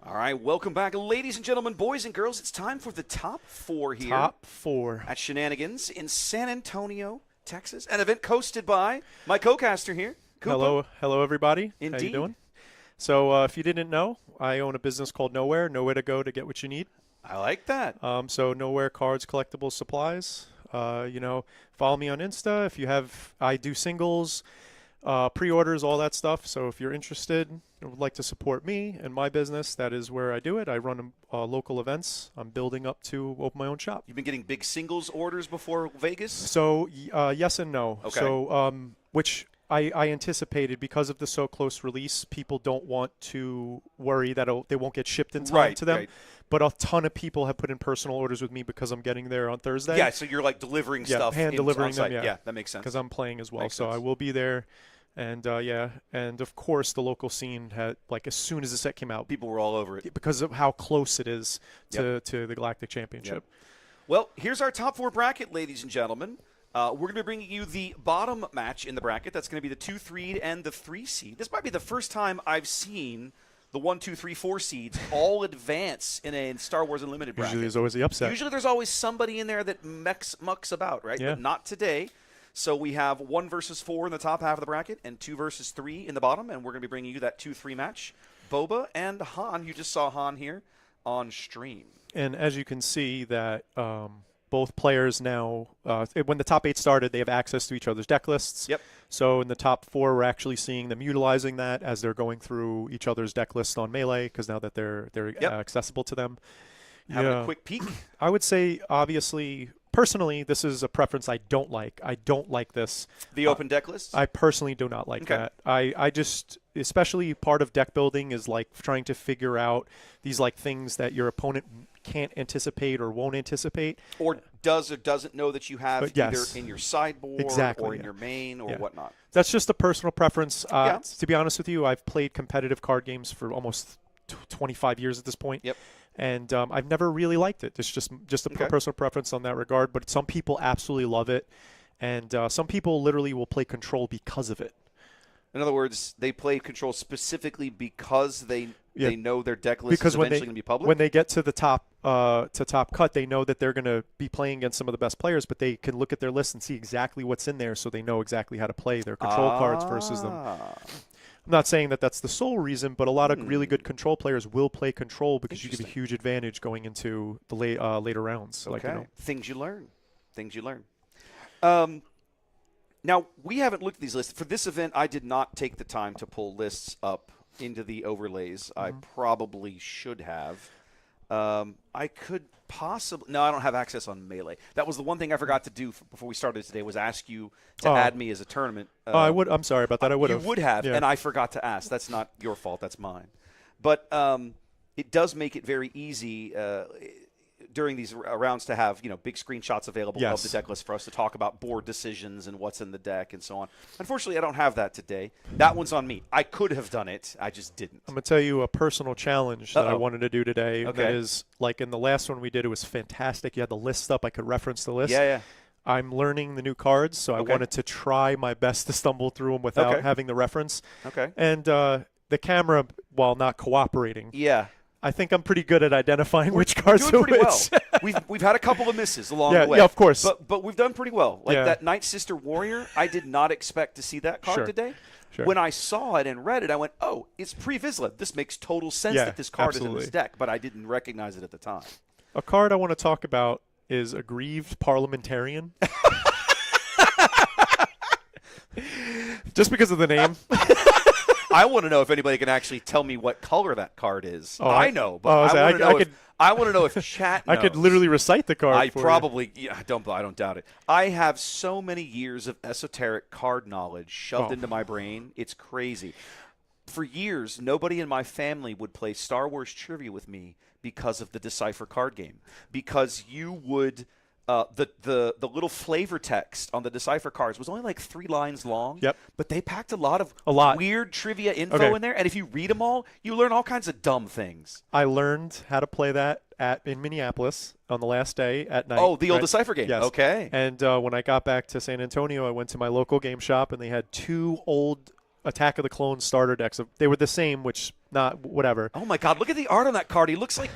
All right, welcome back, ladies and gentlemen, boys and girls. It's time for the top 4 here. Top 4. At Shenanigans in San Antonio, Texas. An event hosted by my co-caster here, Cooper. Hello, everybody. Indeed. How you doing? So if you didn't know, I own a business called Nowhere to go to get what you need. I like that. So Nowhere cards, collectibles, supplies. Follow me on Insta. If you have, I do singles, pre-orders, all that stuff. So if you're interested and would like to support me and my business, that is where I do it. I run local events. I'm building up to open my own shop. You've been getting big singles orders before Vegas? So yes and no. Okay. So which I anticipated because of the so close release, people don't want to worry that they won't get shipped in time to them. Right. But a ton of people have put in personal orders with me because I'm getting there on Thursday. Yeah, so you're like delivering stuff. Hand delivering them. Yeah, that makes sense. Because I'm playing as well, Makes so sense. I will be there. And and of course the local scene had as soon as the set came out, People were all over it. because of how close it is to the Galactic Championship. Well, here's our top 4 bracket, ladies and gentlemen. We're going to be bringing you the bottom match in the bracket. That's going to be the 2 seed and the 3 seed. This might be the first time I've seen the 1, 2, 3, 4 seeds all advance in a Star Wars Unlimited bracket. Usually there's always the upset. Usually there's always somebody in there that mucks about, right? Yeah. But not today. So we have 1 versus 4 in the top half of the bracket and 2 versus 3 in the bottom, and we're going to be bringing you that 2-3 match. Boba and Han, you just saw Han here on stream. And as you can see that both players now, when the top 8 started, they have access to each other's deck lists. Yep. So in the top 4, we're actually seeing them utilizing that as they're going through each other's deck lists on Melee, because now that they're accessible to them. Having a quick peek. I would say, obviously, personally, this is a preference I don't like. I don't like this. The open deck list? I personally do not like that. I just, especially part of deck building is like trying to figure out these like things that your opponent can't anticipate or won't anticipate. Or does or doesn't know that you have either yes. in your sideboard or in your main or whatnot. That's just a personal preference. Yeah. To be honest with you, I've played competitive card games for almost 25 years at this point. Yep. And I've never really liked it. It's just a personal preference on that regard. But some people absolutely love it. And some people literally will play Control because of it. In other words, they play Control specifically because they know their deck list because is eventually going to be public? When they get to the top cut, they know that they're going to be playing against some of the best players, but they can look at their list and see exactly what's in there, so they know exactly how to play their Control cards versus them. I'm not saying that that's the sole reason, but a lot of really good Control players will play Control because you get a huge advantage going into the later rounds. Okay. Things you learn. Now, we haven't looked at these lists. For this event, I did not take the time to pull lists up into the overlays. I probably should have. I could possibly – no, I don't have access on Melee. That was the one thing I forgot to do before we started today was ask you to add me as a tournament. I would. I'm sorry about that. I would have. You would have, and I forgot to ask. That's not your fault. That's mine. But it does make it very easy during these rounds to have big screenshots available of the deck list for us to talk about board decisions and what's in the deck and so on. Unfortunately, I don't have that today. That one's on me. I could have done it. I just didn't. I'm going to tell you a personal challenge that I wanted to do today. Okay. That is, like in the last one we did, it was fantastic. You had the list up. I could reference the list. Yeah. I'm learning the new cards, so I wanted to try my best to stumble through them without having the reference. Okay. And the camera, while not cooperating, I think I'm pretty good at identifying which cards are doing pretty which. well. We've had a couple of misses along the way. Yeah, of course. But we've done pretty well. Like that Night Sister Warrior, I did not expect to see that card today. Sure. When I saw it and read it, I went, oh, it's pre-Vizsla. This makes total sense that this card is in this deck, but I didn't recognize it at the time. A card I want to talk about is Aggrieved Parliamentarian. Just because of the name. I want to know if anybody can actually tell me what color that card is. Oh, I know, but I want to know if chat knows. I could literally recite the card. I don't doubt it. I have so many years of esoteric card knowledge shoved into my brain. It's crazy. For years, nobody in my family would play Star Wars trivia with me because of the Decipher card game. Because you would the little flavor text on the Decipher cards was only like 3 lines long. Yep. But they packed a lot of weird trivia info in there, and if you read them all, you learn all kinds of dumb things. I learned how to play that in Minneapolis on the last day at night. Oh, the old Decipher game. Yes. Okay. And when I got back to San Antonio, I went to my local game shop, and they had 2 old Attack of the Clones starter decks. They were the same, which not whatever. Oh my God! Look at the art on that card. He looks like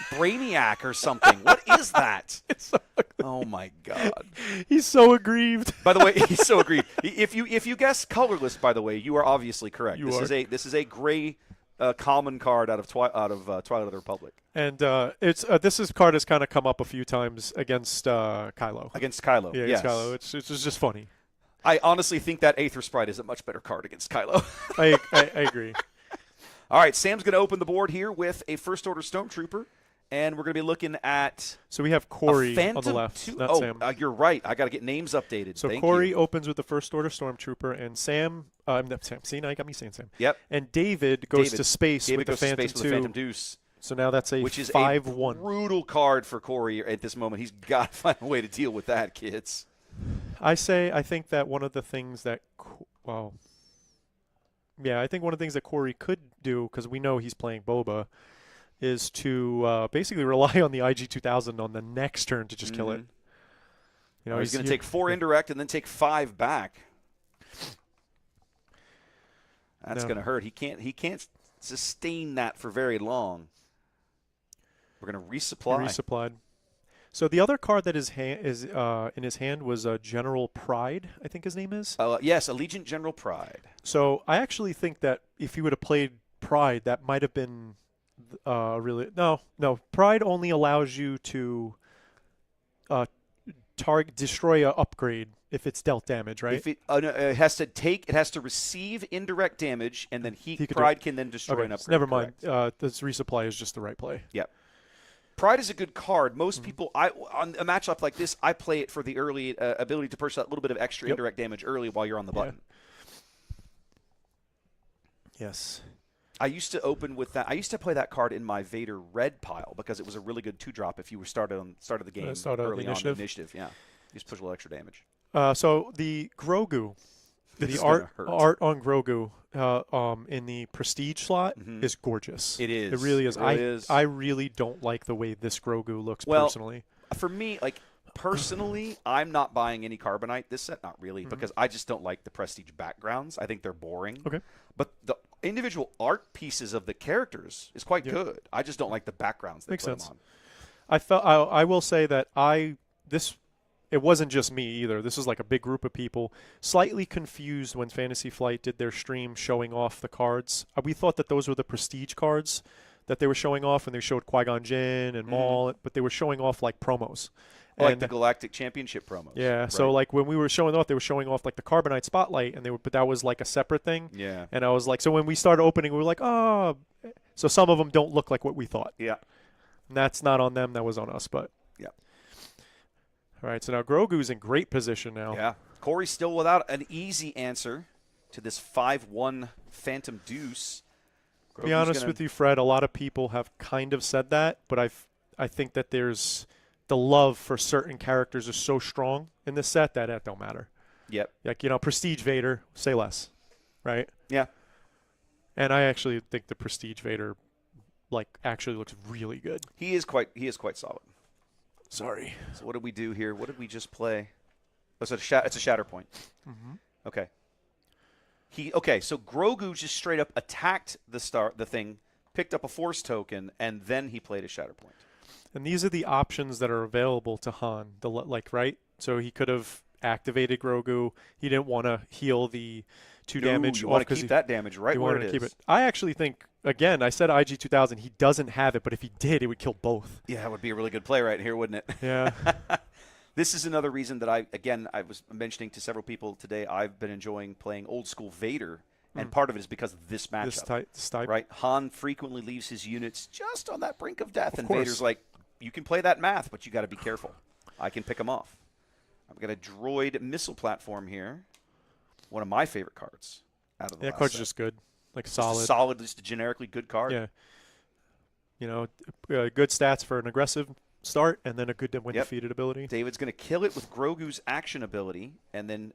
Brainiac or something. What is that? It's so ugly. Oh my God! He's so aggrieved. By the way, he's so aggrieved. If you guess colorless, by the way, you are obviously correct. You this are. is a gray common card out of Twilight of the Republic. And this card has kind of come up a few times against Kylo. Against Kylo. Yeah, yes. against Kylo. It's just funny. I honestly think that Aether Sprite is a much better card against Kylo. I agree. All right, Sam's going to open the board here with a First Order Stormtrooper, and we're going to be looking at So we have Corey a on the left, not oh, Sam. You're right. I got to get names updated. So Thank Corey you. opens with the First Order Stormtrooper, and Sam. See, now you got me saying Sam. Yep. And David goes to space David with the goes to Phantom space with the Phantom Deuce, So now that's a which is 5-1. a brutal card for Corey at this moment. He's got to find a way to deal with that, kids. I think that one of the things that, I think one of the things that Corey could do, because we know he's playing Boba, is to basically rely on the IG-2000 on the next turn to just kill it. You know, He's going to take 4 indirect and then take 5 back. That's going to hurt. He can't sustain that for very long. We're going to resupply. Resupplied. So the other card that is in his hand was General Pride, I think his name is. Yes, Allegiant General Pride. So I actually think that if he would have played Pride, that might have been really no. Pride only allows you to destroy a upgrade if it's dealt damage, right? If it has to receive indirect damage, and then Pride can then destroy an upgrade. Never mind. This resupply is just the right play. Yep. Pride is a good card. Most people, on a matchup like this, I play it for the early ability to push that little bit of extra indirect damage early while you're on the button. Yes. I used to open with that. I used to play that card in my Vader red pile because it was a really good 2-drop if you were started of the game early on the initiative. Yeah, you just push a little extra damage. So the Grogu, the art on Grogu in the prestige slot is gorgeous. It is. It really is. It really is. I really don't like the way this Grogu looks personally. For me, personally, I'm not buying any Carbonite this set. Not really, because I just don't like the prestige backgrounds. I think they're boring. Okay. But the individual art pieces of the characters is quite good. I just don't like the backgrounds they Makes put sense. them on. I will say that it wasn't just me either. This was like a big group of people, slightly confused when Fantasy Flight did their stream showing off the cards. We thought that those were the prestige cards that they were showing off when they showed Qui-Gon Jinn and Maul, but they were showing off like promos. Like the Galactic Championship promos. Yeah, right? so like when we were showing off, they were showing off like the Carbonite Spotlight, but that was like a separate thing. Yeah. And I was like, so when we started opening, we were like, oh. So some of them don't look like what we thought. Yeah. And that's not on them. That was on us, but. Yeah. All right, so now Grogu's in great position now. Yeah. Corey's still without an easy answer to this 5-1 Phantom Deuce. To be honest with you, Fred, a lot of people have kind of said that, but I think that there's the love for certain characters is so strong in this set that it don't matter. Yep. Like, Prestige Vader, say less, right? Yeah. And I actually think the Prestige Vader, actually looks really good. He is quite solid. Sorry. So what did we do here? What did we just play? Oh, so it's a Shatterpoint. Okay. So Grogu just straight up attacked the thing, picked up a Force token, and then he played a Shatterpoint. And these are the options that are available to Han. Right? So he could have activated Grogu. He didn't want to heal the 2 damage. You want to keep that damage right where it is. Keep it. I actually think, again, I said IG-2000. He doesn't have it, but if he did, it would kill both. Yeah, that would be a really good play right here, wouldn't it? Yeah. This is another reason that I was mentioning to several people today, I've been enjoying playing old school Vader, and part of it is because of this matchup. This type. Right? Han frequently leaves his units just on that brink of death, and course. Vader's like, you can play that math, but you got to be careful. I can pick them off. I've got a droid missile platform here. One of my favorite cards out of the that card's just good. Solid. Just a generically good card. Yeah. Good stats for an aggressive start, and then a good when defeated ability. David's going to kill it with Grogu's action ability, and then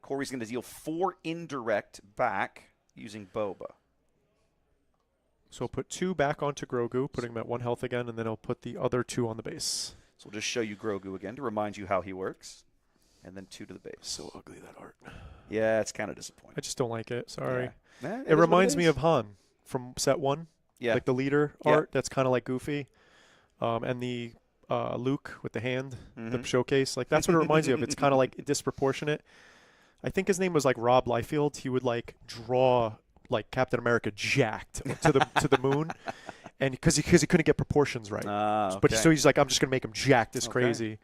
Corey's going to deal 4 indirect back using Boba. So we'll put 2 back onto Grogu, putting him at 1 health again, and then I'll put the other 2 on the base. So we'll just show you Grogu again to remind you how he works, and then 2 to the base. So ugly, that art. Yeah, it's kind of disappointing. I just don't like it. Sorry. Yeah. It reminds me of Han from set 1. Yeah. Like the leader art, that's kind of like goofy. And the Luke with the hand, the showcase. Like that's what it reminds me of. It's kind of like disproportionate. I think his name was like Rob Liefeld. He would like draw like Captain America jacked to the moon, and because he couldn't get proportions right. Okay. But so he's like, I'm just gonna make him jacked as crazy.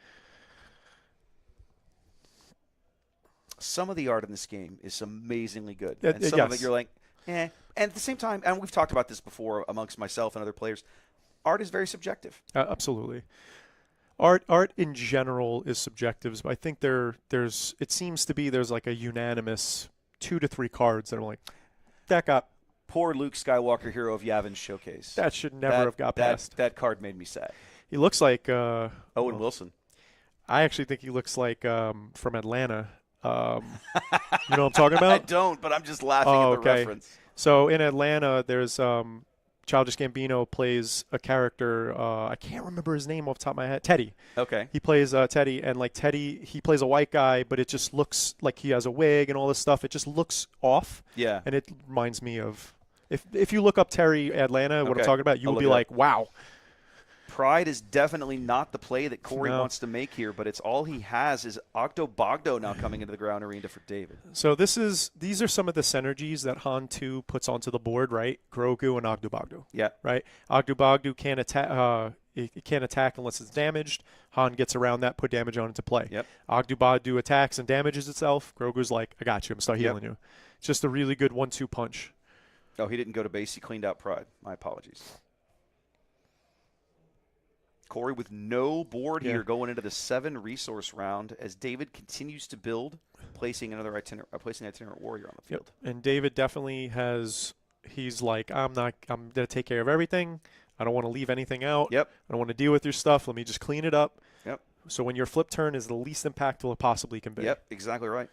Some of the art in this game is amazingly good, Yeah, and some of it yes. you're like, eh. And at the same time, and we've talked about this before amongst myself and other players, art is very subjective. Absolutely. Art in general is subjective, but I think there's like a unanimous 2 to 3 cards that I'm like, that got Poor Luke Skywalker, Hero of Yavin showcase. that should never have got past. That card made me sad. He looks like Owen Wilson. I actually think he looks like from Atlanta. You know what I'm talking about? I don't, but I'm just laughing at the reference. So in Atlanta, there's Childish Gambino plays a character. I can't remember his name off the top of my head. Teddy. Okay. He plays Teddy, and like Teddy, he plays a white guy, but it just looks like he has a wig and all this stuff. It just looks off. Yeah. And it reminds me of if you look up Terry Atlanta, what I'm talking about, you I'll will be look it like, wow. Pride is definitely not the play that Corey No. wants to make here, but it's all he has is Octo Bogdo now coming into the ground arena for David. So these are some of the synergies that Han 2 puts onto the board, right? Grogu and Ogdu Bogdu. Yeah. Right? Ogdu Bogdu can't attack. It can't attack unless it's damaged. Han gets around that, put damage on into play. Yep. Ogdu Bogdu attacks and damages itself. Grogu's like, I got you. I'm gonna start healing you. It's just a really good 1-2 punch. Oh, he didn't go to base. He cleaned out Pride. My apologies. Corey with no board here going into the 7 resource round as David continues to build, placing another itinerant warrior on the field. Yep. And David definitely has. He's like, I'm gonna take care of everything. I don't want to leave anything out. Yep. I don't want to deal with your stuff. Let me just clean it up. Yep. So when your flip turn is the least impactful it possibly can be. Yep, exactly right.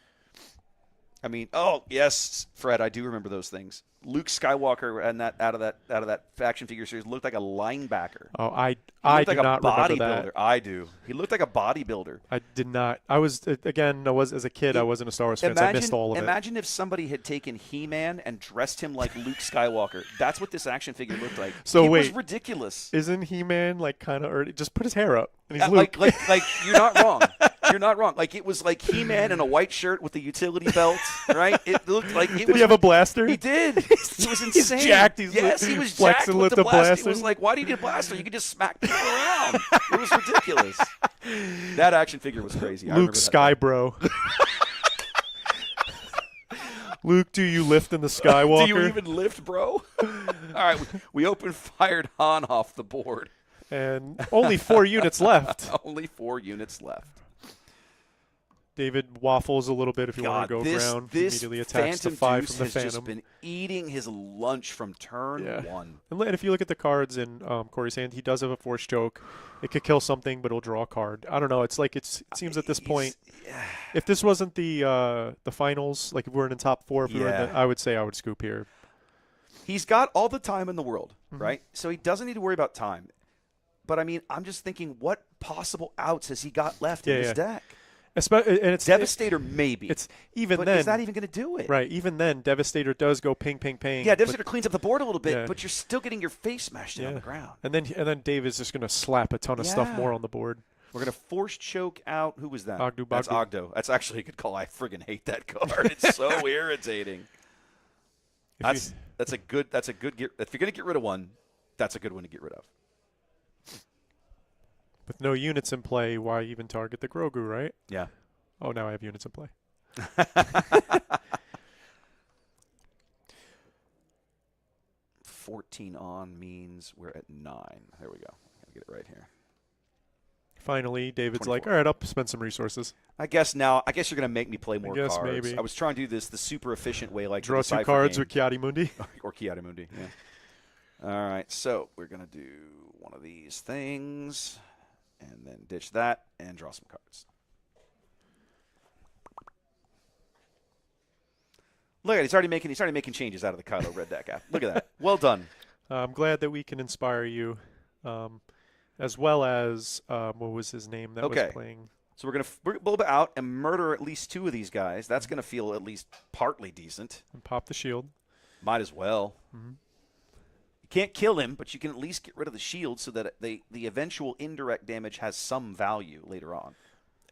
I mean, oh yes, Fred, I do remember those things. Luke Skywalker and that out of that action figure series looked like a linebacker. Oh, I He do looked like not a remember bodybuilder. that. I do. He looked like a bodybuilder. I did not. I was as a kid. I wasn't a Star Wars fan. So I missed all of it. Imagine if somebody had taken He-Man and dressed him like Luke Skywalker. That's what this action figure looked like. So it wait, was ridiculous. Isn't He-Man like kind of early? Just put his hair up and he's Luke. Like you're not wrong. You're not wrong. Like it was like He-Man in a white shirt with the utility belt, right? It looked like it Did he have a blaster? He did. He was insane. He's jacked. Yes, he was flexing jacked with the the blaster. blaster. It was like, why do you need a blaster? You could just smack people around. It was ridiculous. That action figure was crazy. Luke Skybro. Luke, do you lift in the Skywalker? Do you even lift, bro? All right, we open fired Han off the board. And only 4 units left. Only 4 units left. David waffles a little bit if you want to go this, ground. This Immediately attacks the Phantom 5 Deuce from the has Phantom. just been eating his lunch from turn 1. And if you look at the cards in Corey's hand, he does have a Force Choke. It could kill something, but it'll draw a card. I don't know. It's like it seems at this point, if this wasn't the finals, like if we were in the top 4, if we were in I would say I would scoop here. He's got all the time in the world, right? So he doesn't need to worry about time. But, I mean, I'm just thinking, what possible outs has he got left in his deck? And it's Devastator, maybe. It's even but then. He's not even going to do it. Right. Even then, Devastator does go ping, ping, ping. Yeah, Devastator cleans up the board a little bit, but you're still getting your face smashed in on the ground. And then Dave is just going to slap a ton of stuff more on the board. We're going to force choke out. Who was that? Ogdu Bogdu. That's Ogdo. That's actually a good call. I friggin' hate that card. It's so irritating. That's a good. If you're going to get rid of one, that's a good one to get rid of. With no units in play, why even target the Grogu, right? Yeah. Oh, now I have units in play. 14 on means we're at 9. There we go. Gotta get it right here. Finally, David's 24. like, all right, I'll spend some resources. I guess you're going to make me play more cards. Maybe. I was trying to do this the super efficient way, like draw the 2 cards with Kiadi Mundi. or Kiadi Mundi, yeah. All right, so we're going to do one of these things and then ditch that and draw some cards. Look at it. He's already making changes out of the Kylo Red deck app. Look at that. Well done. I'm glad that we can inspire you, as well as what was his name that was playing. So we're going to bring Boba out and murder at least 2 of these guys. That's going to feel at least partly decent. And pop the shield. Might as well. You can't kill him, but you can at least get rid of the shield so that the eventual indirect damage has some value later on.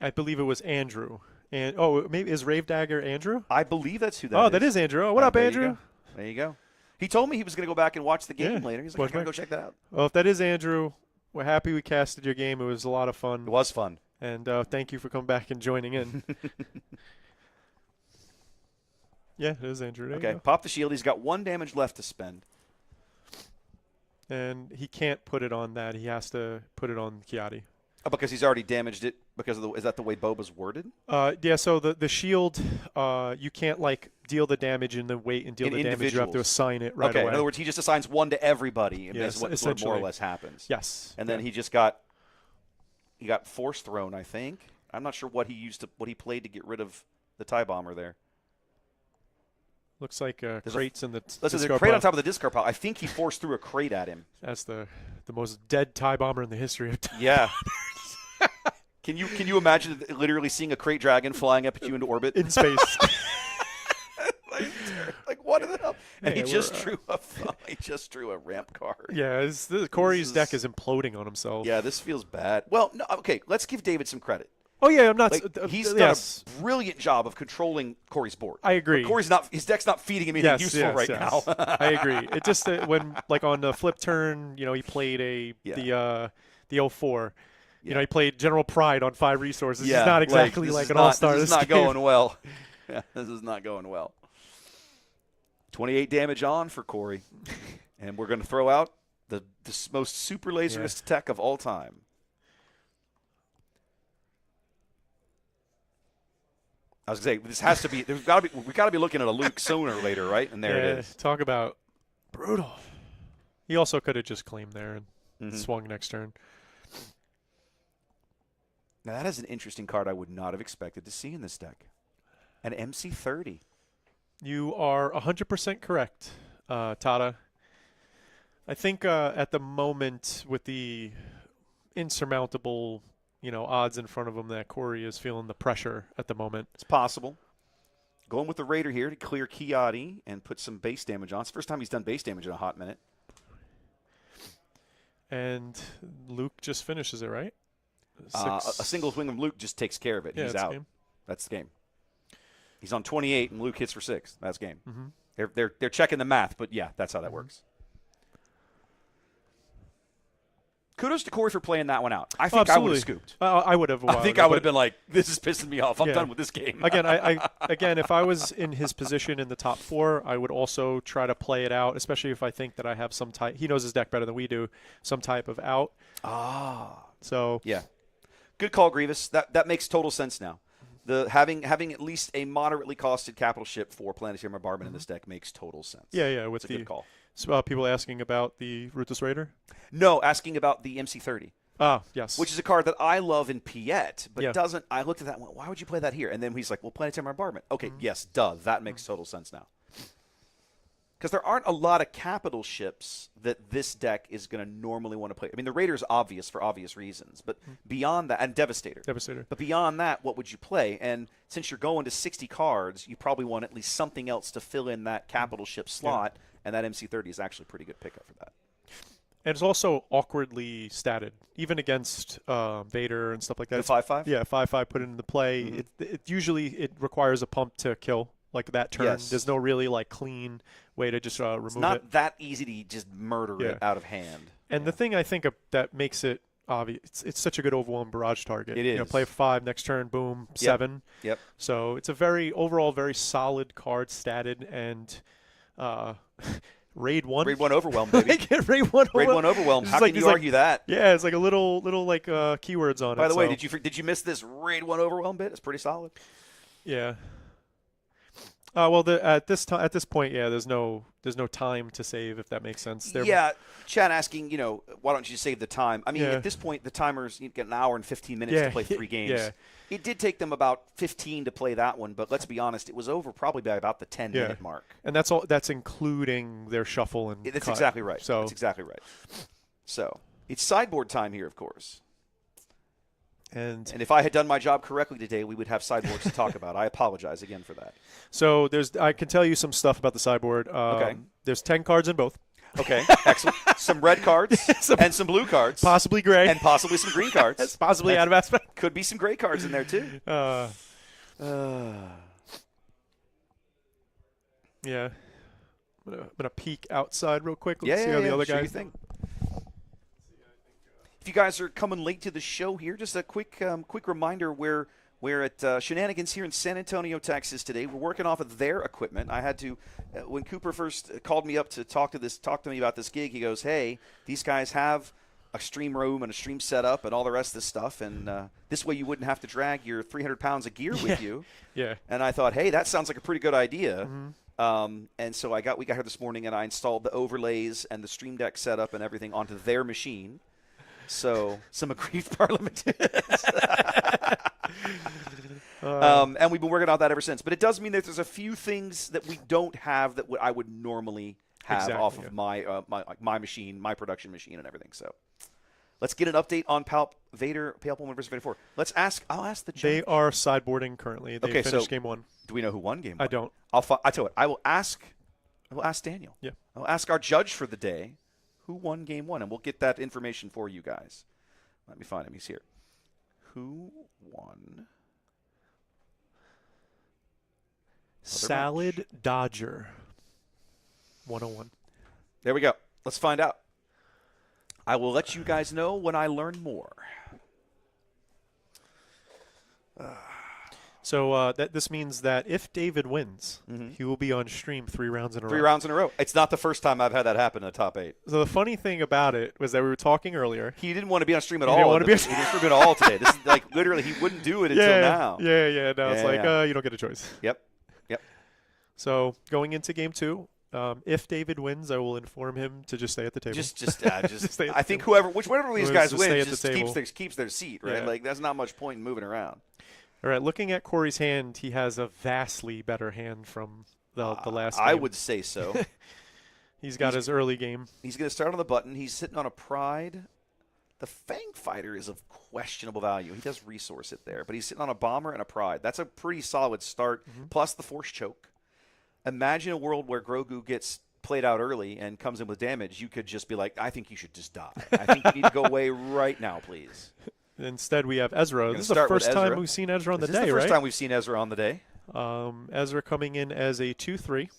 I believe it was Andrew. And maybe is Rave Dagger Andrew? I believe that's who that is. Oh, that is Andrew. Oh, what up, Andrew? There you go. He told me he was going to go back and watch the game later. He's like, I got to go check that out. Well, if that is Andrew, we're happy we casted your game. It was a lot of fun. It was fun. And thank you for coming back and joining in. Yeah, it is Andrew. There you go. Pop the shield. He's got 1 damage left to spend. And he can't put it on that. He has to put it on Kiadi. Oh, because he's already damaged it. Because of is that the way Boba's worded? Yeah. So the shield, you can't like deal the damage and then wait and deal the damage. You have to assign it right away. In other words, he just assigns 1 to everybody. Yes, is what sort of more or less happens. Yes. And then he got force thrown. I think. I'm not sure what he played to get rid of the TIE bomber there. Looks like crates in the there's a crate on top of the discard pile. I think he forced through a crate at him. That's the most dead TIE bomber in the history of TIE. Yeah. Can you imagine literally seeing a crate dragon flying up at you into orbit in space? like what the hell? And he just drew a ramp card. Yeah, Corey's deck is imploding on himself. Yeah, this feels bad. Well, no, okay, let's give David some credit. Oh yeah, I'm not. He's done a brilliant job of controlling Corey's board. I agree. But his deck's not feeding him anything useful right now. I agree. It just when like on the flip turn, he played the 04. You know, he played General Pride on 5 resources. Yeah, he's not exactly like an all-star. This is not going well. Yeah, this is not going well. 28 damage on for Corey. And we're going to throw out the most super laserist tech of all time. I was going to say, this has to be, we've got to be looking at a Luke sooner or later, right? And there it is. Talk about brutal. He also could have just claimed there and swung next turn. Now, that is an interesting card I would not have expected to see in this deck. An MC30. You are 100% correct, Tada. I think at the moment with the insurmountable, odds in front of him that Corey is feeling the pressure at the moment. It's possible. Going with the Raider here to clear Kiadi and put some base damage on. It's the first time he's done base damage in a hot minute. And Luke just finishes it, right? A single swing of Luke just takes care of it. Yeah, he's out. Game. That's the game. He's on 28 and Luke hits for 6. That's game. Mm-hmm. They're checking the math, but yeah, that's how that works. Kudos to Corey for playing that one out. I think I would have scooped. I would have. I think I would have been like, this is pissing me off. I'm done with this game. Again, if I was in his position in the top 4, I would also try to play it out, especially if I think that I have some type. He knows his deck better than we do. Some type of out. So yeah, good call, Grievous. That makes total sense now. The having at least a moderately costed capital ship for Planetary Bombardment in this deck makes total sense. Yeah. With it's a good call. So, people asking about the Ruthless Raider? No, asking about the MC30. Ah, yes. Which is a card that I love in Piet, but doesn't. I looked at that and went, why would you play that here? And then he's like, well, Planetary Bombardment. Okay, yes, duh. That makes total sense now. Because there aren't a lot of capital ships that this deck is going to normally want to play. I mean, the Raider is obvious for obvious reasons, but beyond that, and Devastator. But beyond that, what would you play? And since you're going to 60 cards, you probably want at least something else to fill in that capital ship slot, and that MC30 is actually a pretty good pickup for that. And it's also awkwardly statted, even against Vader and stuff like that. The 5/5? Yeah, 5/5 put into play. It usually requires a pump to kill. Like that turn, there's no really clean way to just remove it. It's not that easy to just murder it out of hand. And the thing I think that makes it obvious, it's such a good overwhelm barrage target. It is. Play 5, next turn, boom, 7. Yep. So it's a overall very solid card statted and Raid 1. Raid 1 Overwhelm, baby. Raid 1 Raid 1 Overwhelm. How can you argue that? Yeah, it's like a little keywords on it. By the way, did you miss this Raid 1 Overwhelm bit? It's pretty solid. Yeah. Well, at this point, there's no time to save, if that makes sense. Chad asking, why don't you save the time? I mean, at this point, the timers you get an hour and 15 minutes to play 3 games. Yeah. It did take them about 15 to play that one, but let's be honest, it was over probably by about the 10-minute mark. And that's all. That's including their shuffle and. That's cut. Exactly right. So that's exactly right. So it's sideboard time here, of course. And if I had done my job correctly today, we would have sideboards to talk about. I apologize again for that. So I can tell you some stuff about the sideboard. Okay. There's 10 cards in both. Okay, excellent. Some red cards and some blue cards. Possibly gray. And possibly some green cards. It's possibly out of aspect. Could be some gray cards in there, too. Yeah. I'm gonna peek outside real quick. Let's see how the other guys think. If you guys are coming late to the show here, just a quick reminder, we're at Shenanigans here in San Antonio, Texas today. We're working off of their equipment. I had to, when Cooper first called me up to talk to me about this gig, he goes, hey, these guys have a stream room and a stream setup and all the rest of this stuff, and this way you wouldn't have to drag your 300 pounds of gear with you. Yeah. And I thought, hey, that sounds like a pretty good idea. Mm-hmm. And so we got here this morning, and I installed the overlays and the Stream Deck setup and everything onto their machine. So some aggrieved parliamentarians. And we've been working on that ever since. But it does mean that there's a few things that we don't have that I would normally have off of my machine, my production machine, and everything. So let's get an update on Vader, Palpable versus Vader 4. I'll ask the judge. They are sideboarding currently. They finished game 1. Do we know who won game 1? I don't. I tell you what. I will ask Daniel. Yeah. I'll ask our judge for the day who won game 1, and we'll get that information for you guys. Let me find him. He's here. Who won? Salad Dodger 101. There we go. Let's find out. I will let you guys know when I learn more. So this means that if David wins, he will be on stream 3 rounds in a row. 3 rounds in a row. It's not the first time I've had that happen in the top 8. So the funny thing about it was that we were talking earlier. He didn't want to be on stream at He all. didn't want to be on He didn't stream at all today. This is like literally he wouldn't do it until now. Yeah. Now it's like you don't get a choice. Yep. So going into game 2, if David wins, I will inform him to just stay at the table. Just stay at I the think table. whichever of these guys Just stay wins at the just table. keeps their seat, right? Yeah. Like there's not much point in moving around. All right, looking at Corey's hand, he has a vastly better hand from the last game. I would say so. He's got his early game. He's going to start on the button. He's sitting on a Pride. The Fang Fighter is of questionable value. He does resource it there, but he's sitting on a Bomber and a Pride. That's a pretty solid start, plus the Force Choke. Imagine a world where Grogu gets played out early and comes in with damage. You could just be like, I think you should just die. I think you need to go away right now, please. Instead, we have Ezra. This is the first time we've seen Ezra on the day, right? This is the first time we've seen Ezra on the day. Ezra coming in as a 2/3.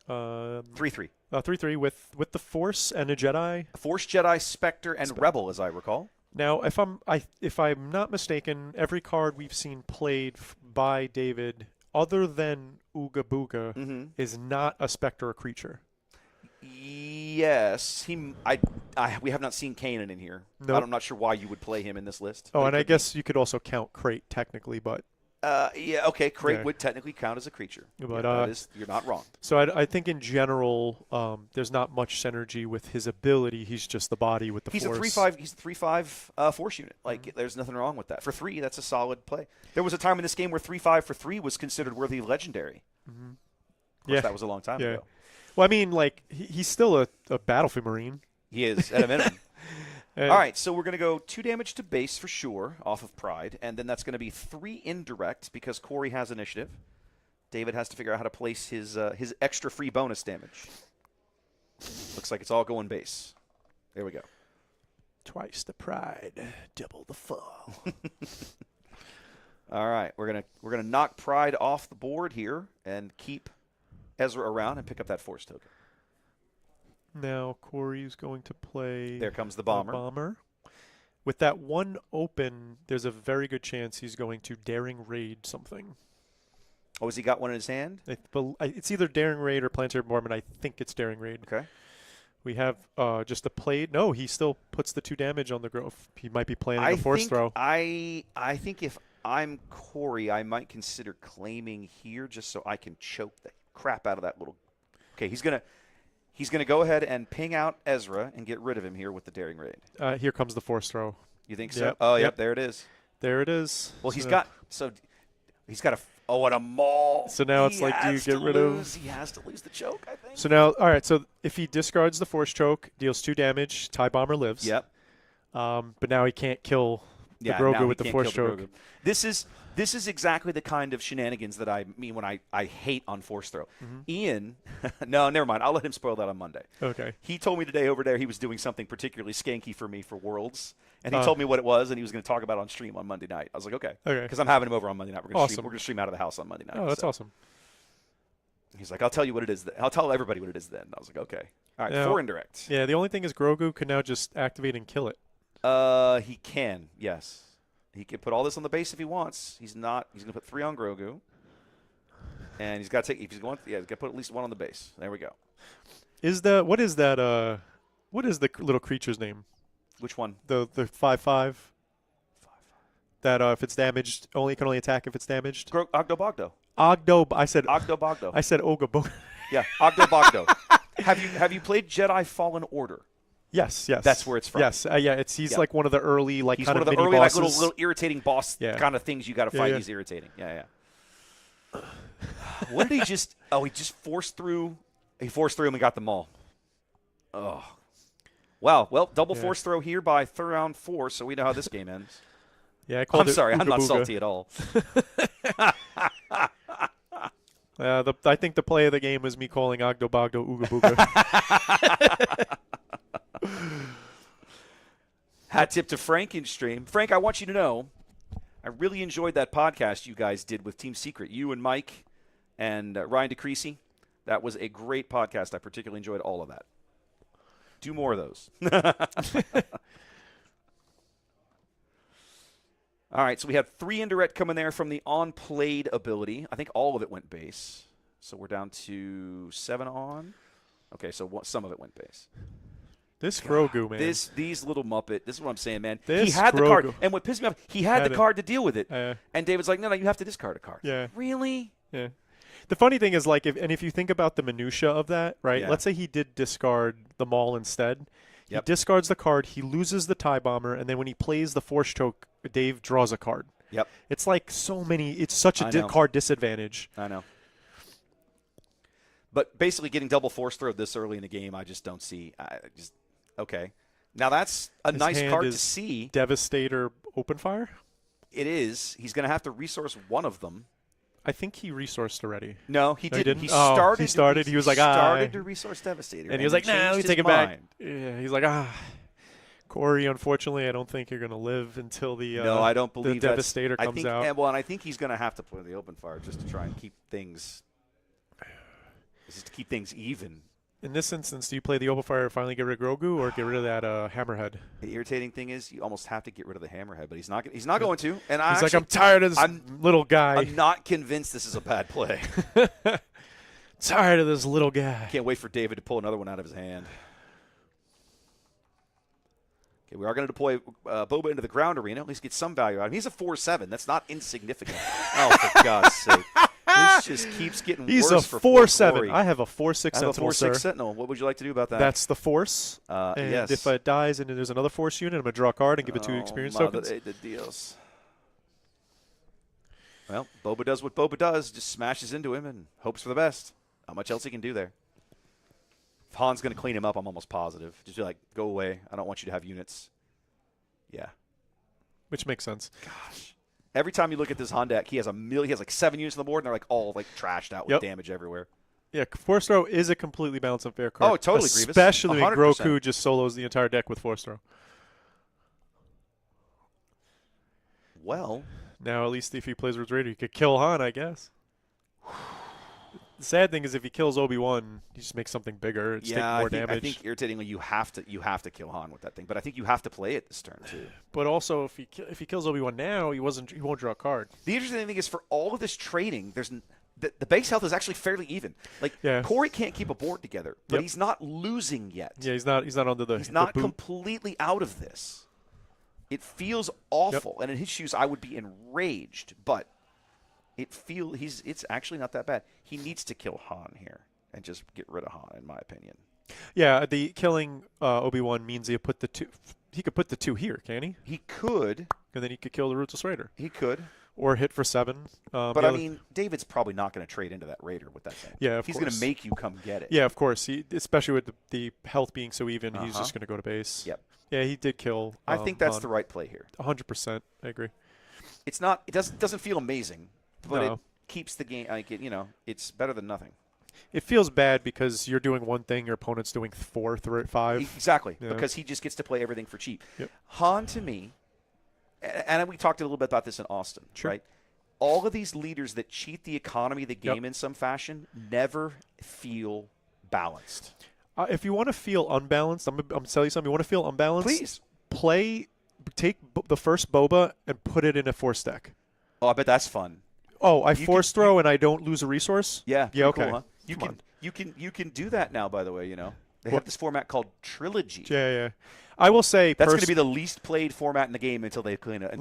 3/3. 3/3 with the Force and a Jedi. Force, Jedi, Spectre, and Rebel, as I recall. Now, if I'm not mistaken, every card we've seen played by David, other than Ooga Booga, is not a Spectre or creature. Yes, we have not seen Kanan in here. Nope. I'm not sure why you would play him in this list. Oh, and I guess you could also count Crate technically, but yeah, okay, Crate would technically count as a creature. But you're not wrong. So I think in general, there's not much synergy with his ability. He's just the body with the Force. He's a 3/5 Force unit. Like there's nothing wrong with that. For 3, that's a solid play. There was a time in this game where 3/5 for 3 was considered worthy of legendary. Of course, that was a long time ago. Well, I mean, like, he's still a Battlefield Marine. He is, at a minimum. All right, so we're going to go 2 damage to base for sure off of Pride, and then that's going to be 3 indirect because Corey has initiative. David has to figure out how to place his extra free bonus damage. Looks like it's all going base. There we go. Twice the Pride, double the fall. All right, we're gonna knock Pride off the board here and keep Ezra around and pick up that Force token. Now Corey's going to play. There comes the Bomber. With that 1 open, there's a very good chance he's going to Daring Raid something. Oh, has he got one in his hand? It's either Daring Raid or Planetary Bombardment. I think it's Daring Raid. Okay. We have just a play. No, he still puts the 2 damage on the Growth. He might be planning a Force throw. I think if I'm Corey, I might consider claiming here just so I can choke the crap out of that little. Okay, he's gonna go ahead and ping out Ezra and get rid of him here with the Daring Raid. Here comes the Force throw. You think so? Yep. Oh, yep. There it is. There it is. Well, he's got a and a Maul. So now it's like, do you get rid of? He has to lose the choke, I think. So now, all right. So if he discards the Force choke, deals 2 damage. TIE Bomber lives. Yep. But now he can't kill Yeah, Grogu now he with the can't Force kill the choke. Grogu. This is exactly the kind of shenanigans that I mean when I hate on Force throw. Ian, no, never mind. I'll let him spoil that on Monday. Okay. He told me today over there he was doing something particularly skanky for me for Worlds, and he told me what it was, and he was going to talk about it on stream on Monday night. I was like, okay, Okay. I'm having him over on Monday night. We're going Awesome. to stream out of the house on Monday night. Oh, that's so. awesome. He's like, I'll tell you what it is. I'll tell everybody what it is then. I was like, okay. All right, Now, 4 indirect. Yeah, the only thing is Grogu can now just activate and kill it. He can, yes. He can put all this on the base if he wants. He's not. He's going to put 3 on Grogu. And he's got to take, if he's going, yeah, he's got to put at least 1 on the base. There we go. What is the little creature's name? Which one? The 5/5. That if it's damaged, can only attack if it's damaged. Ogdo Bogdo. I said Ogdo Bogdo. I said Oga. Yeah, Ogdo Bogdo. Have you played Jedi Fallen Order? Yes. That's where it's from. Yes, yeah. He's like one of the early he's kind one of the mini early bosses. like little irritating boss kind of things you got to fight. Yeah. He's irritating. Yeah. What did he just? Oh, he just forced through. He forced through him and got the Maul. Oh, wow. Well, double force throw here by round 4, so we know how this game ends. Yeah, I called I'm it sorry, I'm not Ooga Booga. salty at all. I think the play of the game was me calling Ogdo Bogdo Ooga Booga. Hat tip to Frank in stream. Frank, I want you to know, I really enjoyed that podcast you guys did with Team Secret. You and Mike and Ryan DeCreasy. That was a great podcast. I particularly enjoyed all of that. Do more of those. All right, so we have 3 indirect coming there from the on-played ability. I think all of it went base. So we're down to 7 on. Okay, so some of it went base. This Grogu, man. These little Muppet. This is what I'm saying, man. This he had the Grogu. card, and what pissed me off, he had the card to deal with it. And David's like, no, you have to discard a card. Yeah. Really? Yeah. The funny thing is, like, if you think about the minutia of that, right? Yeah. Let's say he did discard the Maul instead. Yep. He discards the card. He loses the TIE Bomber, and then when he plays the Force Choke, Dave draws a card. Yep. It's like so many. It's such a card disadvantage. I know. But basically, getting double force throw this early in the game, I just don't see. Okay. Now that's a nice card to see. Devastator Open Fire. It is. He's going to have to resource one of them. I think he resourced already. No, he didn't. He started. He started. He was like, started to resource Devastator, and he was like, "No, we take it mind. back." Yeah, he's like, Corey, unfortunately, I don't think you're going to live until the no, I don't believe the Devastator I comes think, out. And I think he's going to have to play the Open Fire just to try and keep things, even. In this instance, do you play the Open Fire and finally get rid of Grogu, or get rid of that Hammerhead? The irritating thing is, you almost have to get rid of the Hammerhead, but he's not. He's not going to. And he's like, I'm tired of this little guy. I'm not convinced this is a bad play. Tired of this little guy. Can't wait for David to pull another one out of his hand. Okay, we are going to deploy Boba into the ground arena. At least get some value out of him. He's a 4/7. That's not insignificant. Oh, for God's sake. This just keeps getting He's worse a for 4/7. I have a 4/6 I have Sentinel, a 4/6 Sentinel. What would you like to do about that? That's the Force. And yes. if it dies and there's another Force unit, I'm going to draw a card and give it 2 experience tokens. The deals. Well, Boba does what Boba does. Just smashes into him and hopes for the best. Not much else he can do there. If Han's going to clean him up, I'm almost positive. Just be like, go away. I don't want you to have units. Yeah. Which makes sense. Gosh. Every time you look at this Han deck, he has like 7 units on the board, and they're like all like trashed out with damage everywhere. Yeah, Force Throw is a completely balanced and fair card. Oh, totally, Grievous. Especially when 100%. Grogu just solos the entire deck with Force Throw. Well, now at least if he plays with Raider, he could kill Han, I guess. The sad thing is if he kills Obi-Wan, he just makes something bigger. It's taking more damage. I think irritatingly you have to kill Han with that thing, but I think you have to play it this turn too. But also if he kills Obi-Wan now, he won't draw a card. The interesting thing is for all of this trading, the base health is actually fairly even. Like Corey can't keep a board together, but he's not losing yet. Yeah, he's not under the. He's not boot. completely out of this. It feels awful, and in his shoes, I would be enraged. But it's actually not that bad. He needs to kill Han here and just get rid of Han, in my opinion. Yeah, the killing Obi-Wan means he could put the 2 here, can he? He could, and then he could kill the Ruthless Raider. He could. or hit for 7. But I mean, David's probably not going to trade into that Raider with that thing. Yeah, he's going to make you come get it. Yeah, of course. Especially with the health being so even, he's just going to go to base. Yep. Yeah, he did kill. I think that's Han. the right play here. 100%. I agree. It's not. It doesn't feel amazing, but No. it keeps the game. Like it's better than nothing. It feels bad because you're doing one thing, your opponent's doing 4 through 5. Exactly, Yeah. because he just gets to play everything for cheap. Yep. Han, to me, and we talked a little bit about this in Austin, Sure. right? All of these leaders that cheat the economy of the game Yep. in some fashion never feel balanced. If you want to feel unbalanced, I'm going to tell you something. You want to feel unbalanced? Please. Take the first Boba and put it in a force deck. Oh, I bet that's fun. Oh, I You force throw and I don't lose a resource? Yeah. Yeah, pretty okay. Cool, huh? You can do that now, by the way, They have this format called Trilogy. Yeah. I will say That's going to be the least played format in the game until they clean it,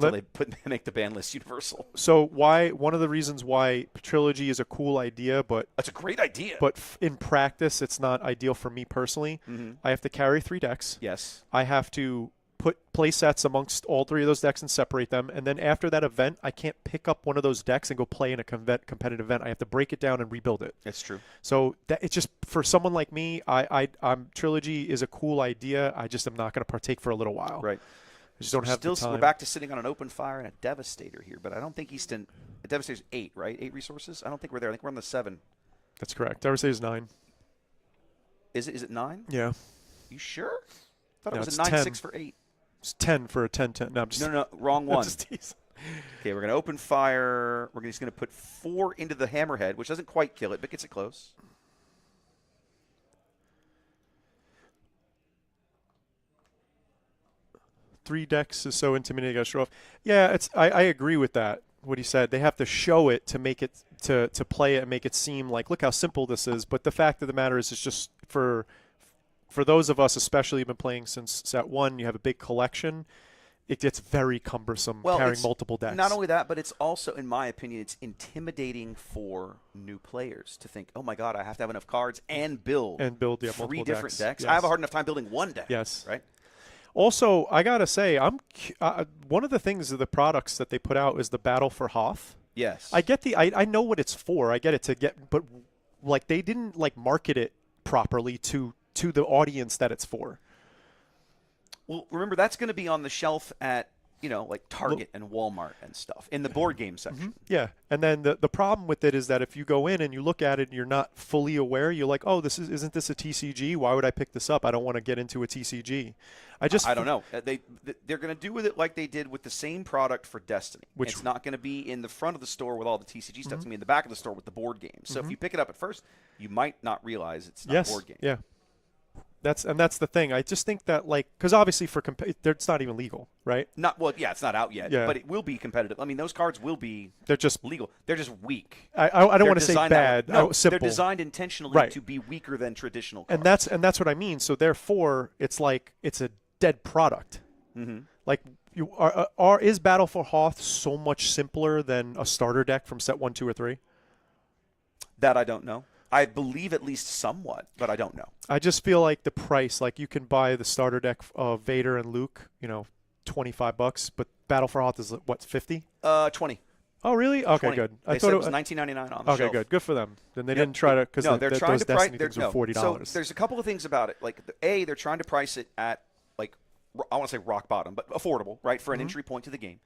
make the ban list universal. So one of the reasons why Trilogy is a cool idea, but That's a great idea. but in practice it's not ideal for me personally. Mm-hmm. I have to carry 3 decks. Yes. I have to put play sets amongst all 3 of those decks and separate them. And then after that event, I can't pick up one of those decks and go play in a competitive event. I have to break it down and rebuild it. That's true. So that it's just for someone like me, I'm Trilogy is a cool idea. I just am not going to partake for a little while. Right. I just don't have the time. We're back to sitting on an open fire and a Devastator here, but I don't think a Devastator's 8, right? 8 resources? I don't think we're there. I think we're on the 7. That's correct. Devastator is 9. Is it 9? Yeah. You sure? I thought No, it was it's a 10. 9-6 for 8. It's 10 for a 10-10. No, I'm just No, wrong one. just teasing. Okay, we're going to open fire. We're just going to put 4 into the Hammerhead, which doesn't quite kill it, but gets it close. Three decks is so intimidating. I show off. Yeah, I agree with that. What he said. They have to show it to make it to play it and make it seem like look how simple this is. But the fact of the matter is, it's just for those of us, especially who've been playing since set 1, you have a big collection. It gets very cumbersome carrying multiple decks. Not only that, but it's also, in my opinion, it's intimidating for new players to think, oh my God, I have to have enough cards and build multiple 3 different decks. Yes. I have a hard enough time building one deck. Yes. Right. Also, I gotta say, one of the things of the products that they put out is the Battle for Hoth. Yes. I know what it's for. I get it but like they didn't like market it properly to the audience that it's for. Well, remember that's going to be on the shelf at like Target and Walmart and stuff in the board game section. Yeah, and then the problem with it is that if you go in and you look at it and you're not fully aware, you're like, oh, isn't this a TCG? Why would I pick this up? I don't want to get into a TCG. I don't know. They're going to do with it like they did with the same product for Destiny. It's not going to be in the front of the store with all the TCG stuff. It's going to be in the back of the store with the board games. So if you pick it up at first, you might not realize it's not a board game. Yeah. That's the thing. I just think that because obviously it's not even legal, right? It's not out yet, Yeah. but it will be competitive. I mean, those cards will be. They're just legal. They're just weak. I don't want to say bad. Simple. They're designed intentionally to be weaker than traditional cards. And that's what I mean. So therefore, it's like it's a dead product. Mm-hmm. Like is Battle for Hoth so much simpler than a starter deck from set 1, 2, or 3? That I don't know. I believe at least somewhat, but I don't know. I just feel like the price, like you can buy the starter deck of Vader and Luke, $25, but Battle for Hoth is what, 50? 20. Oh, really? Okay, 20. good. They said it was $19.99 on the shelf. Okay, good for them. Then they didn't try to because they're trying those to price. Destiny things were $40. So there's a couple of things about it. Like they're trying to price it at I want to say rock bottom, but affordable, right, for an entry point to the game.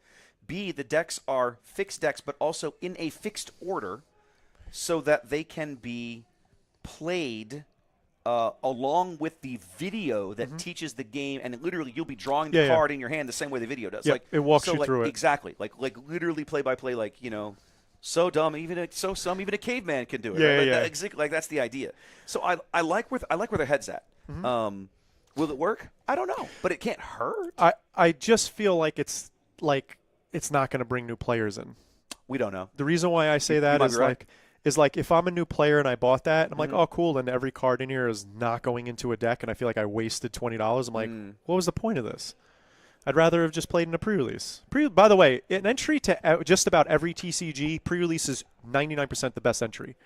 B, the decks are fixed decks, but also in a fixed order, so that they can be played along with the video that teaches the game, and literally you'll be drawing the card in your hand the same way the video does. Yep, it walks you through it. Exactly, like literally play by play, so dumb even a caveman can do it. Yeah, right? yeah. Exactly, like that's the idea. So I like where their head's at. Will it work? I don't know, but it can't hurt. I just feel like it's not going to bring new players in. We don't know. The reason why I say that is like if I'm a new player and I bought that, and I'm like, oh, cool, then every card in here is not going into a deck, and I feel like I wasted $20. I'm like, what was the point of this? I'd rather have just played in a pre-release. By the way, an entry to just about every TCG, pre-release is 99% the best entry.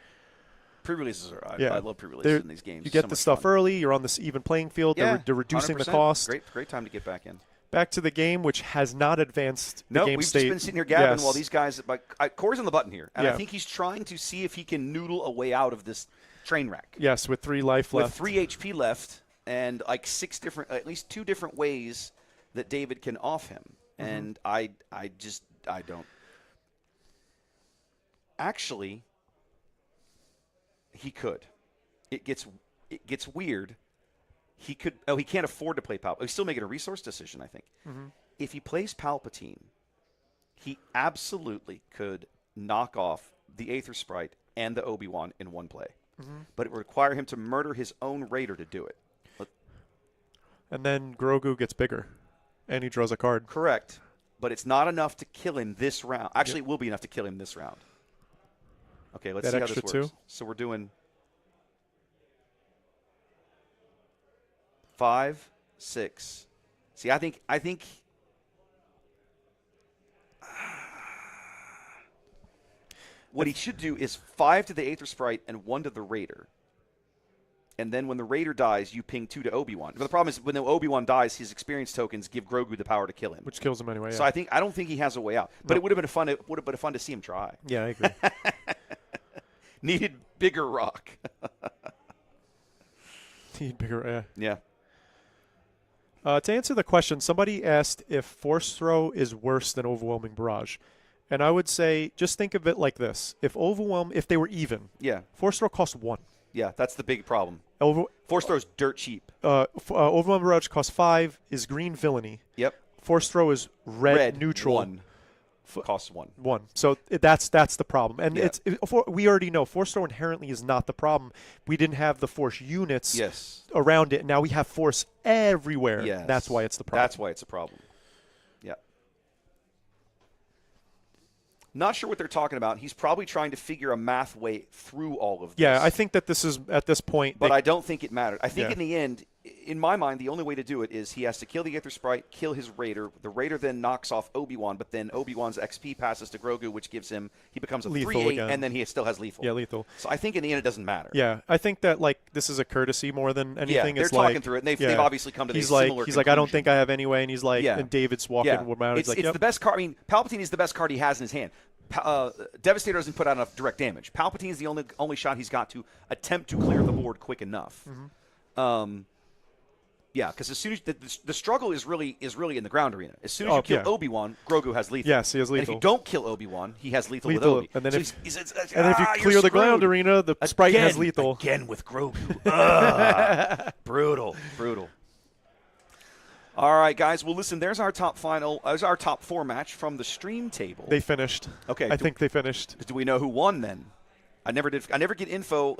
Pre-releases are. I love pre-releases in these games. You get the stuff early. You're on this even playing field. Yeah, they're reducing the 100%. cost. Great time to get back in. Back to the game, which has not advanced the No, game we've state. just been sitting here gabbing Yes. while these guys. Corey's on the button here, and I Yeah. think he's trying to see if he can noodle a way out of this train wreck. Yes, with 3 life With left. 3 HP left, and like 6 different, at least 2 different ways that David can off him, and I don't. Actually, he could. It gets weird. He could. Oh, he can't afford to play Palpatine. He's still making a resource decision, I think. If he plays Palpatine, he absolutely could knock off the Aether Sprite and the Obi-Wan in one play. But it would require him to murder his own Raider to do it. And then Grogu gets bigger, and he draws a card. Correct. But it's not enough to kill him this round. Actually, it will be enough to kill him this round. Okay, let's That see how this extra works. 2? So we're doing 5, 6. See, I think what he should do is 5 to the Aether Sprite and 1 to the Raider. And then when the Raider dies, you ping 2 to Obi-Wan. But the problem is when the Obi-Wan dies, his experience tokens give Grogu the power to kill him. Which kills him anyway. So Yeah. I don't think he has a way out. But it would have been fun. It would have been fun to see him try. Yeah, I agree. Needed bigger rock. Need bigger. Yeah. To answer the question, somebody asked if Force Throw is worse than Overwhelming Barrage. And I would say, just think of it like this. If they were even, Yeah. Force Throw costs 1. Yeah. That's the big problem. Over, Force throw's dirt cheap. Overwhelming Barrage costs 5, is green villainy. Yep. Force Throw is red neutral. 1. Costs 1. 1. So that's the problem. And Yeah. we already know Force Throw inherently is not the problem. We didn't have the Force units Yes. around it. Now we have Force everywhere. Yes. That's why it's the problem. That's why it's a problem. Yeah. Not sure what they're talking about. He's probably trying to figure a math way through all of this. Yeah, I think that this is, at this point. But I don't think it mattered. I think Yeah. in the end, in my mind, the only way to do it is he has to kill the Aether Sprite, kill his Raider. The Raider then knocks off Obi-Wan, but then Obi-Wan's XP passes to Grogu, which gives him, he becomes a Lethal 3/8, again. and then he still has lethal. Yeah, lethal. So I think in the end it doesn't matter. Yeah, I think that, like, this is a courtesy more than anything. they're It's talking like, through it, and they've yeah. obviously come to he's the like, similar He's like, I don't conclusion. think I have anyway, and he's like, Yeah. and David's walking around. It's, He's like, it's yep. the best card. I mean, Palpatine is the best card he has in his hand. Devastator doesn't put out enough direct damage. Palpatine is the only shot he's got to attempt to clear the board quick enough. Yeah, because as soon as the struggle is really in the ground arena. As soon as you kill Obi-Wan, Grogu has lethal. Yes, he has And if lethal. you don't kill Obi-Wan, he has lethal with Obi. And then So if, he's and then if you you're clear the ground screwed. arena, the sprite has Again, lethal. Again with Grogu. Brutal. All right, guys. Well, listen. There's our top 4 match from the stream table. They finished. Okay, I think they finished. Do we know who won then? I never get info.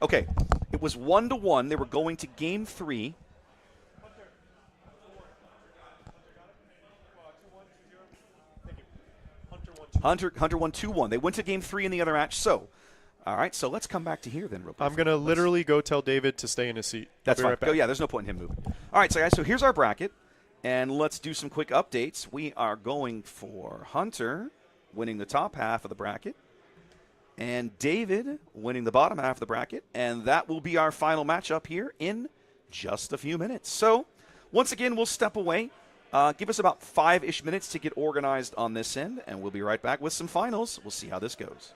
Okay, it was 1-1. They were going to game 3. Hunter won 2-1. They went to game 3 in the other match. So, all right. So let's come back to here then, real quick. I'm gonna literally go tell David to stay in his seat. That's I'll be fine. right back. Oh, yeah, there's no point in him moving. All right, so guys, so here's our bracket, and let's do some quick updates. We are going for Hunter winning the top half of the bracket, and David winning the bottom half of the bracket, and that will be our final matchup here in just a few minutes. So, once again, we'll step away. Give us about 5-ish minutes to get organized on this end, and we'll be right back with some finals. We'll see how this goes.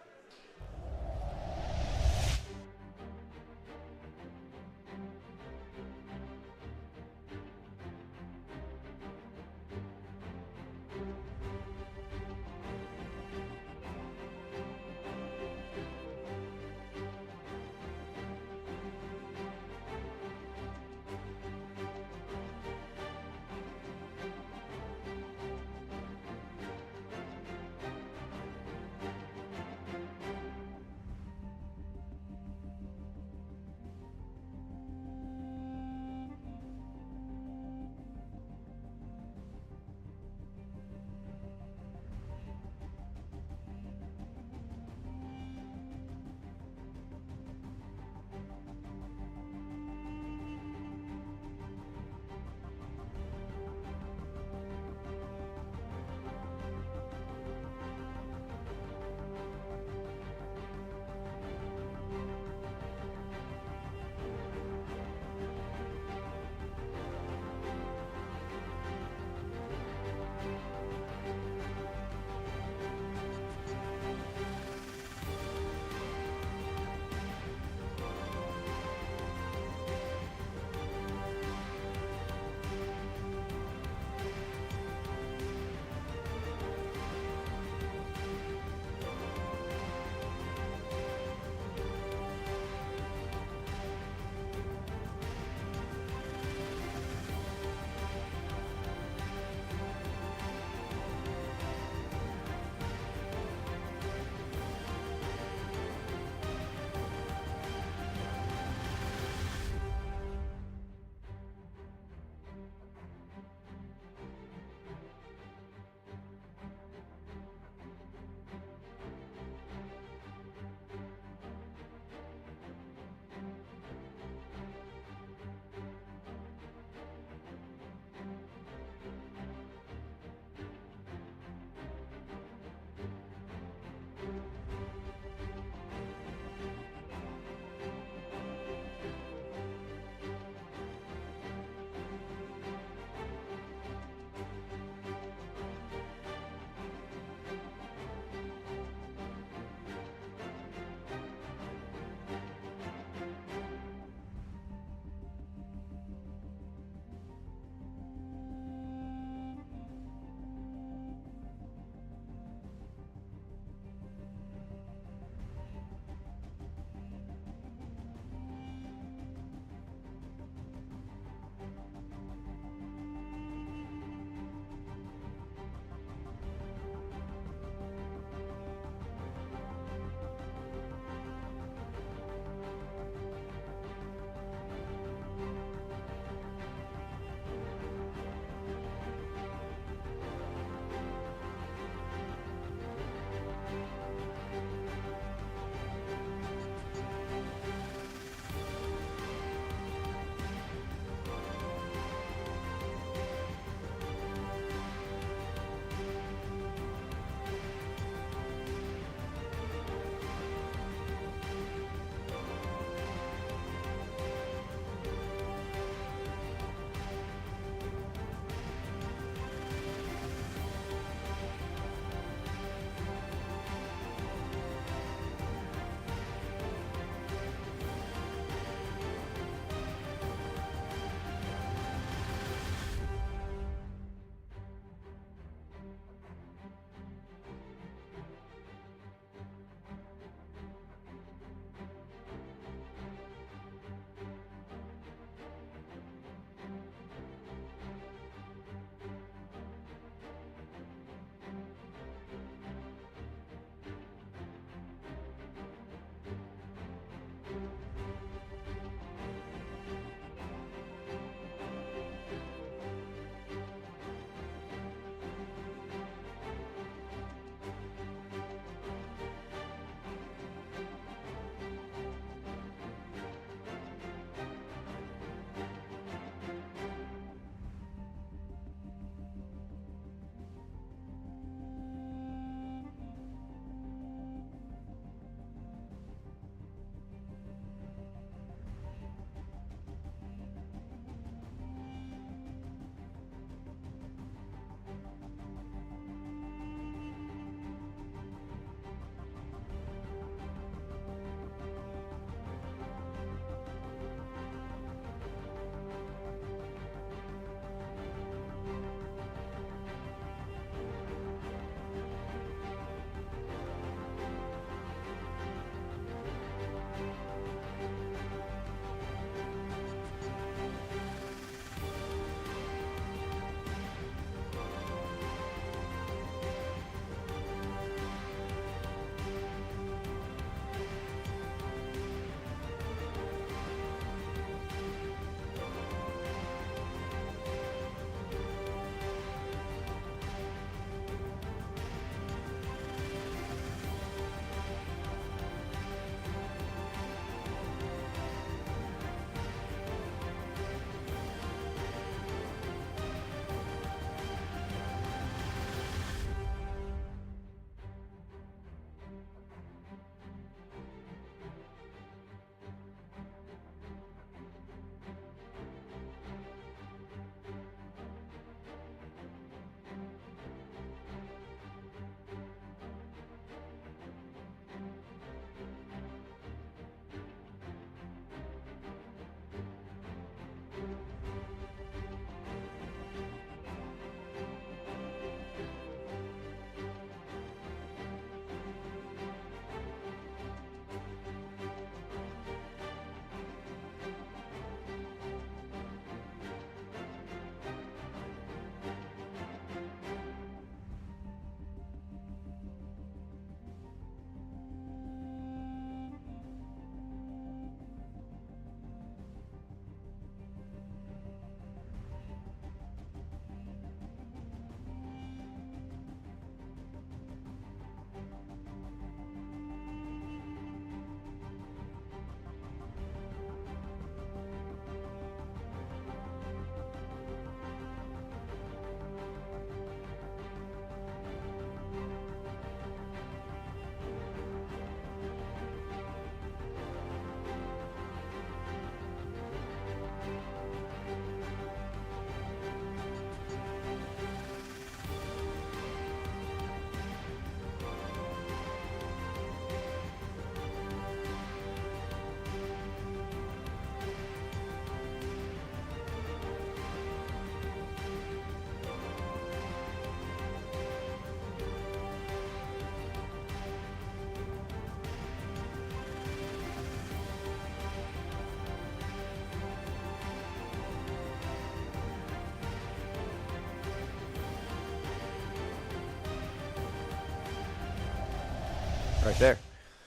Right there.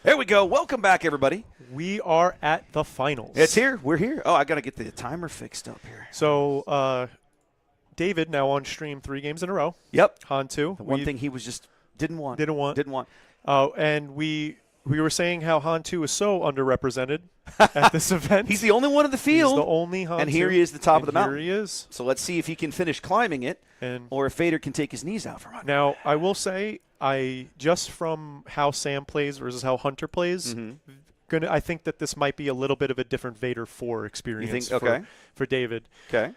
There we go. Welcome back, everybody. We are at the finals. It's here. We're here. Oh, I got to get the timer fixed up here. So, David now on stream 3 games in a row. Yep. Han 2. The one thing he was just didn't want. Didn't want. And we were saying how Han 2 is so underrepresented at this event. He's the only one in the field. He's the only Han 2. And here he is, the top of the mountain. Here he is. So let's see if he can finish climbing it, or if Vader can take his knees out from under. Now, I will say, just from how Sam plays versus how Hunter plays, I think that this might be a little bit of a different Vader 4 experience for David. Okay.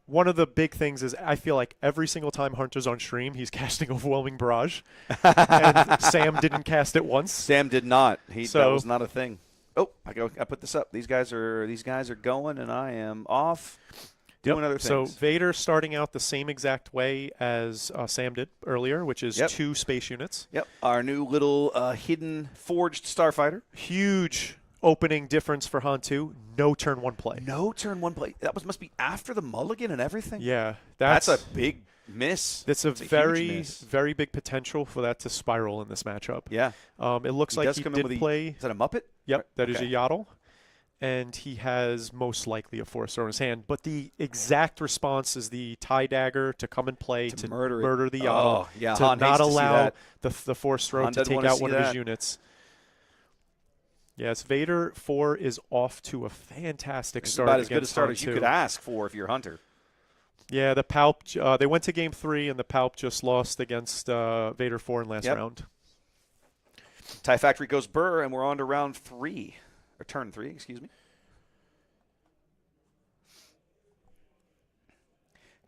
One of the big things is I feel like every single time Hunter's on stream, he's casting Overwhelming Barrage. And Sam didn't cast it once. Sam did not. That was not a thing. Oh, I put this up. These guys are going, and I am off doing other things. So Vader starting out the same exact way as Sam did earlier, which is 2 space units. Yep. Our new little hidden forged starfighter. Huge opening difference for Han 2. No turn 1 play. No turn 1 play. That must be after the mulligan and everything. Yeah, that's a big miss. That's a very big potential for that to spiral in this matchup. Yeah. It looks like he did play. Is that a Muppet? Yep, that is a Yaddle. And he has most likely a Force Throw in his hand. But the exact response is the TIE Dagger to come and play to murder the Yaddle. Oh, yeah, to Han not hates to see allow that. the Force Throw Han to doesn't take wanna out see one of that. his units. Yes, Vader 4 is off to a fantastic start. About as good a against start Han as you 2. could ask for if you're Hunter. Yeah, the Palp. They went to Game 3, and the Palp just lost against Vader 4 in last round. TIE Factory goes Burr, and we're on to round 3. Or turn 3, excuse me.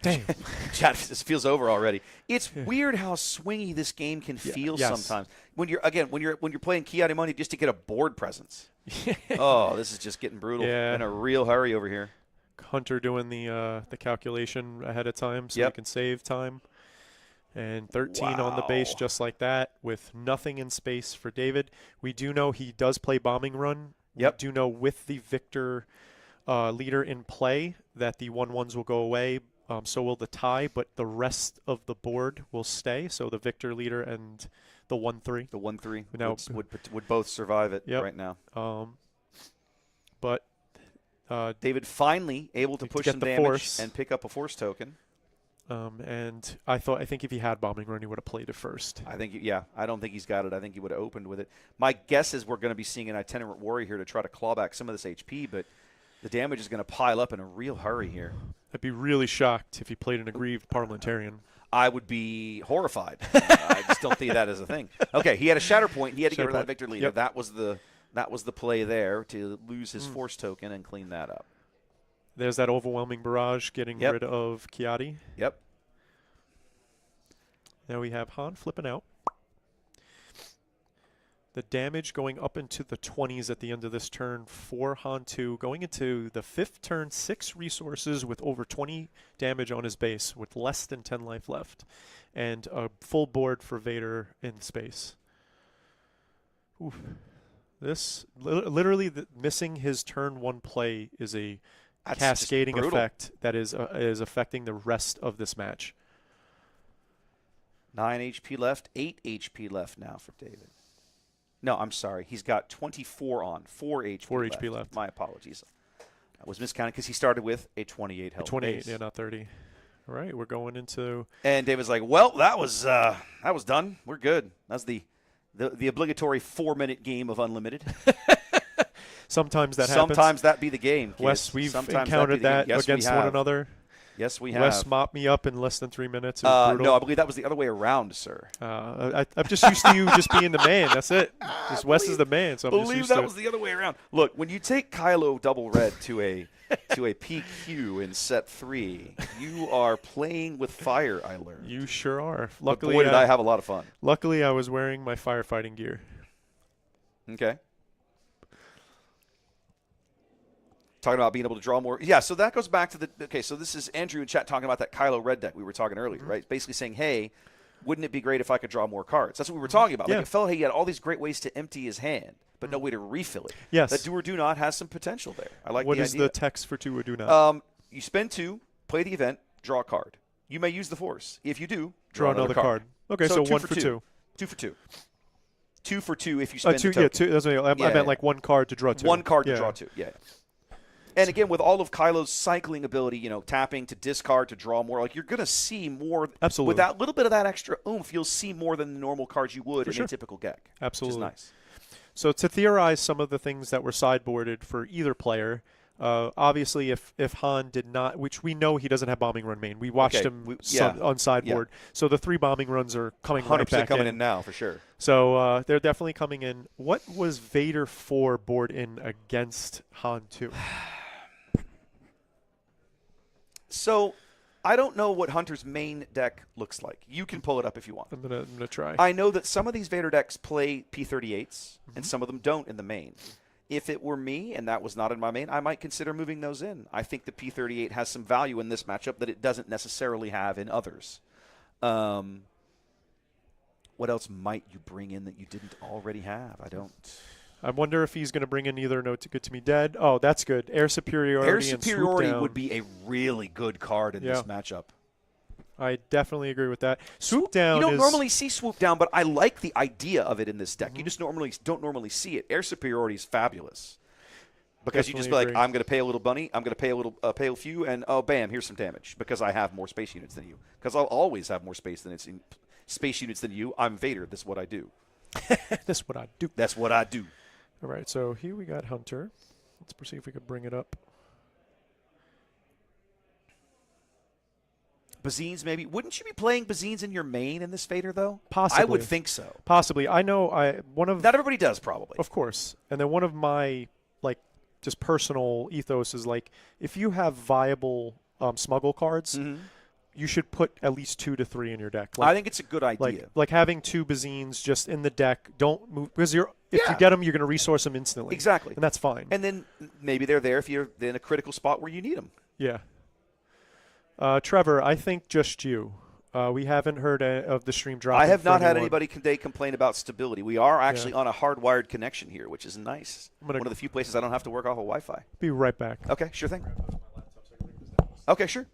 Damn. Chad, this feels over already. It's weird how swingy this game can feel sometimes. When you're playing Kiadi just to get a board presence. Oh, this is just getting brutal. Yeah. In a real hurry over here. Hunter doing the calculation ahead of time so he can save time. And 13 on the base just like that with nothing in space for David. We do know he does play bombing run. Yep. We do know with the Victor leader in play that the 1-1s will go away. So will the tie, but the rest of the board will stay. So the Victor leader and the 1-3. The 1-3 now, would both survive it right now. But David finally able to push some damage and pick up a force token. And I think if he had bombing run, he would have played it first. I think, I don't think he's got it. I think he would have opened with it. My guess is we're going to be seeing an itinerant warrior here to try to claw back some of this HP, but the damage is going to pile up in a real hurry here. I'd be really shocked if he played an aggrieved parliamentarian. I would be horrified. I just don't think that is a thing. Okay, he had a shatter point. He had to get rid of that Victor leader. Yep. That was the play there to lose his force token and clean that up. There's that overwhelming barrage getting rid of Kiadi. Yep. Now we have Han flipping out. The damage going up into the 20s at the end of this turn for Han 2. Going into the 5th turn, 6 resources with over 20 damage on his base with less than 10 life left. And a full board for Vader in space. Oof. This, literally missing his turn 1 play is a cascading effect that is affecting the rest of this match. 9 HP left, 8 HP left now for David. No, I'm sorry. He's got 24 on, 4 HP left. My apologies. I was miscounting because he started with a 28 health 28, base. Yeah, not 30. All right, we're going into... And David's like, well, that was done. We're good. That's the obligatory 4-minute game of Unlimited. Sometimes that happens. Sometimes that be the game, kids. Wes, we've Sometimes encountered that against one another. Yes, we have. Wes mopped me up in less than 3 minutes. It was brutal. No, I believe that was the other way around, sir. I'm just used to you just being the man. That's it. Just Wes is the man, so I'm just used to it. That was the other way around. Look, when you take Kylo double red to a PQ in set 3, you are playing with fire, I learned. You sure are. Luckily, boy, did I have a lot of fun. Luckily, I was wearing my firefighting gear. Okay. Talking about being able to draw more. Yeah, so that goes back to the – okay, so this is Andrew in chat talking about that Kylo red deck we were talking earlier, right? Basically saying, hey, wouldn't it be great if I could draw more cards? That's what we were talking about. Yeah. Like it felt he had all these great ways to empty his hand, but no way to refill it. Yes. That do or do not has some potential there. I like What the is idea. the text for do or do not? You spend 2, play the event, draw a card. You may use the Force. If you do, draw another card. Okay, so 1 for 2. 2 for 2. 2 for 2 if you spend two, the token. yeah, two. That's what I meant, like 1 card to draw 2. 1 card to draw 2, yeah. And again, with all of Kylo's cycling ability, tapping to discard to draw more, like you're going to see more. Absolutely. With that little bit of that extra oomph, you'll see more than the normal cards you would in a typical deck. Absolutely. Which is nice. So to theorize some of the things that were sideboarded for either player, obviously if Han did not, which we know he doesn't have bombing run main. We watched him on sideboard. Yeah. So the 3 bombing runs are coming 100% right back coming in now, for sure. So they're definitely coming in. What was Vader 4 board in against Han 2? So, I don't know what Hunter's main deck looks like. You can pull it up if you want. I'm gonna try. I know that some of these Vader decks play P38s, and some of them don't in the main. If it were me, and that was not in my main, I might consider moving those in. I think the P38 has some value in this matchup that it doesn't necessarily have in others. What else might you bring in that you didn't already have? I wonder if he's going to bring in either No Too Good to Me Dead. Oh, that's good. Air Superiority. Air Superiority and Swoop Down would be a really good card in this matchup. I definitely agree with that. Swoop Down. You don't normally see Swoop Down, but I like the idea of it in this deck. You just don't normally see it. Air Superiority is fabulous because you just be like, I'm going to pay a little bunny, I'm going to pay a few, and oh, bam, here's some damage because I have more space units than you. Because I'll always have more space units than you. I'm Vader. This is what I do. That's what I do. That's what I do. All right, so here we got Hunter. Let's see if we could bring it up. Bazines, maybe. Wouldn't you be playing Bazines in your main in this Vader, though? Possibly. I would think so. Possibly. I know not everybody does, probably. Of course. And then one of my, just personal ethos is, if you have viable smuggle cards, you should put at least 2 to 3 in your deck. I think it's a good idea. Like having 2 Bazines just in the deck. Don't move, because if you get them, you're going to resource them instantly. Exactly. And that's fine. And then maybe they're there if you're in a critical spot where you need them. Yeah. Trevor, I think just you. We haven't heard of the stream dropping. I have not had anybody today complain about stability. We are actually on a hardwired connection here, which is nice. One of the few places I don't have to work off of Wi-Fi. Be right back. Okay, sure thing. Okay, sure.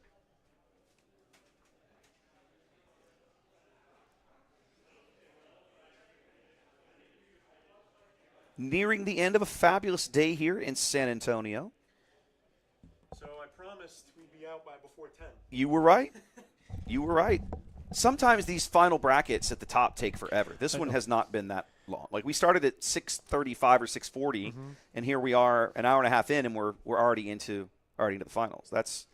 Nearing the end of a fabulous day here in San Antonio. So I promised we'd be out by before 10. You were right. You were right. Sometimes these final brackets at the top take forever. This one has not been that long. Like we started at 6:35 or 6:40, and here we are an hour and a half in, and we're already into the finals. That's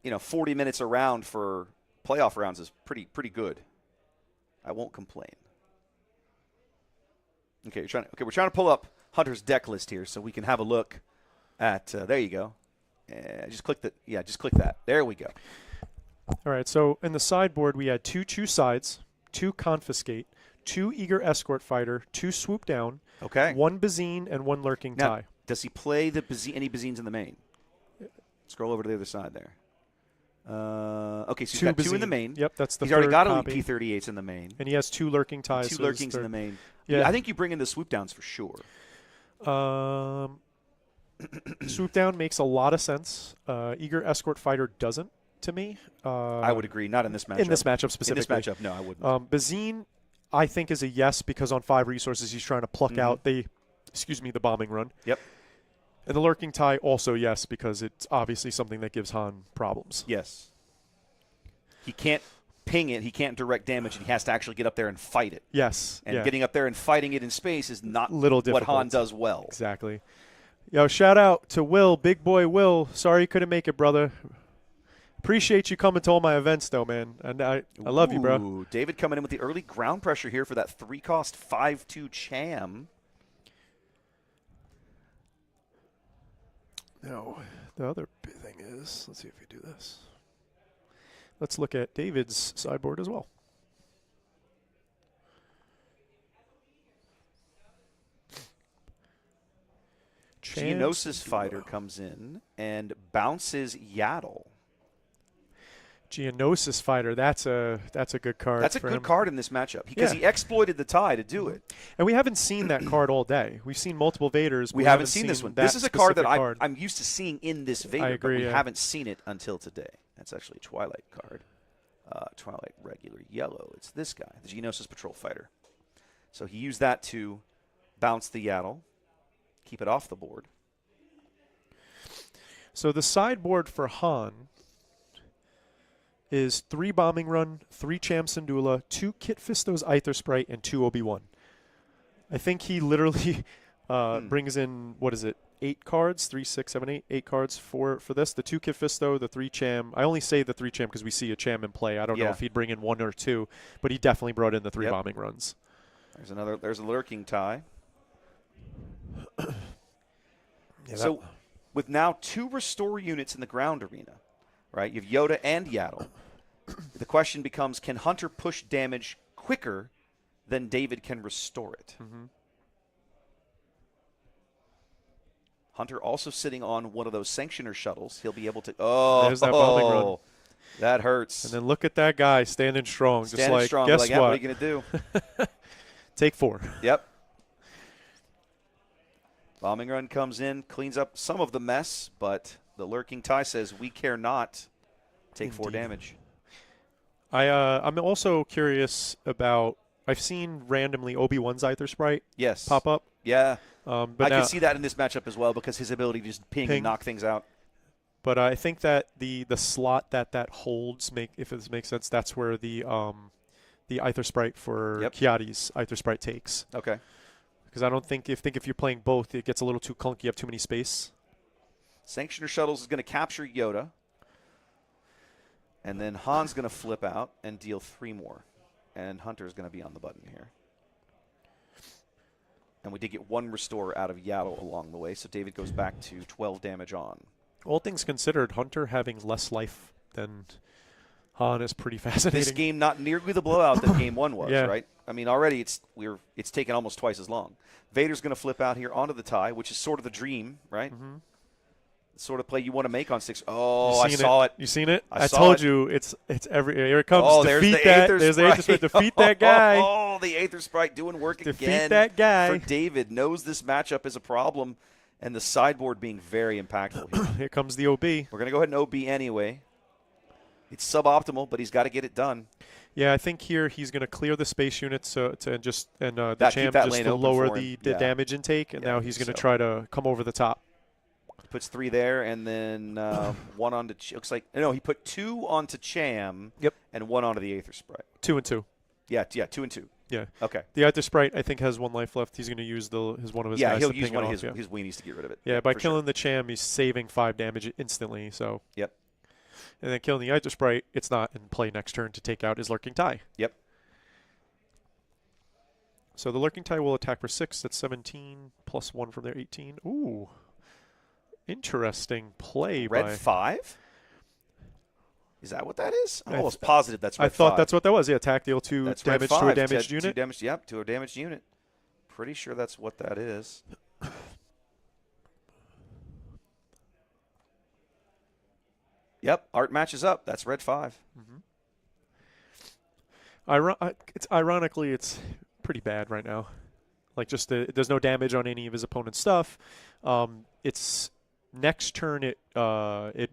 40 minutes around for playoff rounds is pretty good. I won't complain. Okay, we're trying to pull up Hunter's deck list here so we can have a look at. There you go. Just click that. Yeah, just click that. There we go. All right. So in the sideboard, we had 2 Choose Sides, 2 Confiscate, 2 Eager Escort Fighter, 2 Swoop Down. Okay. 1 Bazine and 1 Lurking Now, Tie. Does he play any Bazines in the main? Scroll over to the other side there. Okay, so he's got 2 in the main. Yep, that's the He's already got copy. Elite P38s in the main. And he has 2 Lurking Ties. 2 Lurkings in the main. Yeah. I think you bring in the Swoop Downs for sure. Swoop Down makes a lot of sense. Eager Escort Fighter doesn't to me. I would agree. Not in this matchup. In this matchup specifically. In this matchup, no, I wouldn't. Bazine, I think, is a yes because on 5 resources he's trying to pluck out the bombing run. Yep. And the Lurking Tie also yes because it's obviously something that gives Han problems. Yes. He can't ping it. He can't direct damage, and he has to actually get up there and fight it. Yes. And getting up there and fighting it in space is not what Han does well. Exactly. Yo, shout out to Will, big boy Will. Sorry you couldn't make it, brother. Appreciate you coming to all my events, though, man. And I love you, bro. David coming in with the early ground pressure here for that 3-cost 5/2 Cham. Now, the other big thing is, let's see if we do this. Let's look at David's sideboard as well. Geonosis Fighter comes in and bounces Yaddle. Geonosis Fighter, that's a good card. That's a good card in this matchup because he exploited the tie to do it. And we haven't seen that card all day. We've seen multiple Vaders. We haven't seen this one. This is a card that I'm used to seeing in this Vader, I agree, but we haven't seen it until today. That's actually a Twilight card. Twilight regular yellow. It's this guy, the Geonosis Patrol Fighter. So he used that to bounce the Yaddle, keep it off the board. So the sideboard for Han is 3 Bombing Run, 3 Cham Syndulla, 2 Kit Fisto's Aether Sprite, and 2 Obi-Wan. I think he literally brings in, 8 cards? 3, 6, 7, 8. 8 cards for this. The 2 Kit Fisto, the 3 Cham. I only say the 3 Cham because we see a Cham in play. I don't know if he'd bring in 1 or 2, but he definitely brought in the 3 Bombing Runs. There's a lurking tie. So with now 2 restore units in the ground arena, right? You have Yoda and Yaddle. The question becomes, can Hunter push damage quicker than David can restore it? Mm-hmm. Hunter also sitting on one of those Sanctioner shuttles. He'll be able to... Oh, there's that bombing run. That hurts. And then look at that guy standing strong. Standing just like, strong. guess what are you going to do? Take 4. Yep. Bombing run comes in, cleans up some of the mess, but the lurking tie says we care not. Take 4 damage. I'm also curious about. I've seen randomly Obi-Wan's Aether Sprite pop up. Yeah. But I can see that in this matchup as well because his ability to just ping and knock things out. But I think that the slot that holds, if this makes sense, that's where the Aether Sprite for Kiadi's Aether Sprite takes. Okay. Because I don't think if you're playing both, it gets a little too clunky. You have too many space. Sanctioner Shuttles is going to capture Yoda. And then Han's going to flip out and deal 3 more. And Hunter's going to be on the button here. And we did get 1 restore out of Yaddle along the way, so David goes back to 12 damage on. All things considered, Hunter having less life than Han is pretty fascinating. This game not nearly the blowout that Game 1 was, right? I mean, already it's taken almost twice as long. Vader's going to flip out here onto the tie, which is sort of the dream, right? Mm-hmm. The sort of play you want to make on 6. Oh, I saw it. You seen it? I told you it's every. Here it comes. Oh, Defeat there's that. the There's the Aether Sprite. Defeat that guy. Oh, the Aether Sprite doing work again. Defeat that guy. For David knows this matchup is a problem, and the sideboard being very impactful here. Here comes the OB. We're going to go ahead and OB anyway. It's suboptimal, but he's got to get it done. Yeah, I think here he's going to clear the space units the Cham just to lower the damage intake, and now he's going to try to come over the top. Puts 3 there, and then 1 onto. Looks like he put 2 onto Cham. Yep. And 1 onto the Aether Sprite. 2 and 2. Yeah, 2 and 2. Yeah. Okay. The Aether Sprite, I think, has 1 life left. He's going to use one of his guys. Yeah, he'll to use ping one it of off, his weenies to get rid of it. Yeah, by killing the Cham, he's saving 5 damage instantly. So. Yep. And then killing the Aether Sprite, it's not in play next turn to take out his Lurking Tie. Yep. So the Lurking Tie will attack for 6. That's 17 plus 1 from there, 18. Ooh. Interesting play Red by 5? Is that what that is? I'm almost positive that's red 5. I thought that's what that was. Yeah, attack deal 2 damage to a damaged unit. 2 damage, yep, to a damaged unit. Pretty sure that's what that is. Yep, art matches up. That's red 5. Ironically, it's pretty bad right now. Like there's no damage on any of his opponent's stuff. It's next turn it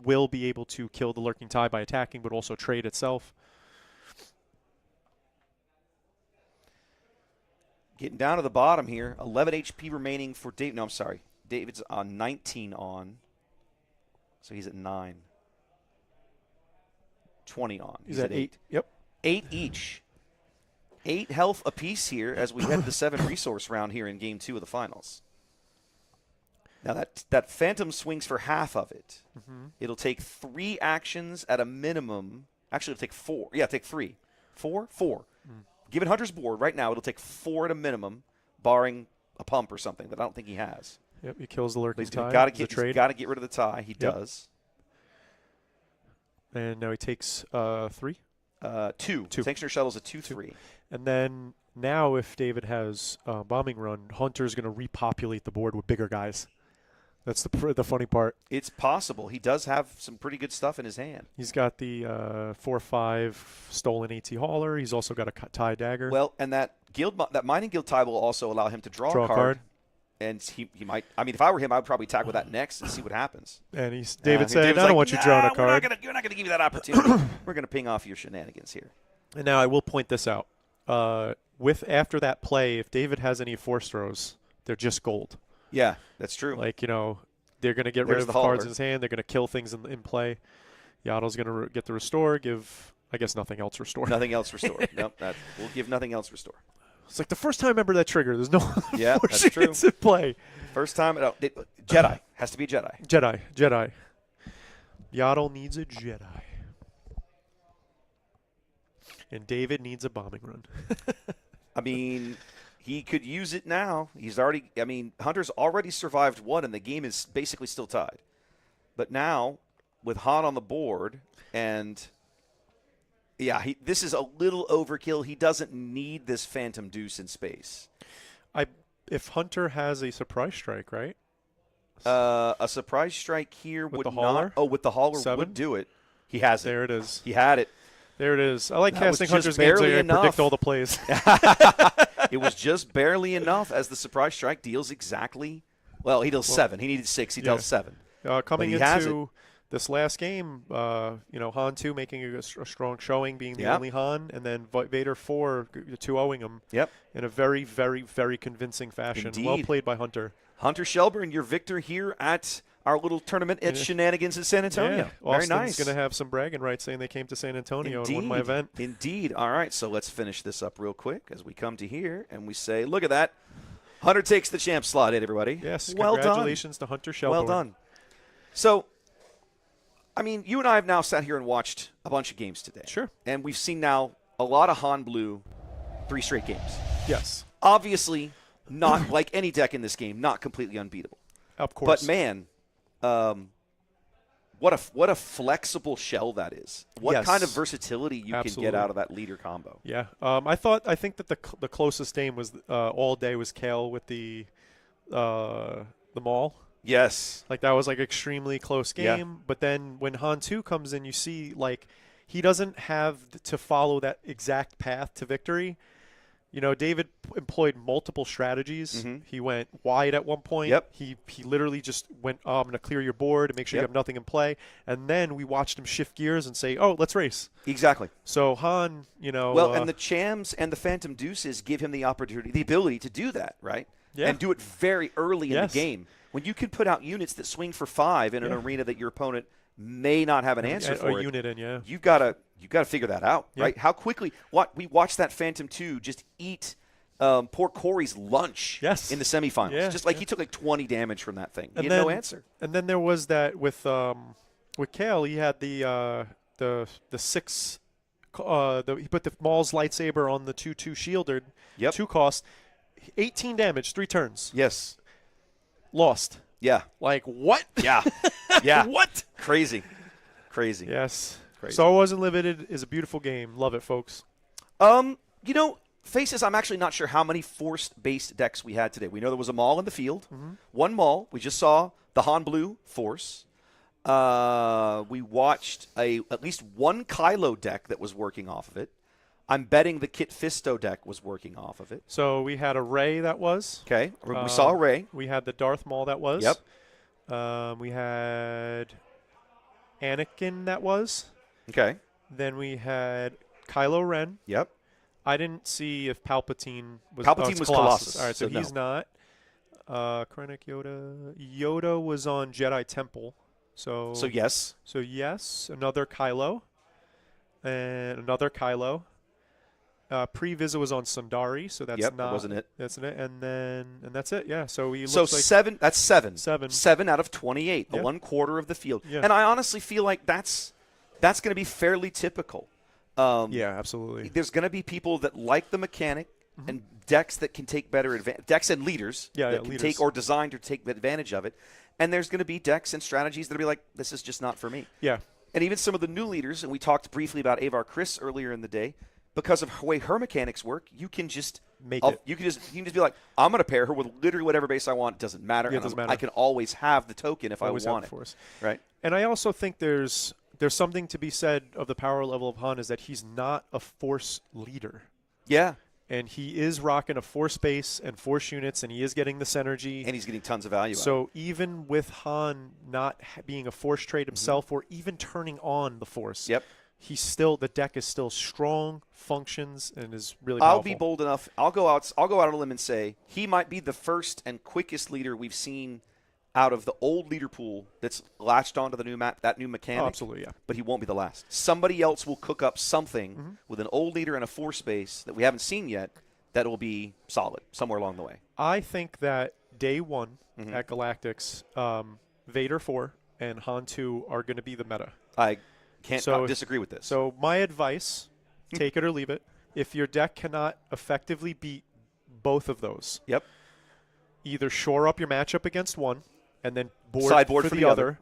will be able to kill the Lurking Tie by attacking, but also trade itself. Getting down to the bottom here. 11 HP remaining for Dave. No, I'm sorry. David's on 19 on. So he's at 9. 20 on. He's at 8. Yep. 8 each. 8 health apiece here as we head to the 7 resource round here in Game 2 of the finals. Now that Phantom swings for half of it. It'll take 3 actions at a minimum. Actually, it'll take 4. Yeah, take 3. 4? 4. Given Hunter's board right now, it'll take 4 at a minimum, barring a pump or something that I don't think he has. Yep, he kills the Lurking Tie. He's got to get rid of the tie. He does. And now he takes 3? 2. Sanctioner Shuttle's a 2-3. And then now if David has Bombing Run, Hunter's going to repopulate the board with bigger guys. That's the funny part. It's possible. He does have some pretty good stuff in his hand. He's got the 4/5 stolen AT Hauler. He's also got a tie dagger. Well, and that Mining Guild tie will also allow him to draw a card. And he might. I mean, if I were him, I would probably tackle that next and see what happens. And David said, "I don't want you drawing a card. You're not going to give me that opportunity. We're going to ping off your shenanigans here." And now I will point this out. after that play, if David has any force throws, they're just gold. Yeah, that's true. Like, they're going to get rid There's of the cards hauler. in his hand. They're going to kill things in play. Yaddle's going to get the restore, give, I guess, nothing else restore. Nothing else restore. Nope, we'll give nothing else restore. It's like the first time I remember that trigger. There's no Yeah, force that's true. units in play. First time, Jedi. Has to be Jedi. Jedi. Yaddle needs a Jedi. And David needs a bombing run. I mean, he could use it now. Hunter's already survived one, and the game is basically still tied. But now, with Han on the board, and this is a little overkill. He doesn't need this Phantom Deuce in space. If Hunter has a surprise strike, right? A surprise strike here With would the hauler? not. Oh, with the hauler 7? would do it. He has it. There it is. He had it. There it is. I like That was casting just Hunter's games. barely I enough. predict all the plays. It was just barely enough, as the surprise strike deals exactly. Well, he deals 7. He needed 6. He dealt 7. Coming he has into this last game, Han 2 making a strong showing, being the only Han, and then Vader 4 2-0ing him in a very, very, very convincing fashion. Indeed. Well played by Hunter. Hunter Shelburne, your victor here at our little tournament at Shenanigans in San Antonio. Yeah. Very Austin's nice. going to have some bragging rights saying they came to San Antonio and won my event. Indeed. All right, so let's finish this up real quick as we come to here and we say, look at that. Hunter takes the champ slot in, everybody. Yes, well congratulations to Hunter Shelburne. Well done. So, you and I have now sat here and watched a bunch of games today. Sure. And we've seen now a lot of Han Blue 3 straight games. Yes. Obviously, not like any deck in this game, not completely unbeatable. Of course. But, man, what a flexible shell that is. What kind of versatility you can get out of that leader combo. Yeah. I think that the closest game was all day was Kale with the Maul. Yes. Like, that was like extremely close game. Yeah. But then when Han 2 comes in, you see like he doesn't have to follow that exact path to victory. David employed multiple strategies. Mm-hmm. He went wide at one point. Yep. He literally just went, I'm going to clear your board and make sure you have nothing in play. And then we watched him shift gears and say, oh, let's race. Exactly. So Han, Well, and the Chams and the Phantom Deuces give him the opportunity, the ability to do that, right? Yeah. And do it very early in the game. When you can put out units that swing for 5 in an arena that your opponent may not have an answer for a unit in, you've got to figure that out, right? How quickly we watched that Phantom 2 just eat poor Corey's lunch in the semifinals. Yeah, just like he took like 20 damage from that thing. He had no answer. And then there was that with Kale, he had the 6 he put the Maul's lightsaber on the 2/2 shielded. 2 cost, 18 damage, 3 turns. Yes. Lost. Yeah. Like, what? Yeah. Yeah. What? Crazy. Yes. Crazy. Star Wars Unlimited is a beautiful game. Love it, folks. Faces, I'm actually not sure how many Force-based decks we had today. We know there was a Maul in the field. Mm-hmm. One Maul. We just saw the Han Blue Force. We watched at least one Kylo deck that was working off of it. I'm betting the Kit Fisto deck was working off of it. So we had a Rey that was. Okay. We saw a Rey. We had the Darth Maul that was. Yep. We had Anakin that was. Okay. Then we had Kylo Ren. Yep. I didn't see if Palpatine was. Palpatine was Colossus. All right, so he's not. Krennic Yoda. Yoda was on Jedi Temple. So yes. So yes, another Kylo. And another Kylo. Pre-Visa was on Sundari, so that's not. That wasn't it. That's it. And that's it. Yeah. So we. So like 7. That's 7. 7. 7 out of 28. Yeah. 1/4 of the field. Yeah. And I honestly feel like that's going to be fairly typical. Yeah, absolutely. There's going to be people that like the mechanic and decks that can take better advantage. Decks and leaders that can take or designed to take advantage of it. And there's going to be decks and strategies that will be like, this is just not for me. Yeah. And even some of the new leaders, and we talked briefly about Avar Chris earlier in the day, because of the way her mechanics work, you can just make it. You can just be like, I'm going to pair her with literally whatever base I want. It doesn't matter. Yeah, it doesn't matter. I can always have the token if always I want have the force. Right. And I also think there's something to be said of the power level of Han is that he's not a force leader. Yeah. And he is rocking a force base and force units, and he is getting the synergy. And he's getting tons of value out of it. So even with Han not being a force trait himself or even turning on the force, the deck is still strong, functions, and is really powerful. I'll be bold enough. I'll go out on a limb and say he might be the first and quickest leader we've seen out of the old leader pool that's latched onto the new that new mechanic. Oh, absolutely, yeah. But he won't be the last. Somebody else will cook up something with an old leader and a 4-space that we haven't seen yet that will be solid somewhere along the way. I think that day one at Galactics, Vader 4 and Han 2 are going to be the meta. I can't disagree with this. So my advice, take it or leave it. If your deck cannot effectively beat both of those, either shore up your matchup against one and then sideboard for the other.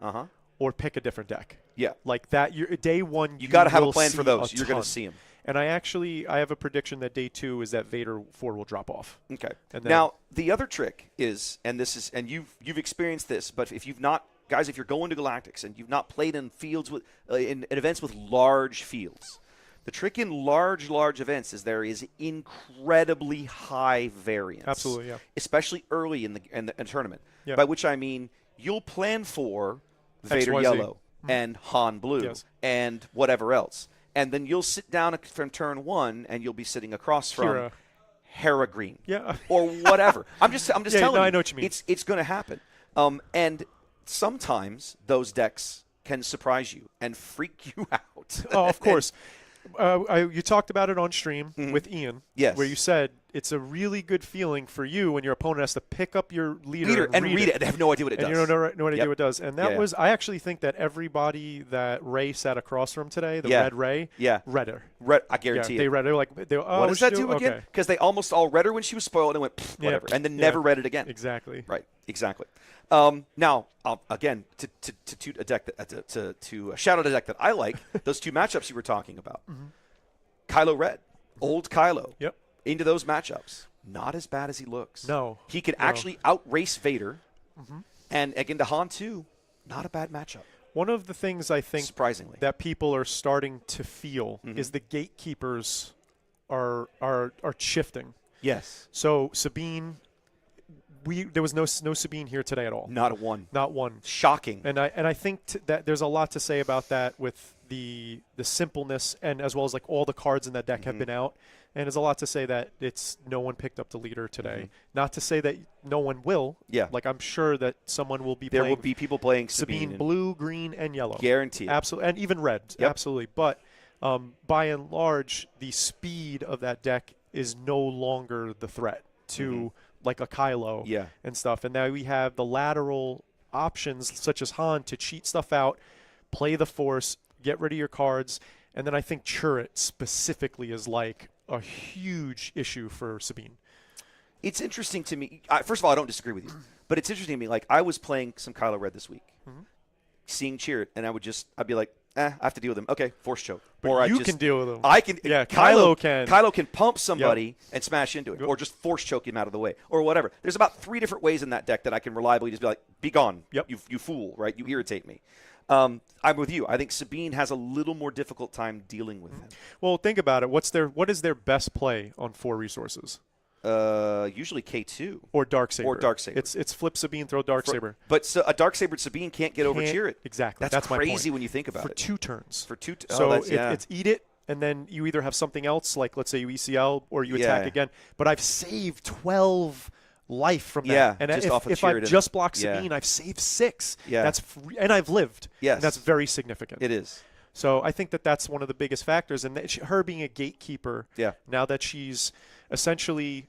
Or pick a different deck. Yeah. Like that, day one, you got to have a plan for those. You're going to see them. And I have a prediction that day 2 is that Vader 4 will drop off. Okay. And then, now, the other trick is, and you've experienced this, but if you've not, guys, if you're going to Galactics and you've not played in fields with, in events with large fields, the trick in large events is there is incredibly high variance. Absolutely, yeah. Especially early in the tournament. Yeah. By which I mean you'll plan for Vader XYZ. Yellow and Han Blue and whatever else. And then you'll sit down from turn 1 and you'll be sitting across from Hera Green. Yeah. Or whatever. I'm just telling you. I know what you mean. It's going to happen. And sometimes those decks can surprise you and freak you out. Oh, of course. You talked about it on stream with Ian, where you said it's a really good feeling for you when your opponent has to pick up your leader and read it and have no idea what it does. And you don't know no idea what it does. And that was, I actually think that everybody that Ray sat across from today, the Red Ray, read her. I guarantee it. They read her like, what does that do again? Because they almost all read her when she was spoiled and went, whatever, and then never read it again. Exactly. Right, exactly. Now, again, to shout out a deck that I like, those two matchups you were talking about. Kylo Red, old Kylo, into those matchups. Not as bad as he looks. No. He can actually outrace Vader. And again, to Han 2, not a bad matchup. One of the things I think surprisingly that people are starting to feel is the gatekeepers are shifting. Yes. So Sabine, there was no Sabine here today at all. Not a one. Not one. Shocking. And I think that there's a lot to say about that with the simpleness and as well as like all the cards in that deck have been out. And there's a lot to say that no one picked up the leader today. Not to say that no one will. Yeah. Like I'm sure that someone will be there playing. There will be people playing Sabine blue, green, and yellow. Guaranteed. Absolutely. And even red. Absolutely. But by and large, the speed of that deck is no longer the threat to like a Kylo and stuff. And now we have the lateral options such as Han to cheat stuff out, play the Force, get rid of your cards. And then I think Chirrut specifically is like a huge issue for Sabine. It's interesting to me. First of all, I don't disagree with you. But it's interesting to me. Like, I was playing some Kylo Red this week, seeing Chirrut, and I'd be like, I have to deal with him. Okay, Force choke. But or you can deal with him. I can. Yeah, Kylo can. Kylo can pump somebody and smash into it, or just Force choke him out of the way, or whatever. There's about 3 different ways in that deck that I can reliably just be like, be gone. Yep. You fool, right? You irritate me. I'm with you. I think Sabine has a little more difficult time dealing with him. Well, think about it. What is their best play on 4 resources? Usually K2 or Darksaber. It's It's flip Sabine, throw Darksaber. But so a Darksaber Sabine can't get over Chirrut. Exactly. That's my point. crazy when you think about for it. 2 turns. For 2. So it's eat it, and then you either have something else, like let's say you ECL, or you attack again. But I've saved 12 life from that. Yeah, and just off of if I Chirrut just block Sabine, I've saved 6. Yeah. That's and I've lived. Yes. And that's very significant. It is. So I think that's one of the biggest factors. And her being a gatekeeper, now that she's essentially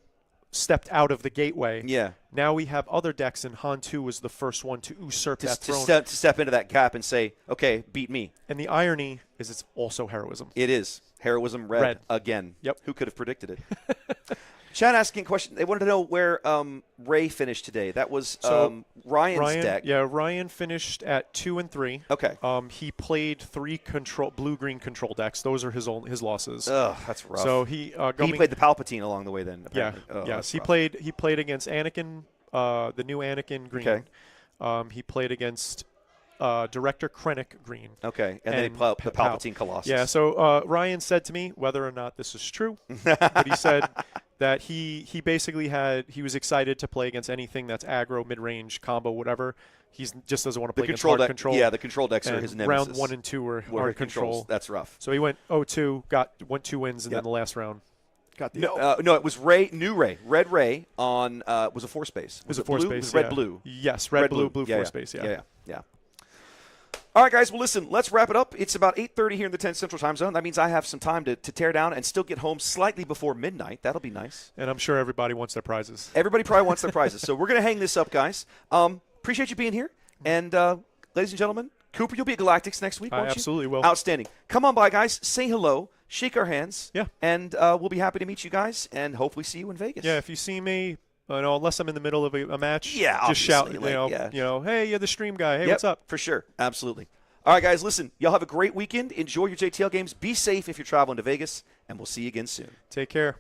stepped out of the gateway, now we have other decks, and Han 2 was the first one to usurp that throne. To step into that gap and say, okay, beat me. And the irony is it's also heroism. It is. Heroism red. Again. Yep. Who could have predicted it? Chat asking a question. They wanted to know where Ray finished today. That was Ryan's deck. Yeah, Ryan finished at 2 and 3. Okay. He played 3 blue-green control decks. Those are his losses. Ugh, that's rough. So he played the Palpatine along the way then. Apparently. Yeah. Yes. He played against Anakin, the new Anakin green. Okay. He played against Director Krennic green. Okay, and then he played the Palpatine Colossus. Yeah, so Ryan said to me, whether or not this is true, but he said that he basically he was excited to play against anything that's aggro, mid-range, combo, whatever. he just doesn't want to The play against control hard deck, control. yeah, the control decks are And his nemesis. round 1 and 2 were Were hard controls. control. That's rough. So he went 0-2, went 2 wins, and Yep. then the last round got the No, it was New Ray. Red Ray on was a 4-space. It was a blue? 4-space. It was red yeah. blue. Yes, red blue 4-space. Yeah. All right, guys. Well, listen, let's wrap it up. It's about 8:30 here in the 10 Central Time Zone. That means I have some time to tear down and still get home slightly before midnight. That'll be nice. And I'm sure everybody wants their prizes. Everybody probably wants their prizes. So we're going to hang this up, guys. Appreciate you being here. And ladies and gentlemen, Cooper, you'll be at Galactics next week, won't you? Absolutely will. Outstanding. Come on by, guys. Say hello. Shake our hands. Yeah. And we'll be happy to meet you guys and hopefully see you in Vegas. Yeah, if you see me, unless I'm in the middle of a match, Yeah, just shout, obviously, hey, you're the stream guy. Hey, Yep, what's up? For sure. Absolutely. All right, guys, listen. Y'all have a great weekend. Enjoy your JTL games. Be safe if you're traveling to Vegas, and we'll see you again soon. Take care.